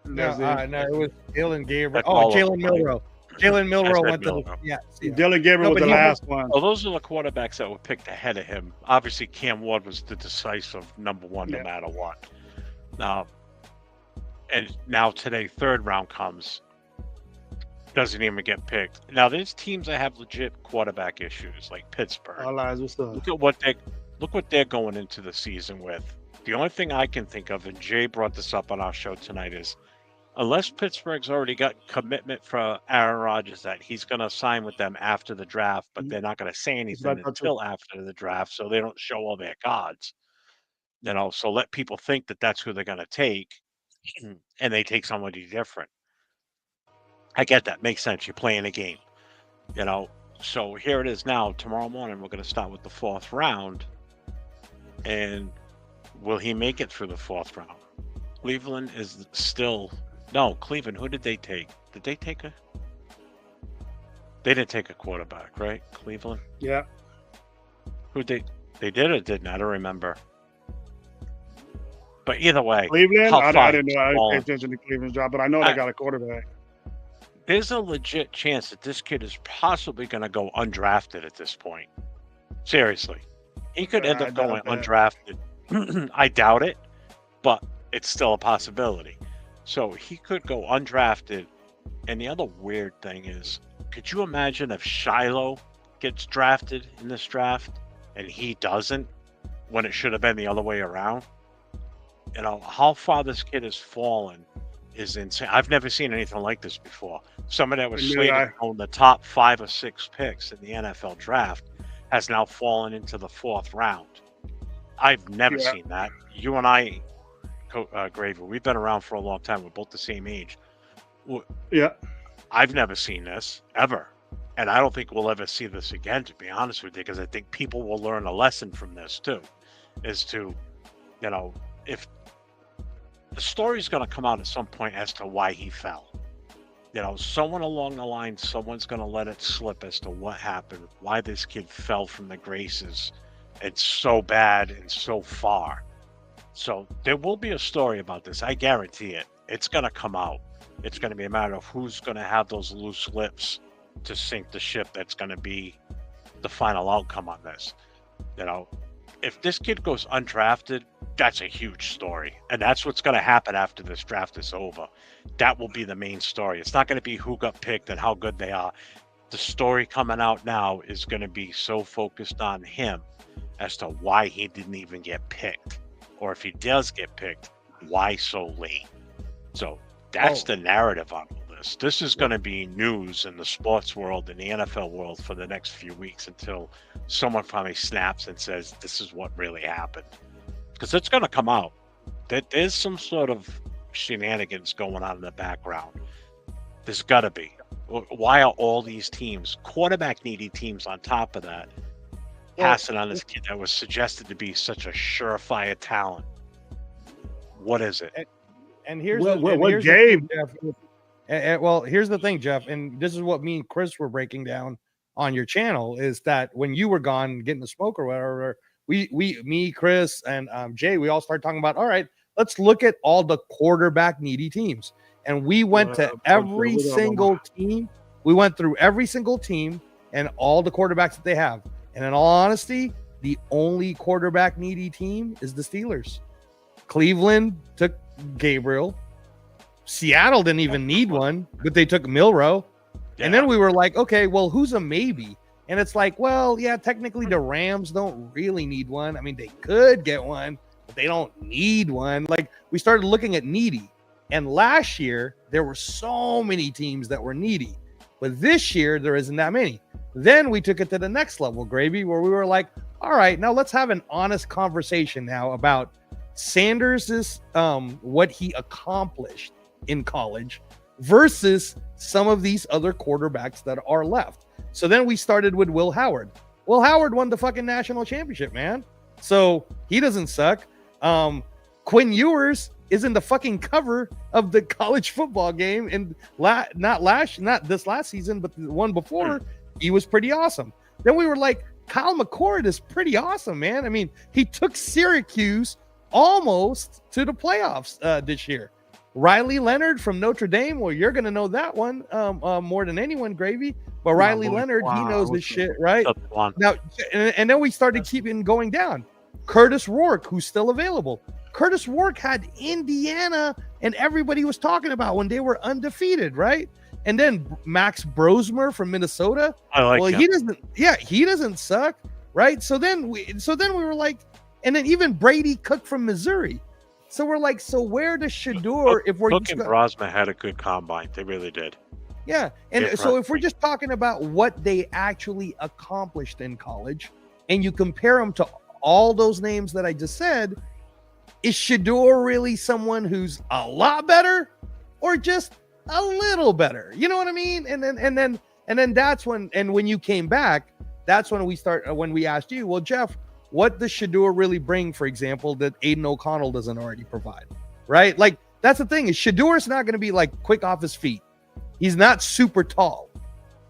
No, it was Dylan Gabriel. Jalen Milroe. Jalen Milroe went to Dylan Gabriel was the last one. Well, those are the quarterbacks that were picked ahead of him. Obviously, Cam Ward was the decisive number 1 no matter what. And now today, third round comes, doesn't even get picked. Now there's teams that have legit quarterback issues, like Pittsburgh. Look what they're going into the season with. The only thing I can think of, and Jay brought this up on our show tonight, is unless Pittsburgh's already got commitment for Aaron Rodgers that he's going to sign with them after the draft, but they're not going to say anything until after the draft, so they don't show all their cards. So let people think that that's who they're going to take, and they take somebody different. I get that. Makes sense. You're playing a game, So here it is now. Tomorrow morning, we're going to start with the 4th round. And will he make it through the 4th round? Cleveland is still... No, Cleveland, who did they take? Did they take a... They didn't take a quarterback, right? Cleveland? Yeah. Who they did or didn't? I don't remember. But either way, Cleveland. I didn't know. I didn't pay attention to Cleveland's job, but I know they got a quarterback. There's a legit chance that this kid is possibly going to go undrafted at this point. Seriously, he could end up going undrafted. I doubt it, but it's still a possibility. So he could go undrafted. And the other weird thing is, could you imagine if Shiloh gets drafted in this draft and he doesn't, when it should have been the other way around? How far this kid has fallen is insane. I've never seen anything like this before. Someone that was slated on the top 5 or 6 picks in the NFL draft has now fallen into the 4th round. I've never seen that. You and I, Graver, we've been around for a long time. We're both the same age. Yeah. I've never seen this, ever. And I don't think we'll ever see this again, to be honest with you, because I think people will learn a lesson from this, too, is to, if the story's going to come out at some point as to why he fell. Someone along the line, someone's going to let it slip as to what happened, why this kid fell from the graces. It's so bad and so far. So there will be a story about this. I guarantee it. It's going to come out. It's going to be a matter of who's going to have those loose lips to sink the ship. That's going to be the final outcome on this. If this kid goes undrafted, that's a huge story. And that's what's going to happen after this draft is over. That will be the main story. It's not going to be who got picked and how good they are. The story coming out now is going to be so focused on him as to why he didn't even get picked. Or if he does get picked, why so late? So that's the narrative on all this. This is going to be news in the sports world, in the NFL world for the next few weeks until someone finally snaps and says, this is what really happened. Because it's going to come out. There's some sort of shenanigans going on in the background. There's got to be. Why are all these teams, quarterback needy teams, on top of that, passing on this kid that was suggested to be such a surefire talent? What is it? And here's what here's game? The thing, Jeff. Well, here's the thing, Jeff, and this is what me and Chris were breaking down on your channel, is that when you were gone getting the smoke or whatever, me, Chris, and Jay, we all started talking about, all right, let's look at all the quarterback needy teams. And we went to every single team. We went through every single team and all the quarterbacks that they have. And in all honesty, the only quarterback needy team is the Steelers. Cleveland took Gabriel. Seattle didn't even need one, but they took Milroe. Yeah. And then we were like, okay, well, who's a maybe? And it's like, well, yeah, technically the Rams don't really need one. I mean, they could get one, but they don't need one. Like, we started looking at needy. And last year, there were so many teams that were needy. But this year, there isn't that many. Then we took it to the next level, Gravy, where we were like, all right, now let's have an honest conversation now about Sanders' what he accomplished in college versus some of these other quarterbacks that are left. So then we started with Will Howard. Will Howard won the fucking national championship, man. So he doesn't suck. Quinn Ewers is in the fucking cover of the college football game, and not this last season, but the one before. He was pretty awesome. Then we were like, Kyle McCord is pretty awesome, man. I mean, he took Syracuse almost to the playoffs this year. Riley Leonard from Notre Dame. Well, you're going to know that one more than anyone, Gravy. But Riley Leonard, he knows this shit, right? Now, and then we started keeping going down. Curtis Rourke, who's still available. Curtis Rourke had Indiana, and everybody was talking about when they were undefeated, right? And then Max Brosmer from Minnesota. I like him. He doesn't suck, right? So then we were like, and then even Brady Cook from Missouri. So we're like, so where does Shador, if we're Cook and Brosma had a good combine. They really did. Yeah. And so if we're just talking about what they actually accomplished in college, and you compare them to all those names that I just said, is Shador really someone who's a lot better or just a little better? You know what I mean? And then that's when you came back, that's when we asked you, well, Jeff, what does Shador really bring, for example, that Aiden O'Connell doesn't already provide, right? Like, that's the thing, is Shador's not going to be like quick off his feet. He's not super tall.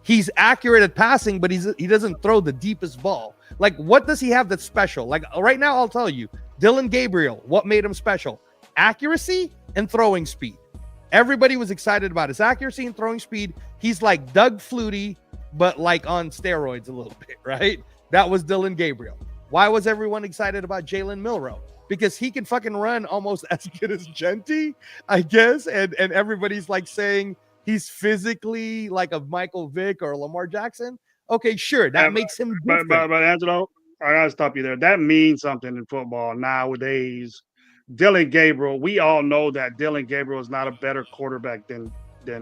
He's accurate at passing, but he doesn't throw the deepest ball. Like, what does he have that's special? Like, right now, I'll tell you, Dylan Gabriel, what made him special? Accuracy and throwing speed. Everybody was excited about his accuracy and throwing speed. He's like Doug Flutie, but like on steroids a little bit, right? That was Dylan Gabriel. Why was everyone excited about Jalen Milroe? Because he can fucking run almost as good as Genty, I guess. And everybody's like saying he's physically like a Michael Vick or Lamar Jackson. Okay, sure. That makes him different. But Angelo, I gotta stop you there. That means something in football nowadays. Dylan Gabriel, we all know that Dylan Gabriel is not a better quarterback than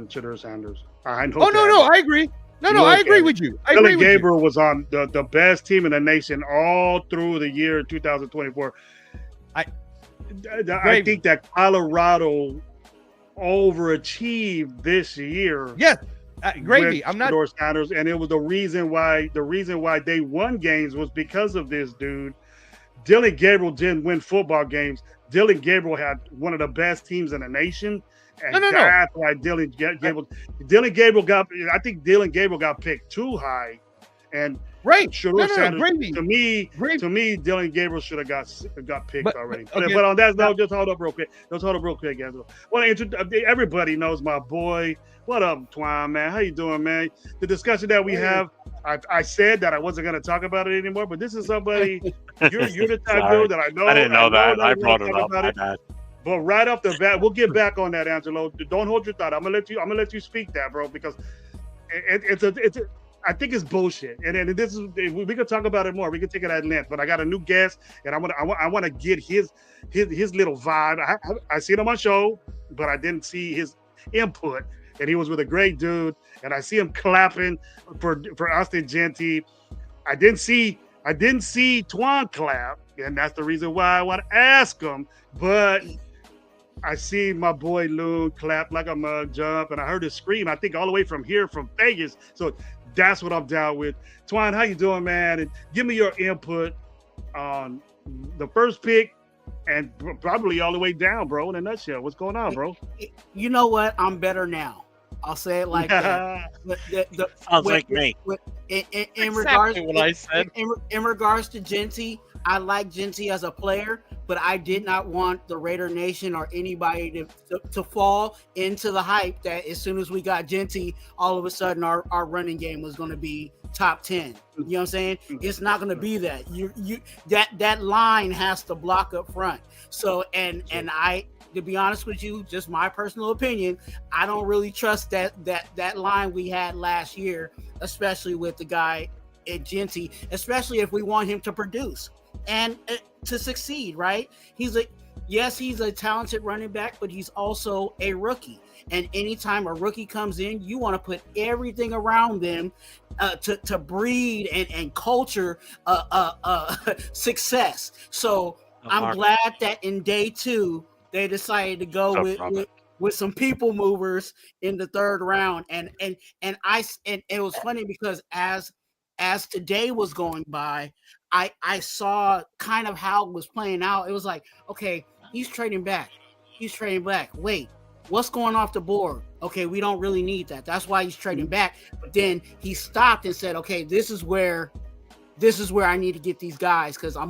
Shador Sanders. I know. Oh, no, I agree. No, I agree with you. Dylan Gabriel was on the best team in the nation all through the year 2024. I think that Colorado overachieved this year. Yes, Gravy. I'm not Shador Sanders, and it was the reason why they won games was because of this dude. Dylan Gabriel didn't win football games. Dylan Gabriel had one of the best teams in the nation. And that's why Dylan Gabriel got picked too high. And Shador Sanders, to me, Dylan Gabriel should have got picked already. Okay. But on that note, just hold up real quick. Angelo. Everybody knows my boy. What up, Twine, man? How you doing, man? The discussion that we have, I said that I wasn't going to talk about it anymore, but this is somebody, you're the type dude that I know. I didn't know that. I brought it up. My bad. But right off the bat, we'll get back on that, Angelo. Don't hold your thought. I'm gonna let you speak that, bro, because I think it's bullshit. And this is, we can talk about it more. We can take it at length. But I got a new guest, and I want to get his little vibe. I seen him on show, but I didn't see his input. And he was with a great dude, and I see him clapping for Austin Genty. I didn't see Twan clap, and that's the reason why I want to ask him. But I see my boy Lou clap like a mug, jump, and I heard his scream. I think all the way from here, from Vegas. So that's what I'm down with. Twine, how you doing, man? And give me your input on the first pick and probably all the way down, bro. In a nutshell, what's going on, bro? You know what? I'm better now. I'll say it like that. Sounds like me. In regards, what I said. In regards to Genty, I like Genty as a player, but I did not want the Raider Nation or anybody to fall into the hype that as soon as we got Genty, all of a sudden our running game was going to be top 10. You know what I'm saying? It's not going to be that. That line has to block up front. So and I, to be honest with you, just my personal opinion, I don't really trust that line we had last year, especially with the guy at Genty, especially if we want him to produce and to succeed, right? He's a talented running back, but he's also a rookie. And anytime a rookie comes in, you want to put everything around them to breed and culture success. So I'm glad that in day 2, they decided to go with some people movers in the 3rd round. And it was funny because as today was going by, I saw kind of how it was playing out. It was like, okay, he's trading back. Wait, what's going off the board? Okay, we don't really need that. That's why he's trading back. But then he stopped and said, okay, this is where I need to get these guys because I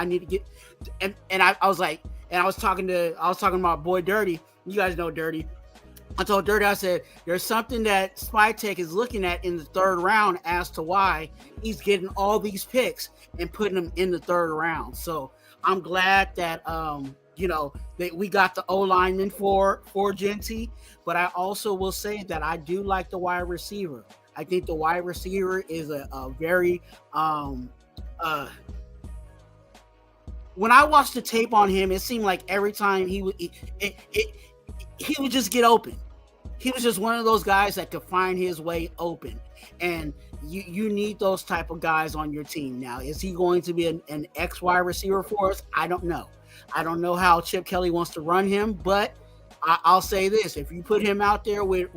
need to get. And I was like, and I was talking to my boy Dirty. You guys know Dirty. I told Dirty, I said, there's something that Spytech is looking at in the 3rd round as to why he's getting all these picks and putting them in the 3rd round. So I'm glad that, that we got the O-lineman for Genty, but I also will say that I do like the wide receiver. I think the wide receiver is a very, when I watched the tape on him, it seemed like every time he would just get open. He was just one of those guys that could find his way open. And you need those type of guys on your team. Now, is he going to be an X wide receiver for us? I don't know. I don't know how Chip Kelly wants to run him, but I'll say this: if you put him out there with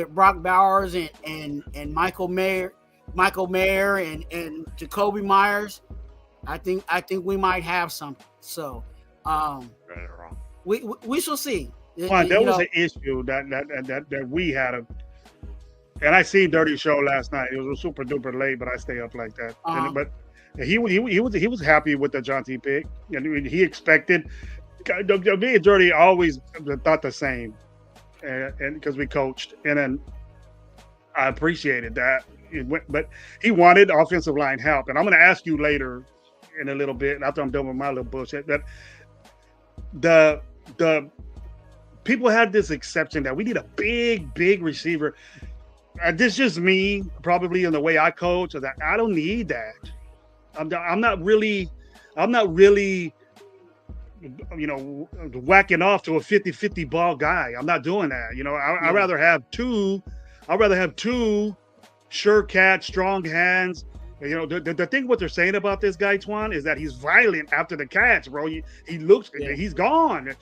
Brock Bowers and Michael Mayer and Jacoby Myers, I think we might have something. So we shall see. Well, there was an issue that we had, and I seen Dirty Show last night. It was super duper late, but I stay up like that. But he was happy with the Genty pick, and he expected. Me and Dirty always thought the same, and because we coached, and then I appreciated that. But he wanted offensive line help, and I'm going to ask you later in a little bit after I'm done with my little bullshit. That the people had this exception that we need a big receiver. This is just me, probably in the way I coach. That I don't need that. I'm not really, whacking off to a 50-50 ball guy. I'm not doing that. I'd rather have two. I'd rather have 2 sure catch, strong hands. The thing what they're saying about this guy Twan is that he's violent after the catch, bro. He looks, he's gone.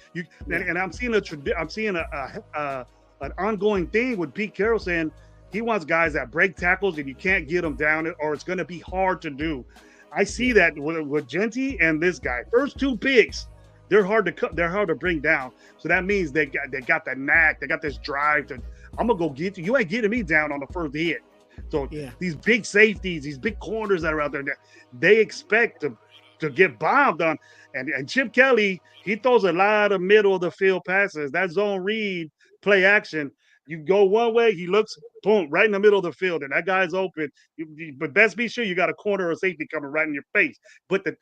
And I'm seeing an ongoing thing with Pete Carroll saying he wants guys that break tackles and you can't get them down, or it's going to be hard to do. I see that with Genty and this guy. First 2 picks, they're hard to bring down. So that means they got the knack, they got this drive to. I'm gonna go get you. You ain't getting me down on the first hit. So these big safeties, these big corners that are out there, they expect to get bombed on. And Chip Kelly, he throws a lot of middle of the field passes. That zone read, play action. You go one way, he looks, boom, right in the middle of the field, and that guy's open. But best be sure you got a corner or safety coming right in your face. But the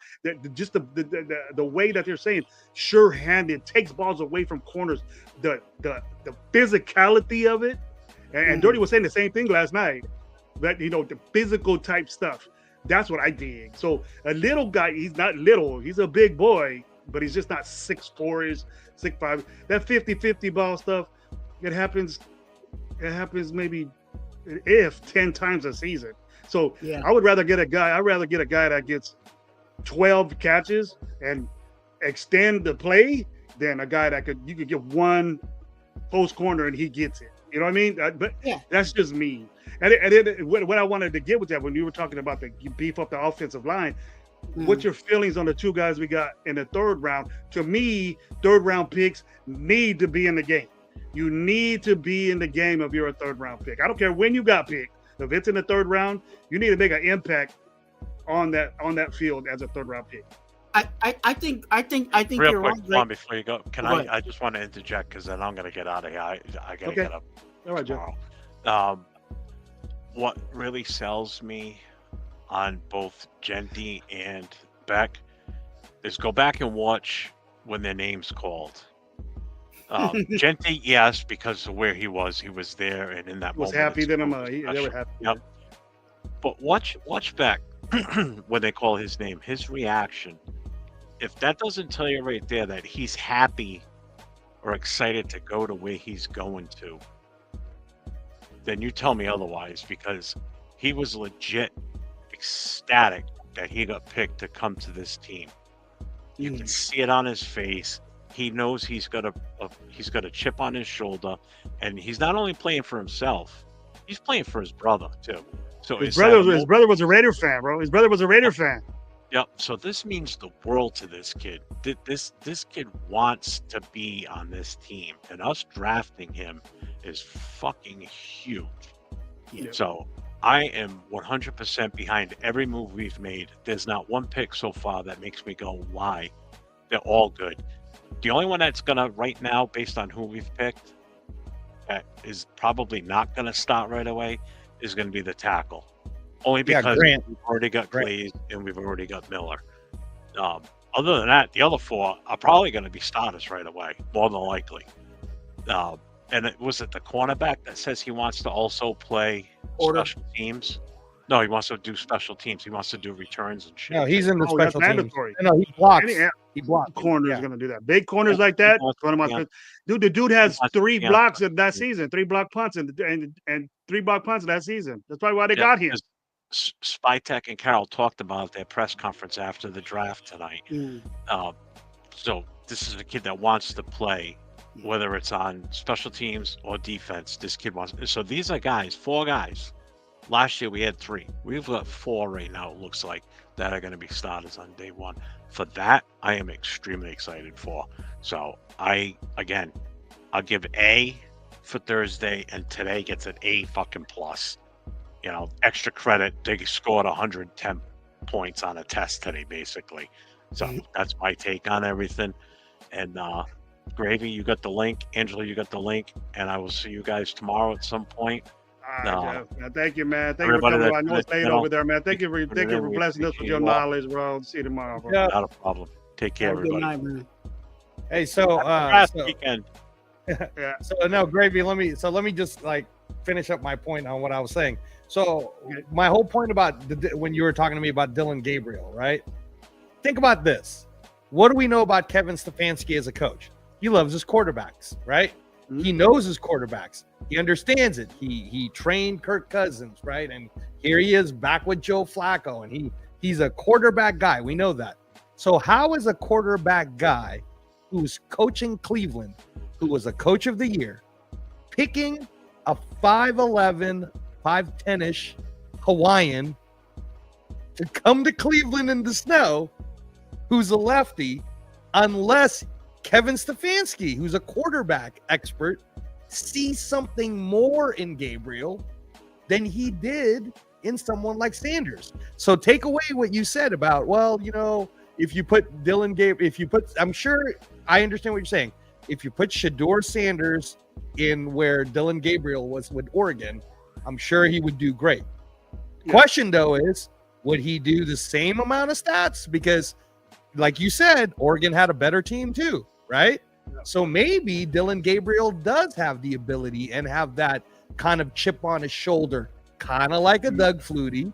way that they're saying, sure-handed, takes balls away from corners, the physicality of it. And Dirty was saying the same thing last night. That the physical type stuff. That's what I dig. So a little guy, he's not little, he's a big boy, but he's just not 6'4", 6'5". That 50-50 ball stuff, it happens maybe 10 times a season. So I would rather get a guy that gets 12 catches and extend the play than a guy that you could get one post corner and he gets it. You know what I mean? But that's just me. And what I wanted to get with that, when you were talking about you beef up the offensive line, what's your feelings on the two guys we got in the third round? To me, third round picks need to be in the game. You need to be in the game if you're a third round pick. I don't care when you got picked. If it's in the third round, you need to make an impact on that field as a third round pick. I think Real you're quick, right. Juan, before you go, Go I just want to interject because then I'm going to get out of here. I got to get up All right, tomorrow. What really sells me on both Genty and Beck is go back and watch when their name's called. Genty, yes, because of where he was there and in that was moment. happy then they were happy. Yep. But watch Beck when they call his name, his reaction. If that doesn't tell you right there that he's happy or excited to go to where he's going to, then you tell me otherwise, because he was legit ecstatic that he got picked to come to this team. You can see it on his face. He knows he's got a chip on his shoulder, and he's not only playing for himself, he's playing for his brother too. So his brother was a Raider fan, bro. His brother was a Raider fan. Yep. So this means the world to this kid. This kid wants to be on this team, and us drafting him is fucking huge. Yep. So I am 100% behind every move we've made. There's not one pick so far that makes me go, why? They're all good. The only one that's gonna right now, based on who we've picked, that is probably not gonna start right away, is gonna be the tackle. Only because we've already got Glaze and we've already got Miller. Other than that, the other four are probably going to be starters right away, more than likely. And was it the cornerback that says he wants to also play special teams? No, he wants to do special teams. He wants to do returns and shit. No, he's in the special teams. Mandatory. No, he blocks. He blocks. Corner's going to do that. Big corners like that. Dude, the dude has 3 blocks in that season, 3 block punts and 3 block punts in that season. That's probably why they got him. Spytek and Carroll talked about their press conference after the draft tonight. So this is a kid that wants to play, whether it's on special teams or defense. This kid wants. So these are guys, 4 guys. Last year we had 3. We've got 4 right now. It looks like that are going to be starters on day 1. For that, I am extremely excited for. So I'll give A for Thursday, and today gets an A fucking plus. You know, extra credit. They scored 110 points on a test today, basically. So that's my take on everything. And Gravy, you got the link. Angela, you got the link. And I will see you guys tomorrow at some point. Thank you, man. Thank you for coming. I know it's late over there, man. Thank you for blessing us with your knowledge, bro. See you tomorrow, bro. Yeah. Not a problem. Take care, everybody. Good night, man. Hey, so weekend. Yeah. So no, Gravy. Let me just finish up my point on what I was saying. So my whole point about when you were talking to me about Dylan Gabriel, right? Think about this. What do we know about Kevin Stefanski as a coach? He loves his quarterbacks, right? Mm-hmm. He knows his quarterbacks. He understands it. He trained Kirk Cousins, right? And here he is back with Joe Flacco, and he's a quarterback guy. We know that. So how is a quarterback guy who's coaching Cleveland, who was a coach of the year, picking a 5'11", 5'10-ish Hawaiian to come to Cleveland in the snow, who's a lefty, unless Kevin Stefanski, who's a quarterback expert, sees something more in Gabriel than he did in someone like Sanders. So take away what you said about, if you put Dylan Gabriel, I'm sure I understand what you're saying. If you put Shedeur Sanders in where Dylan Gabriel was with Oregon, I'm sure he would do great. Yeah. Question, though, is would he do the same amount of stats? Because, like you said, Oregon had a better team too, right? Yeah. So maybe Dylan Gabriel does have the ability and have that kind of chip on his shoulder, kind of like a Doug Flutie,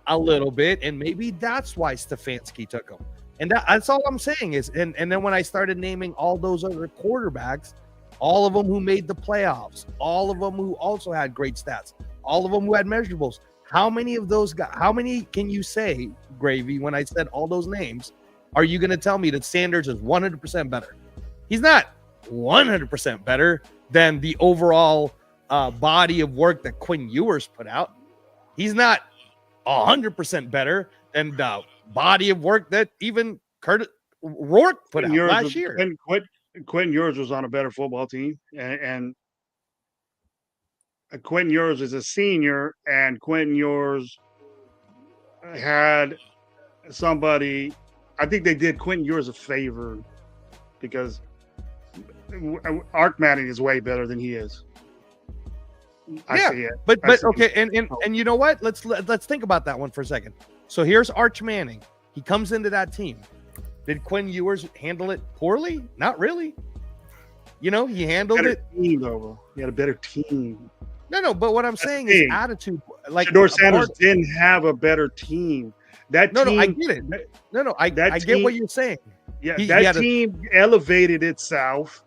a little bit, and maybe that's why Stefanski took him. And that's all I'm saying is, and then when I started naming all those other quarterbacks, all of them who made the playoffs, all of them who also had great stats, all of them who had measurables. How many of those guys, how many can you say, Gravy, when I said all those names, are you going to tell me that Sanders is 100% better? He's not 100% better than the overall body of work that Quinn Ewers put out. He's not 100% better than the body of work that even Curtis Rourke put out last year. Quentin Ewers was on a better football team, and Quentin Ewers is a senior, and Quentin Ewers had somebody. I think they did Quentin Ewers a favor because Ark Manning is way better than he is. I see it. But okay, and you know what? Let's think about that one for a second. So here's Arch Manning. He comes into that team. Did Quinn Ewers handle it poorly? Not really. You know, he handled it. Team, though. He had a better team. No, but what I'm saying is attitude. Like Shedeur Sanders didn't have a better team. I get it. I get what you're saying. Yeah, that team elevated itself,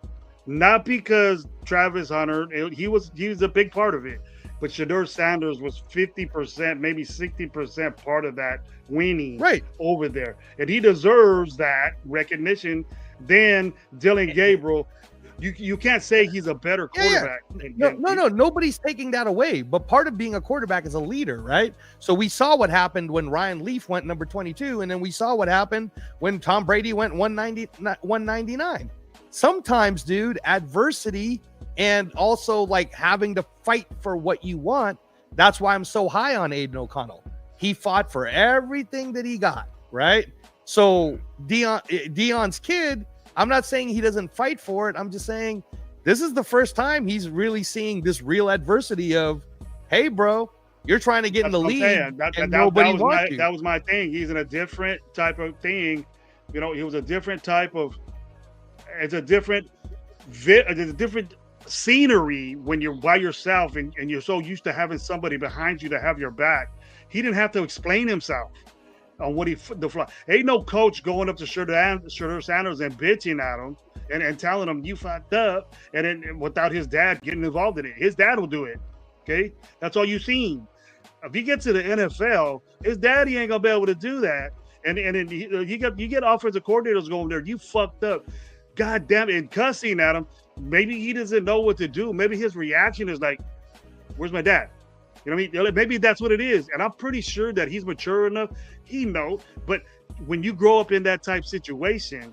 not because Travis Hunter. He was a big part of it, but Shedeur Sanders was 50%, maybe 60% part of that winning over there, and he deserves that recognition. Then Dylan Gabriel. You can't say he's a better quarterback. No, nobody's taking that away. But part of being a quarterback is a leader, right? So we saw what happened when Ryan Leaf went number 22, and then we saw what happened when Tom Brady went 199. Sometimes, dude, adversity and also like having to fight for what you want. That's why I'm so high on Aiden O'Connell. He fought for everything that he got, right? So Deion's kid. I'm not saying he doesn't fight for it. I'm just saying this is the first time he's really seeing this real adversity of, hey, bro, you're trying to get in the league and nobody wants you. That was my thing. He's in a different type of thing. You know, he was a different type of – it's a different scenery when you're by yourself and you're so used to having somebody behind you to have your back. He didn't have to explain himself on what the fly. Ain't no coach going up to Shedeur Sanders and bitching at him and telling him you fucked up, and then without his dad getting involved in it. His dad will do it. Okay, that's all you've seen. If he gets to the NFL, his daddy ain't gonna be able to do that. And then you get offensive coordinators going there. You fucked up. God damn it, and cussing at him. Maybe he doesn't know what to do. Maybe his reaction is like, "Where's my dad?" You know what I mean? Maybe that's what it is. And I'm pretty sure that he's mature enough. He knows. But when you grow up in that type situation,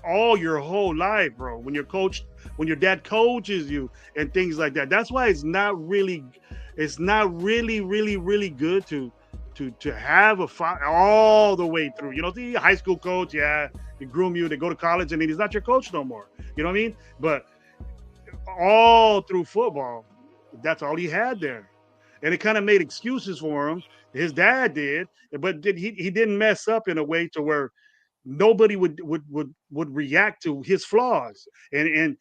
all your whole life, bro, when your dad coaches you and things like that, that's why it's not really good to have a fight all the way through. You know, the high school coach, they groom you, they go to college, and then he's not your coach no more. You know what I mean? But all through football, that's all he had there. And it kind of made excuses for him. His dad did, but he didn't mess up in a way to where nobody would react to his flaws. And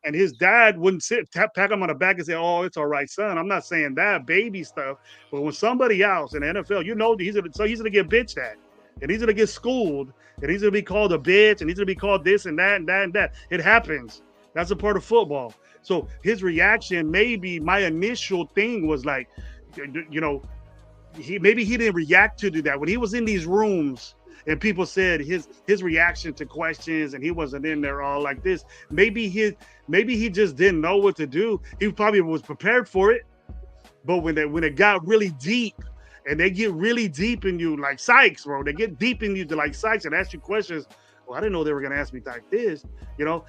his dad wouldn't pat him on the back and say, "Oh, it's all right, son." I'm not saying that baby stuff, but when somebody else in the NFL, you know, he's gonna get bitched at, and he's gonna get schooled, and he's gonna be called a bitch, and he's gonna be called this and that and that and that. It happens. That's a part of football. So his reaction, maybe my initial thing was like, you know, he didn't react to that when he was in these rooms and people said his reaction to questions and he wasn't in there all like this. Maybe he just didn't know what to do. He probably was prepared for it, but when it got really deep, and they get really deep in you like Sykes, bro, they get deep in you to like Sykes and ask you questions. Well, I didn't know they were gonna ask me like this, you know,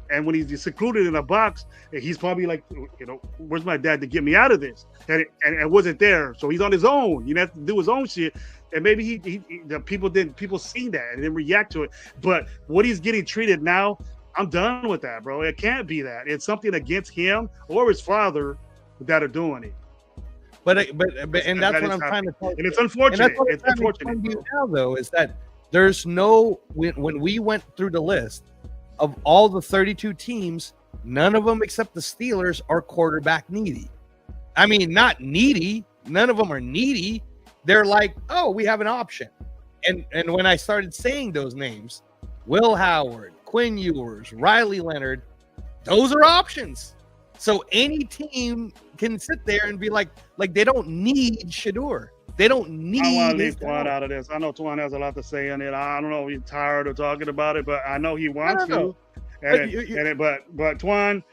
and when he's secluded in a box, he's probably like, you know, where's my dad to get me out of this? And it wasn't there. So he's on his own. You have to do his own shit. And maybe people see that and then react to it. But what he's getting treated now, I'm done with that, bro. It can't be that. It's something against him or his father that are doing it. But and that's what I'm trying to tell you. And it's unfortunate. It's unfortunate now, though, is that there's no when we went through the list of all the 32 teams, none of them except the Steelers are quarterback needy. I mean, not needy. None of them are needy. They're like, oh, we have an option. And when I started saying those names, Will Howard, Quinn Ewers, Riley Leonard, those are options. So any team can sit there and be like they don't need Shedeur. They don't need. I want to leave Twan out of this. I know Twan has a lot to say in it. I don't know if he's tired of talking about it, but I know he wants to. But Twan,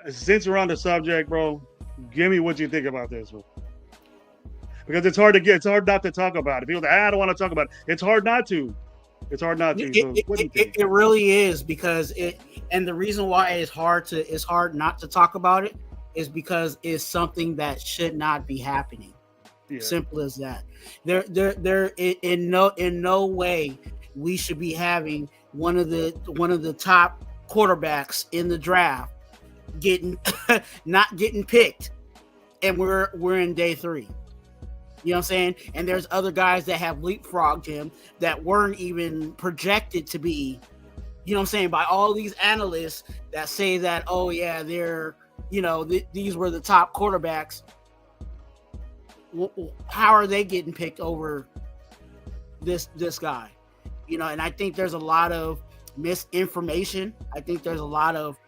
since we're on the subject, bro, give me what you think about this, bro. Because it's hard not to talk about it. People say, I don't want to talk about it. It's hard not to. It's hard not to. It really is, because and the reason why it's hard not to talk about it is because it's something that should not be happening. Yeah. Simple as that. There in no way we should be having one of the top quarterbacks in the draft not getting picked, and we're in day 3. You know what I'm saying? And there's other guys that have leapfrogged him that weren't even projected to be, you know what I'm saying, by all these analysts that say that, oh yeah, they're, you know, these were the top quarterbacks. How are they getting picked over this guy? You know, and I think there's a lot of misinformation. I think there's a lot of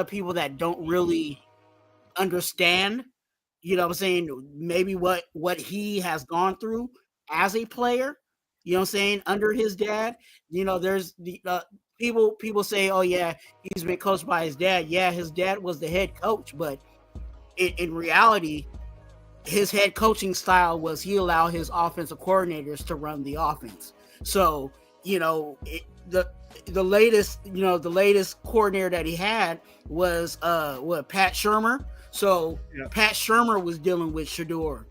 people that don't really understand, you know what I'm saying, maybe what he has gone through as a player, you know what I'm saying, under his dad. You know, there's the people say, oh yeah, he's been coached by his dad. Yeah, his dad was the head coach, but in reality, his head coaching style was he allowed his offensive coordinators to run the offense. So, you know, the latest coordinator that he had was Pat Shurmur. So yeah. Pat Shurmur was dealing with Shedeur,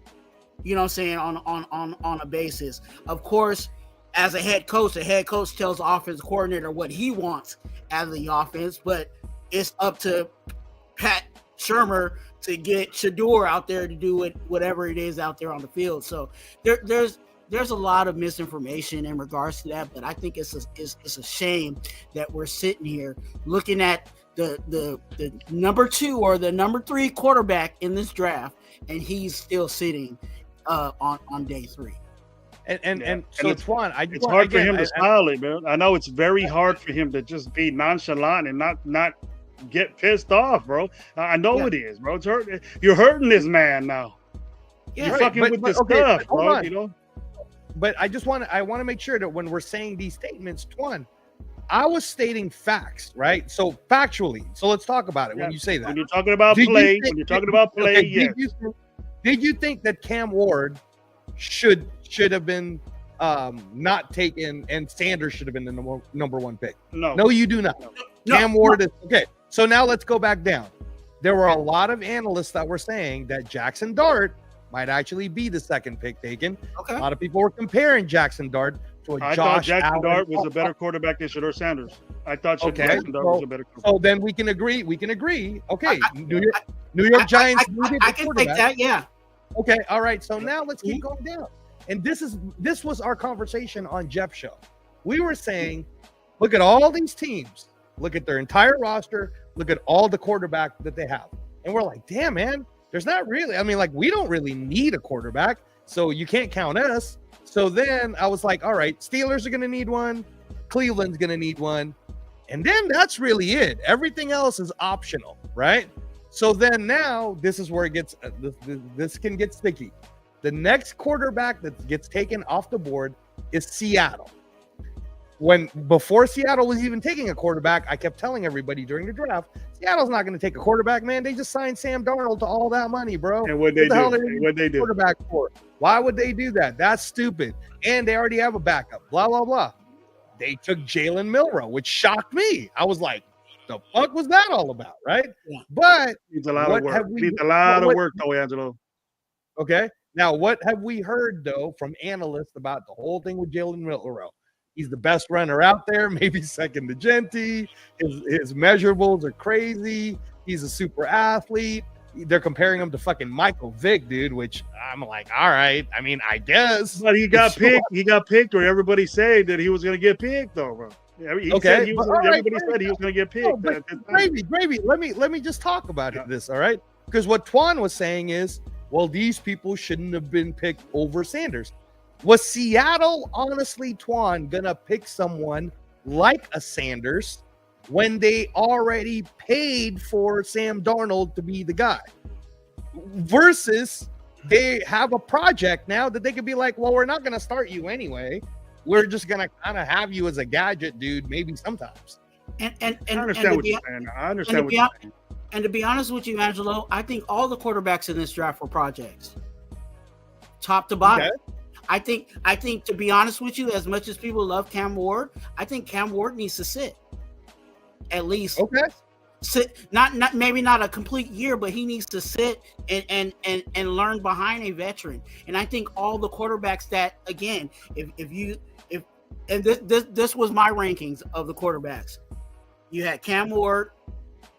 you know what I'm saying, on a basis. Of course, as a head coach, the head coach tells the offensive coordinator what he wants out of the offense, but it's up to Pat Shurmur to get Shedeur out there to do whatever it is out there on the field. So there's a lot of misinformation in regards to that, but I think it's a shame that we're sitting here looking at the number 2 or the number 3 quarterback in this draft, and he's still sitting on day 3. And so it's fun. It's hard for him to smile it, man. I know it's very hard for him to just be nonchalant and not get pissed off, bro. I know it is, bro. It's hurt. You're hurting this man now. Yeah, you're fucking with this stuff, bro. You know. But I want to make sure that when we're saying these statements, Twan, I was stating facts, right? So factually. So let's talk about it. Yeah. When you say that, when you're talking about play, yes. Did you think that Cam Ward should have been not taken, and Sanders should have been the number 1 pick? No, you do not. No, Cam Ward is okay. So now let's go back down. There were a lot of analysts that were saying that Jackson Dart might actually be the 2nd pick taken. Okay. A lot of people were comparing Jackson Dart to I thought Jackson Dart was a better quarterback than Shedeur Sanders. I thought Jackson Dart was a better quarterback. So then we can agree. Okay. New York Giants needed I can take that, yeah. Okay, all right. So now let's keep going down. And this was our conversation on Jeff's show. We were saying, look at all these teams, look at their entire roster, look at all the quarterback that they have. And we're like, damn, man, there's not really, we don't really need a quarterback, so you can't count us. So then I was like, all right, Steelers are going to need one, Cleveland's going to need one, and then that's really it. Everything else is optional, right? So then now this is where it gets, this can get sticky. The next quarterback that gets taken off the board is Seattle. Before Seattle was even taking a quarterback, I kept telling everybody during the draft, Seattle's not going to take a quarterback, man. They just signed Sam Darnold to all that money, bro. And what'd they do? Quarterback for? Why would they do that? That's stupid. And they already have a backup. Blah, blah, blah. They took Jalen Milroe, which shocked me. I was like, the fuck was that all about, right? Yeah. But needs a lot of work. Needs a lot of work, though, Angelo. Okay. Now, what have we heard, though, from analysts about the whole thing with Jalen Milroe? He's the best runner out there, maybe second to Genti. His measurables are crazy. He's a super athlete. They're comparing him to fucking Michael Vick, dude, which I'm like, all right. I guess. But he got picked. He got picked, or everybody said that he was going to get picked, though, bro. Everybody said he was going to get picked. Gravy. Let me just talk about this, all right? Because what Twan was saying is, well, these people shouldn't have been picked over Sanders. Was Seattle, honestly, Twan, gonna pick someone like a Sanders when they already paid for Sam Darnold to be the guy? versus they have a project now that they could be like, well, we're not going to start you anyway. We're just going to kind of have you as a gadget dude, maybe sometimes. I understand what you're saying. I understand what you're saying. And to be honest with you, Angelo, I think all the quarterbacks in this draft were projects, top to bottom. Okay. I think to be honest with you, as much as people love Cam Ward, I think Cam Ward needs to sit at least. Okay. Sit, not maybe not a complete year, but he needs to sit and learn behind a veteran. And I think all the quarterbacks that, again, this was my rankings of the quarterbacks. You had Cam Ward,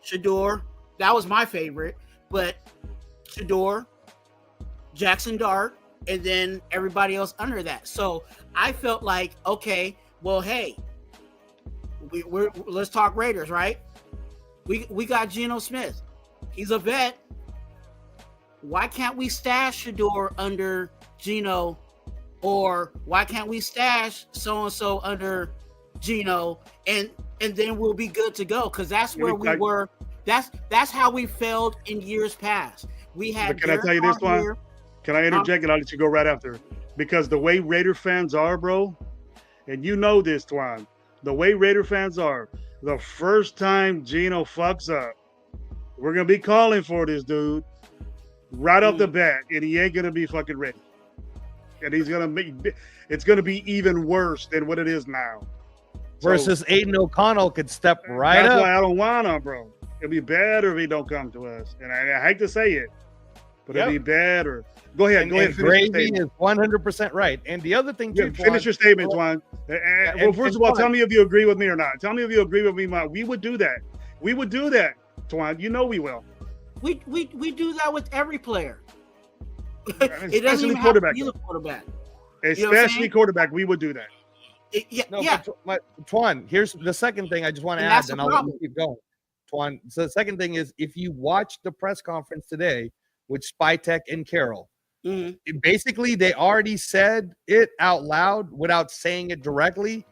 Shedeur, that was my favorite, but Shedeur, Jackson Dart, and then everybody else under that. So I felt like, okay, well, hey, let's talk Raiders, right? We got Geno Smith. He's a vet. Why can't we stash Shedeur under Geno? Or why can't we stash so-and-so under Geno? And then we'll be good to go. Because that's where we were. That's how we failed in years past. We had. Can I tell you this one? Can I interject and I'll let you go right after? Because the way Raider fans are, bro, and you know this, Twan, the way Raider fans are, the first time Geno fucks up, we're going to be calling for this dude right off the bat, and he ain't going to be fucking ready. And he's going to make it's going to be even worse than what it is now. Versus Aiden O'Connell could step right up. That's why I don't want him, bro. It'll be better if he don't come to us. And I hate to say it, but it'll be better. Go ahead. Go ahead. Gravy is 100% right. And the other thing, too, finish your statement, Twan. Well, first of all, tell me if you agree with me or not. Tell me if you agree with me. We would do that. We would do that, Twan. You know we will. We do that with every player. It doesn't even have to be the quarterback. Especially quarterback, we would do that. But Twan, here's the second thing I just want to add, and I'll let you keep going. Twan, so the second thing is, if you watch the press conference today with Spytek and Carroll, basically they already said it out loud without saying it directly.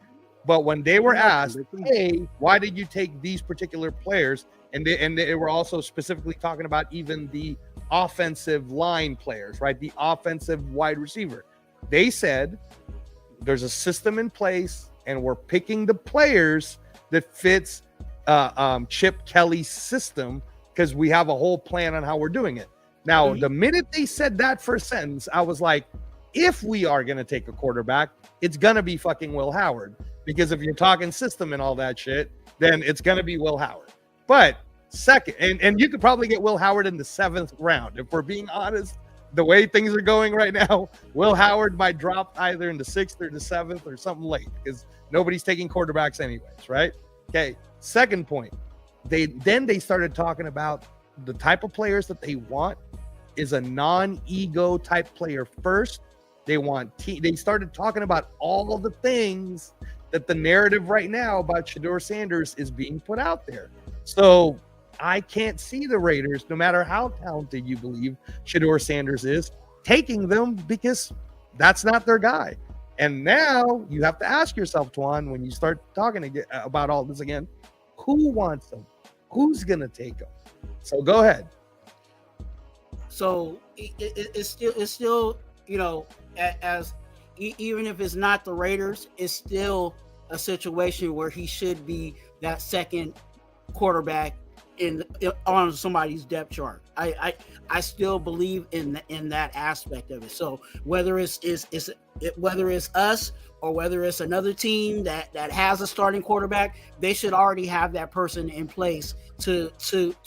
But when they were asked, hey, why did you take these particular players? And they were also specifically talking about even the offensive line players, right? The offensive wide receiver. They said there's a system in place and we're picking the players that fits Chip Kelly's system because we have a whole plan on how we're doing it. Now, the minute they said that first sentence, I was like, if we are going to take a quarterback, it's going to be fucking Will Howard. Because if you're talking system and all that shit, then it's going to be Will Howard. But second, and you could probably get Will Howard in the 7th round. If we're being honest, the way things are going right now, Will Howard might drop either in the 6th or the 7th or something late because nobody's taking quarterbacks anyways, right? Okay, second point. They started talking about the type of players that they want is a non-ego type player first. They want they started talking about all the things that the narrative right now about Shedeur Sanders is being put out there. So I can't see the Raiders, no matter how talented you believe Shedeur Sanders is, taking them because that's not their guy. And now you have to ask yourself, Twan, when you start talking about all this again, who wants them? Who's going to take them? So go ahead. So it's still, you know, as even if it's not the Raiders, it's still a situation where he should be that second quarterback on somebody's depth chart. I still believe in that aspect of it. So whether it's us or whether it's another team that has a starting quarterback, they should already have that person in place to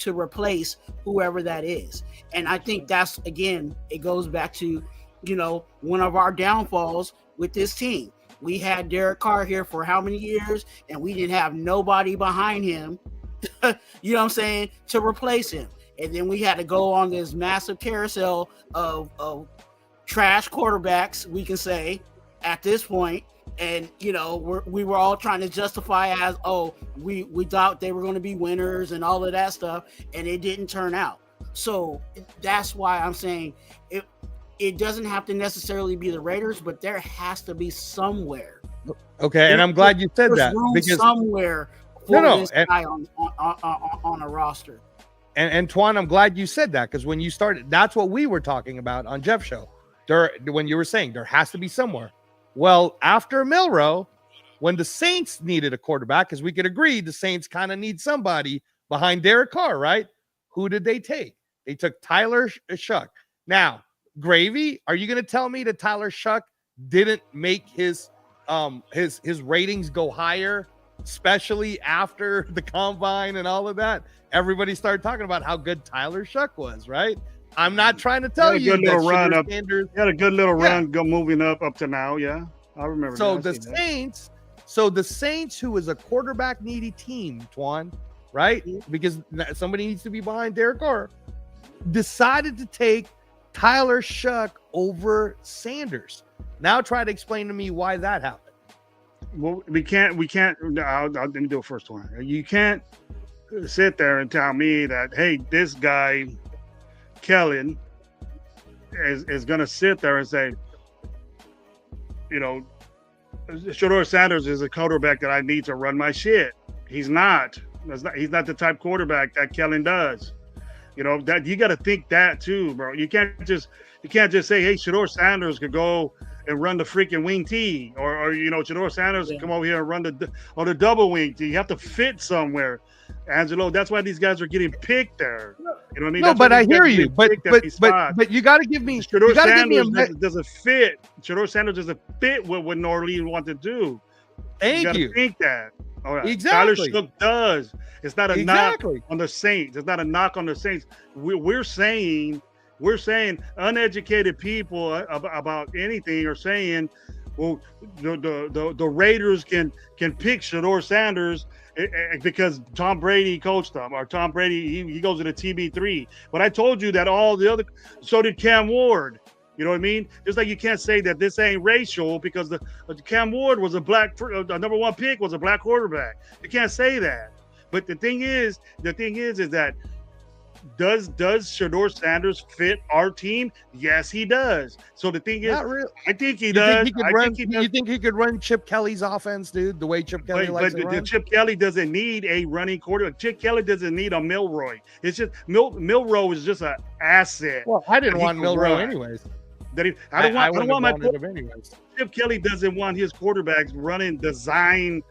replace whoever that is. And I think that's, again, it goes back to, you know, one of our downfalls with this team. We had Derek Carr here for how many years, and we didn't have nobody behind him, you know what I'm saying, to replace him. And then we had to go on this massive carousel of trash quarterbacks, we can say, at this point. And, you know, we were all trying to justify as, we thought they were going to be winners and all of that stuff, and it didn't turn out. So that's why I'm saying it doesn't have to necessarily be the Raiders, but there has to be somewhere. Okay, and I'm glad you said that, because somewhere for this guy on a roster. And Twan, I'm glad you said that, because when you started, that's what we were talking about on Jeff's show. When you were saying there has to be somewhere. Well, after Milroe, when the Saints needed a quarterback, because we could agree the Saints kind of need somebody behind Derek Carr, right? Who did they take? They took Tyler Shuck. Now, Gravy, are you going to tell me that Tyler Shuck didn't make his ratings go higher, especially after the combine and all of that? Everybody started talking about how good Tyler Shuck was, right? I'm not trying to tell you that run up. Sanders, he had a good little run moving up to now. Yeah, I remember. So the Saints, who is a quarterback needy team, Twan, right? Because somebody needs to be behind Derek Carr, decided to take Tyler Shuck over Sanders. Now try to explain to me why that happened. Well, we can't. Let me do a first one. You can't sit there and tell me that, hey, this guy Kellen is going to sit there and say, you know, Shedeur Sanders is a quarterback that I need to run my shit. He's not. He's not the type quarterback that Kellen does. You know, that you got to think that too, bro. You can't just say, hey, Shedeur Sanders could go and run the freaking wing T, or you know, Shedeur Sanders come over here and run the double wing T. You have to fit somewhere, Angelo. That's why these guys are getting picked there. You know what I mean? No, but I hear you. But you got to give me. Shedeur Sanders doesn't fit. Shedeur Sanders doesn't fit what New Orleans want to do. Thank you. Think that. All right. Exactly. Tyler Shuck does. It's not a knock on the Saints. It's not a knock on the Saints. We're saying uneducated people about anything are saying, well, the Raiders can pick Shedeur Sanders because Tom Brady coached them, or Tom Brady he goes to the TB3. But I told you that all the other, so did Cam Ward. You know what I mean? Just like you can't say that this ain't racial because the Cam Ward was the number one pick was a black quarterback. You can't say that. But the thing is that does Shedeur Sanders fit our team? Yes, he does. So the thing is, I think he does. You think he could run Chip Kelly's offense, dude? The way Chip Kelly likes to run? Chip Kelly doesn't need a running quarterback. Chip Kelly doesn't need a Milroy. It's just Milroy is just an asset. Well, I didn't want Milroy anyways. I don't want my quarterback. Chip Kelly doesn't want his quarterbacks running design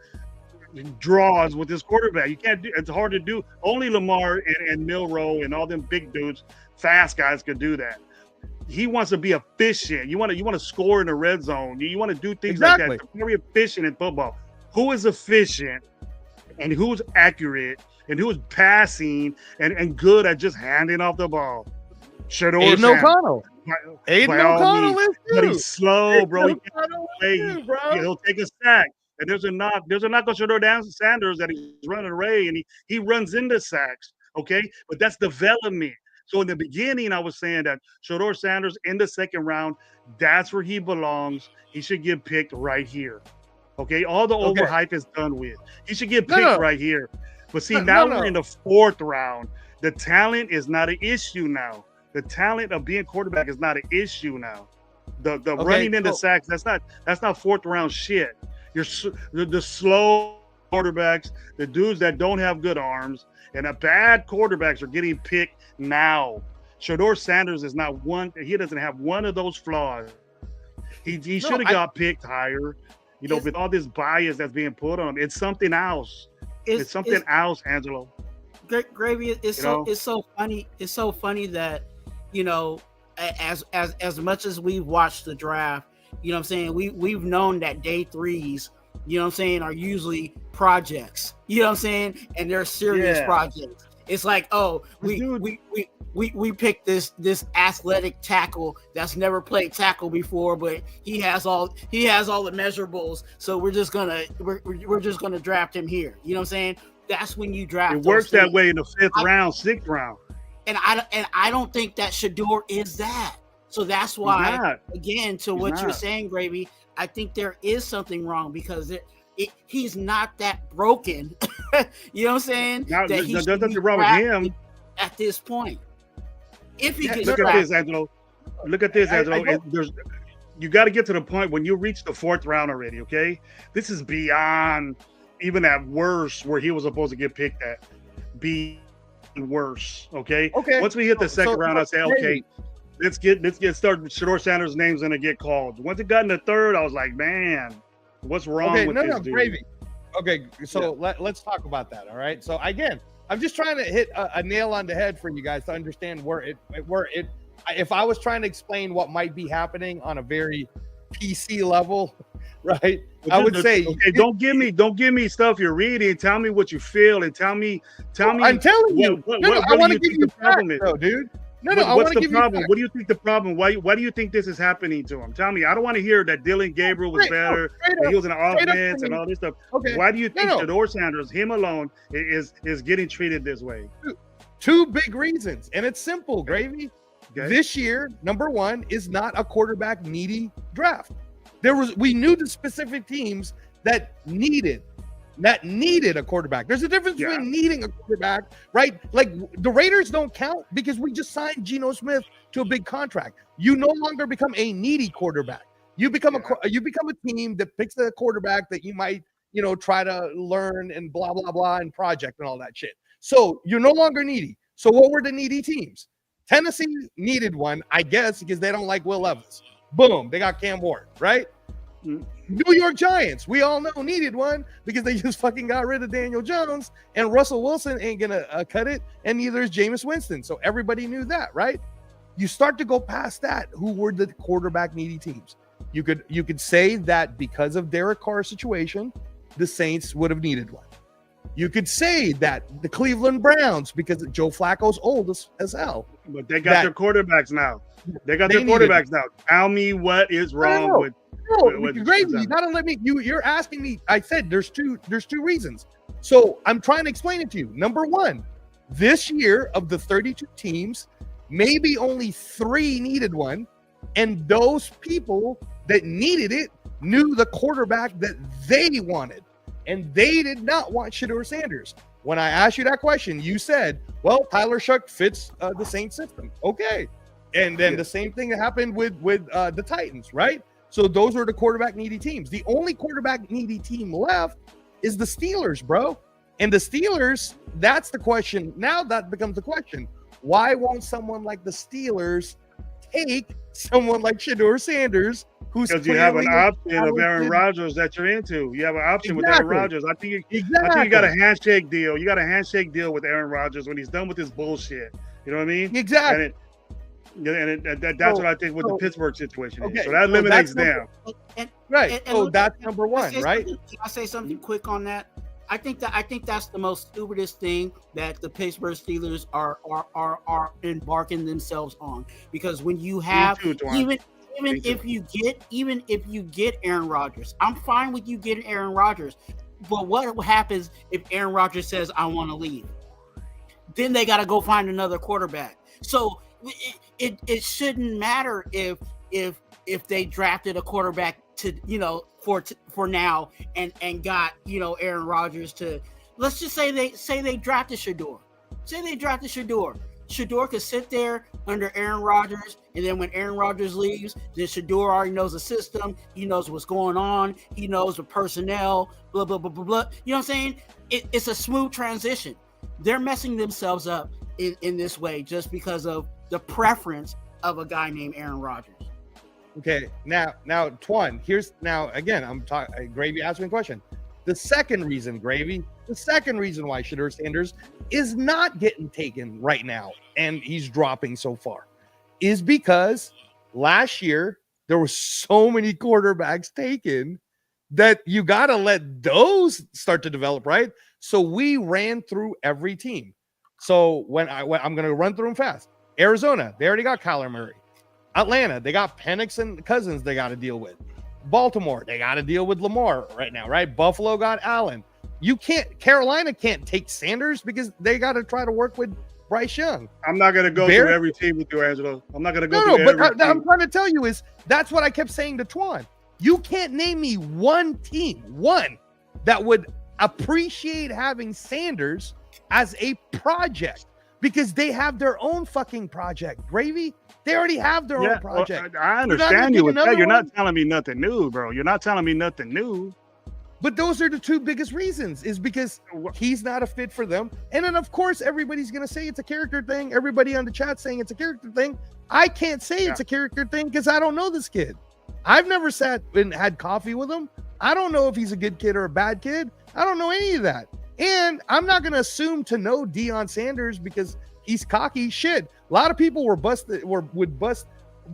draws with his quarterback. You can't do. It's hard to do. Only Lamar and Milroy and all them big dudes, fast guys, could do that. He wants to be efficient. You want to score in the red zone. You want to do things like that. It's very efficient in football. Who is efficient and who's accurate and who's passing and good at just handing off the ball? Aiden O'Connell. Aiden O'Connell is too. But he's slow, bro. He'll take a sack. And there's a knock on Shedeur Sanders that he's running away, and he runs into sacks. Okay, but that's development. So in the beginning, I was saying that Shedeur Sanders in the second round, that's where he belongs. He should get picked right here. Okay, all the overhype is done with. He should get picked right here. But see, now we're in the fourth round. The talent is not an issue now. The talent of being quarterback is not an issue now. The running into sacks, that's not fourth round shit. The slow quarterbacks, the dudes that don't have good arms, and the bad quarterbacks are getting picked now. Shedeur Sanders is not one. He doesn't have one of those flaws. He should have got picked higher. You know, with all this bias that's being put on him, it's something else. It's something else, Angelo. Gravy, it's so funny. It's so funny that, you know, as much as we've watched the draft, you know what I'm saying, we've known that day threes, you know what I'm saying, are usually projects. You know what I'm saying? And they're serious projects. It's like, oh, we picked this athletic tackle that's never played tackle before, but he has all the measurables, so we're just gonna draft him here. You know what I'm saying? That's when you draft. It works that way in the fifth round, sixth round. And I don't think that Shedeur is that. So that's why, again, to what you're saying, Gravy, I think there is something wrong because he's not that broken. You know what I'm saying? Now, there's nothing wrong with him at this point. If he gets look at this, Angelo. Look at this, Angelo. You got to get to the point when you reach the fourth round already. Okay, this is beyond even at worst where he was supposed to get picked at. worse. Okay. Okay. Once we hit the second round, I say, okay, Gravy. let's get started. Shador Sanders' name's gonna get called. Once it got in the third, I was like, man, what's wrong with this dude? Gravy. Okay, so let's talk about that. All right. So again, I'm just trying to hit a nail on the head for you guys to understand where it. If I was trying to explain what might be happening on a very PC level, right? I would say, okay, don't give me stuff you're reading. Tell me what you feel, and tell me. I'm telling you. I want to give you the problem, dude. What's the problem? What do you think the problem? Why do you think this is happening to him? Tell me. I don't want to hear that Dylan Gabriel was better. He was in the offense and all this stuff. Okay. Why do you think Shador Sanders, him alone, is getting treated this way? Two big reasons, and it's simple, Gravy. Okay. This year, number one, is not a quarterback needy draft. We knew the specific teams that needed a quarterback. There's a difference between needing a quarterback, right? Like the Raiders don't count because we just signed Geno Smith to a big contract. You no longer become a needy quarterback. You become a team that picks a quarterback that you might, try to learn and blah blah blah and project and all that shit. So you're no longer needy. So what were the needy teams? Tennessee needed one, I guess, because they don't like Will Levis. Boom, they got Cam Ward, right? New York Giants, we all know, needed one because they just fucking got rid of Daniel Jones, and Russell Wilson ain't gonna cut it, and neither is Jameis Winston. So everybody knew that, right? You start to go past that. Who were the quarterback needy teams? You could say that because of Derek Carr's situation, the Saints would have needed one. You could say that the Cleveland Browns, because Joe Flacco's old as hell. But they got their quarterbacks now. They got their quarterbacks now. Tell me what is wrong with Gravy. You gotta let me. You're asking me. I said there's two reasons. So I'm trying to explain it to you. Number one, this year of the 32 teams, maybe only 3 needed one, and those people that needed it knew the quarterback that they wanted. And they did not want Shador Sanders. When I asked you that question, you said, well, Tyler Shuck fits the Saints system. Okay. And then the same thing happened with the Titans, right? So those were the quarterback needy teams. The only quarterback needy team left is the Steelers, bro. And the Steelers, that's the question. Now that becomes the question. Why won't someone like the Steelers take someone like Shador Sanders, who's because you have an option of Aaron Rodgers that you're into. You have an option with Aaron Rodgers. I think you got a handshake deal. You got a handshake deal with Aaron Rodgers when he's done with his bullshit. You know what I mean? Exactly. That's what I think with the Pittsburgh situation is. So that eliminates them. So that's number one, right? Can I say something quick on that? I think that's the most stupidest thing that the Pittsburgh Steelers are embarking themselves on, because when you have even if you get Aaron Rodgers, I'm fine with you getting Aaron Rodgers, but what happens if Aaron Rodgers says I want to leave? Then they got to go find another quarterback. So it shouldn't matter if they drafted a quarterback to for now and got Aaron Rodgers to, let's just say they drafted Shador. Shador could sit there under Aaron Rodgers, and then when Aaron Rodgers leaves, then Shador already knows the system. He knows what's going on. He knows the personnel. Blah blah blah blah blah. You know what I'm saying? It's a smooth transition. They're messing themselves up in this way just because of the preference of a guy named Aaron Rodgers. Okay, now, Twan, I'm talking. Gravy asked me a question. The second reason why Shador Sanders is not getting taken right now and he's dropping so far is because last year there were so many quarterbacks taken that you got to let those start to develop, right? So we ran through every team. So I'm going to run through them fast. Arizona, they already got Kyler Murray. Atlanta, they got Penix and Cousins they got to deal with. Baltimore, they got to deal with Lamar right now, right? Buffalo got Allen. Carolina can't take Sanders because they got to try to work with Bryce Young. I'm not going to go through every team with you, Angelo. I'm not going to go through every team. I'm trying to tell you is that's what I kept saying to Twan. You can't name me one team, that would appreciate having Sanders as a project because they have their own fucking project. Gravy, they already have their own project. I understand you with that. You're not telling me nothing new, bro. You're not telling me nothing new. But those are the two biggest reasons, is because he's not a fit for them. And then, of course, everybody's going to say it's a character thing. Everybody on the chat saying it's a character thing. I can't say it's a character thing because I don't know this kid. I've never sat and had coffee with him. I don't know if he's a good kid or a bad kid. I don't know any of that. And I'm not going to assume to know Deion Sanders because he's cocky. Shit. A lot of people would bust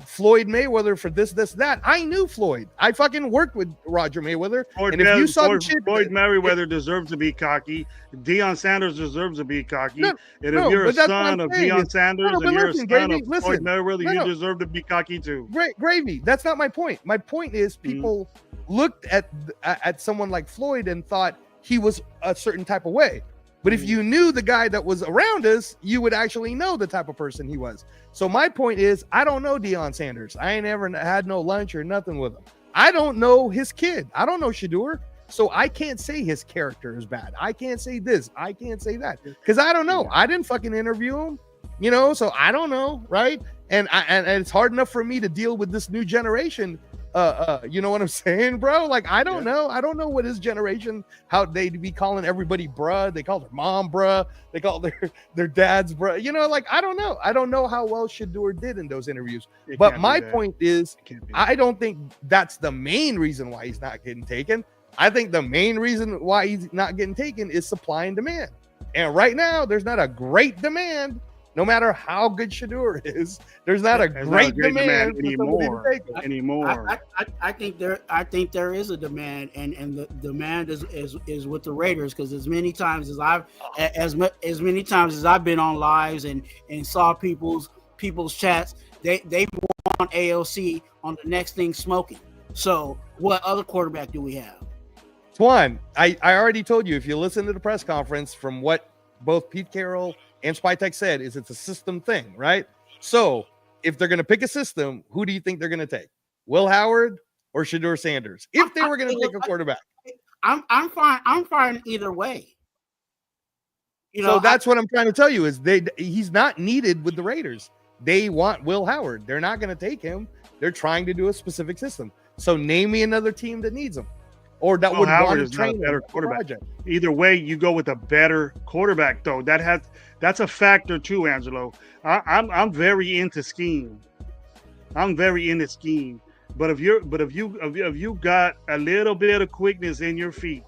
Floyd Mayweather for this, that. I knew Floyd. I fucking worked with Roger Mayweather. Floyd Mayweather deserves to be cocky. Deion Sanders deserves to be cocky. If you're a son of Deion Sanders and you're a son of Floyd Mayweather, you deserve to be cocky too. Gravy. That's not my point. My point is people looked at someone like Floyd and thought he was a certain type of way. But if you knew the guy that was around us, you would actually know the type of person he was. So my point is, I don't know Deion Sanders. I ain't ever had no lunch or nothing with him. I don't know his kid. I don't know Shedeur. So I can't say his character is bad. I can't say this. I can't say that. Because I don't know. I didn't fucking interview him, so I don't know, right? And it's hard enough for me to deal with this new generation. You know what I'm saying, bro? Like, I don't know. I don't know what his generation, how they'd be calling everybody bruh. They call their mom bruh. They call their dads bruh. Like, I don't know. I don't know how well Shedeur did in those interviews. But my point is, I don't think that's the main reason why he's not getting taken. I think the main reason why he's not getting taken is supply and demand. And right now, there's not a great demand. No matter how good Shedeur is, there's not a great demand anymore. I think there is a demand, and the demand is with the Raiders, because as many times as I've been on lives and saw people's chats, they want AOC on the next thing smoking. So what other quarterback do we have? Twan, I already told you, if you listen to the press conference, from what both Pete Carroll and Spytek said, is it's a system thing, right? So if they're going to pick a system, who do you think they're going to take? Will Howard or Shedeur Sanders? If they were going to take a quarterback, I'm fine. I'm fine either way. So that's what I'm trying to tell you is he's not needed with the Raiders. They want Will Howard. They're not going to take him. They're trying to do a specific system. So name me another team that needs him, or that would want to train a better quarterback. Either way, you go with a better quarterback, though. That's a factor too, Angelo. I'm very into scheme. I'm very into scheme. But if you got a little bit of quickness in your feet,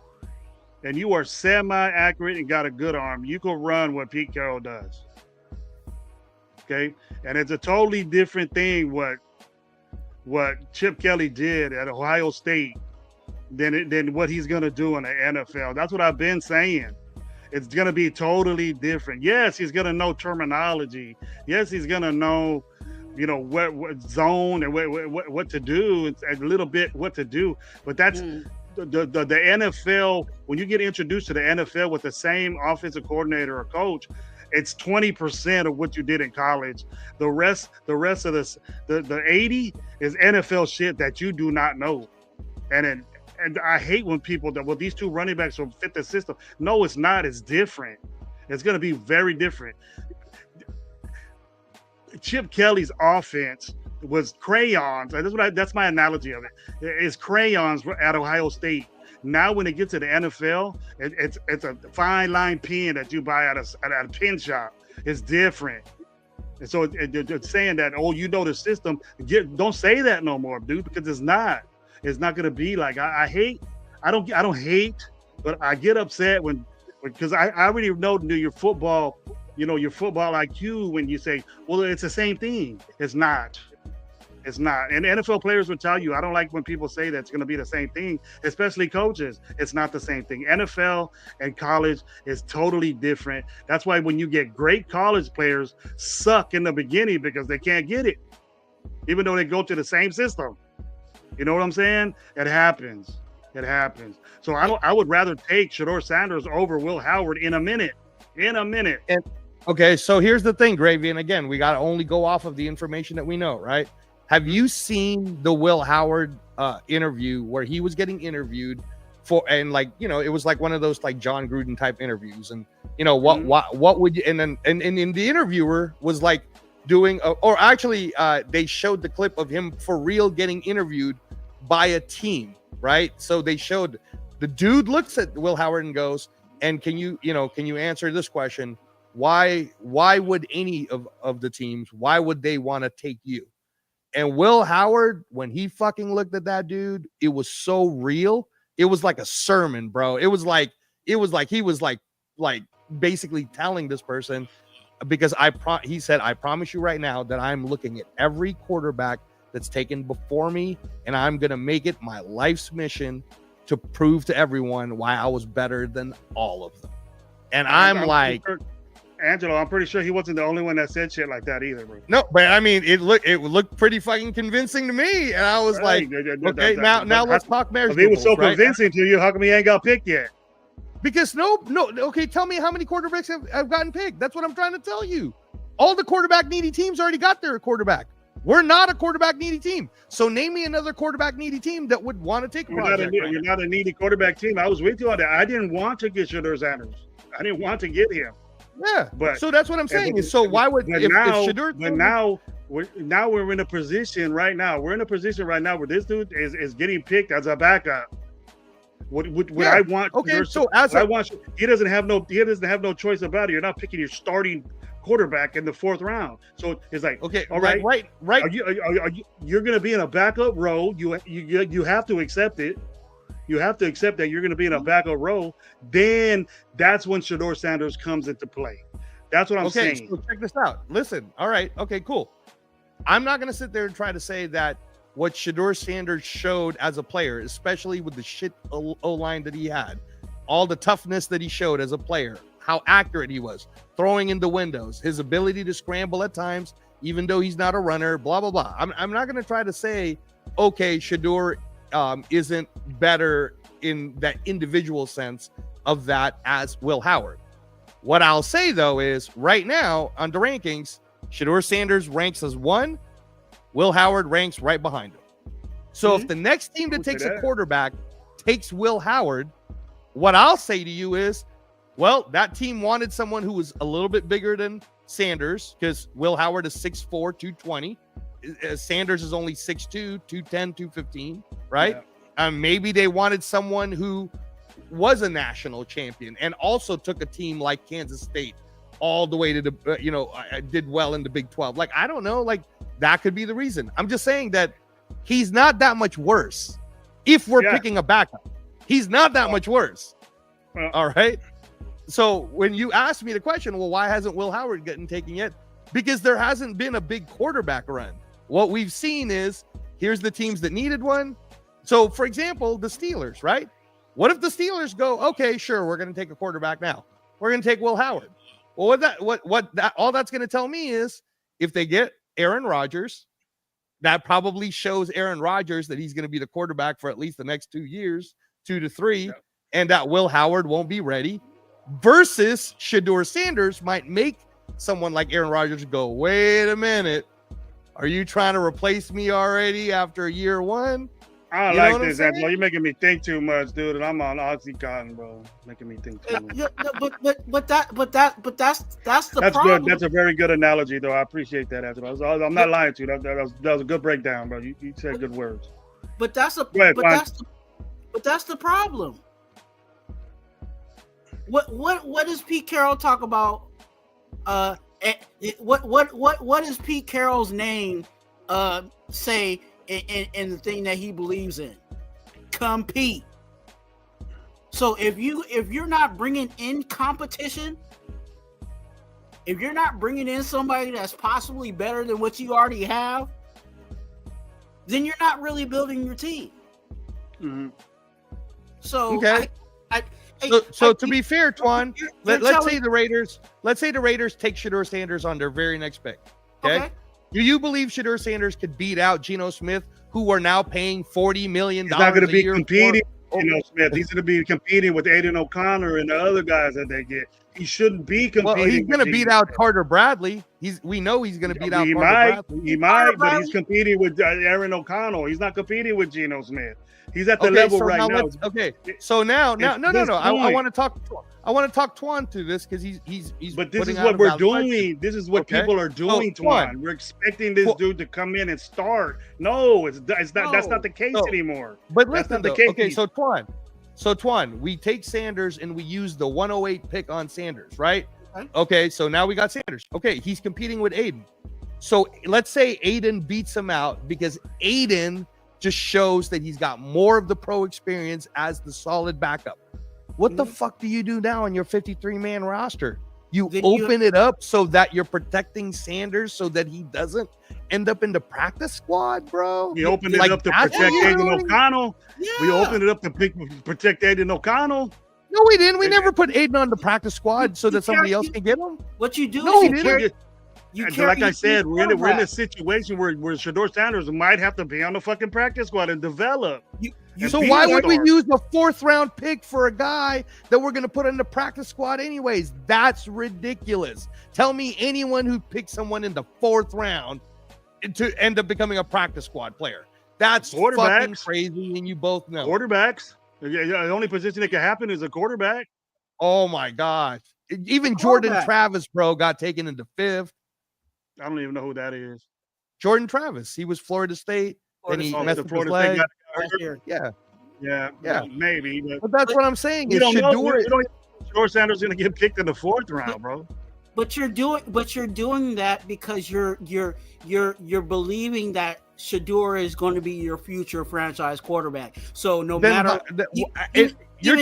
and you are semi-accurate and got a good arm, you can run what Pete Carroll does. Okay, and it's a totally different thing what Chip Kelly did at Ohio State than what he's going to do in the NFL. That's what I've been saying. It's going to be totally different. Yes, he's going to know terminology. Yes, he's going to know, what zone and what to do, a little bit what to do. But that's the NFL. When you get introduced to the NFL with the same offensive coordinator or coach, it's 20% of what you did in college. The rest of this, the 80 is NFL shit that you do not know. And I hate when people these two running backs will fit the system. No, it's not. It's different. It's going to be very different. Chip Kelly's offense was crayons. That's my analogy of it. It's crayons at Ohio State. Now, when it gets to the NFL, it's a fine line pen that you buy at a pen shop. It's different. And so they're saying that, the system. Don't say that no more, dude, because it's not. It's not going to be like I don't hate, but I get upset because I already know your football, your football IQ when you say, well, it's the same thing. It's not. It's not. And NFL players will tell you, I don't like when people say that it's going to be the same thing, especially coaches. It's not the same thing. NFL and college is totally different. That's why when you get great college players suck in the beginning because they can't get it, even though they go to the same system. You know what I'm saying? It happens. So I would rather take Shedeur Sanders over Will Howard in a minute. And okay, so here's the thing, Gravy. And again, we got to only go off of the information that we know, right? Have you seen the Will Howard interview where he was getting interviewed for, and it was like one of those like John Gruden type interviews, and what would you, and the interviewer was like doing, they showed the clip of him for real getting interviewed by a team, right? So they showed The dude looks at Will Howard and goes, and can you answer this question? Why would any of the teams, why would they want to take you? And Will Howard, when he fucking looked at that dude, it was so real. It was like a sermon, bro. It was like he was like basically telling this person, because he said, I promise you right now that I'm looking at every quarterback that's taken before me, and I'm gonna make it my life's mission to prove to everyone why I was better than all of them. And I'm like, Angelo, I'm pretty sure he wasn't the only one that said shit like that either, bro. no, but I mean, it looked pretty fucking convincing to me, and I was like, okay, now let's talk marriage. If he was so convincing to you, how come he ain't got picked yet? Because no, okay, tell me how many quarterbacks have gotten picked. That's what I'm trying to tell you. All the quarterback needy teams already got their quarterback. We're not a quarterback needy team. So name me another quarterback needy team that would want to take a project. You're not a needy quarterback team. I was with you on that. I didn't want to get Shedeur Sanders. I didn't want to get him. Yeah, but so that's what I'm saying. So why would if Shedeur? But now we're in a position right now. We're in a position right now where this dude is getting picked as a backup. What I want? Okay, so he doesn't have no choice about it. You're not picking your starting quarterback in the 4th round. So it's like, okay, all right. Are you're going to be in a backup role. You have to accept it. You have to accept that you're going to be in a backup role. Then that's when Shedeur Sanders comes into play. That's what I'm saying. So check this out. Listen. All right. Okay, cool. I'm not going to sit there and try to say that what Shedeur Sanders showed as a player, especially with the shit O-line that he had, all the toughness that he showed as a player, how accurate he was, throwing into windows, his ability to scramble at times, even though he's not a runner, blah, blah, blah. I'm not going to try to say, okay, Shedeur isn't better in that individual sense of that as Will Howard. What I'll say, though, is right now on the rankings, Shedeur Sanders ranks as 1. Will Howard ranks right behind him. So if the next team that takes a quarterback takes Will Howard, what I'll say to you is, well, that team wanted someone who was a little bit bigger than Sanders, because Will Howard is 6'4", 220. Sanders is only 6'2", 210, 215, right? Yeah. Maybe they wanted someone who was a national champion and also took a team like Kansas State all the way to the, did well in the Big 12. Like, I don't know, like that could be the reason. I'm just saying that he's not that much worse. If we're picking a backup, he's not that much worse. All right. So when you ask me the question, well, why hasn't Will Howard gotten taken yet? Because there hasn't been a big quarterback run. What we've seen is, here's the teams that needed one. So, for example, the Steelers, right? What if the Steelers go, okay, sure, we're going to take a quarterback now. We're going to take Will Howard. Well, all that's going to tell me is, if they get Aaron Rodgers, that probably shows Aaron Rodgers that he's going to be the quarterback for at least the next 2 years, 2 to 3, and that Will Howard won't be ready. Versus Shedeur Sanders might make someone like Aaron Rodgers go, wait a minute, are you trying to replace me already after year 1? I don't like this, Angelo. You're making me think too much, dude. And I'm on Oxycontin, bro. Making me think too much. That's the that's problem. Good. That's a very good analogy, though. I appreciate that, Angelo. I'm not lying to you. That was a good breakdown, bro. You said good words. But that's the problem. What does Pete Carroll talk about? What does Pete Carroll's name say in the thing that he believes in? Compete. So if you're not bringing in competition, if you're not bringing in somebody that's possibly better than what you already have, then you're not really building your team. Mm-hmm. So okay. So to be fair, Twan, let's say the Raiders take Shedeur Sanders on their very next pick. Okay. Do you believe Shedeur Sanders could beat out Geno Smith, who are now paying $40 million? He's not going to be competing with Geno Smith. He's going to be competing with Aiden O'Connor and the other guys that they get. He shouldn't be competing. Well, he's going to beat out Carter Bradley. We know he's going to beat out Carter Bradley. He might, but he's competing with Aaron O'Connell. He's not competing with Geno Smith. He's at the level right now. Okay, so now, no. I want to talk Twan through this because he's. But this is what we're doing. This is what people are doing, Twan. We're expecting this dude to come in and start. No, it's not. That's not the case anymore. But listen, okay, so Twan, So Twan, we take Sanders and we use the 108 pick on Sanders, right? Okay, so now we got Sanders. Okay, he's competing with Aiden. So let's say Aiden beats him out because Aiden just shows that he's got more of the pro experience as the solid backup. What the fuck do you do now on your 53-man roster? You open it up so that you're protecting Sanders so that he doesn't end up in the practice squad, bro. We opened it up to protect Aiden O'Connell. Yeah. We opened it up to protect Aiden O'Connell. No, we didn't. We never put Aiden on the practice squad so that somebody else can get him. What you do? No, we didn't. Like I said, we're in a situation where Shedeur Sanders might have to be on the fucking practice squad and develop. So why would we use a 4th-round pick for a guy that we're going to put in the practice squad anyways? That's ridiculous. Tell me anyone who picked someone in the 4th round to end up becoming a practice squad player. That's fucking crazy, and you both know. Quarterbacks. The only position that can happen is a quarterback. Oh, my gosh. Even Jordan Travis, bro, got taken into 5th. I don't even know who that is. Jordan Travis. He was Florida State. And he messed up his leg. Yeah, maybe. But that's what I'm saying. You don't know. Shedeur Sanders is going to get picked in the 4th round, bro. But you're doing that because you're believing that Shedeur is going to be your future franchise quarterback. So you're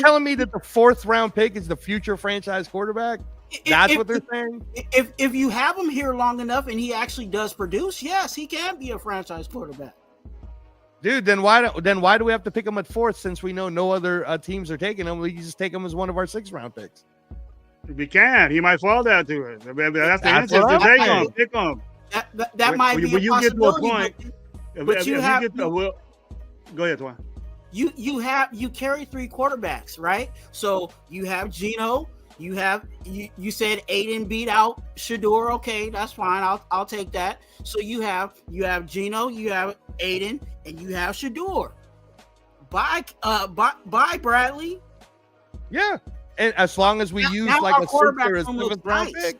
telling me that the 4th round pick is the future franchise quarterback? That's what they're saying. If you have him here long enough and he actually does produce, yes, he can be a franchise quarterback. Dude, then why do we have to pick him at 4th since we know no other teams are taking him? We can just take him as one of our 6th round picks. We can. He might fall down to it. That's the answer. To take him. Pick him. That might be a possibility. But you have. Go ahead, Twan. You carry 3 quarterbacks, right? So you have Geno. You said Aiden beat out Shedeur. Okay, that's fine. I'll take that. So you have Geno, you have Aiden, and you have Shedeur. Bye, Bradley. Yeah, and as long as we use like a 6th or a 7th round pick.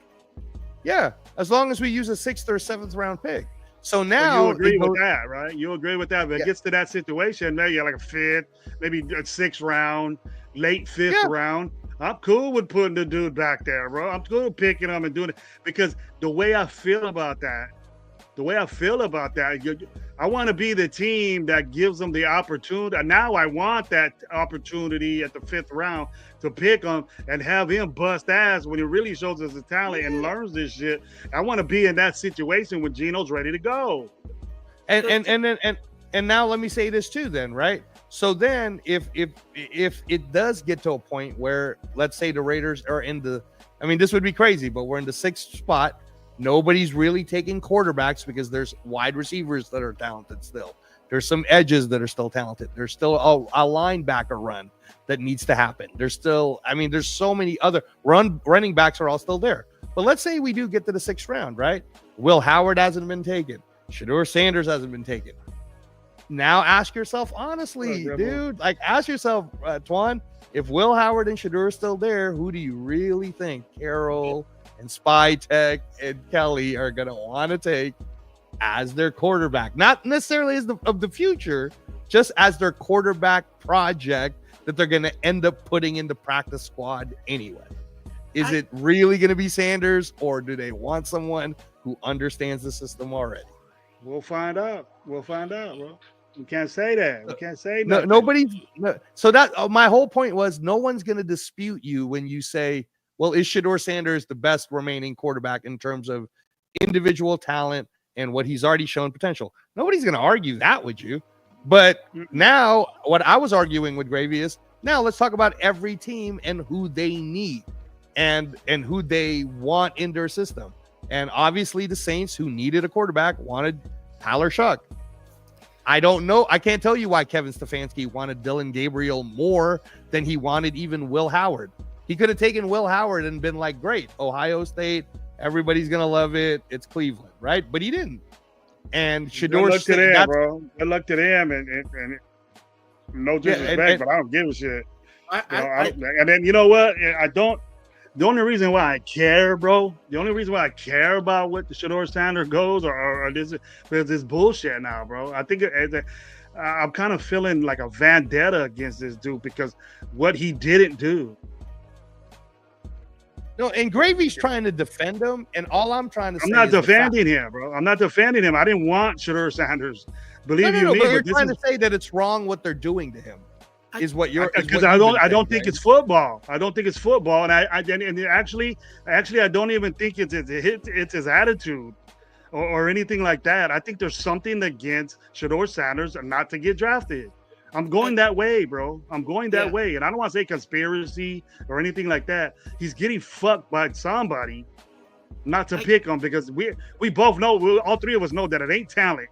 Yeah, as long as we use a 6th or 7th round pick. So now you agree with that, right? You agree with that. But it gets to that situation, maybe like a 5th, maybe a 6th round, late 5th round. I'm cool with putting the dude back there, bro. I'm cool with picking him and doing it because the way I feel about that, I want to be the team that gives them the opportunity. Now I want that opportunity at the 5th round to pick him and have him bust ass when he really shows us the talent and learns this shit. I want to be in that situation when Geno's ready to go. And now let me say this too, then, right? So then if it does get to a point where, let's say the Raiders are this would be crazy, but we're in the 6th spot. Nobody's really taking quarterbacks because there's wide receivers that are talented still. There's some edges that are still talented. There's still a linebacker run that needs to happen. There's still, there's so many other running backs are all still there. But let's say we do get to the 6th round, right? Will Howard hasn't been taken. Shedeur Sanders hasn't been taken. Now ask yourself honestly, dude, ask yourself, Twan, if Will Howard and Shedeur are still there, who do you really think Carroll and Spytek and Kelly are going to want to take as their quarterback? Not necessarily as of the future, just as their quarterback project that they're going to end up putting in the practice squad anyway. Is it really going to be Sanders, or do they want someone who understands the system already? We'll find out, bro. We can't say that. We can't say So that my whole point was no one's going to dispute you when you say, well, is Shedeur Sanders the best remaining quarterback in terms of individual talent and what he's already shown potential? Nobody's going to argue that with you. But now what I was arguing with Gravy is, now let's talk about every team and who they need and who they want in their system. And obviously the Saints, who needed a quarterback, wanted Tyler Shuck. I don't know. I can't tell you why Kevin Stefanski wanted Dylan Gabriel more than he wanted even Will Howard. He could have taken Will Howard and been like, great, Ohio State, everybody's going to love it. It's Cleveland, right? But he didn't. And Shedeur, good luck to them, bro. Good luck to them. And no disrespect, but I don't give a shit. And then you know what? the only reason why I care, bro, the only reason why I care about what the Shedeur Sanders goes or this because this bullshit now, bro. I think I'm kind of feeling like a vendetta against this dude because what he didn't do. No, and Gravy's trying to defend him, and all I'm trying to say I'm not is defending him, bro. I'm not defending him. I didn't want Shedeur Sanders. Believe you me, but you're trying to say that it's wrong what they're doing to him. Is what you're because I don't think it's football. I don't think it's football, and actually I don't even think it's his attitude or anything like that. I think there's something against Shedeur Sanders and not to get drafted. I'm going that way, bro. I'm going that way, and I don't want to say conspiracy or anything like that. He's getting fucked by somebody, not to pick him because we both know, all three of us know that it ain't talent.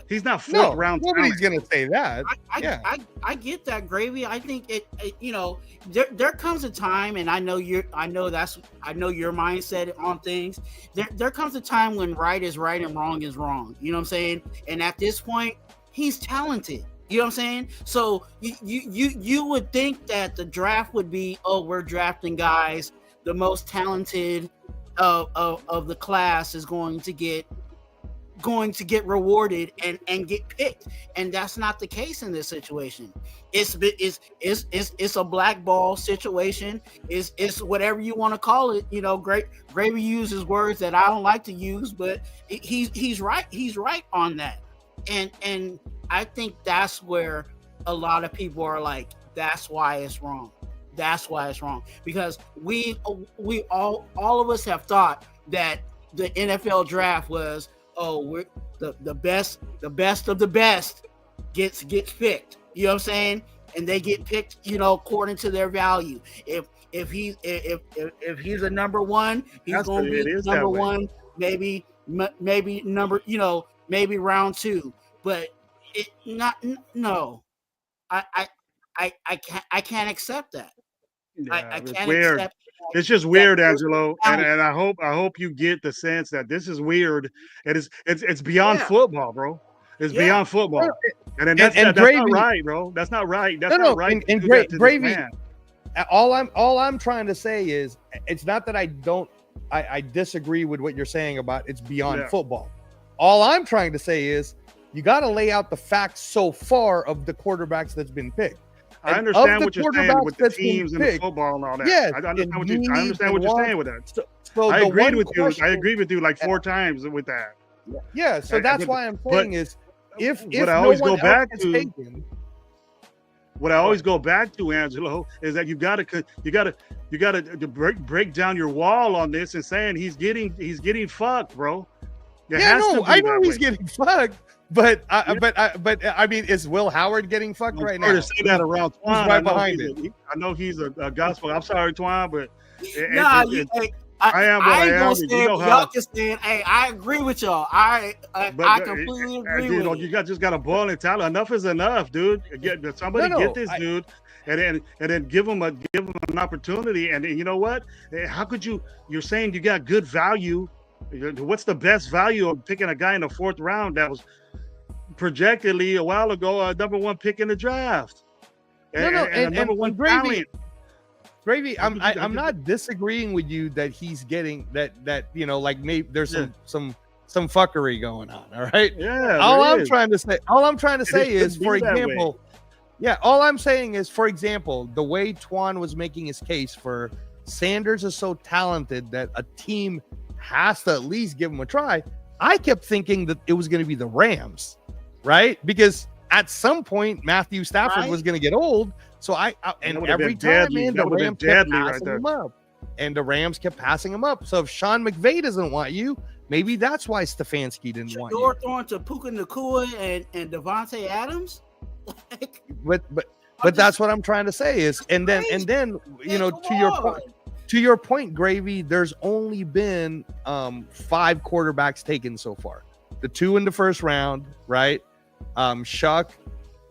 He's not fourth round. Nobody's gonna say that. I get that, Gravy. I think it you know, there comes a time, and I know your mindset on things. There comes a time when right is right and wrong is wrong. You know what I'm saying? And at this point, he's talented. You know what I'm saying? So you would think that the draft would be, we're drafting guys, the most talented of the class is going to get rewarded and get picked, and that's not the case in this situation. It's a blackball situation. It's whatever you want to call it. You know, Gravy uses words that I don't like to use, but he's right. He's right on that, and I think that's where a lot of people are like, that's why it's wrong. That's why it's wrong, because we all of us have thought that the NFL draft was, we're the best of the best gets picked. You know what I'm saying? And they get picked, you know, according to their value. If he's a number one, he's going to be number one. Maybe number, you know, maybe round two. But I can't accept that. Yeah, I can't weird. accept. It's just weird, Angelo, and I hope you get the sense that this is weird. It's beyond football, bro. It's beyond football, and that's not right, bro. That's not right. That's not right. And Gravy, all I'm trying to say is, it's not that I disagree with what you're saying about it's beyond football. All I'm trying to say is, you got to lay out the facts so far of the quarterbacks that's been picked. I understand what you're saying with the teams and the football and all that. Yes, I understand what you're saying with that. So I agreed with you. I agreed with you like 4 times with that. Yeah, so that's why I'm saying is, if what I always go back to, what I always go back to, Angelo, is that you got to break down your wall on this and saying he's getting fucked, bro. I know he's getting fucked. But I mean, is Will Howard getting fucked right now? To say that around Twan, who's right behind it? I know he's a gospel. I'm sorry, Twan, but I ain't gonna stand. Y'all can stand. Hey, I agree with y'all. I completely agree with you. You just got a boiling talent. Enough is enough, dude. Get this dude, and then give him an opportunity. And you know what? How could you? You're saying you got good value. What's the best value of picking a guy in the 4th round that was projectedly a while ago a number 1 pick in the draft? And number 1 talent. Gravy, I'm not disagreeing with you that he's getting that you know, like maybe there's some fuckery going on. All right. Yeah. All I'm trying to say is, for example, all I'm saying is, for example, the way Twan was making his case for Sanders is so talented that a team has to at least give him a try. I kept thinking that it was going to be the Rams, right? Because at some point Matthew Stafford was going to get old. So every time, man, the Rams kept passing him up, and the Rams kept passing him up. So if Sean McVay doesn't want you, maybe that's why Stefanski didn't want you. Throwing to Puka Nacua and Devontae Adams. But that's what I'm trying to say is, and then you know, to your point, Gravy, there's only been 5 quarterbacks taken so far. The 2 in the 1st round, right? Shuck,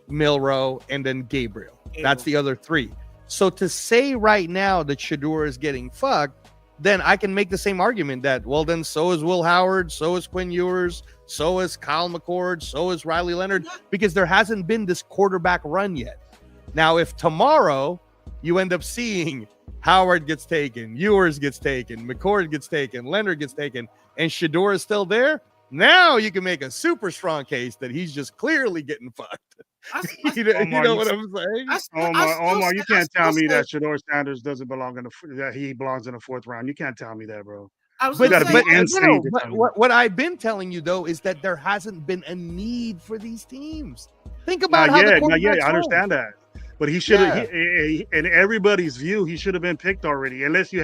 Milroe, and then Gabriel. That's the other 3. So to say right now that Shedeur is getting fucked, then I can make the same argument that, well, then so is Will Howard, so is Quinn Ewers, so is Kyle McCord, so is Riley Leonard, because there hasn't been this quarterback run yet. Now, if tomorrow you end up seeing Howard gets taken, Ewers gets taken, McCord gets taken, Leonard gets taken, and Shador is still there. Now you can make a super strong case that he's just clearly getting fucked. You know what I'm saying? Omar, you can't tell me that Shador Sanders doesn't belong that he belongs in the 4th round. You can't tell me that, bro. What I've been telling you though is that there hasn't been a need for these teams. Think about not yet. I understand that, but he should have. In everybody's view, he should have been picked already. Unless you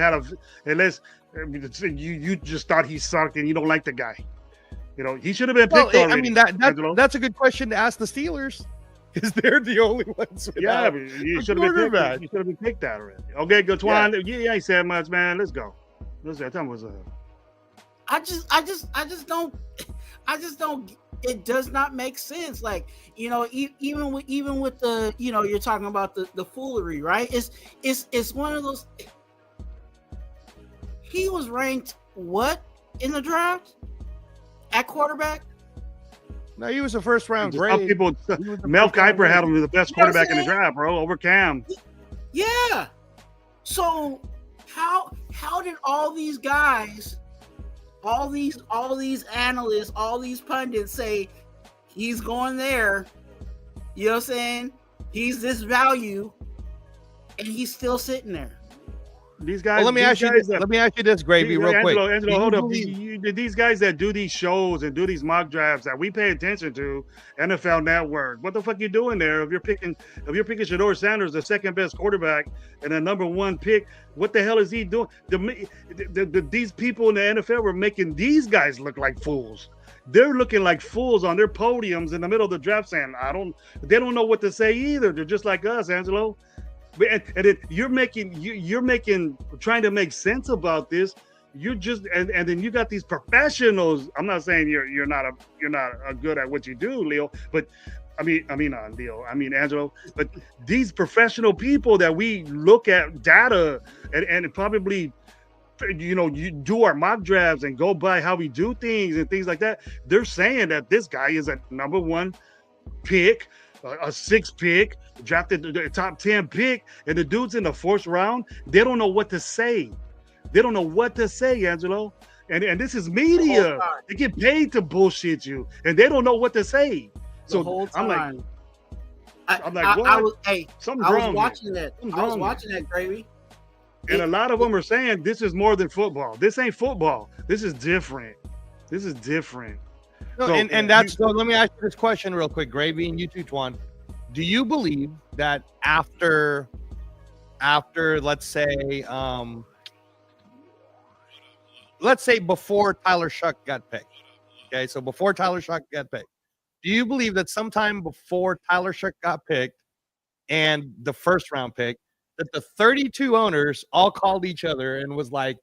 just thought he sucked and you don't like the guy. You know, he should have been picked already. I mean, that's a good question to ask the Steelers. Because they're the only ones. But you should have been picked. You should have been picked that already. Okay, good. Twan, you ain't said much, man. Let's go. Tell me what's up. I just don't. It does not make sense. Like, you know, even with the, you know, you're talking about the foolery, right? It's one of those. He was ranked what in the draft at quarterback? No, he was a first round grade. Mel Kiper had him as the best quarterback in the draft, bro, over Cam. Yeah. So how did all these guys, all these analysts, all these pundits say he's going there? You know what I'm saying? He's this value, and he's still sitting there. These guys. Well, let me ask you this, Gravy, real quick. Angelo, hold up. These guys that do these shows and do these mock drafts that we pay attention to, NFL Network. What the fuck you doing there? If you're picking Shador Sanders, the second best quarterback and the number 1 pick, what the hell is he doing? These people in the NFL were making these guys look like fools. They're looking like fools on their podiums in the middle of the draft, saying, they don't know what to say either. They're just like us, Angelo. And then you're trying to make sense about this. You just and then you got these professionals. I'm not saying you're not good at what you do, Leo, but Angelo, but these professional people that we look at data and probably, you know, you do our mock drafts and go by how we do things and things like that. They're saying that this guy is a number 1 pick, a 6th pick, drafted the top 10 pick, and the dude's in the 4th round. They don't know what to say. They don't know what to say, Angelo. And this is media. They get paid to bullshit you, and they don't know what to say. So I'm like, what? I was watching that, Gravy. And a lot of them are saying this is more than football. This ain't football. This is different. No, so let me ask you this question real quick, Gravy, and you too, Twan. Do you believe that after let's say before Tyler Shuck got picked, okay, so before Tyler Shuck got picked, do you believe that sometime before Tyler Shuck got picked and the 1st round pick, that the 32 owners all called each other and was like,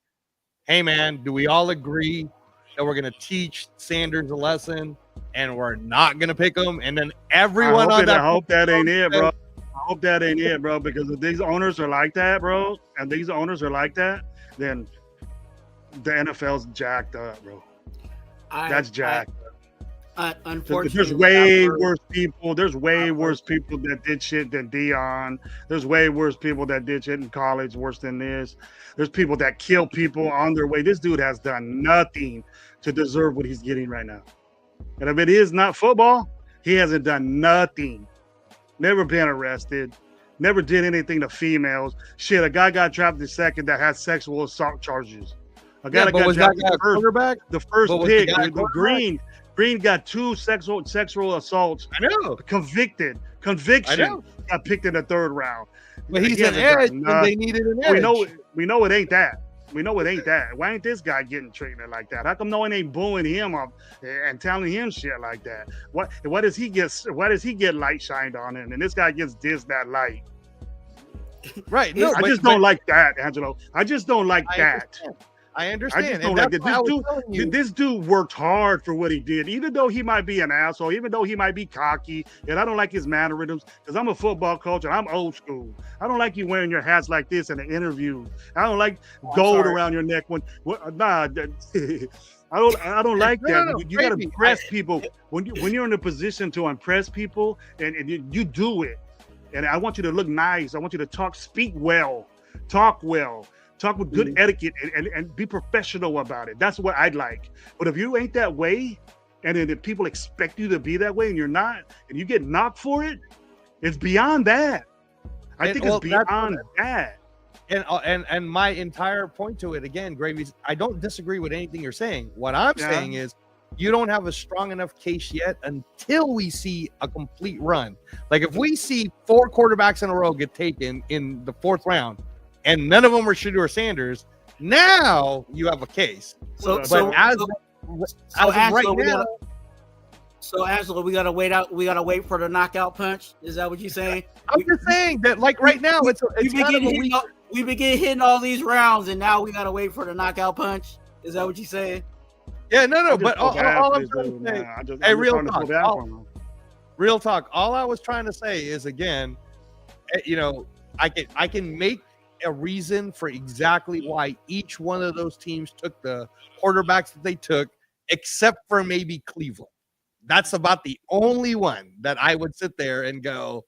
hey man, do we all agree that we're going to teach Sanders a lesson and we're not going to pick him? And then everyone I hope that ain't it, bro. I hope that ain't it, bro, because if these owners are like that, bro, and these owners are like that, then the NFL's jacked up, bro. That's jacked. Unfortunately, there's way worse people. There's way worse people that did shit than Dion. There's way worse people that did shit in college worse than this. There's people that kill people on their way. This dude has done nothing to deserve what he's getting right now. And if it is not football, he hasn't done nothing. Never been arrested. Never did anything to females. Shit, a guy got drafted second that had sexual assault charges. A guy that got drafted the first pick, Green got 2 sexual assaults. I know. Conviction. Got picked in the 3rd round. But he's an edge, and they needed an edge. We know it ain't that. Why ain't this guy getting treatment like that? How come no one ain't booing him up and telling him shit like that? What does he get? Why does he get light shined on him, and this guy gets dissed that light? Right. No, I just don't like that, Angelo. I just don't like that. I understand. I just don't like it. This dude worked hard for what he did, even though he might be an asshole, even though he might be cocky, and I don't like his mannerisms because I'm a football coach and I'm old school. I don't like you wearing your hats like this in an interview. I don't like gold around your neck when I don't like that. You got to impress people when you're in a position to impress people, and you do it. and I want you to look nice. I want you to speak well, talk with good etiquette, and be professional about it. That's what I'd like. But if you ain't that way, and then if people expect you to be that way and you're not, and you get knocked for it, it's beyond that. I think it's beyond that. And my entire point to it, again, Gravy, I don't disagree with anything you're saying. What I'm saying is you don't have a strong enough case yet until we see a complete run. Like if we see 4 quarterbacks in a row get taken in the 4th round and none of them are Shedeur Sanders, now you have a case. So Angelo, we gotta wait out. We gotta wait for the knockout punch. Is that what you're saying? I'm just saying that, like right now, we begin hitting all these rounds, and now we gotta wait for the knockout punch. Is that what you're saying? Yeah, no. But all I'm trying to say, real talk. All I was trying to say is, again, I can make a reason for exactly why each one of those teams took the quarterbacks that they took, except for maybe Cleveland. That's about the only one that I would sit there and go,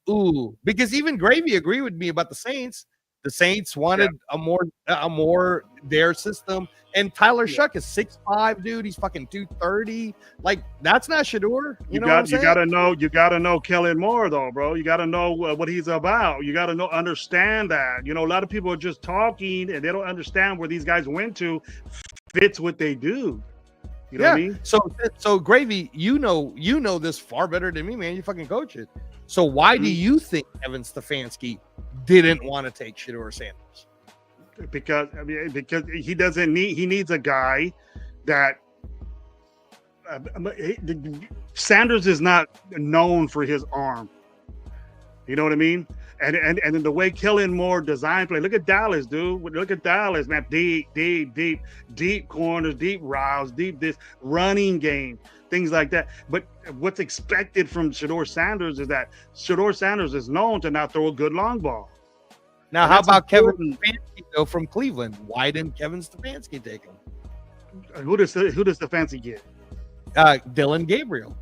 ooh, because even Gravy agreed with me about the Saints. The Saints wanted a more their system, and Tyler Shuck is 6'5", dude. He's fucking 230. Like that's not Shedeur. You gotta know Kellen Moore though, bro. You gotta know what he's about. You gotta understand that. A lot of people are just talking and they don't understand where these guys went to fits what they do. You know what I mean? So Gravy, you know this far better than me, man. You fucking coach it. So why do you think Kevin Stefanski didn't want to take Shedeur Sanders? Because he needs a guy that Sanders is not known for his arm. You know what I mean? And the way Kellen Moore designed play. Look at Dallas, dude. Look at Dallas, man. Deep corners, deep routes, deep this running game, things like that. But what's expected from Shedeur Sanders is that Shedeur Sanders is known to not throw a good long ball. Now, how about Kevin Stefanski though from Cleveland? Why didn't Kevin Stefanski take him? Who does Stefanski get? Dylan Gabriel.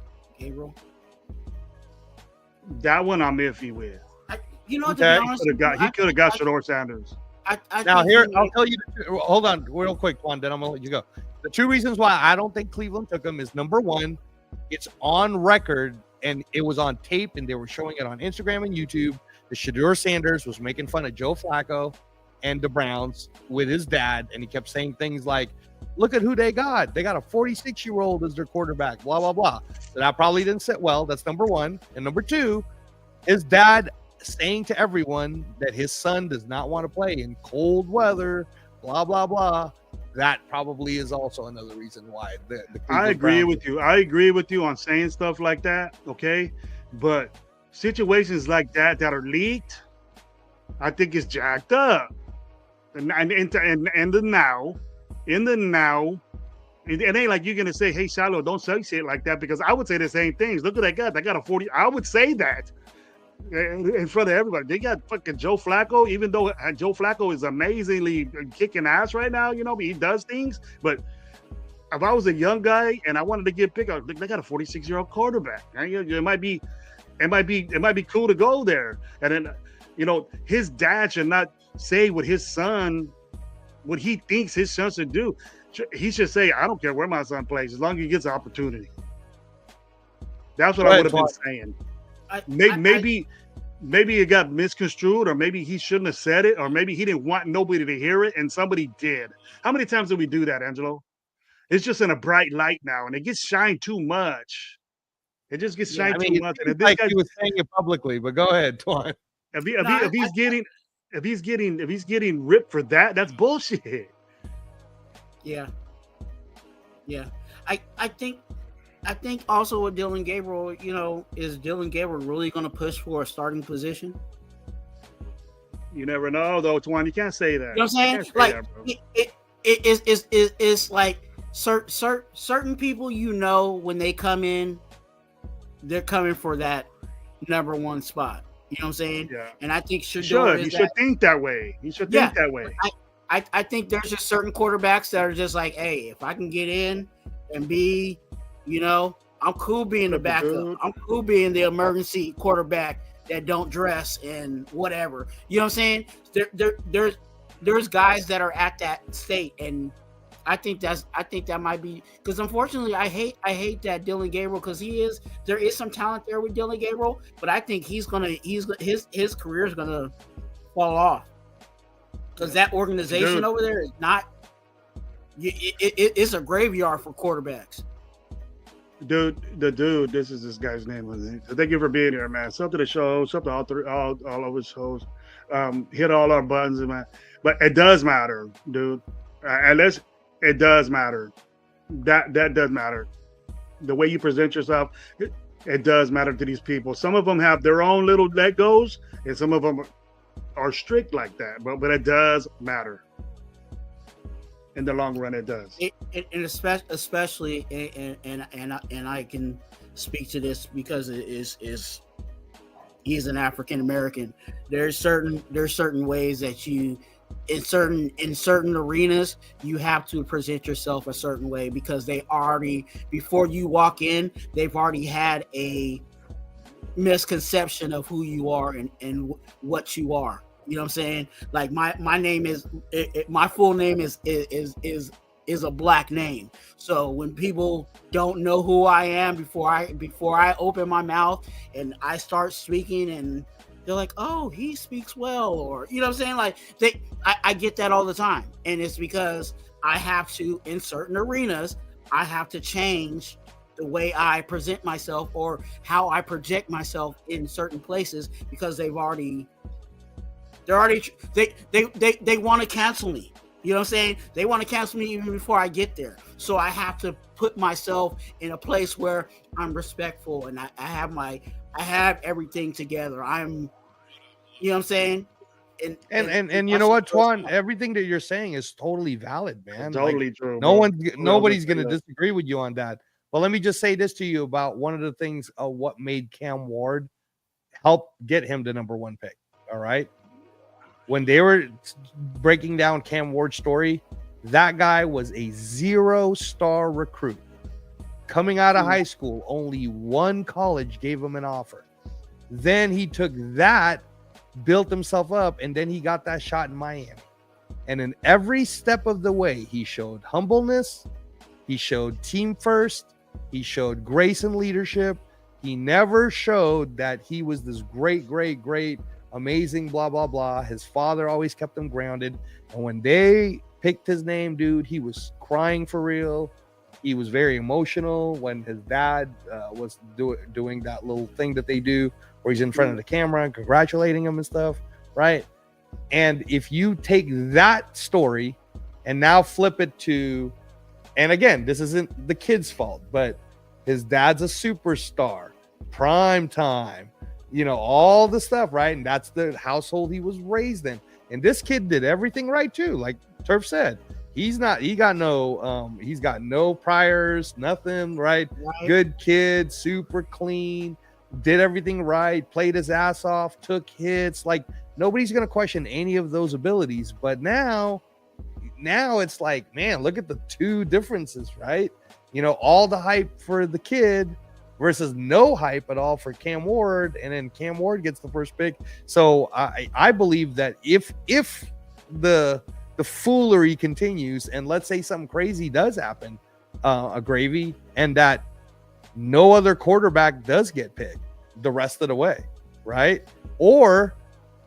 That one I'm iffy with. To be honest, he could have got Shedeur Sanders. I'll tell you. Hold on, real quick, Juan. Then I'm gonna let you go. The 2 reasons why I don't think Cleveland took him is number 1, it's on record and it was on tape, and they were showing it on Instagram and YouTube. The Shedeur Sanders was making fun of Joe Flacco and the Browns with his dad, and he kept saying things like, "Look at who they got. They got a 46-year-old as their quarterback." Blah blah blah. So that probably didn't sit well. That's number 1. And number 2, his dad saying to everyone that his son does not want to play in cold weather, blah, blah, blah. That probably is also another reason why. I agree with you. I agree with you on saying stuff like that, okay? But situations like that are leaked, I think it's jacked up. And in the now, it ain't like you're going to say, hey, Shiloh, don't say shit like that, because I would say the same things. Look at that guy. They got a 40. I would say that in front of everybody. They got fucking Joe Flacco, even though Joe Flacco is amazingly kicking ass right now, he does things. But if I was a young guy and I wanted to get picked up, they got a 46-year-old quarterback. It might be cool to go there. And then, his dad should not say what he thinks his son should do. He should say, I don't care where my son plays, as long as he gets an opportunity. That's what I would have been saying. Maybe it got misconstrued, or maybe he shouldn't have said it, or maybe he didn't want nobody to hear it and somebody did. How many times do we do that, Angelo? It's just in a bright light now, and it gets shined too much. It just gets shined too much. And like he was saying it publicly, but go ahead, Twan. If he's getting ripped for that, that's bullshit. Yeah. I think also with Dylan Gabriel, is Dylan Gabriel really going to push for a starting position? You never know, though, Twan. You can't say that. You know what I'm saying? Like, it's like certain people, when they come in, they're coming for that number 1 spot. You know what I'm saying? Yeah. And I think he should think that way. He should think that way. I think there's just certain quarterbacks that are just like, hey, if I can get in and be, I'm cool being the backup. I'm cool being the emergency quarterback that don't dress and whatever. You know what I'm saying? There's guys that are at that state, and I think that might be because unfortunately I hate that Dylan Gabriel, because there is some talent there with Dylan Gabriel, but I think his career is gonna fall off because that organization over there is not. It's a graveyard for quarterbacks. This is this guy's name. Thank you for being here, man. Something to show, something all of his shows. Hit all our buttons, man. But it does matter, dude. Unless it does matter. That does matter. The way you present yourself, it does matter to these people. Some of them have their own little let goes, and some of them are strict like that. But it does matter. In the long run, it does. And especially, and I can speak to this because he's an African American. There's certain ways that you, in certain arenas, you have to present yourself a certain way, because they already, before you walk in, they've already had a misconception of who you are and what you are. You know what I'm saying? Like my name is my full name is a black name. So when people don't know who I am before I open my mouth and I start speaking, and they're like, "Oh, he speaks well," or you know what I'm saying? Like I get that all the time, and it's because I have to, in certain arenas, I have to change the way I present myself or how I project myself in certain places, because they want to cancel me. You know what I'm saying? They want to cancel me even before I get there. So I have to put myself in a place where I'm respectful and I have everything together. You know what I'm saying? And you know what, Twan? Everything that you're saying is totally valid, man. Totally true. Nobody's going to disagree with you on that. But let me just say this to you about one of the things of what made Cam Ward help get him the number 1 pick. All right. When they were breaking down Cam Ward's story, that guy was a 0-star recruit. Coming out of high school, only one college gave him an offer. Then he took that, built himself up, and then he got that shot in Miami. And in every step of the way, he showed humbleness, he showed team first, he showed grace and leadership. He never showed that he was this great, amazing, blah, blah, blah. His father always kept him grounded. And when they picked his name, dude, he was crying for real. He was very emotional when his dad was doing that little thing that they do where he's in front of the camera and congratulating him and stuff, right? And if you take that story and now flip it to, and again, this isn't the kid's fault, but his dad's a superstar, prime time, you know, all the stuff, right? And that's the household he was raised in. And this kid did everything right too. Like Turf said, he's got no priors, nothing, right? Good kid, super clean, did everything right, played his ass off, took hits. Like nobody's going to question any of those abilities. But now it's like, man, look at the two differences, right? You know, all the hype for the kid versus no hype at all for Cam Ward, and then Cam Ward gets the first pick. So I believe that if the foolery continues, and let's say something crazy does happen, a gravy, and that no other quarterback does get picked the rest of the way, right? Or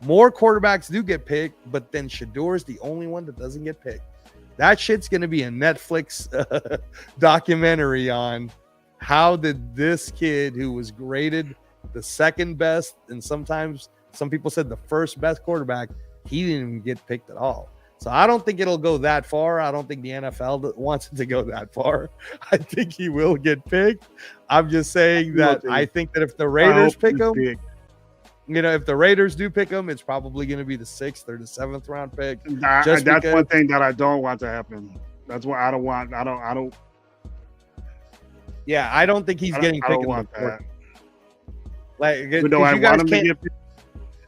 more quarterbacks do get picked, but then Shador's the only one that doesn't get picked. That shit's going to be a Netflix documentary on how did this kid who was graded the second best, and sometimes some people said the first best quarterback, he didn't even get picked at all. So I don't think it'll go that far. I don't think the NFL wants it to go that far. I think he will get picked. I'm just saying that I think that if the Raiders pick him, you know, if the Raiders do pick him, it's probably going to be the 6th or the 7th round pick. That's one thing that I don't want to happen. That's what I don't want. I don't. Yeah, I don't think he's getting picked. I don't want that. Like, you know, I want him to get picked.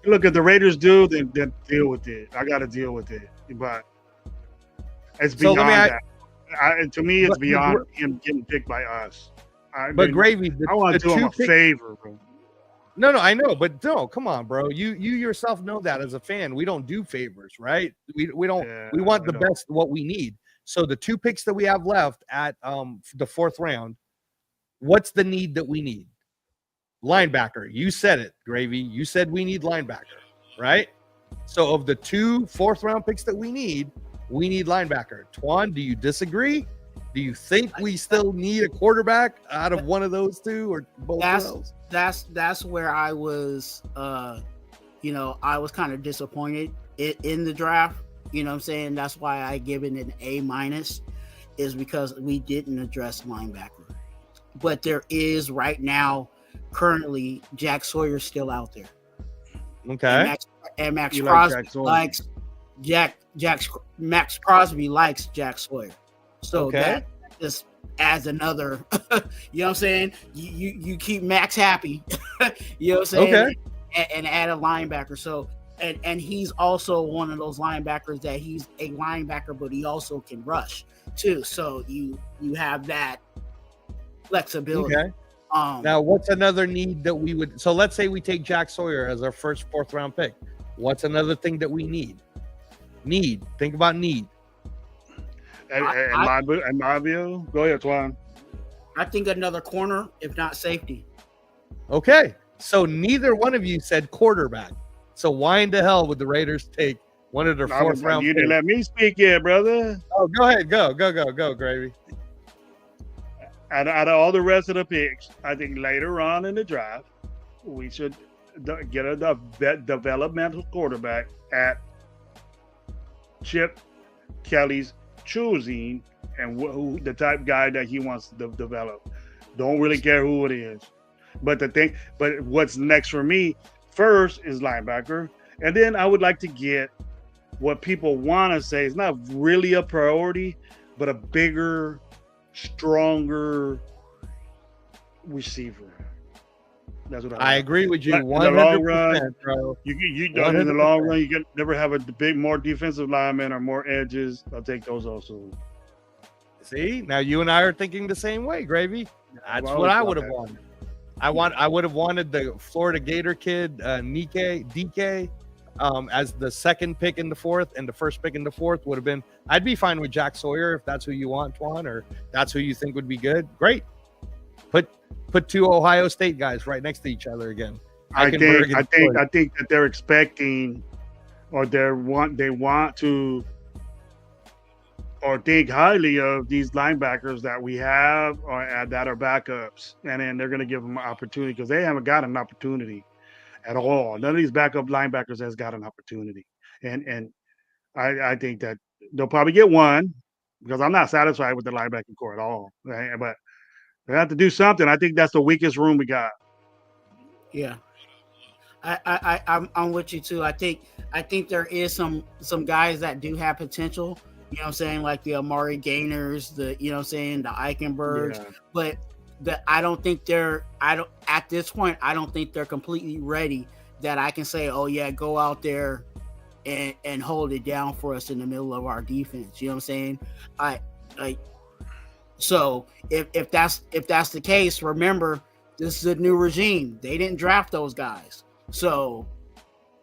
Look, if the Raiders do, then deal with it. I got to deal with it. But it's beyond that. To me, it's beyond him getting picked by us. Gravy, I want to do him a favor, bro. No, I know, but no, come on, bro. You yourself know that as a fan, we don't do favors, right? We don't. We want the best, what we need. So the 2 picks that we have left at the 4th round, what's the need that we need? Linebacker. You said it, Gravy. You said we need linebacker, right? So of the 2 4th round picks that we need linebacker. Twan, do you disagree? Do you think we still need a quarterback out of one of those 2 or both of those? That's where I was I was kind of disappointed in the draft. You know what I'm saying? That's why I give it an A-, is because we didn't address linebacker. But there is right now, currently, Jack Sawyer still out there. Okay. And Max Crosby likes Max Crosby likes Jack Sawyer. So that just adds another, you know what I'm saying? You keep Max happy, you know what I'm saying? Okay. And add a linebacker. So and he's also one of those linebackers that he's a linebacker, but he also can rush too. So you have that flexibility. Okay. Now, what's another need that we would? So let's say we take Jack Sawyer as our first 4th round pick. What's another thing that we need? Think about need. In my view, go ahead, Twan. I think another corner, if not safety. Okay. So neither one of you said quarterback. So why in the hell would the Raiders take one of their 4th round You picks? didn't let me speak yet, brother. Oh, go ahead. Go, Gravy. Out of all the rest of the picks, I think later on in the draft, we should get a developmental quarterback at Chip Kelly's choosing and who the type guy that he wants to develop. Don't really care who it is. But what's next for me first is linebacker. And then I would like to get what people want to say. It's not really a priority, but a bigger, stronger receiver. That's what I agree with you. 100%, in the long run, bro. You in the long run, you can never have a more defensive lineman or more edges. I'll take those also. See, now you and I are thinking the same way, Gravy. That's what I would have wanted. I would have wanted the Florida Gator kid, DK, as the 2nd pick in the 4th, and the 1st pick in the 4th would have been. I'd be fine with Jack Sawyer if that's who you want, Twan, or that's who you think would be good. Great. Put 2 Ohio State guys right next to each other again. I think that they're expecting, or they want to, or think highly of these linebackers that we have or that are backups, and then they're going to give them an opportunity because they haven't got an opportunity at all. None of these backup linebackers has got an opportunity, and I think that they'll probably get one because I'm not satisfied with the linebacking core at all. Right? But they have to do something. I think that's the weakest room we got. Yeah, I'm with you too. I think there is some guys that do have potential. You know what I'm saying? Like the Amari Gainers, the Eichenbergs, but at this point, I don't think they're completely ready that I can say, oh yeah, go out there and hold it down for us in the middle of our defense. You know what I'm saying? So if that's the case, remember, this is a new regime. They didn't draft those guys. So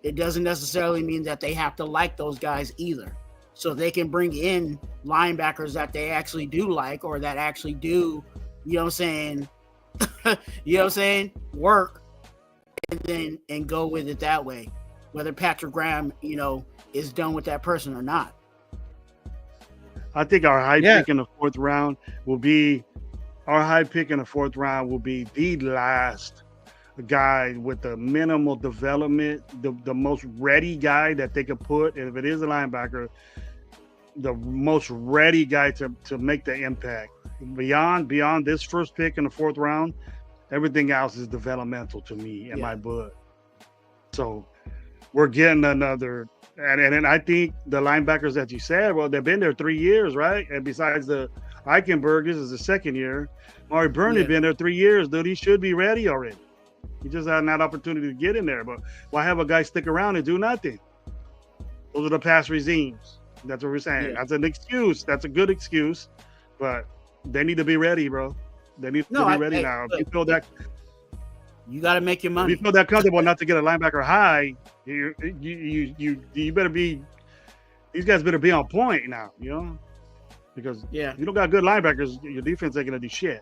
it doesn't necessarily mean that they have to like those guys either. So they can bring in linebackers that they actually do like, or that actually do, you know what I'm saying, work, and go with it that way. Whether Patrick Graham, is done with that person or not. I think our high pick in the 4th round will be the last guy with the minimal development, the most ready guy that they could put. And if it is a linebacker, the most ready guy to make the impact. Beyond this first pick in the 4th round, everything else is developmental to me in my book. So we're getting another. And I think the linebackers that you said, well, they've been there 3 years, right? And besides the Eichenberg, this is the 2nd year. Mari Burney been there 3 years, dude. He should be ready already. He just had that opportunity to get in there. But why have a guy stick around and do nothing? Those are the past regimes. That's what we're saying. Yeah. That's an excuse. That's a good excuse. But they need to be ready, bro. They need to be ready now. If you feel that. You got to make your If money. you feel that comfortable not to get a linebacker high, you better be. These guys better be on point now, you know, because Yeah. you don't got good linebackers, your defense ain't gonna do shit,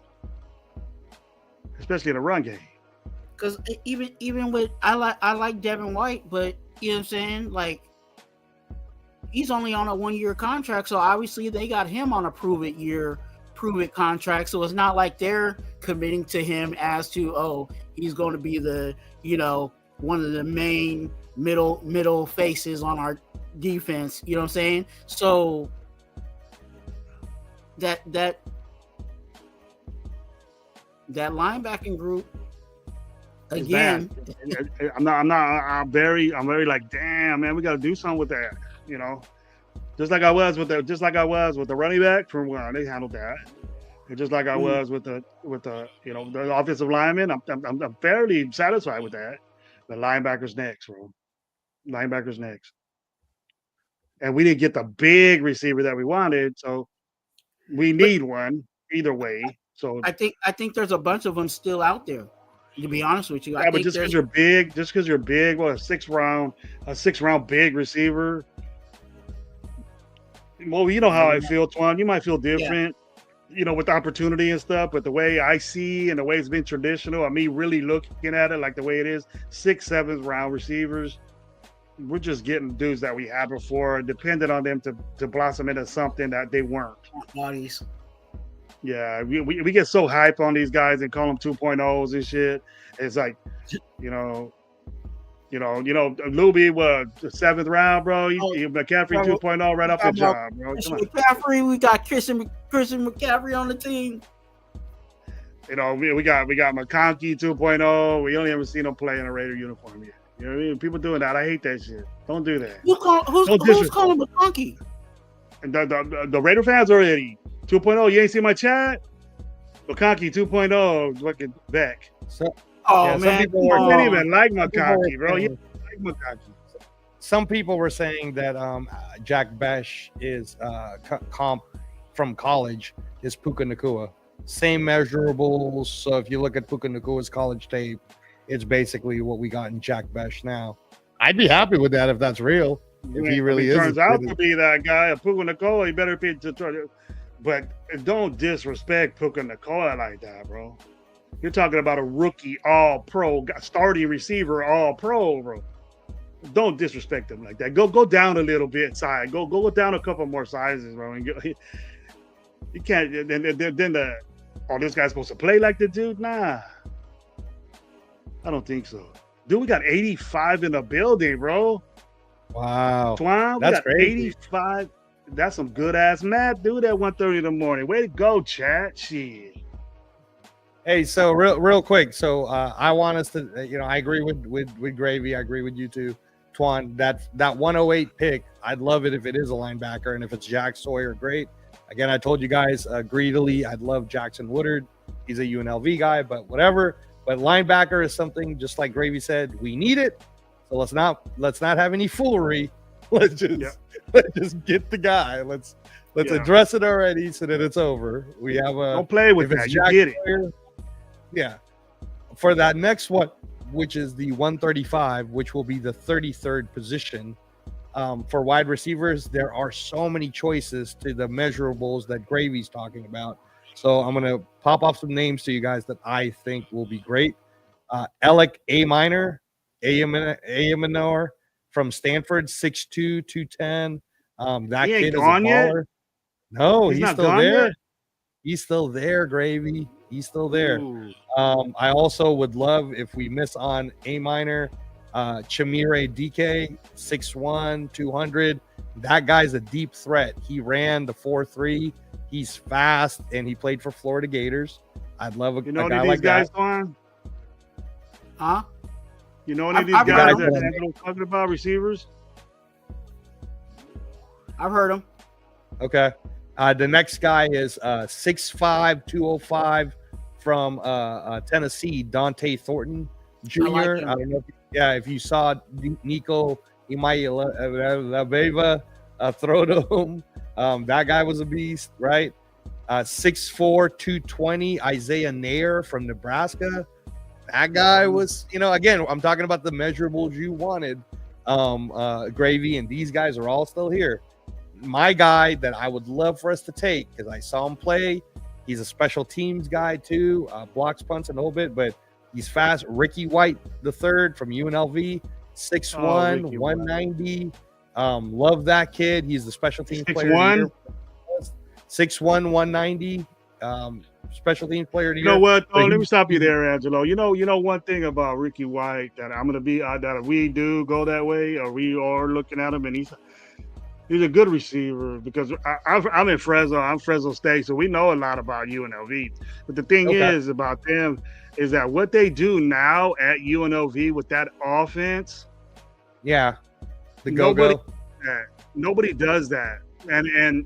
especially in the run game. Because even with I like Devin White, but you know what I'm saying, like he's only on a 1-year contract, so obviously they got him on a prove it contract. So it's not like they're committing to him as to he's going to be the one of the main middle faces on our defense. You know what I'm saying? So that linebacking group. Again, I'm very like, damn, man, we got to do something with that, you know. Just like I was with the running back from where they handled that, and just like I was with the the offensive lineman, I'm fairly satisfied with that. The linebackers next, bro. Linebackers next, and we didn't get the big receiver that we wanted, so we need one either way. So I think there's a bunch of them still out there. To be honest with you, yeah, but just because you're big, well, a six round big receiver. Well, you know how I feel, Twan. You might feel different, with opportunity and stuff. But the way I see and the way it's been traditional, me really looking at it like the way it is, 6th, 7th round receivers, we're just getting dudes that we had before, dependent on them to blossom into something that they weren't. Bodies. Yeah, we get so hype on these guys and call them 2.0s and shit. It's like, Luby was the 7th round, bro. McCaffrey 2.0 right off the job, bro. McCaffrey, we got Christian McCaffrey on the team. We got McConkey 2.0. We only ever seen him play in a Raider uniform yet. You know what I mean? People doing that. I hate that shit. Don't do that. Who's calling McConkey? And the Raider fans already 2.0. You ain't seen my chat? McConkey 2.0 looking back. Man, some people didn't even like McConkey, bro. You like McConkey. Some people were saying that Jack Besh is comp from college is Puka Nacua. Same measurables. So if you look at Puka Nacua's college tape, it's basically what we got in Jack Besh now. I'd be happy with that if that's real. If he really is. Turns out to be that guy, Puka Nacua, he better be but don't disrespect Puka Nacua like that, bro. You're talking about a rookie all-pro, starting receiver all-pro, bro. Don't disrespect him like that. Go down a little bit side. Go down a couple more sizes, bro. And you can't. Then this guy's supposed to play like the dude? Nah, I don't think so. Dude, we got 85 in the building, bro. Wow, Twan, we got crazy. 85. That's some good ass math, dude. At 1:30 in the morning. Way to go, chat. Shit. Hey, so real quick. So I want us to, I agree with Gravy. I agree with you too, Twan. That 108 pick, I'd love it if it is a linebacker, and if it's Jack Sawyer, great. Again, I told you guys greedily, I'd love Jackson Woodard. He's a UNLV guy, but whatever. But linebacker is something, just like Gravy said, we need it. So let's not have any foolery. Let's just get the guy. Let's address it already so that it's over. We have a don't play with that. You get it. Yeah. For that next one, which is the 135, which will be the 33rd position. For wide receivers, there are so many choices to the measurables that Gravy's talking about. So I'm going to pop off some names to you guys that I think will be great. Alec Aminor from Stanford, 6'2", 210. That he ain't kid is a gone baller. Yet? No, he's still there. Yet? He's still there, Gravy. He's still there. I also would love if we miss on Aminor, Chimere DK, 6'1", 200. That guy's a deep threat. He ran the 4.3. He's fast, and he played for Florida Gators. I'd love a guy like guys that. On? Huh? You know any of these guys that are talking about receivers? I've heard them. Okay. The next guy is 6'5", 205 from Tennessee, Dante Thornton Jr. I don't know if you saw Nico Imailabeva throw to him. That guy was a beast, right? 6'4", 220, Isaiah Nair from Nebraska. That guy was, again, I'm talking about the measurables you wanted, Gravy, and these guys are all still here. My guy that I would love for us to take, because I saw him play, he's a special teams guy too, blocks, punts, and a whole bit, but he's fast. Ricky White the third from UNLV, 6'1", 190. Love that kid. He's the special teams player of the year. 6'1", 190. Special teams player of the year. You know what? Oh, let me stop you there, Angelo. You know one thing about Ricky White that I'm gonna be that if we do go that way, or we are looking at him, and he's a good receiver, because I'm in Fresno. I'm Fresno State, so we know a lot about UNLV. But the thing is about them is that what they do now at UNLV with that offense, nobody does that, and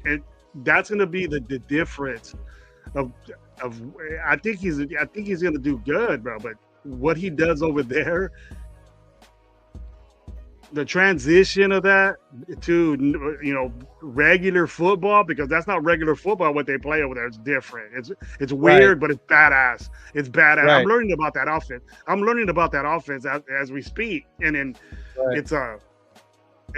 that's going to be the difference of. I think he's going to do good, bro. But what he does over there, the transition of that to regular football, because that's not regular football. What they play over there, it's different. It's weird, but it's badass. It's badass. Right. I'm learning about that offense as we speak, and then it's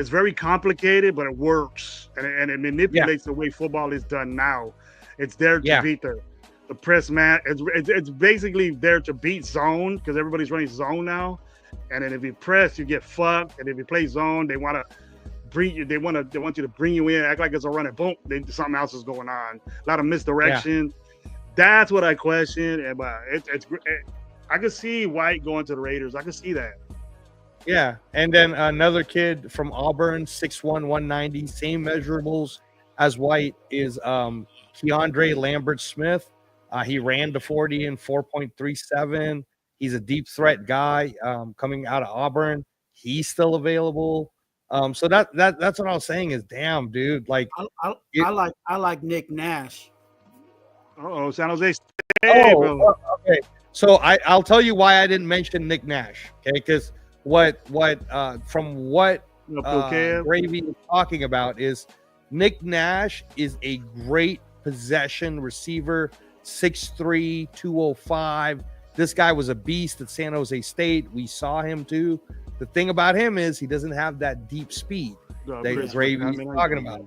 very complicated, but it works, and it manipulates the way football is done now. It's there to beat the press man. It's basically there to beat zone, because everybody's running zone now. And then if you press, you get fucked. And if you play zone, they want to bring you. They want you to bring you in, act like it's a running. Boom, something else is going on. A lot of misdirection. Yeah. That's what I question. And I could see White going to the Raiders. I could see that. Yeah, and then another kid from Auburn, 6'1", 190, same measurables as White, is Keandre Lambert-Smith. He ran the 40 in 4.37. He's a deep threat guy coming out of Auburn. He's still available. So that's what I was saying is, damn, dude. Like, I like Nick Nash. San Jose State. Okay. So I'll tell you why I didn't mention Nick Nash. Okay, because from what Gravy is talking about is Nick Nash is a great possession receiver, 6'3", 205. This guy was a beast at San Jose State. We saw him too. The thing about him is he doesn't have that deep speed that Gravy is talking about.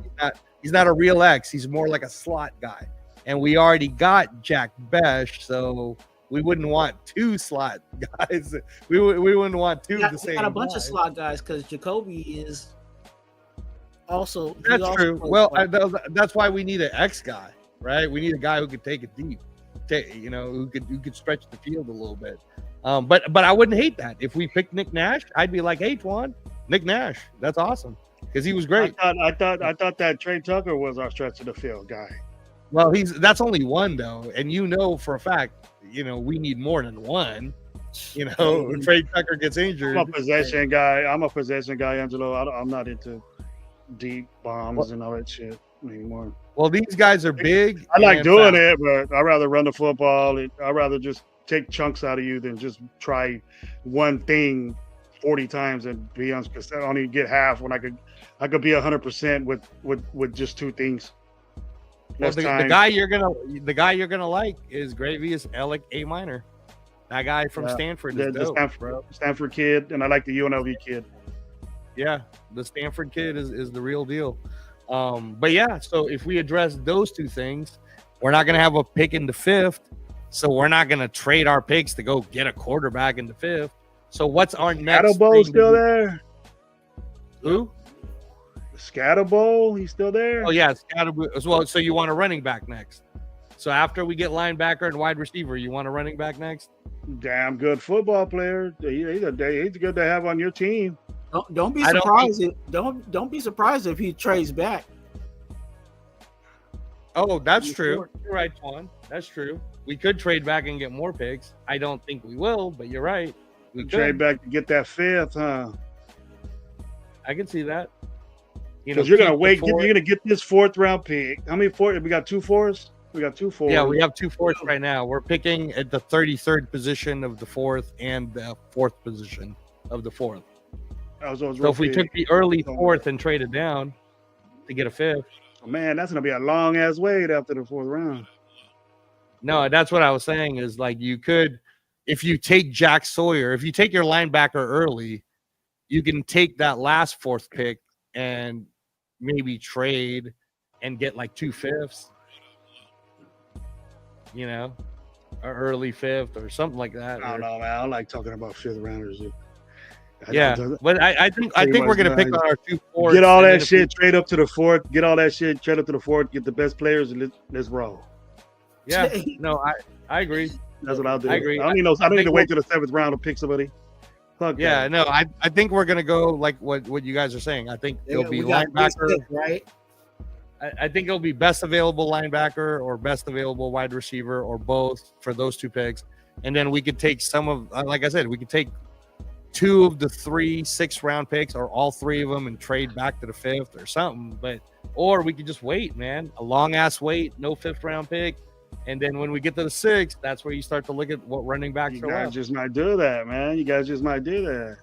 He's not a real X. He's more like a slot guy. And we already got Jack Besh, so we wouldn't want two slot guys. We wouldn't want two of the same. We got a bunch of slot guys because Jacoby is also. That's true. Well, that's why we need an X guy, right? We need a guy who could take it deep. Who could stretch the field a little bit. But I wouldn't hate that. If we picked Nick Nash, I'd be like, hey, Twan, Nick Nash. That's awesome. Because he was great. I thought that Trey Tucker was our stretch of the field guy. Well, that's only one though. And for a fact, we need more than one. If Trey Tucker gets injured. I'm a possession guy, Angelo. I'm not into deep bombs and all that shit anymore. Well, these guys are big. I like doing it, but I'd rather run the football. I'd rather just take chunks out of you than just try one thing 40 times and be on, because I only get half when I could be 100% with just two things. Well, the guy you're gonna like is Gravy is Alec A. Minor. That guy from Stanford is dope, Stanford kid, and I like the UNLV kid. Yeah, the Stanford kid is the real deal. But yeah, so if we address those two things, we're not going to have a pick in the fifth. So we're not going to trade our picks to go get a quarterback in the fifth. So what's our next? Scatterbo still there? Who? Scatterbo, he's still there? Oh yeah, Scatterbo as well. So you want a running back next? So after we get linebacker and wide receiver, you want a running back next? Damn good football player. He's good to have on your team. Don't be surprised. Don't be surprised if he trades back. Oh, that's true. You're right, Juan. That's true. We could trade back and get more picks. I don't think we will, but you're right. We could trade back to get that fifth, huh? I can see that. Because you're gonna wait. You're gonna get this fourth round pick. How many fourth? We got 2 4s. We got 2 4s. Yeah, we have 2 4s right now. We're picking at the 33rd position of the 4th and the 4th position of the 4th. So if we took the early 4th and traded down to get a 5th. Oh, man, that's going to be a long-ass wait after the 4th round. No, that's what I was saying is like you could, if you take Jack Sawyer, if you take your linebacker early, you can take that last 4th pick and maybe trade and get like 2 5ths, you know, or early 5th or something like that. I don't know, man. I don't like talking about 5th rounders. But I think we're gonna pick on our 2 4s. Get all that shit, trade up to the 4th. Get all that shit, trade up to the 4th. Get the best players, and let's roll. Yeah, no, I agree. That's what I'll do. I agree. I don't need to wait till the 7th round to pick somebody. Fuck yeah, that. no, I think we're gonna go like what you guys are saying. I think it'll be linebacker, pick, right? I think it'll be best available linebacker or best available wide receiver or both for those 2 picks, and then we could take some of, like I said, we could take 2 of the 3 6th-round picks or all 3 of them and trade back to the 5th or something. Or we could just wait, man, a long ass wait, no 5th-round pick. And then when we get to the 6th, that's where you start to look at what running backs You are. guys just might do that, man. You guys just might do that.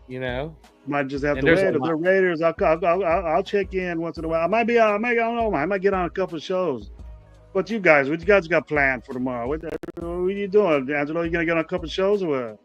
You know, might just have to wait. If they're Raiders, I'll check in once in a while. I might don't know. I might get on a couple of shows. What you guys got planned for tomorrow? What are you doing, Angelo? You gonna get on a couple of shows or what?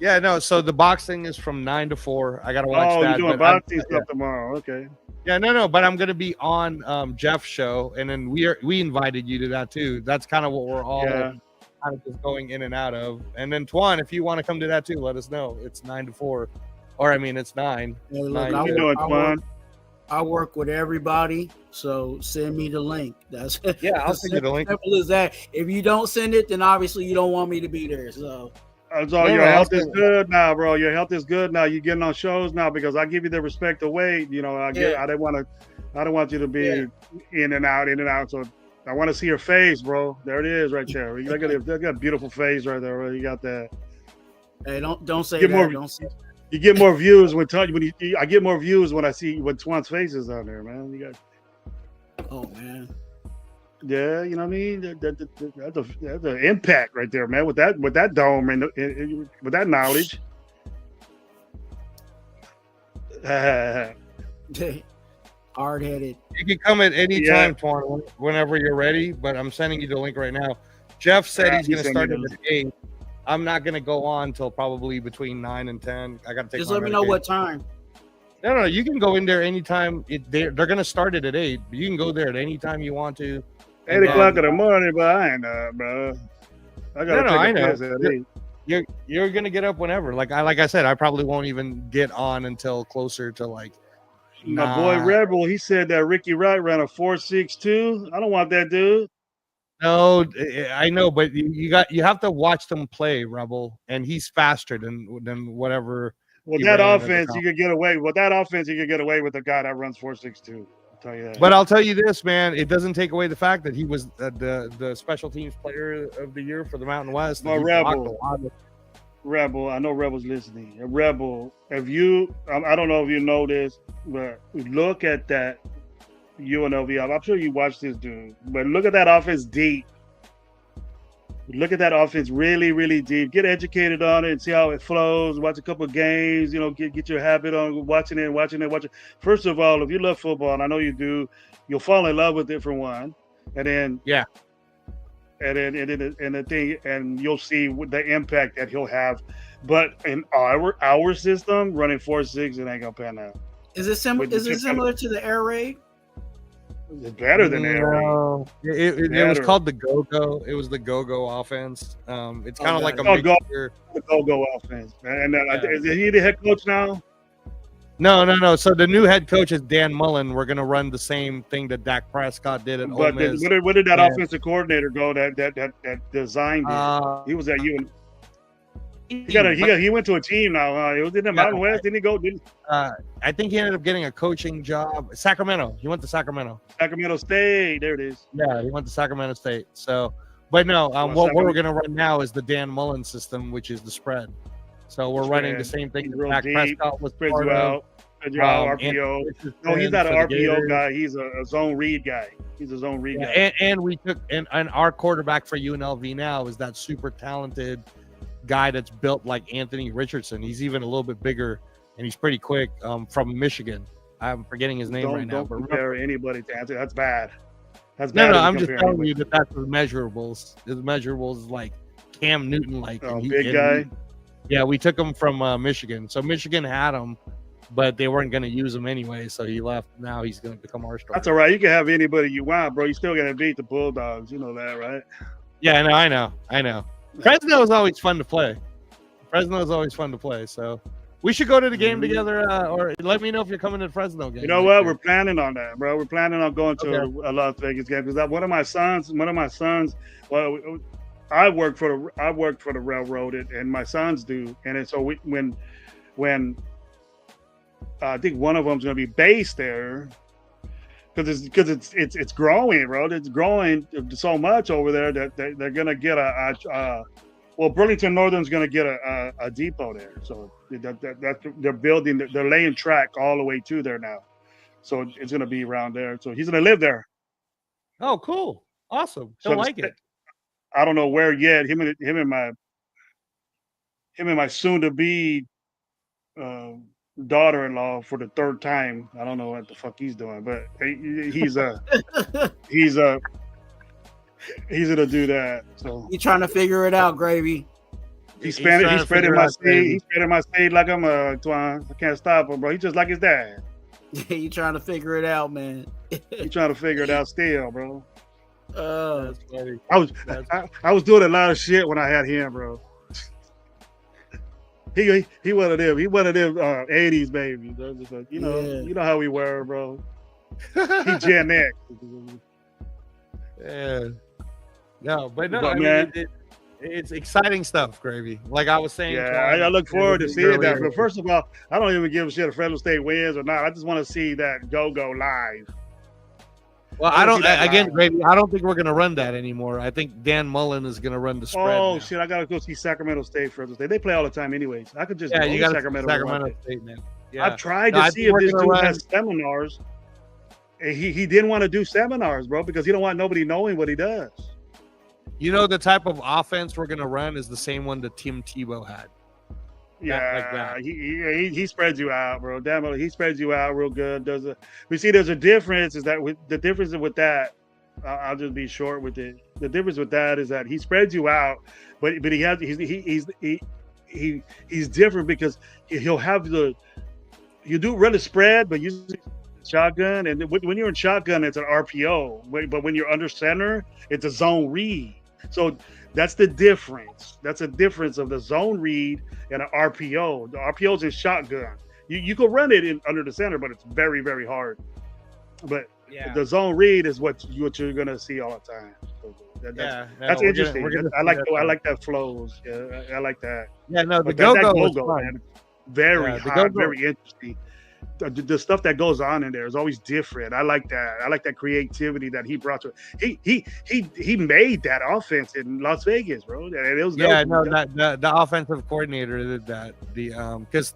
Yeah, no. So the boxing is from 9 to 4. I gotta watch that. You're doing boxing stuff tomorrow. Okay. Yeah, no. But I'm gonna be on Jeff's show, and then we invited you to that too. That's kind of what we're all kind of just going in and out of. And then Twan, if you want to come to that too, let us know. It's 9 to 4, or I mean, it's 9. Hey, look, 9 How you doing, Twan? I work with everybody, so send me the link. That's I'll send you the link. Simple as that. If you don't send it, then obviously you don't want me to be there. So. So your health is good now, bro. Your health is good now. You're getting on shows now because I give you the respect to wait. You know, I don't want you to be in and out. So I want to see your face, bro. There it is, right there. You got a beautiful face right there, bro. You got that. Hey, don't say that. Don't say that. You get more views I get more views when I see when Twan's face is on there, man. You got. Oh man. Yeah, you know what I mean. That's an impact right there, man. With that dome and with that knowledge. Hard-headed. You can come at any time, Twan, whenever you're ready. But I'm sending you the link right now. Jeff said he's going to start at 8. I'm not going to go on until probably between 9 and 10. I got to take. Just let me know what time. No. You can go in there anytime. They're going to start it at 8. But you can go there at any time you want to. 8 o'clock in the morning, but I ain't up, bro. I gotta take a piss at 8. You're gonna get up whenever. Like I said, I probably won't even get on until closer to like. My boy Rebel, he said that Ricky Wright ran a 4.62. I don't want that dude. No, I know, but you have to watch them play, Rebel, and he's faster than whatever. Well, that offense you could get away. With that offense, you could get away with a guy that runs 4.62. Tell you that. But I'll tell you this, man, it doesn't take away the fact that he was the special teams player of the year for the Mountain West. Well, Rebel, I know Rebel's listening. Rebel, if you, I don't know if you know this, but look at that UNLV. I'm sure you watched this dude, but look at that offense deep. Look at that offense really, really deep. Get educated on it and see how it flows. Watch a couple of games. You know, get your habit on watching it. First of all, if you love football, and I know you do, you'll fall in love with it for one, and then and you'll see the impact that he'll have. But in our system, running 4.6, it ain't gonna pan out. Is it similar to the air raid? It's better than air raid. It was called the Go-Go. It was the Go-Go offense. It's kind of like a mixture. The Go-Go offense. And is he the head coach now? No. So the new head coach is Dan Mullen. We're gonna run the same thing that Dak Prescott did at Ole Miss. Where did that offensive coordinator go? That designed it. He was at UNLV. He went to a team now. It was in the Mountain West. Didn't he go? I think he ended up getting a coaching job. Sacramento. He went to Sacramento. Sacramento State. There it is. Yeah, he went to Sacramento State. So, but no, what we're going to run now is the Dan Mullen system, which is the spread. So we're running the same thing that Dak Prescott was part of. RPO. No, he's not an RPO guy. He's a zone read guy. He's a zone read guy. And we took and our quarterback for UNLV now is that super talented guy that's built like Anthony Richardson. He's even a little bit bigger and he's pretty quick. From Michigan. I'm forgetting his name right now. Don't compare anybody to Anthony. That's bad. That's bad. No, I'm just telling you that's his measurables. His measurables is like Cam Newton like. Big guy. Yeah, we took him from Michigan. So Michigan had him, but they weren't going to use him anyway. So he left. Now he's going to become our starter. That's all right. You can have anybody you want, bro. You still got to beat the Bulldogs. You know that, right? Yeah, I know. Fresno is always fun to play. So we should go to the game together, or let me know if you're coming to the Fresno game. You know what? We're planning on that, bro. We're planning on going to a Las Vegas game because one of my sons. Well, I work for the railroad, and my sons do, and so when I think one of them's going to be based there because it's growing, bro. It's growing so much over there that they're going to get well, Burlington Northern's going to get a depot there. So they're building, they're laying track all the way to there now. So it's going to be around there. So he's going to live there. Oh, cool. Awesome. He'll like it. I don't know where yet. Him and my soon-to-be daughter-in-law for the third time. I don't know what the fuck he's doing, but he's gonna do that. So you trying to figure it out, Gravy? He's spreading my seed. He's spreading my seed like I'm a twine. I can't stop him, bro. He's just like his dad. You trying to figure it out, man? You trying to figure it out still, bro? That's funny. I was doing a lot of shit when I had him, bro. He one of them 80s babies. You know how we were, bro. He Gen X. Yeah. No, but man, it's exciting stuff, Gravy. Like I was saying. Yeah, I look forward to seeing that. But first of all, I don't even give a shit if Fresno State wins or not. I just want to see that go live. Well, Gravy, I don't think we're going to run that anymore. I think Dan Mullen is going to run the spread. Oh, now. Shit. I got to go see Sacramento State, Fresno State. They play all the time anyways. I could just go to to Sacramento State, man. Yeah. I've tried to see if this dude has seminars. He didn't want to do seminars, bro, because he don't want nobody knowing what he does. You know, the type of offense we're going to run is the same one that Tim Tebow had. Yeah, like that. He spreads you out, bro. Damn it, he spreads you out real good. There's a difference. Is that the difference with that? I'll just be short with it. The difference with that is that he spreads you out, but he's different because he'll have you do run a spread, but usually shotgun, and when you're in shotgun, it's an RPO. But when you're under center, it's a zone read. So that's the difference. That's a difference of the zone read and an RPO. The RPO is in shotgun. You can run it under the center, but it's very, very hard. But the zone read is what you're gonna see all the time. So that's interesting. I like that flows. Yeah, I like that. Yeah, no, the go-go, man, very hot, very interesting. The stuff that goes on in there is always different. I like that. I like that creativity that he brought to it. He made that offense in Las Vegas, bro. And it was the offensive coordinator did that. Because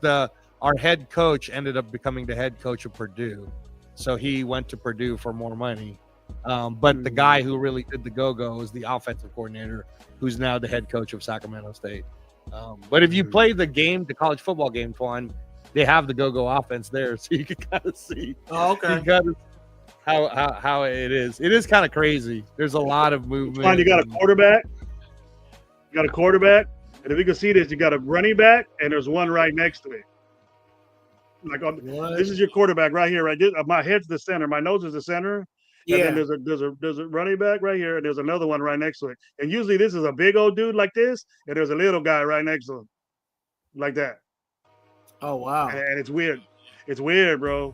our head coach ended up becoming the head coach of Purdue, so he went to Purdue for more money. But the guy who really did the go-go is the offensive coordinator, who's now the head coach of Sacramento State. But if you play the college football game, Twan, they have the go-go offense there, so you can kind of see. Oh, okay. How it is. It is kind of crazy. There's a lot of movement. You got a quarterback. And if you can see this, you got a running back, and there's one right next to it. This is your quarterback right here, right? My head's the center. My nose is the center. Yeah. And then there's a running back right here, and there's another one right next to it. And usually this is a big old dude like this, and there's a little guy right next to him, like that. Oh wow! And it's weird. It's weird, bro.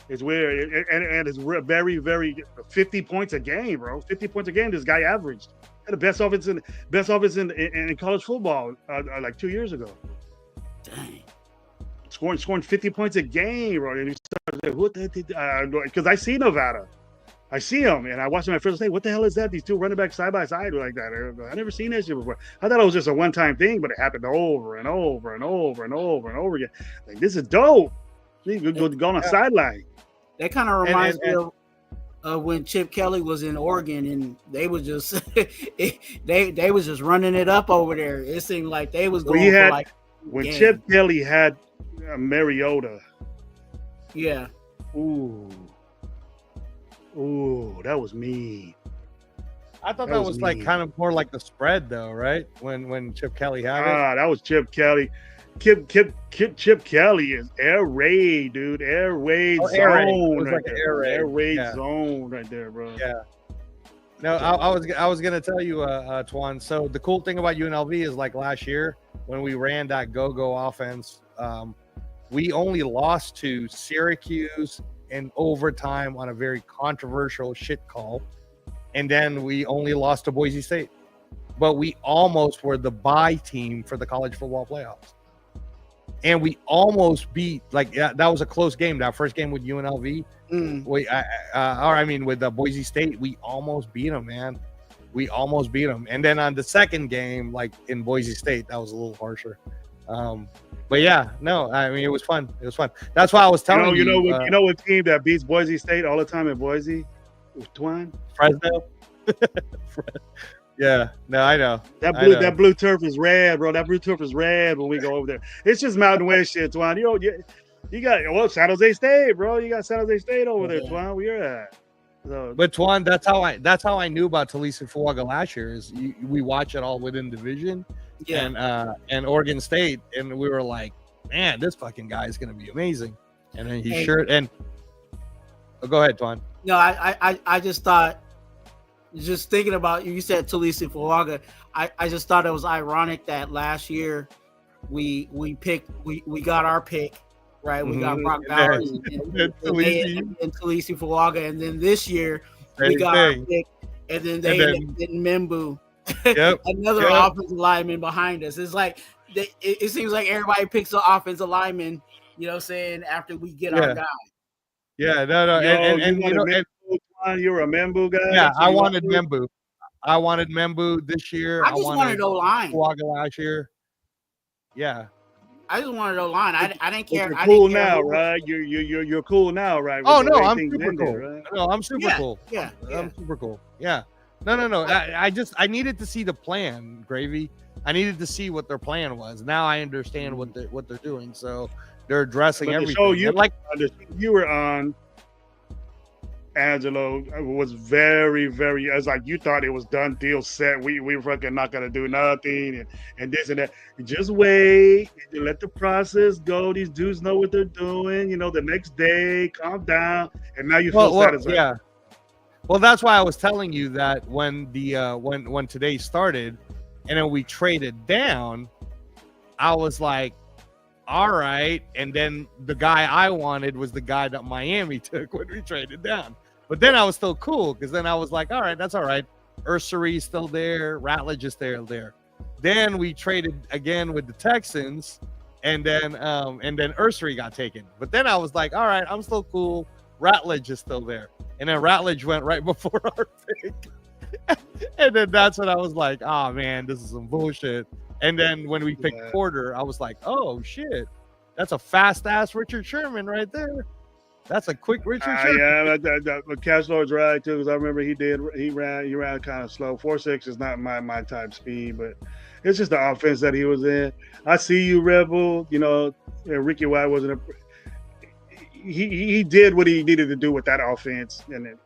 It's weird, and it's very, very 50 points a game, bro. 50 points a game. This guy averaged. Had the best offense in college football like 2 years ago. Dang. Scoring 50 points a game, bro. And he started, because I see Nevada. I see him, and I watch him at Fresno State. What the hell is that? These two running backs side by side like that. I never seen that shit before. I thought it was just a one-time thing, but it happened over and over and over and over and over again. Like, this is dope. You could go on a sideline. That kind of reminds me of when Chip Kelly was in Oregon, and they was just they was just running it up over there. It seemed like they was going for like when game. Chip Kelly had Mariota. Yeah. Ooh, that was mean. I thought that was like kind of more like the spread though, right? When Chip Kelly had it. That was Chip Kelly. Chip Kelly is air raid, dude. Air raid zone right there. Air raid zone right there, bro. Yeah. No, I was gonna tell you, Twan. So the cool thing about UNLV is like last year when we ran that go offense, we only lost to Syracuse in overtime on a very controversial shit call, and then we only lost to Boise State. But we almost were the bye team for the college football playoffs. And we almost beat, that was a close game. That first game with UNLV, with Boise State, we almost beat them, man. We almost beat them. And then on the second game, like in Boise State, that was a little harsher. But yeah, no, I mean, it was fun. It was fun. That's why I was telling you. You know what team that beats Boise State all the time in Boise? Twine? Fresno. Yeah, no, I know. That blue turf is red, bro. That blue turf is red when we go over there. It's just Mountain West shit, Twine. You got San Jose State, bro. You got San Jose State over there, Twine. Where you're at. So, but Twan, that's how I knew about Tbilisi Fuaga last year. Is we watch it all within division, and Oregon State, and we were like, man, this fucking guy is gonna be amazing. And then go ahead, Twan. No, I just thought, just thinking about you said Tbilisi Fuaga, I just thought it was ironic that last year we got our pick. Right, we got Brock Bowers and Tbilisi Fuaga, and then this year we got our pick, and then they Membu, another offensive lineman behind us. It's like it seems like everybody picks an offensive lineman, saying after we get our guy. Yeah, no, you're a Membu guy. Yeah, I wanted Membu. I wanted Membu this year. I just wanted O-line. Fuaga last year. Yeah. I just wanted O-line. I didn't care. You're cool now, right? You're cool now, right? Oh no, I'm super cool. Right? No, I'm super cool. Yeah, I'm super cool. Yeah. No. I needed to see the plan, Gravy. I needed to see what their plan was. Now I understand what they're doing. So they're addressing everything. So you were on, Angelo, was very, very, as like you thought it was done, deal set. We fucking not gonna do nothing and this and that. Just wait, let the process go. These dudes know what they're doing. The next day, calm down, and now you feel satisfied. Yeah. Well, that's why I was telling you that when the when today started, and then we traded down, I was like, all right. And then the guy I wanted was the guy that Miami took when we traded down. But then I was still cool because then I was like, all right, that's all right. Ursery's still there. Ratledge is still there. Then we traded again with the Texans, and then Ursery got taken. But then I was like, all right, I'm still cool. Ratledge is still there. And then Ratledge went right before our pick. And then that's when I was like, oh man, this is some bullshit. And then when we picked Porter, I was like, oh shit, that's a fast ass Richard Sherman right there. That's a quick Richard Sherman. Yeah, but Castro's right too, because I remember he ran kind of slow. 4.6 is not my type speed, but it's just the offense that he was in. I see you, Rebel. Ricky White wasn't he did what he needed to do with that offense, and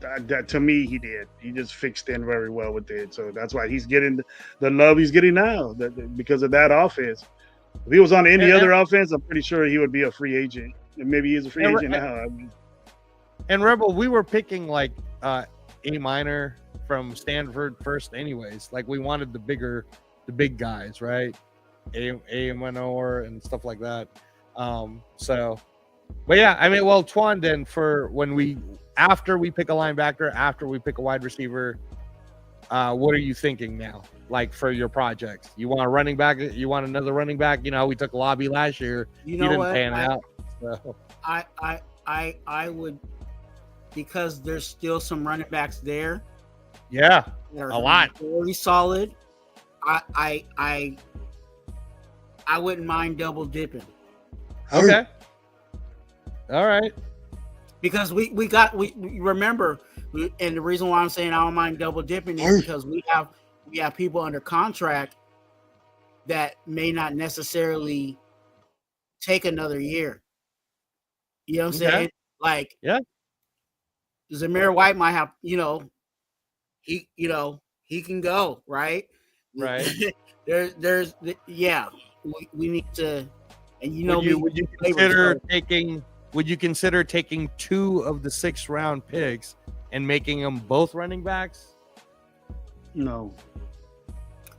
that to me he did. He just fixed in very well with it, so that's why he's getting the love he's getting now because of that offense. If he was on any other offense, I'm pretty sure he would be a free agent. And maybe he's a free agent now. And Rebel, we were picking like A minor from Stanford first, anyways. Like we wanted the big guys, right? A minor and stuff like that. But yeah, I mean, well, Twan, then after we pick a linebacker, after we pick a wide receiver, what are you thinking now? Like for your projects, you want a running back? You want another running back? We took Lobby last year. He didn't pan out. So. I would, because there's still some running backs there. Yeah, a lot. Very solid. I wouldn't mind double dipping. Okay. All right. Because we remember, and the reason why I'm saying I don't mind double dipping is because we have people under contract that may not necessarily take another year. You know what I'm saying? Like, yeah, Zamir White might have, he can go, right? Right. there's we need to, and would you consider taking 2 of the 6th round picks and making them both running backs? No.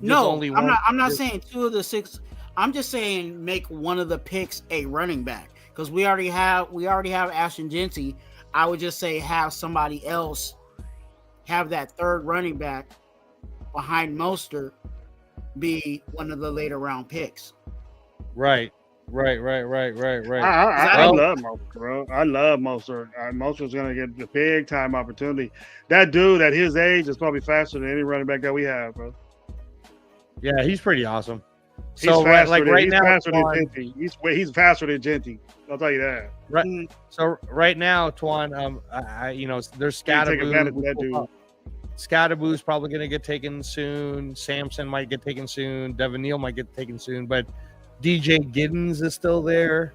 I'm not saying 2 of the 6. I'm just saying make one of the picks a running back, because we already have Ashton Jeanty. I would just say have somebody else have that third running back behind Mostert be one of the later round picks. Right. I love Mostert, bro. I love Mostert. Mostert's going to get the big time opportunity. That dude at his age is probably faster than any running back that we have, bro. Yeah, he's pretty awesome. He's faster than Jeanty. He's faster than Jeanty. I'll tell you that. Right. So right now, Twan, there's Scatterboo. Scatterboo's probably going to get taken soon. Samson might get taken soon. Devin Neal might get taken soon. But DJ Giddens is still there.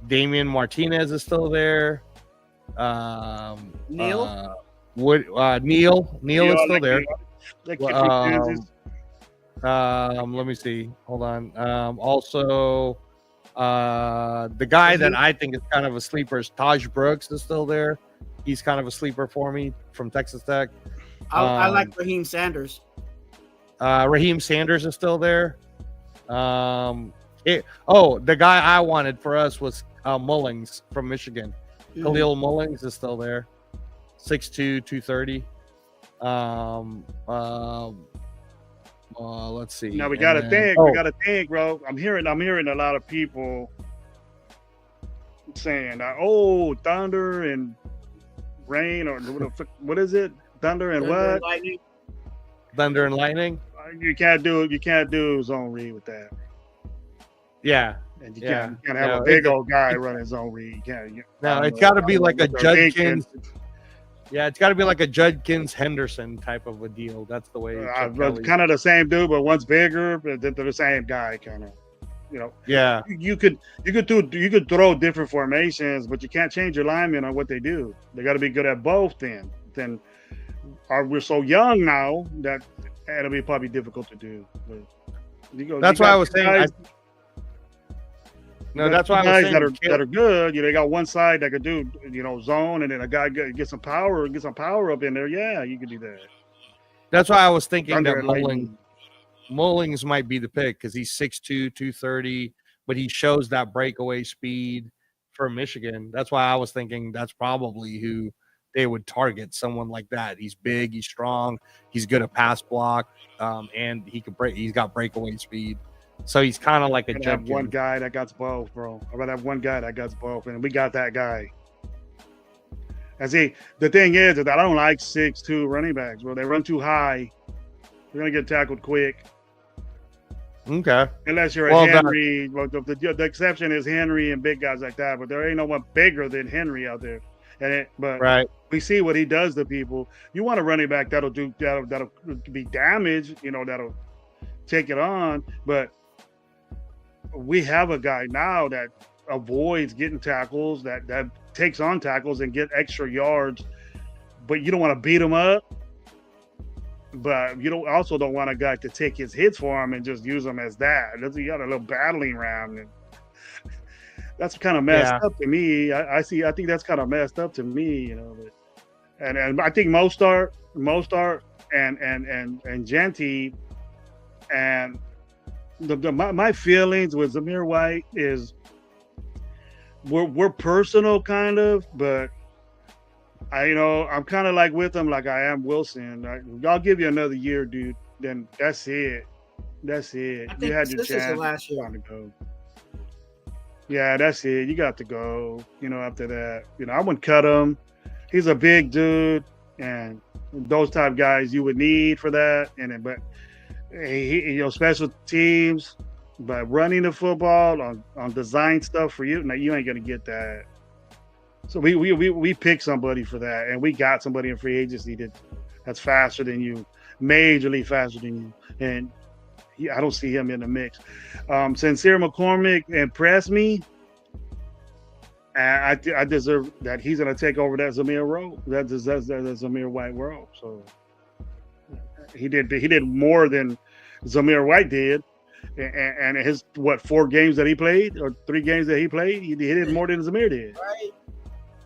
Damian Martinez is still there. Neal? Neal is still there. Let me see. Hold on. Also, the guy that I think is kind of a sleeper is Taj Brooks is still there. He's kind of a sleeper for me from Texas Tech. I like Raheem Sanders. Raheem Sanders is still there. The guy I wanted for us was Mullings from Michigan. Mm-hmm. Khalil Mullings is still there. 6'2", 230. Let's see. Now we got to think. We got to think, bro. I'm hearing a lot of people saying, Thunder and Rain, or what is it? Thunder and what? Thunder and Lightning. You can't do zone read with that. Yeah. And you can't have a big old guy running zone read. It's got to be like a Judkins. Yeah, it's got to be like a Judkins Henderson type of a deal. That's the way. Kind of the same dude, but one's bigger, but they're the same guy, kind of. Yeah. You could throw different formations, but you can't change your linemen on what they do. They got to be good at both. Then we're so young now that it'll be probably difficult to do. That's why I was saying. That's why I was saying that are good. They got one side that could do zone, and then a guy get some power up in there. Yeah, you could do that. That's why I was thinking that Mullings might be the pick, because he's 6'2", 230, but he shows that breakaway speed for Michigan. That's why I was thinking that's probably who they would target, someone like that. He's big, he's strong, he's good at pass block, and he's got breakaway speed. So he's kind of like a jump. One guy that got both, bro. I'd rather have one guy that got both, and we got that guy. And see, the thing is that I don't like 6'2" running backs, bro. They run too high. They're gonna get tackled quick. Okay. Unless you're a Henry. Well, the exception is Henry and big guys like that, but there ain't no one bigger than Henry out there. Right. We see what he does to people. You want a running back that'll be damaged, that'll take it on, but we have a guy now that avoids getting tackles, that takes on tackles and get extra yards, but you don't want to beat him up. But you don't want a guy to take his hits for him and just use him as that. You got a little battling round, and that's kind of messed up to me. I think that's kind of messed up to me, And I think Mostert and Jeanty, and my feelings with Zamir White is we're personal kind of, but I'm kind of like with him like I am Wilson. I'll give you another year, dude. Then that's it. You had your chance. Last year. To go. Yeah, that's it. You got to go. After that, I wouldn't cut him. He's a big dude, and those type of guys you would need for that. But he, special teams, but running the football on design stuff for you, now you ain't gonna get that. So we picked somebody for that, and we got somebody in free agency that's faster than you, majorly faster than you, and I don't see him in the mix. Sincere McCormick impressed me, And I deserve that. He's gonna take over that Zamir role. That Zamir White role. So he did more than Zamir White did. And his 4 games that he played or 3 games that he played, he did more than Zamir did. Right.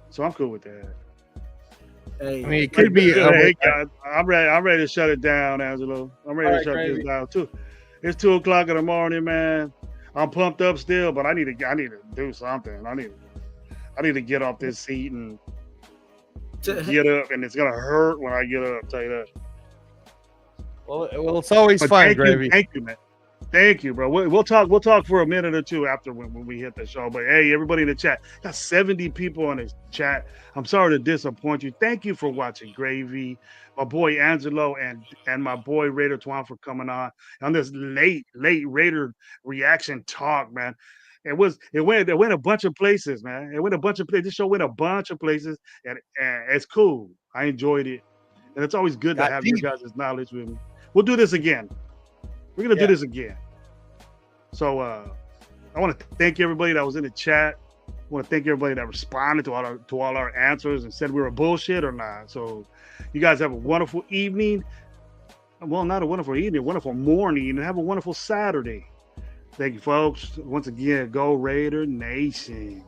So I'm cool with that. Hey, I mean, it could be. Hey, God, I'm ready to shut it down, Angelo. I'm ready to shut this down too. It's 2:00 in the morning, man. I'm pumped up still, but I need to do something. I need to get off this seat and get up, and it's gonna hurt when I get up. I'll tell you that. Well, it's always fun, Gravy. Thank you, man. Thank you, bro. We'll talk for a minute or two after when we hit the show. But hey, everybody in the chat, got 70 people in this chat. I'm sorry to disappoint you. Thank you for watching, Gravy, my boy Angelo, and my boy Raider Twan for coming on this late Raider reaction talk, man. It went a bunch of places, man. It went a bunch of places. This show went a bunch of places, and it's cool. I enjoyed it, and it's always good to have you guys' knowledge with me. We'll do this again. We're gonna do this again. So I want to thank everybody that was in the chat. I want to thank everybody that responded to all our answers and said we were bullshit or not. So you guys have a wonderful evening. Well, not a wonderful evening, a wonderful morning, and have a wonderful Saturday. Thank you, folks. Once again, go Raider Nation.